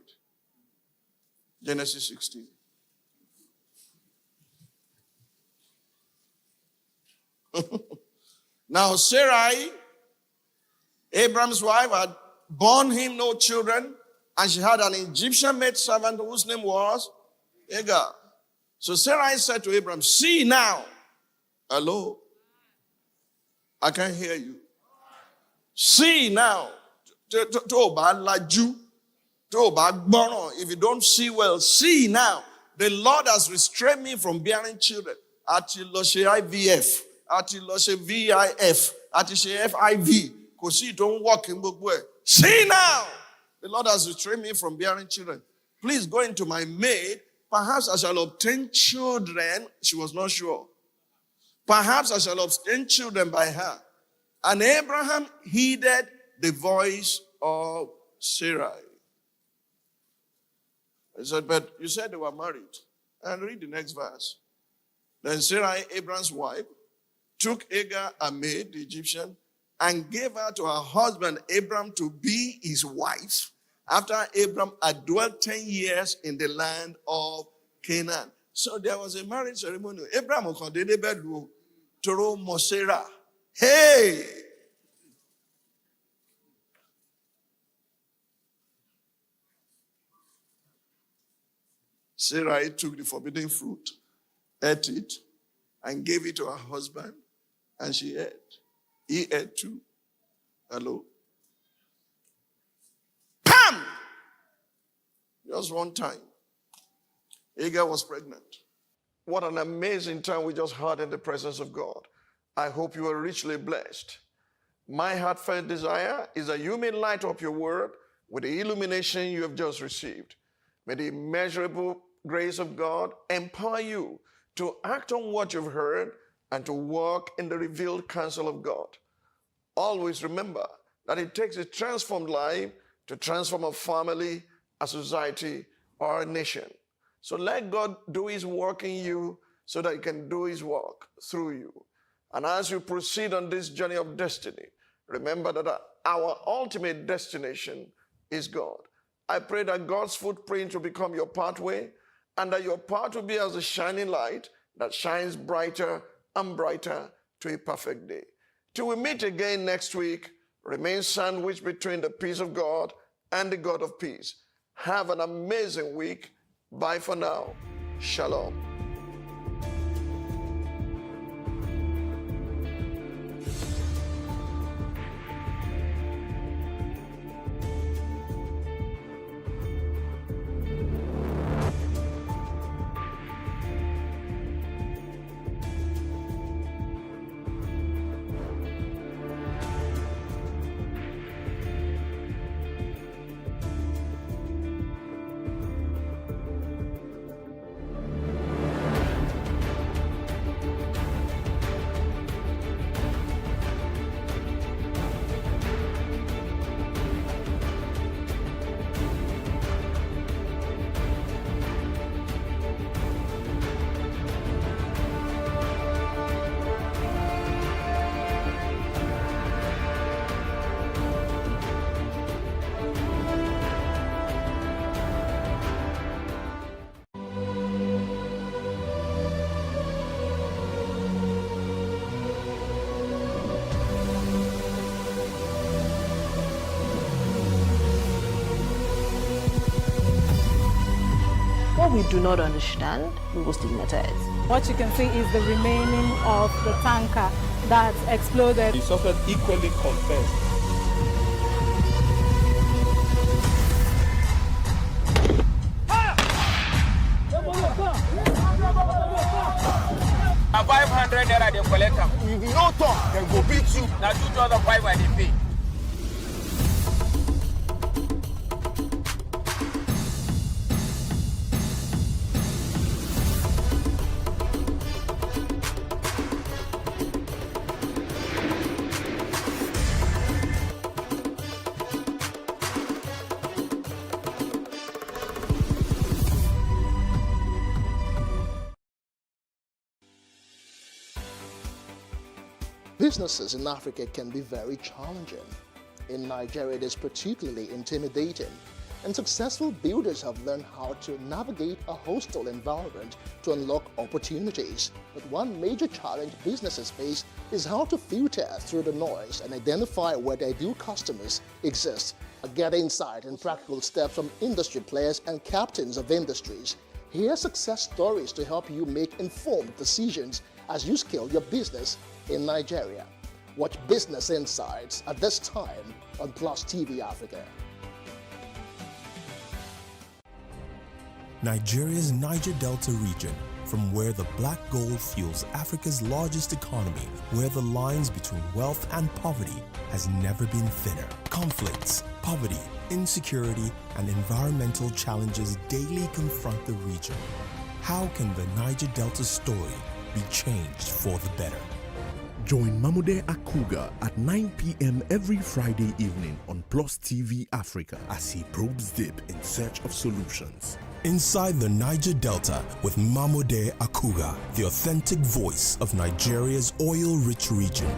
Genesis 16. Now Sarai, Abraham's wife, had borne him no children, and she had an Egyptian maid servant whose name was Hagar. So Sarai said to Abraham, see now. Hello? I can't hear you. See now. If you don't see well, see now. The Lord has restrained me from bearing children. Ati lo se IVF, ati lo se VIF, ati se FIV. Because you don't walk in book way. See now. The Lord has restrained me from bearing children. Please go into my maid. Perhaps I shall obtain children. She was not sure. Perhaps I shall obtain children by her. And Abraham heeded the voice of Sarai. He said, but you said they were married. And read the next verse. Then Sarai, Abraham's wife, took Hagar, a maid, the Egyptian, and gave her to her husband Abram to be his wife, after Abram had dwelt 10 years in the land of Canaan. So there was a marriage ceremony. Abraham Toro Mosera. Hey! Sarai took the forbidden fruit, ate it, and gave it to her husband, and she ate. He ate too. Hello? Pam! Just one time. Hagar was pregnant. What an amazing time we just had in the presence of God. I hope you are richly blessed. My heartfelt desire is that you may light up your word with the illumination you have just received. May the immeasurable grace of God empower you to act on what you've heard and to walk in the revealed counsel of God. Always remember that it takes a transformed life to transform a family, a society, or a nation. So let God do his work in you so that he can do his work through you. And as you proceed on this journey of destiny, remember that our ultimate destination is God. I pray that God's footprint will become your pathway and that your path will be as a shining light that shines brighter and brighter to a perfect day. Till we meet again next week, remain sandwiched between the peace of God and the God of peace. Have an amazing week. Bye for now. Shalom. What we do not understand, we will stigmatize. What you can see is the remaining of the tanker that exploded. The suspect equally confessed. Now 500 naira they collect them. If you no talk, they go beat you. Now 2,500 they pay. Businesses in Africa can be very challenging. In Nigeria, it is particularly intimidating, and successful builders have learned how to navigate a hostile environment to unlock opportunities. But one major challenge businesses face is how to filter through the noise and identify where their ideal customers exist. Get insight and practical steps from industry players and captains of industries. Hear success stories to help you make informed decisions as you scale your business in Nigeria. Watch Business Insights at this time on Plus TV Africa. Nigeria's Niger Delta region, from where the black gold fuels Africa's largest economy, where the lines between wealth and poverty has never been thinner. Conflicts, poverty, insecurity, and environmental challenges daily confront the region. How can the Niger Delta story be changed for the better? Join Mamude Akuga at 9 p.m. every Friday evening on Plus TV Africa as he probes deep in search of solutions. Inside the Niger Delta with Mamude Akuga, the authentic voice of Nigeria's oil-rich region.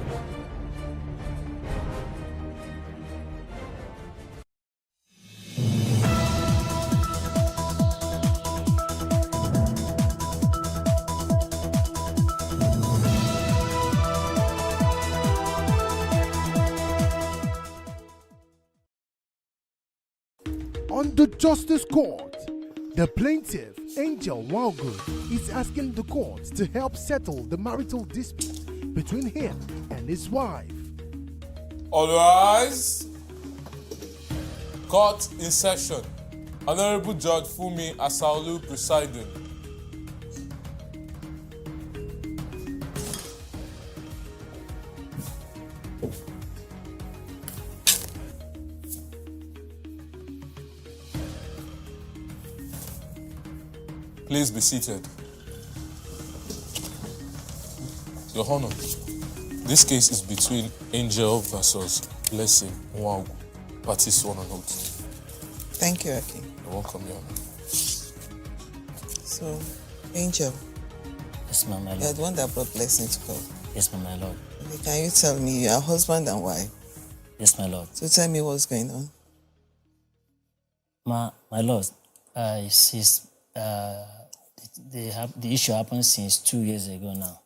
On the Justice Court, the plaintiff, Angel Wildgood, is asking the court to help settle the marital dispute between him and his wife. All rise. Court in session. Honorable Judge Fumi Asaolu presiding. Please be seated. Your Honor, this case is between Angel versus Blessing Nwagu. Parties sworn on oath. Thank you, Aki. You're welcome, Your Honor. So, Angel. Yes, ma'am, my lord. You're the one that brought Blessing to court. Yes, ma'am, my lord. Okay, can you tell me your husband and wife? Yes, my lord. So tell me what's going on. My lord, the issue happened since 2 years ago now.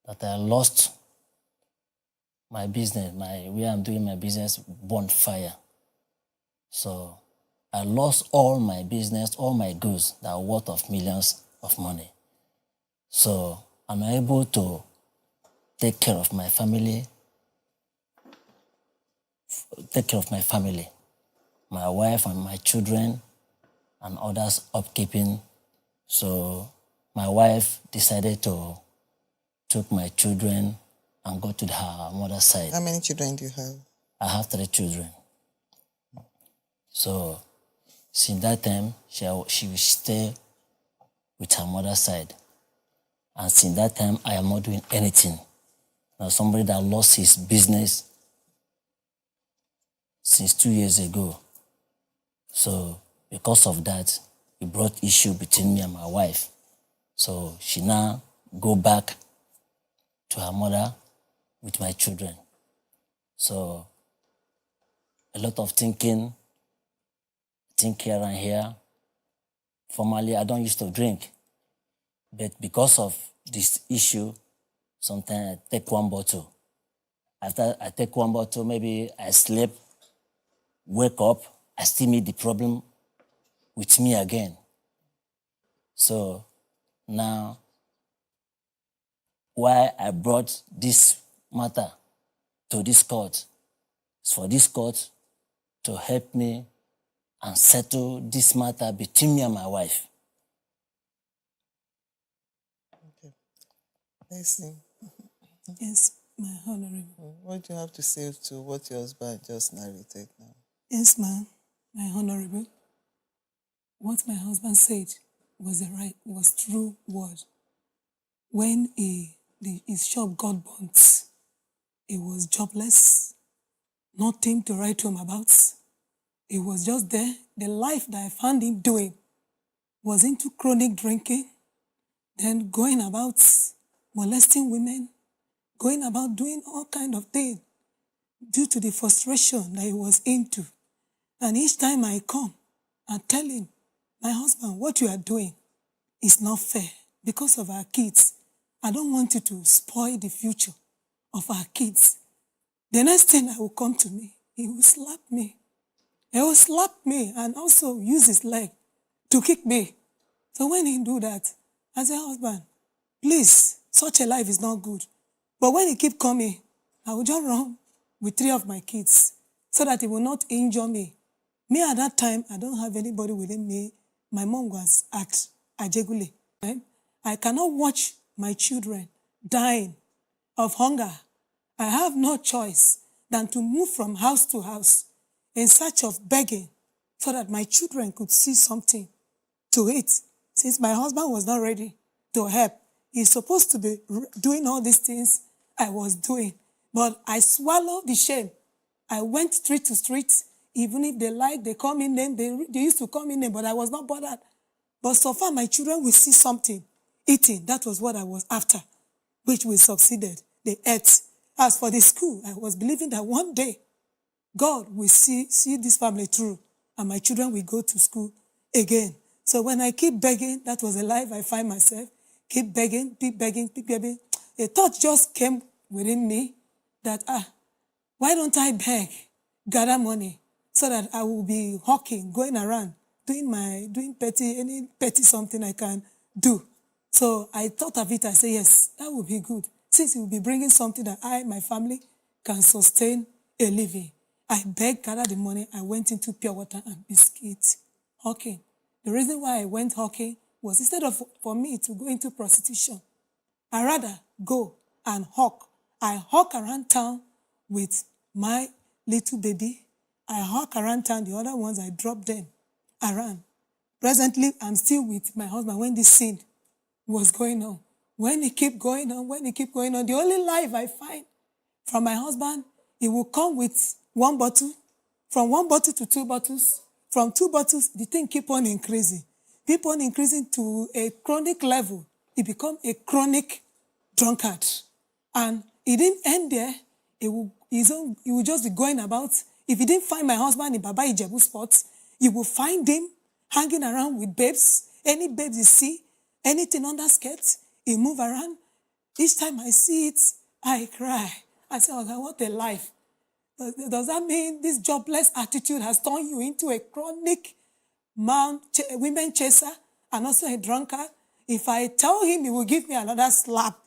That I lost my business, where I'm doing my business burned fire. So I lost all my business, all my goods that are worth of millions of money. So I'm able to take care of my family, my wife and my children and others upkeeping. So my wife decided to take my children and go to her mother's side. How many children do you have? I have 3 children. So since that time, she will stay with her mother's side. And since that time, I am not doing anything. Now somebody that lost his business since 2 years ago. So because of that, it brought issue between me and my wife. So she now go back to her mother with my children. So a lot of thinking here and here. Formerly, I don't used to drink. But because of this issue, sometimes I take 1 bottle. After I take 1 bottle, maybe I sleep, wake up, I still meet the problem with me again. So now, why I brought this matter to this court is for this court to help me and settle this matter between me and my wife. Okay. Listen. Yes, my honorable. What do you have to say to what your husband just narrated now? Yes, ma'am, my honorable. What my husband said was true word. When his shop got burnt, he was jobless, nothing to write home about. He was just there. The life that I found him doing was into chronic drinking, then going about molesting women, going about doing all kind of things due to the frustration that he was into. And each time I come and tell him, my husband, what you are doing is not fair because of our kids. I don't want you to spoil the future of our kids. The next thing that will come to me, he will slap me. He will slap me and also use his leg to kick me. So when he do that, I say, husband, please, such a life is not good. But when he keep coming, I will just run with 3 of my kids so that he will not injure me. Me at that time, I don't have anybody within me. My mom was at Ajegule. I cannot watch my children dying of hunger. I have no choice than to move from house to house in search of begging so that my children could see something to eat. Since my husband was not ready to help, he's supposed to be doing all these things I was doing. But I swallowed the shame. I went street to street. Even if they like, they call me name. They used to call me name, but I was not bothered. But so far, my children will see something eating. That was what I was after, which we succeeded. They ate. As for the school, I was believing that one day, God will see this family through, and my children will go to school again. So when I keep begging, that was a life I find myself. Keep begging, keep begging, keep begging. A thought just came within me that, why don't I beg, gather money, so that I will be hawking, going around, doing any petty something I can do. So I thought of it. I said, yes, that would be good. Since it will be bringing something that my family, can sustain a living. I begged, gathered the money. I went into pure water and biscuits, hawking. The reason why I went hawking was instead of for me to go into prostitution, I rather go and hawk. I hawk around town with my little baby. I hawk around town. The other ones, I drop them around. Presently, I'm still with my husband when this scene was going on. When it keep going on, the only life I find from my husband, he will come with 1 bottle, from 1 bottle to 2 bottles, from 2 bottles, the thing keep on increasing to a chronic level. He become a chronic drunkard. And it didn't end there. He will just be going about. If he didn't find my husband in Baba Ijebu spots, you will find him hanging around with babes. Any babes you see, anything under skirts, he move around. Each time I see it, I cry. I say, oh God, what a life. Does that mean this jobless attitude has turned you into a chronic women chaser and also a drunkard? If I tell him, he will give me another slap.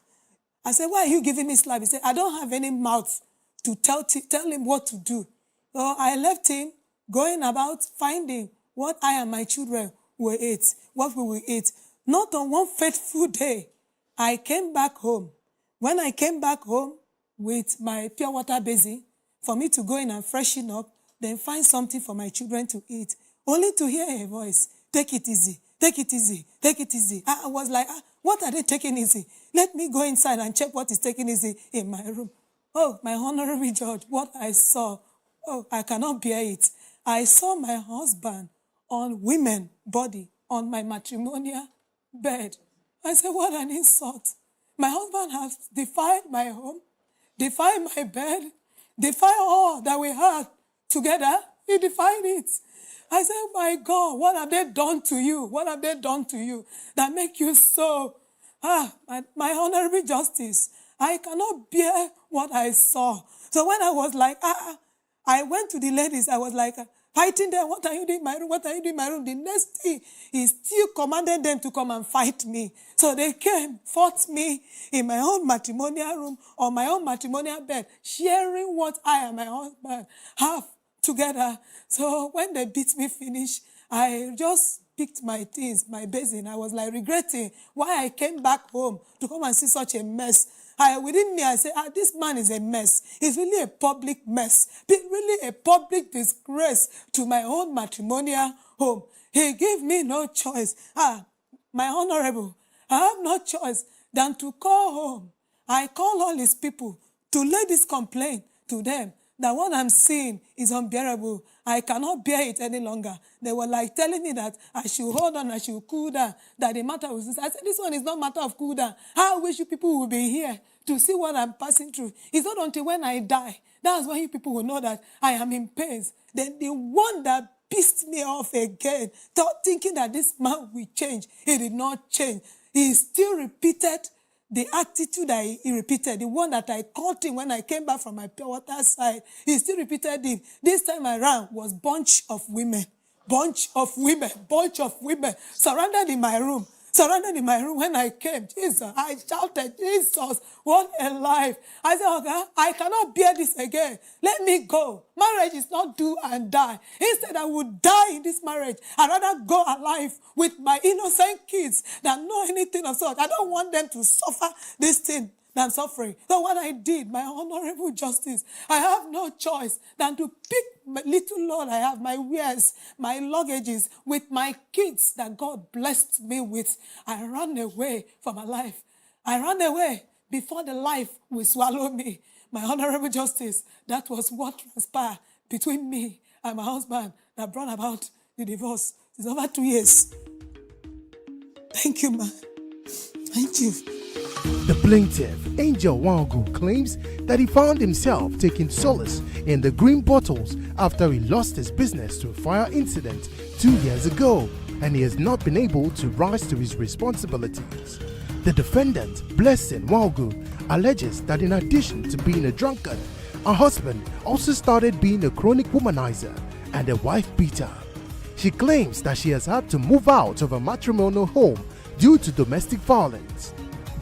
I said, why are you giving me slap? He said, I don't have any mouth to tell him what to do. So I left him going about finding what I and my children will eat, what we will eat. Not on one fateful day, I came back home. When I came back home with my pure water basin, for me to go in and freshen up, then find something for my children to eat, only to hear a voice, take it easy, take it easy, take it easy. I was like, what are they taking easy? Let me go inside and check what is taking easy in my room. Oh, my honorable judge, what I saw, oh, I cannot bear it. I saw my husband on women's body on my matrimonial bed. I said, what an insult. My husband has defied my home, defied my bed, defied all that we had together. He defied it. I said, my God, what have they done to you? What have they done to you that make you so? My honorable justice, I cannot bear what I saw. So when I was like, I went to the ladies, I was like, fighting them, what are you doing in my room? What are you doing in my room? The next thing, he still commanded them to come and fight me. So they came, fought me in my own matrimonial room, on my own matrimonial bed, sharing what I and my husband have together. So when they beat me finish, I just picked my things, my basin. I was like regretting why I came back home to come and see such a mess. Within me, I say, this man is a mess. He's really a public mess. Really a public disgrace to my own matrimonial home. He gave me no choice. My honorable, I have no choice than to call home. I call all his people to lay this complaint to them that what I'm seeing is unbearable. I cannot bear it any longer. They were like telling me that I should hold on, I should cool down, that the matter was this. I said, this one is not matter of cool down. I wish you people would be here to see what I'm passing through. It's not until when I die. That's when you people will know that I am in pain. Then the one that pissed me off again, thinking that this man will change. He did not change. He still repeated the attitude that he repeated, the one that I caught him when I came back from my pure water side. He still repeated it. This time around was bunch of women bunch of women surrounded in my room. When I came, Jesus, I shouted, Jesus, what a life. I said, okay, I cannot bear this again. Let me go. Marriage is not do and die. Instead, I would die in this marriage. I'd rather go alive with my innocent kids than know anything of such. I don't want them to suffer this thing that I'm suffering. So what I did, my honorable justice, I have no choice than to pick my little Lord I have, my wares, my luggages, with my kids that God blessed me with. I ran away for my life. I ran away before the life will swallow me. My honorable justice, that was what transpired between me and my husband that brought about the divorce. It's over 2 years. Thank you, ma. Thank you. The plaintiff, Angel Wangu, claims that he found himself taking solace in the green bottles after he lost his business to a fire incident 2 years ago, and he has not been able to rise to his responsibilities. The defendant, Blessing Wangu, alleges that in addition to being a drunkard, her husband also started being a chronic womanizer and a wife beater. She claims that she has had to move out of her matrimonial home due to domestic violence.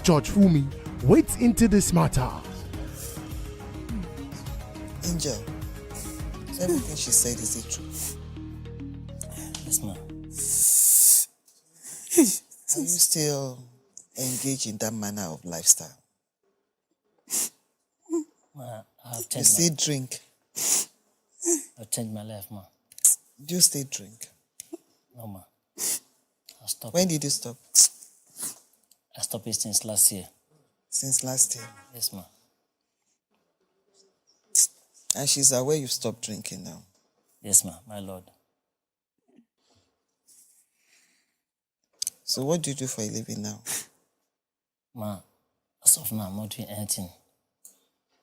Judge Fumi wades into this matter. Angel, everything she said is the truth. Yes, ma'am. Are you still engaged in that manner of lifestyle? I've You changed still drink? I've changed my life, ma'am. Do you still drink? No, ma'am. I stopped. When did you stop? I stopped it since last year. Since last year? Yes, ma'am. And she's aware you stopped drinking now? Yes, ma'am, my lord. So what do you do for a living now? Ma, as of now, I'm not doing anything.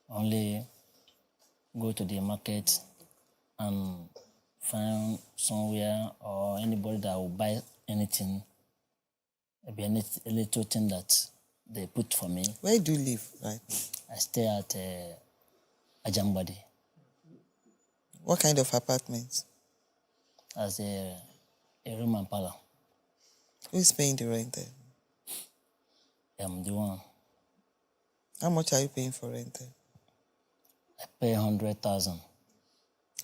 Only go to the market and find somewhere or anybody that will buy anything, maybe a little thing that they put for me. Where do you live right now? I stay at Ajambadi. What kind of apartment? As a room and parlor. Who is paying the rent there? I'm the one. How much are you paying for rent there? I pay 100,000.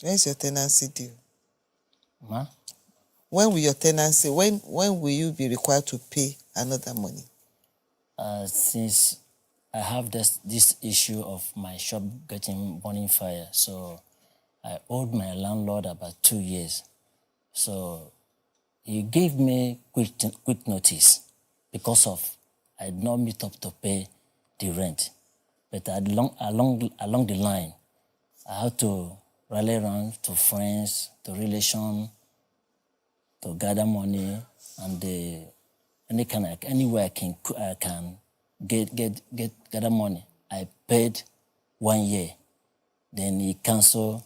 When is your tenancy due? Ma? When will your tenancy, when will you be required to pay another money? Since I have this issue of my shop getting burning fire, so I owed my landlord about 2 years. So he gave me quick notice because of I did not meet up to pay the rent. But along the line, I had to rally around to friends, to relations, to gather money, and anywhere I can gather money. I paid 1 year. Then he canceled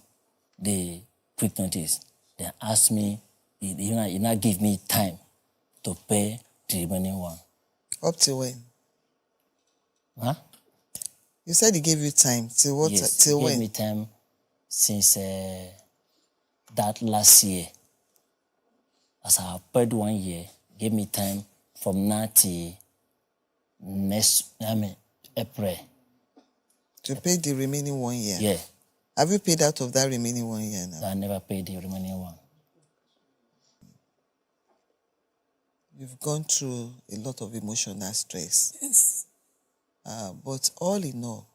the quick notice. Then asked me, he now give me time to pay the remaining one. Up to when? Huh? You said he gave you time. Till what? Yes, till he when? gave me time since that last year. As I have paid 1 year, gave me time from now till April. To pay the remaining 1 year? Yeah. Have you paid out of that remaining 1 year now? I never paid the remaining one. You've gone through a lot of emotional stress. Yes. But all in all,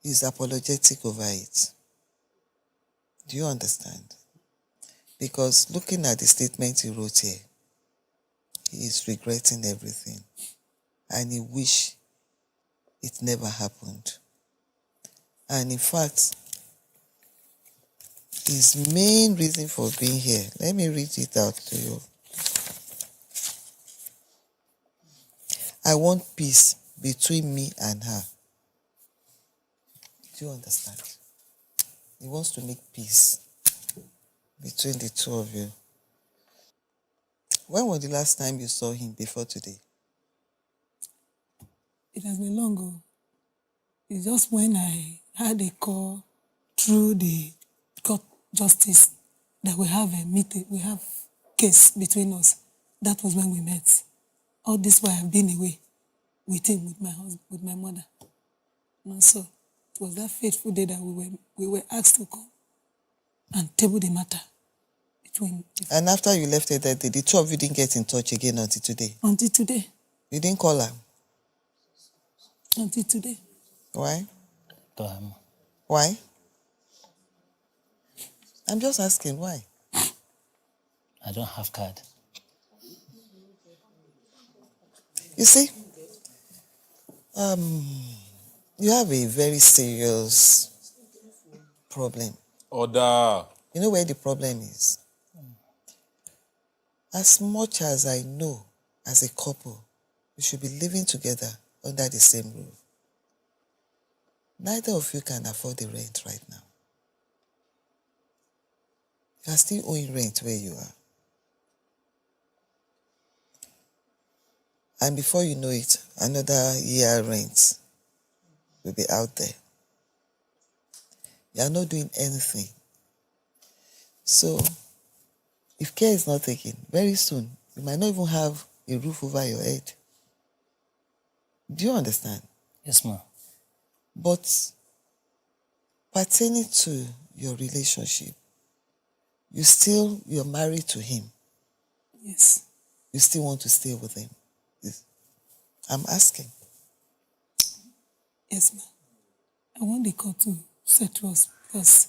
he's apologetic over it. Do you understand? Because looking at the statement he wrote here, he is regretting everything. And he wish it never happened. And in fact, his main reason for being here, let me read it out to you. I want peace between me and her. Do you understand? He wants to make peace between the two of you. When was the last time you saw him before today? It has been long ago. It's just when I had a call through the court justice that we have a meeting, we have case between us. That was when we met. All this while I've been away with him, with my husband, with my mother. And so it was that fateful day that we were asked to come and table the matter between. And after you left her that day, the two of you didn't get in touch again until today? Until today. You didn't call her? Until today. Why? Why? I'm just asking, why? I don't have card. You see, you have a very serious problem. Order. You know where the problem is? As much as I know, as a couple, you should be living together under the same roof. Neither of you can afford the rent right now. You are still owing rent where you are. And before you know it, another year rent will be out there. You are not doing anything. So, if care is not taken, very soon, you might not even have a roof over your head. Do you understand? Yes, ma'am. But pertaining to your relationship, you're married to him. Yes. You still want to stay with him. I'm asking. Yes, ma'am. I want the court to settle us because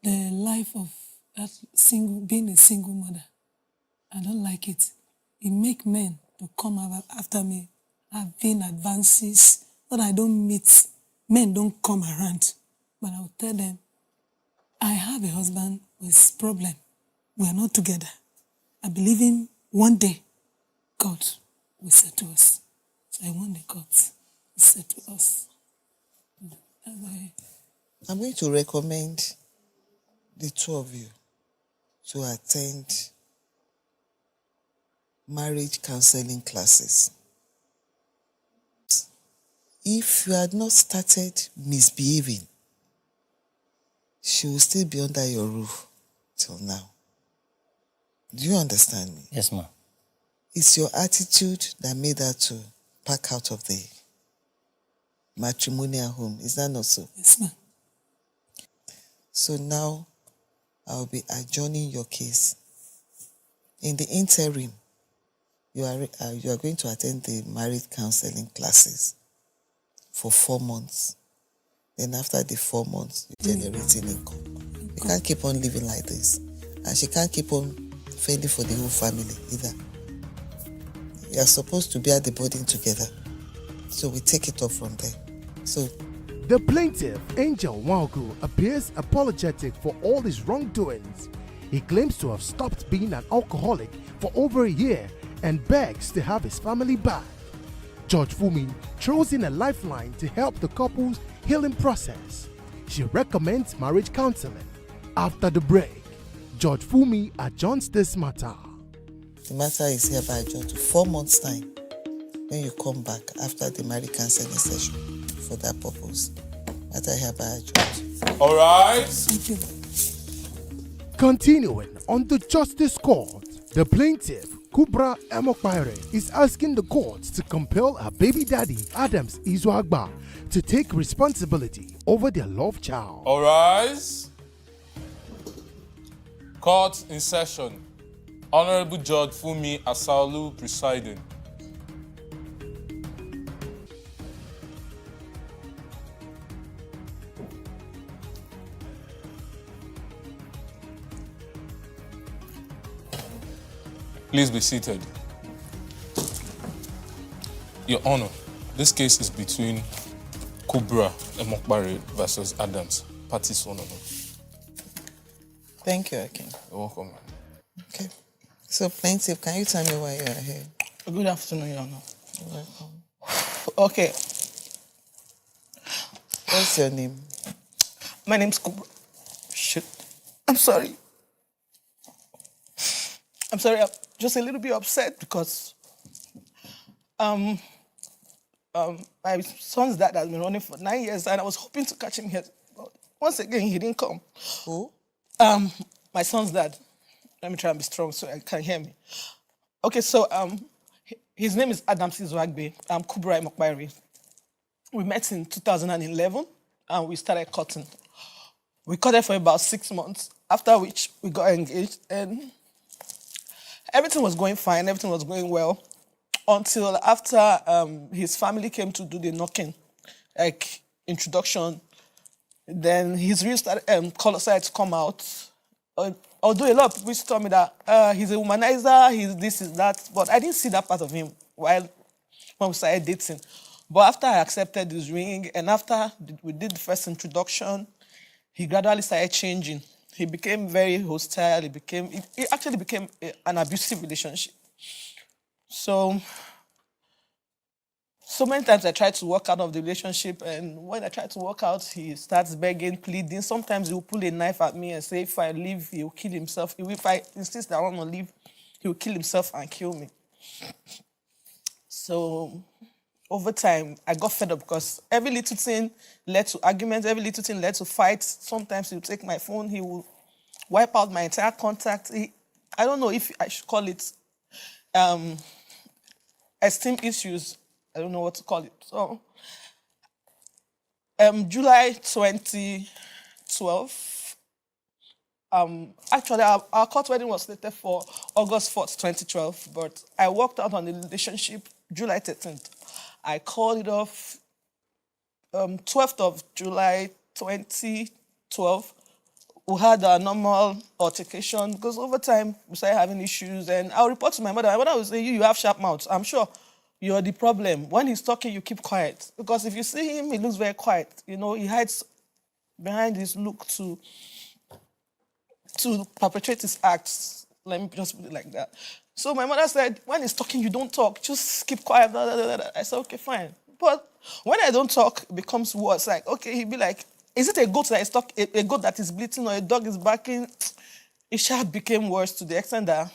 the life of that being a single mother, I don't like it. It makes men to come after me, having advances that I don't meet. Men don't come around. But I'll tell them, I have a husband with problem. We are not together. I believe in one day, God will settle us. So I want the court to settle us. I'm going to recommend the two of you to attend marriage counseling classes. If you had not started misbehaving, she will still be under your roof till now. Do you understand me? Yes, ma'am. It's your attitude that made her to pack out of the matrimonial home. Is that not so? Yes, ma'am. So now I'll be adjourning your case. In the interim, you are going to attend the marriage counseling classes for 4 months. Then after the 4 months, you're generating income. You can't keep on living like this. And she can't keep on fending for the whole family either. You are supposed to bear the burden together. So we take it up from there. So the plaintiff, Angel Nwaogu, appears apologetic for all his wrongdoings. He claims to have stopped being an alcoholic for over a year and begs to have his family back. Judge Fumi throws in a lifeline to help the couple's healing process. She recommends marriage counseling. After the break, Judge Fumi adjourns this matter. The matter is hereby adjourned to 4 months' time when you come back after the marriage counseling session for that purpose. Matter hereby adjourned. All right. Thank you. Continuing on the Justice Court, the plaintiff, Kubra Emokpire, is asking the court to compel her baby daddy, Adams Izuagba, to take responsibility over their love child. All rise. Court in session. Honorable Judge Fumi Asaolu presiding. Please be seated. Your Honor, this case is between Kubra Emokpare versus Adams. Parties 1 of them. Thank you, Akin. You're welcome. Okay. So, plaintiff, can you tell me why you are here? Good afternoon, Your Honor. You're welcome. Okay. What's your name? My name's Kubra. Shit. I'm sorry. I'm just a little bit upset because my son's dad has been running for 9 years and I was hoping to catch him here. But once again, he didn't come. Who? My son's dad. Let me try and be strong so I can hear me. Okay, so his name is Adam Sizwagbe. I'm Kubra Mokbairi. We met in 2011 and we started cutting. We cut it for about 6 months, after which we got engaged and everything was going fine, everything was going well, until after his family came to do the knocking, like introduction. Then his real color started to come out. Although a lot of people used to tell me that he's a womanizer, he's this, is that, but I didn't see that part of him when we started dating. But after I accepted his ring and after we did the first introduction, he gradually started changing. He became very hostile. It actually became an abusive relationship. So many times I tried to walk out of the relationship, and when I tried to walk out, he starts begging, pleading. Sometimes he will pull a knife at me and say, if I leave, he will kill himself. If I insist that I want to leave, he will kill himself and kill me. So over time, I got fed up because every little thing led to arguments, every little thing led to fights. Sometimes he would take my phone, he will wipe out my entire contact. I don't know if I should call it esteem issues. I don't know what to call it. So, July 2012, actually our court wedding was slated for August 4th, 2012, but I walked out on the relationship July 13th. I called it off 12th of July 2012. We had a normal altercation because over time we started having issues, and I'll report to my mother. My mother will say, you have sharp mouth. I'm sure you're the problem. When he's talking, you keep quiet. Because if you see him, he looks very quiet. You know, he hides behind his look to perpetrate his acts. Let me just put it like that. So my mother said, when he's talking, you don't talk. Just keep quiet. Blah, blah, blah, blah. I said, okay, fine. But when I don't talk, it becomes worse. Like, okay, he'd be like, is it a goat that is talking, a goat that is bleating, or a dog is barking? It sure became worse to the extent that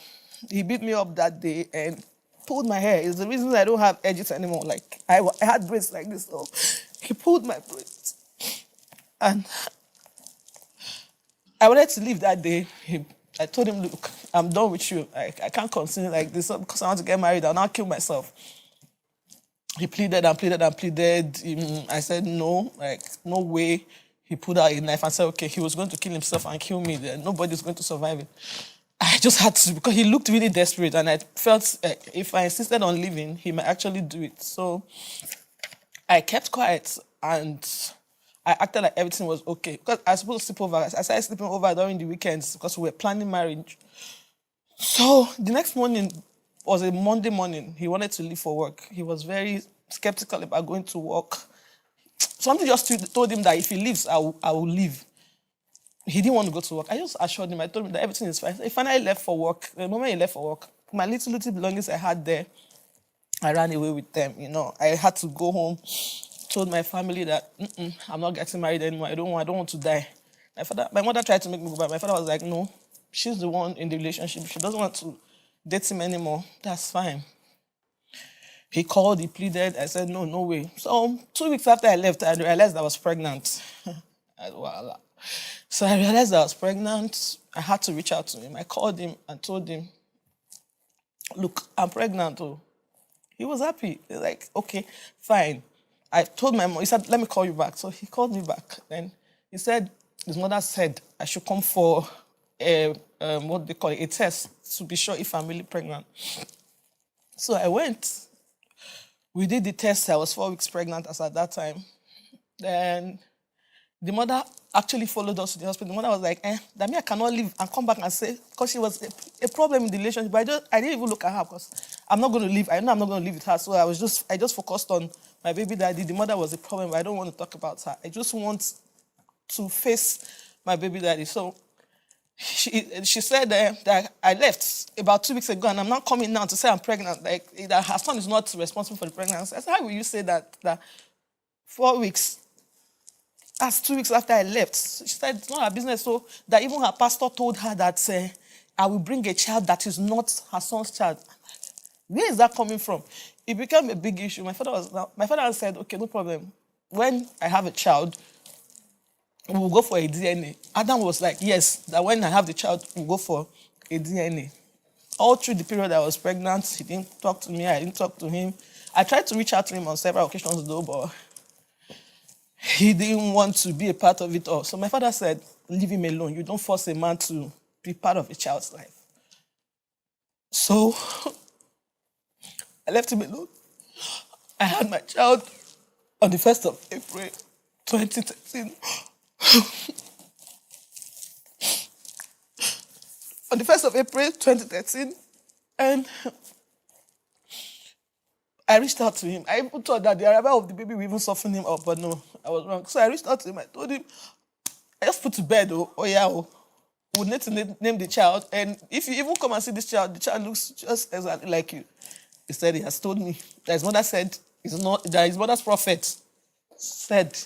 he beat me up that day and pulled my hair. It's the reason I don't have edges anymore. Like, I had braids like this, so he pulled my braids. And I wanted to leave that day. I told him, look, I'm done with you. I can't continue like this because I want to get married. I'll not kill myself. He pleaded and pleaded and pleaded. I said, no, like, no way. He pulled out a knife and said, okay, he was going to kill himself and kill me. Nobody's going to survive it. I just had to, because he looked really desperate, and I felt if I insisted on leaving, he might actually do it. So I kept quiet, and I acted like everything was okay. Because I was supposed to sleep over. I started sleeping over during the weekends because we were planning marriage. So the next morning was a Monday morning. He wanted to leave for work. He was very skeptical about going to work. Something just told him that if he leaves, I will leave. He didn't want to go to work. I just assured him. I told him that everything is fine. He finally left for work. The moment he left for work, my little belongings I had there, I ran away with them. You know, I had to go home. Told my family that I'm not getting married anymore. I don't want to die. My mother tried to make me go back. My father was like, no, she's the one in the relationship. She doesn't want to date him anymore. That's fine. He called, he pleaded. I said, no way. So 2 weeks after I left, I realized I was pregnant. So I realized I was pregnant. I had to reach out to him. I called him and told him, look, I'm pregnant. Oh. He was happy. He was like, okay, fine. I told my mom, he said, let me call you back. So he called me back. Then he said, his mother said I should come for a test to be sure if I'm really pregnant. So I went. We did the test. I was 4 weeks pregnant as at that time. Then the mother actually followed us to the hospital. The mother was like, Dami, I cannot leave and come back and say, because she was a problem in the relationship. But I didn't even look at her because I'm not going to leave. I know I'm not going to leave with her. So I just focused on my baby daddy. The mother was a problem, but I don't want to talk about her. I just want to face my baby daddy. So she said that I left about 2 weeks ago and I'm not coming now to say I'm pregnant. Like, that her son is not responsible for the pregnancy. I said, how will you say that 4 weeks? That's 2 weeks after I left. She said it's not her business. So that even her pastor told her that I will bring a child that is not her son's child. Where is that coming from? It became a big issue. My father said, okay, no problem. When I have a child, we will go for a DNA. Adam was like, yes, that when I have the child, we'll go for a DNA. All through the period I was pregnant, he didn't talk to me, I didn't talk to him. I tried to reach out to him on several occasions though, but he didn't want to be a part of it all. So my father said, leave him alone. You don't force a man to be part of a child's life. So I left him alone. I had my child on the 1st of April, 2013. On the 1st of April, 2013, and I reached out to him. I even thought that the arrival of the baby would even soften him up, but no, I was wrong. So I reached out to him. I told him, I just put to bed, we need to name the child. And if you even come and see this child, the child looks just exactly like you. He said he has told me that his mother said, that his mother's prophet said,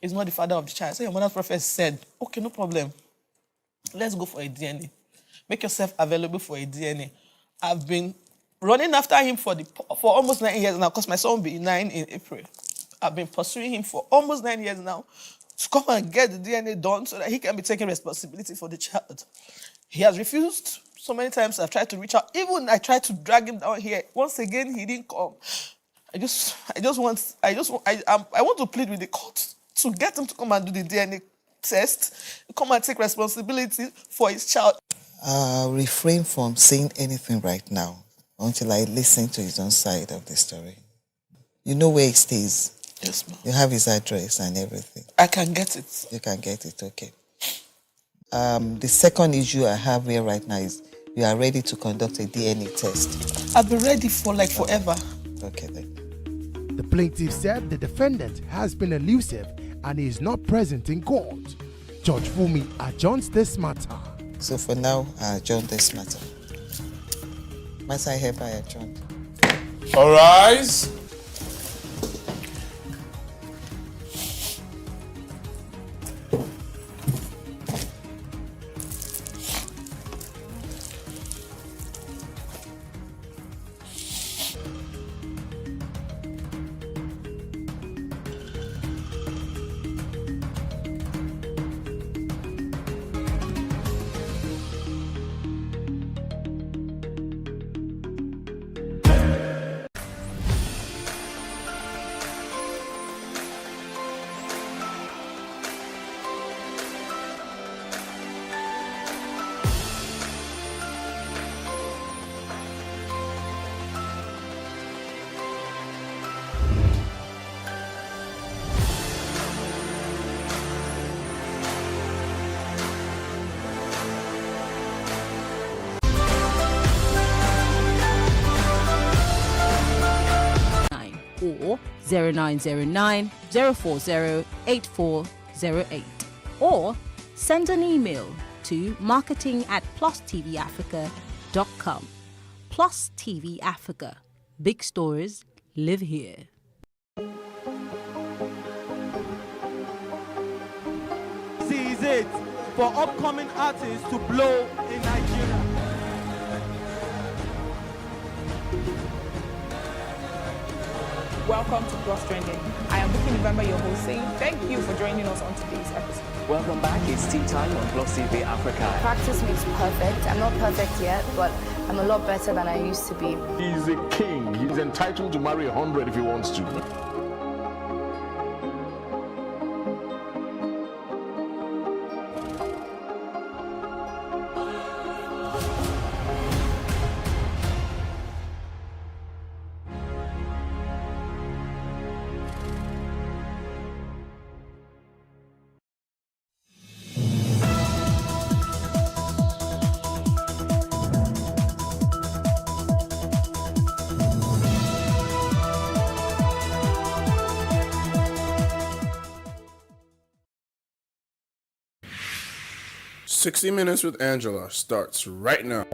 he's not the father of the child. So your mother's prophet said, okay, no problem. Let's go for a DNA. Make yourself available for a DNA. I've been running after him for almost 9 years now, because my son will be 9 in April. I've been pursuing him for almost 9 years now to come and get the DNA done so that he can be taking responsibility for the child. He has refused so many times. I've tried to reach out. Even I tried to drag him down here. Once again, he didn't come. I want to plead with the court to get him to come and do the DNA test, come and take responsibility for his child. I'll refrain from saying anything right now until I listen to his own side of the story. You know where he stays? Yes, ma'am. You have his address and everything. I can get it. You can get it, okay. The second issue I have here right now is you are ready to conduct a DNA test. I've been ready for forever. Okay then. The plaintiff said the defendant has been elusive and is not present in court. Judge Fumi adjourns this matter. So for now, I adjourn this matter. Matter hereby adjourned. All rise. Or 0909 040 8408, or send an email to marketing@PlusTvAfrica.com. Plus TV Africa. Big stories live here. Seize it for upcoming artists to blow in Nigeria. Welcome to Plus Trending. I am Bookie November, your host, saying thank you for joining us on today's episode. Welcome back. It's tea time on Plus TV Africa. Practice makes perfect. I'm not perfect yet, but I'm a lot better than I used to be. He's a king. He's entitled to marry 100 if he wants to. "60 Minutes with Angela" starts right now.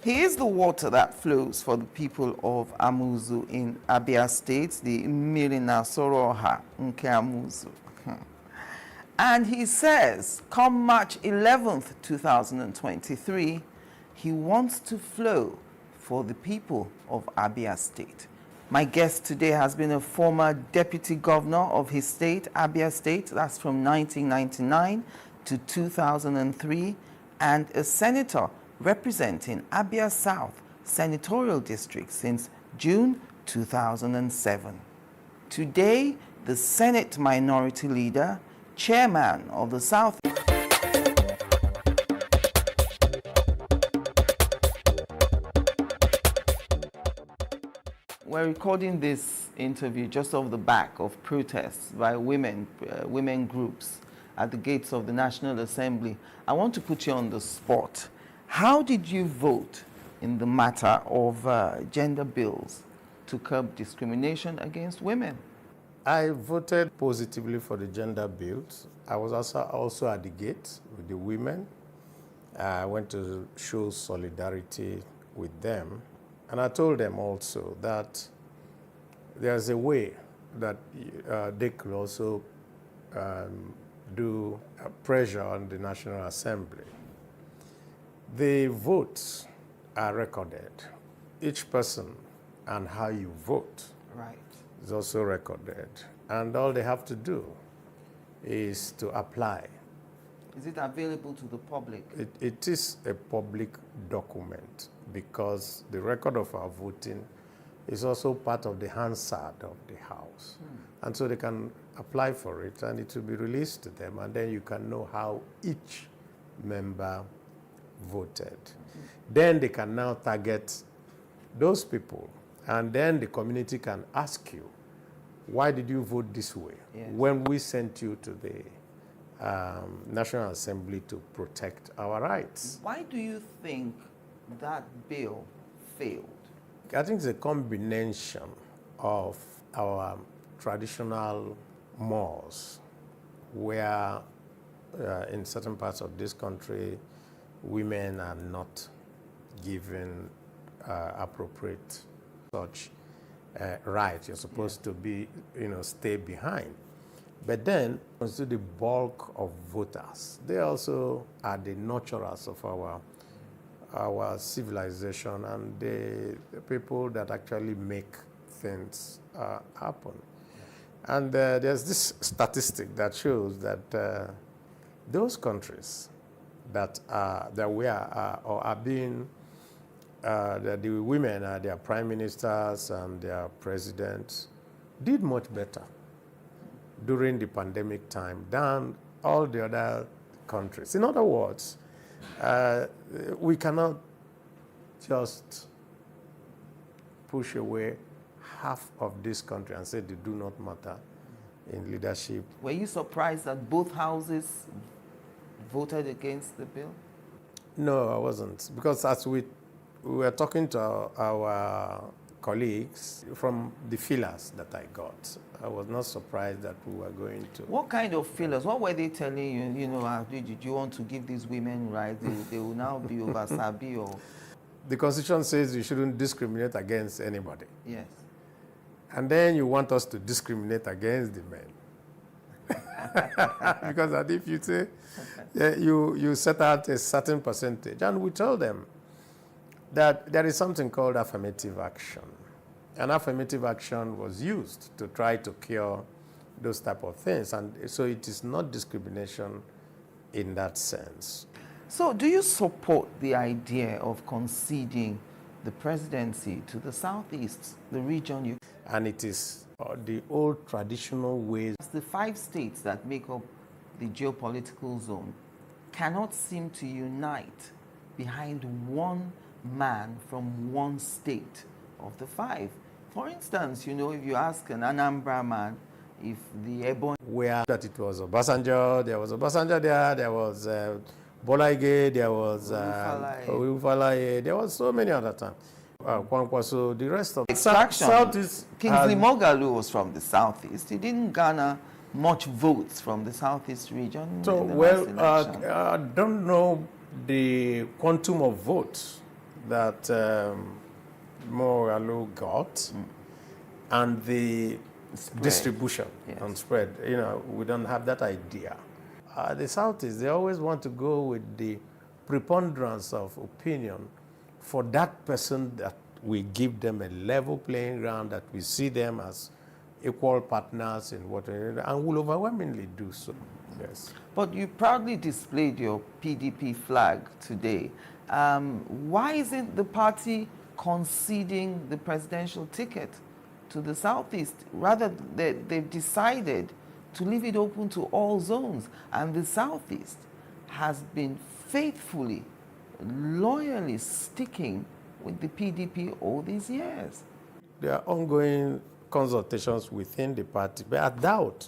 He is the water that flows for the people of Amuzu in Abia State, the Mirina Soroha Nke Amuzu. And he says, come March 11th, 2023, he wants to flow for the people of Abia State. My guest today has been a former deputy governor of his state, Abia State, that's from 1999 to 2003, and a senator representing Abia South Senatorial District since June 2007. Today, the Senate Minority Leader, Chairman of the South. We're recording this interview just off the back of protests by women groups at the gates of the National Assembly. I want to put you on the spot. How did you vote in the matter of gender bills to curb discrimination against women? I voted positively for the gender bills. I was also at the gate with the women. I went to show solidarity with them. And I told them also that there's a way that they could also do pressure on the National Assembly. The votes are recorded. Each person and how you vote is also recorded. And all they have to do is to apply. Is it available to the public? It is a public document because the record of our voting is also part of the Hansard of the House. And so they can apply for it and it will be released to them and then you can know how each member voted. Then they can now target those people and then the community can ask you, why did you vote this way? Yes. When we sent you to the National Assembly to protect our rights. Why do you think that bill failed? I think it's a combination of our traditional mores, where in certain parts of this country, women are not given appropriate such rights. You're supposed to be, stay behind. But then, to the bulk of voters, they also are the nurturers of our civilization and the people that actually make things happen. And there's this statistic that shows that those countries that the women are their prime ministers and their presidents did much better during the pandemic time than all the other countries. In other words, we cannot just push away half of this country and say they do not matter in leadership. Were you surprised that both houses voted against the bill? No, I wasn't. Because as we were talking to our colleagues from the feelers that I got, I was not surprised that we were going to. What kind of feelers? What were they telling you? Did you want to give these women rights? They will now be over Sabi or... The Constitution says you shouldn't discriminate against anybody. Yes. And then you want us to discriminate against the men. Because if you say, you set out a certain percentage, and we told them that there is something called affirmative action. And affirmative action was used to try to cure those type of things. And so it is not discrimination in that sense. So do you support the idea of conceding the presidency to the Southeast, the region you... And it is the old traditional ways. The 5 states that make up the geopolitical zone cannot seem to unite behind one man from one state of the 5. For instance, if you ask an Anambra man if the Ebonyi... Where that it was Obasanjo, there was Obasanjo there was Bola Ige, there was Ufalaye, there was so many other times. So the rest of extraction. Southeast... Kingsley Moghalu was from the Southeast. He didn't garner much votes from the Southeast region. So, I don't know the quantum of votes that Moralu got and the distribution and spread. You know, we don't have that idea. The Southeast, they always want to go with the preponderance of opinion for that person that we give them a level playing ground, that we see them as equal partners in what, and will overwhelmingly do so. Yes. But you proudly displayed your PDP flag today. Why isn't the party conceding the presidential ticket to the Southeast? Rather, they've decided to leave it open to all zones. And the Southeast has been faithfully, loyally sticking with the PDP all these years. There are ongoing consultations within the party, but I doubt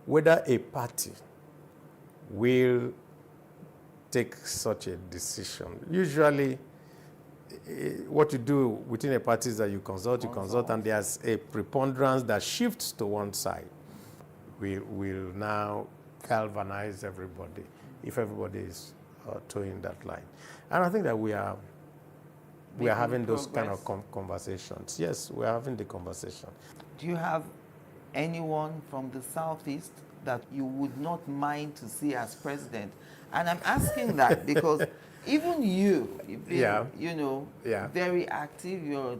whether a party will take such a decision. Usually, what you do within a party is that you consult, and there's a preponderance that shifts to one side. We will now galvanize everybody if everybody is towing that line. And I think that we are having those kind of conversations. Yes, we are having the conversation. Do you have anyone from the Southeast that you would not mind to see as president? And I'm asking that because even you've been, you know, very active. You're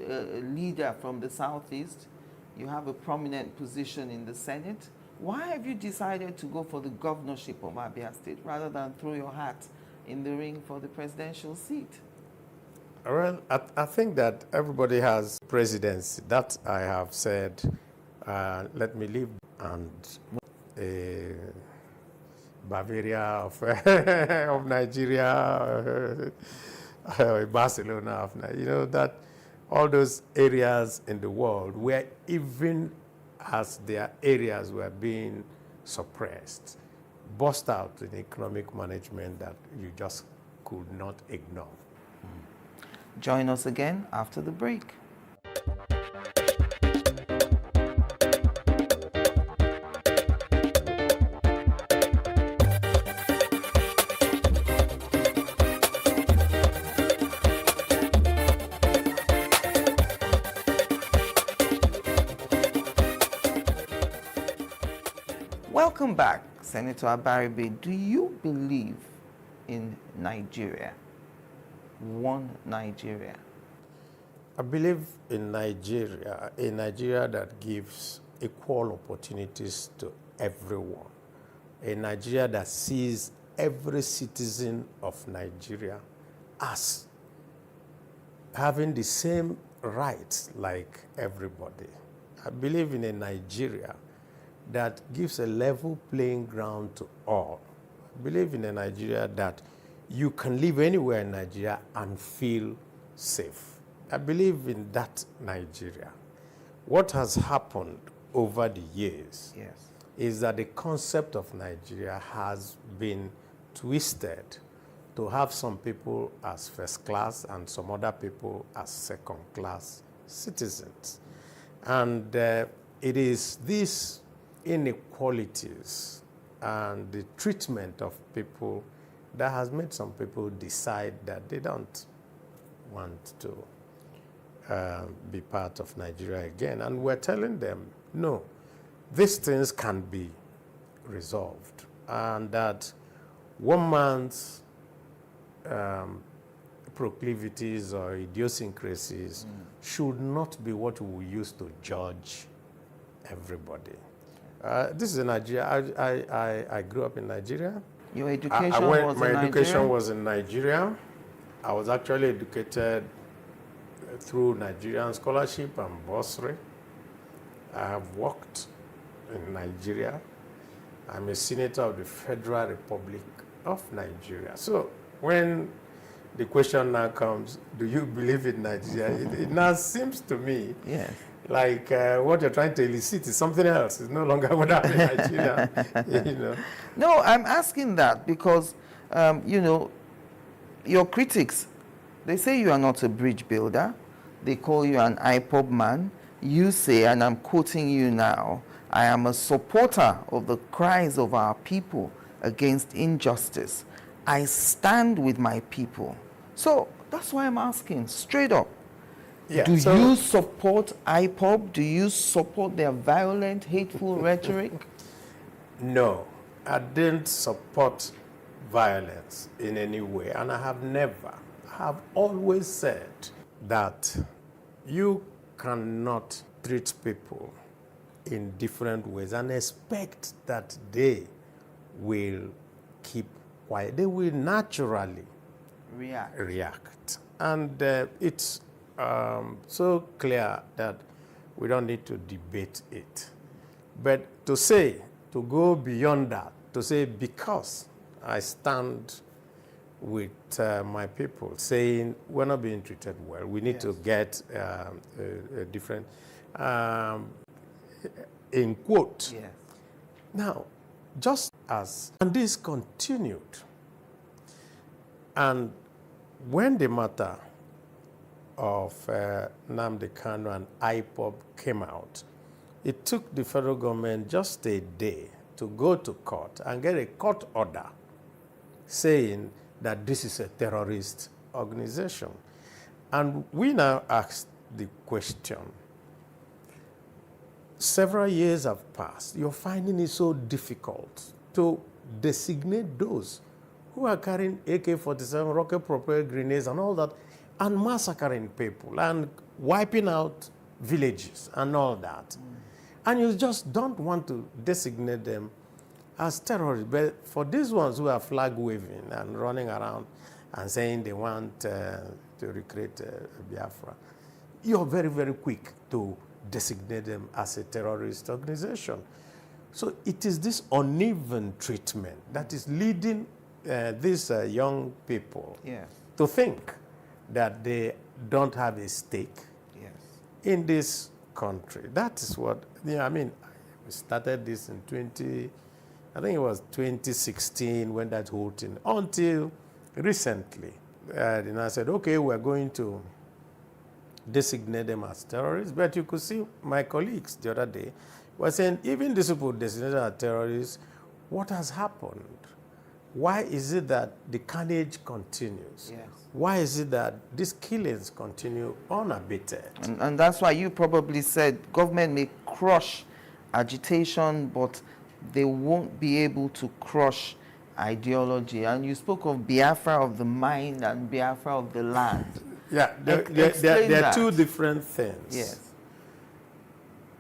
a leader from the Southeast. You have a prominent position in the Senate. Why have you decided to go for the governorship of Abia State rather than throw your hat in the ring for the presidential seat? Well, I think that everybody has presidency. That I have said, let me leave, and Bavaria of Nigeria, Barcelona of Nigeria, you know, that all those areas in the world where even as their areas were being suppressed, burst out in economic management that you just could not ignore. Join us again after the break. Welcome back, Senator Abaribe. Do you believe in Nigeria? One Nigeria? I believe in Nigeria, a Nigeria that gives equal opportunities to everyone, a Nigeria that sees every citizen of Nigeria as having the same rights like everybody. I believe in a Nigeria that gives a level playing ground to all. I believe in a Nigeria that you can live anywhere in Nigeria and feel safe. I believe in that Nigeria. What has happened over the years is that the concept of Nigeria has been twisted to have some people as first class and some other people as second class citizens. And it is these inequalities and the treatment of people that has made some people decide that they don't want to be part of Nigeria again. And we're telling them, no, these things can be resolved. And that one man's proclivities or idiosyncrasies should not be what we use to judge everybody. This is in Nigeria. I grew up in Nigeria. Your education was in Nigeria? My education was in Nigeria. I was actually educated through Nigerian scholarship and bursary. I have worked in Nigeria. I'm a senator of the Federal Republic of Nigeria. So when the question now comes, do you believe in Nigeria? It now seems to me like what you're trying to elicit is something else. It's no longer what happened in Nigeria. You know? No, I'm asking that because, you know, your critics, they say you are not a bridge builder. They call you an IPOB man. You say, and I'm quoting you now, I am a supporter of the cries of our people against injustice. I stand with my people. So That's why I'm asking, straight up. Yeah, Do so- you support IPOB? Do you support their violent, hateful rhetoric? No, I didn't support violence in any way, and I have always said that you cannot treat people in different ways and expect that they will keep quiet. They will naturally react. And it's so clear that we don't need to debate it. But to go beyond that, to say because I stand with my people saying we're not being treated well, we need to get a different, in quote. Yes. Now, just as, and this continued, and when the matter of Nnamdi Kanu and IPOB came out, it took the federal government just a day to go to court and get a court order saying that this is a terrorist organization. And we now ask the question, several years have passed. You're finding it so difficult to designate those who are carrying AK-47, rocket-propelled grenades and all that, and massacring people and wiping out villages and all that. And you just don't want to designate them as terrorists. But for these ones who are flag waving and running around and saying they want to recreate Biafra, you're very, very quick to designate them as a terrorist organization. So it is this uneven treatment that is leading these young people to think that they don't have a stake in this country. That is what, I mean, we started this in I think it was 2016 when that whole thing, until recently. Then I said, okay, we're going to designate them as terrorists. But you could see my colleagues the other day were saying, even these people designated as terrorists, what has happened? Why is it that the carnage continues? Yes. Why is it that these killings continue unabated? And that's why you probably said government may crush agitation, but they won't be able to crush ideology. And you spoke of Biafra of the mind and Biafra of the land. Yeah, they're two different things. Yes.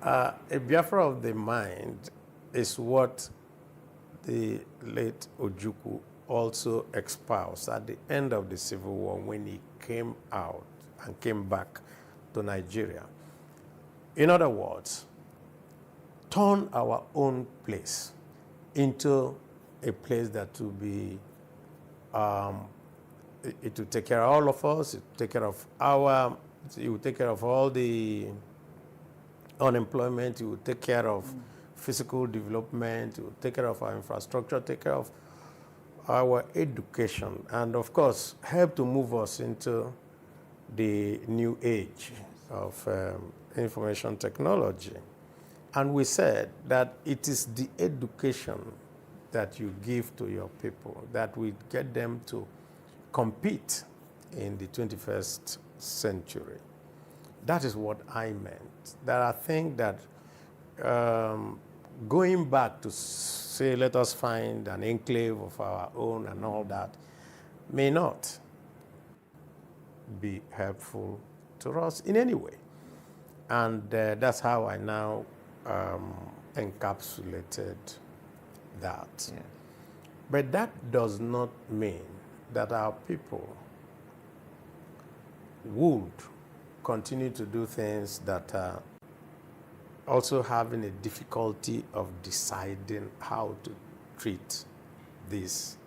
A Biafra of the mind is what the late Ojukwu also espoused at the end of the Civil War when he came out and came back to Nigeria. In other words, turn our own place into a place that will be, it will take care of all of us, it will take care of it will take care of all the unemployment, it will take care of physical development, it will take care of our infrastructure, take care of our education, and of course, help to move us into the new age of information technology. And we said that it is the education that you give to your people that will get them to compete in the 21st century. That is what I meant. That I think that going back to say, let us find an enclave of our own and all that, may not be helpful to us in any way. And that's how I now encapsulated that. Yeah. But that does not mean that our people would continue to do things that are also having a difficulty of deciding how to treat these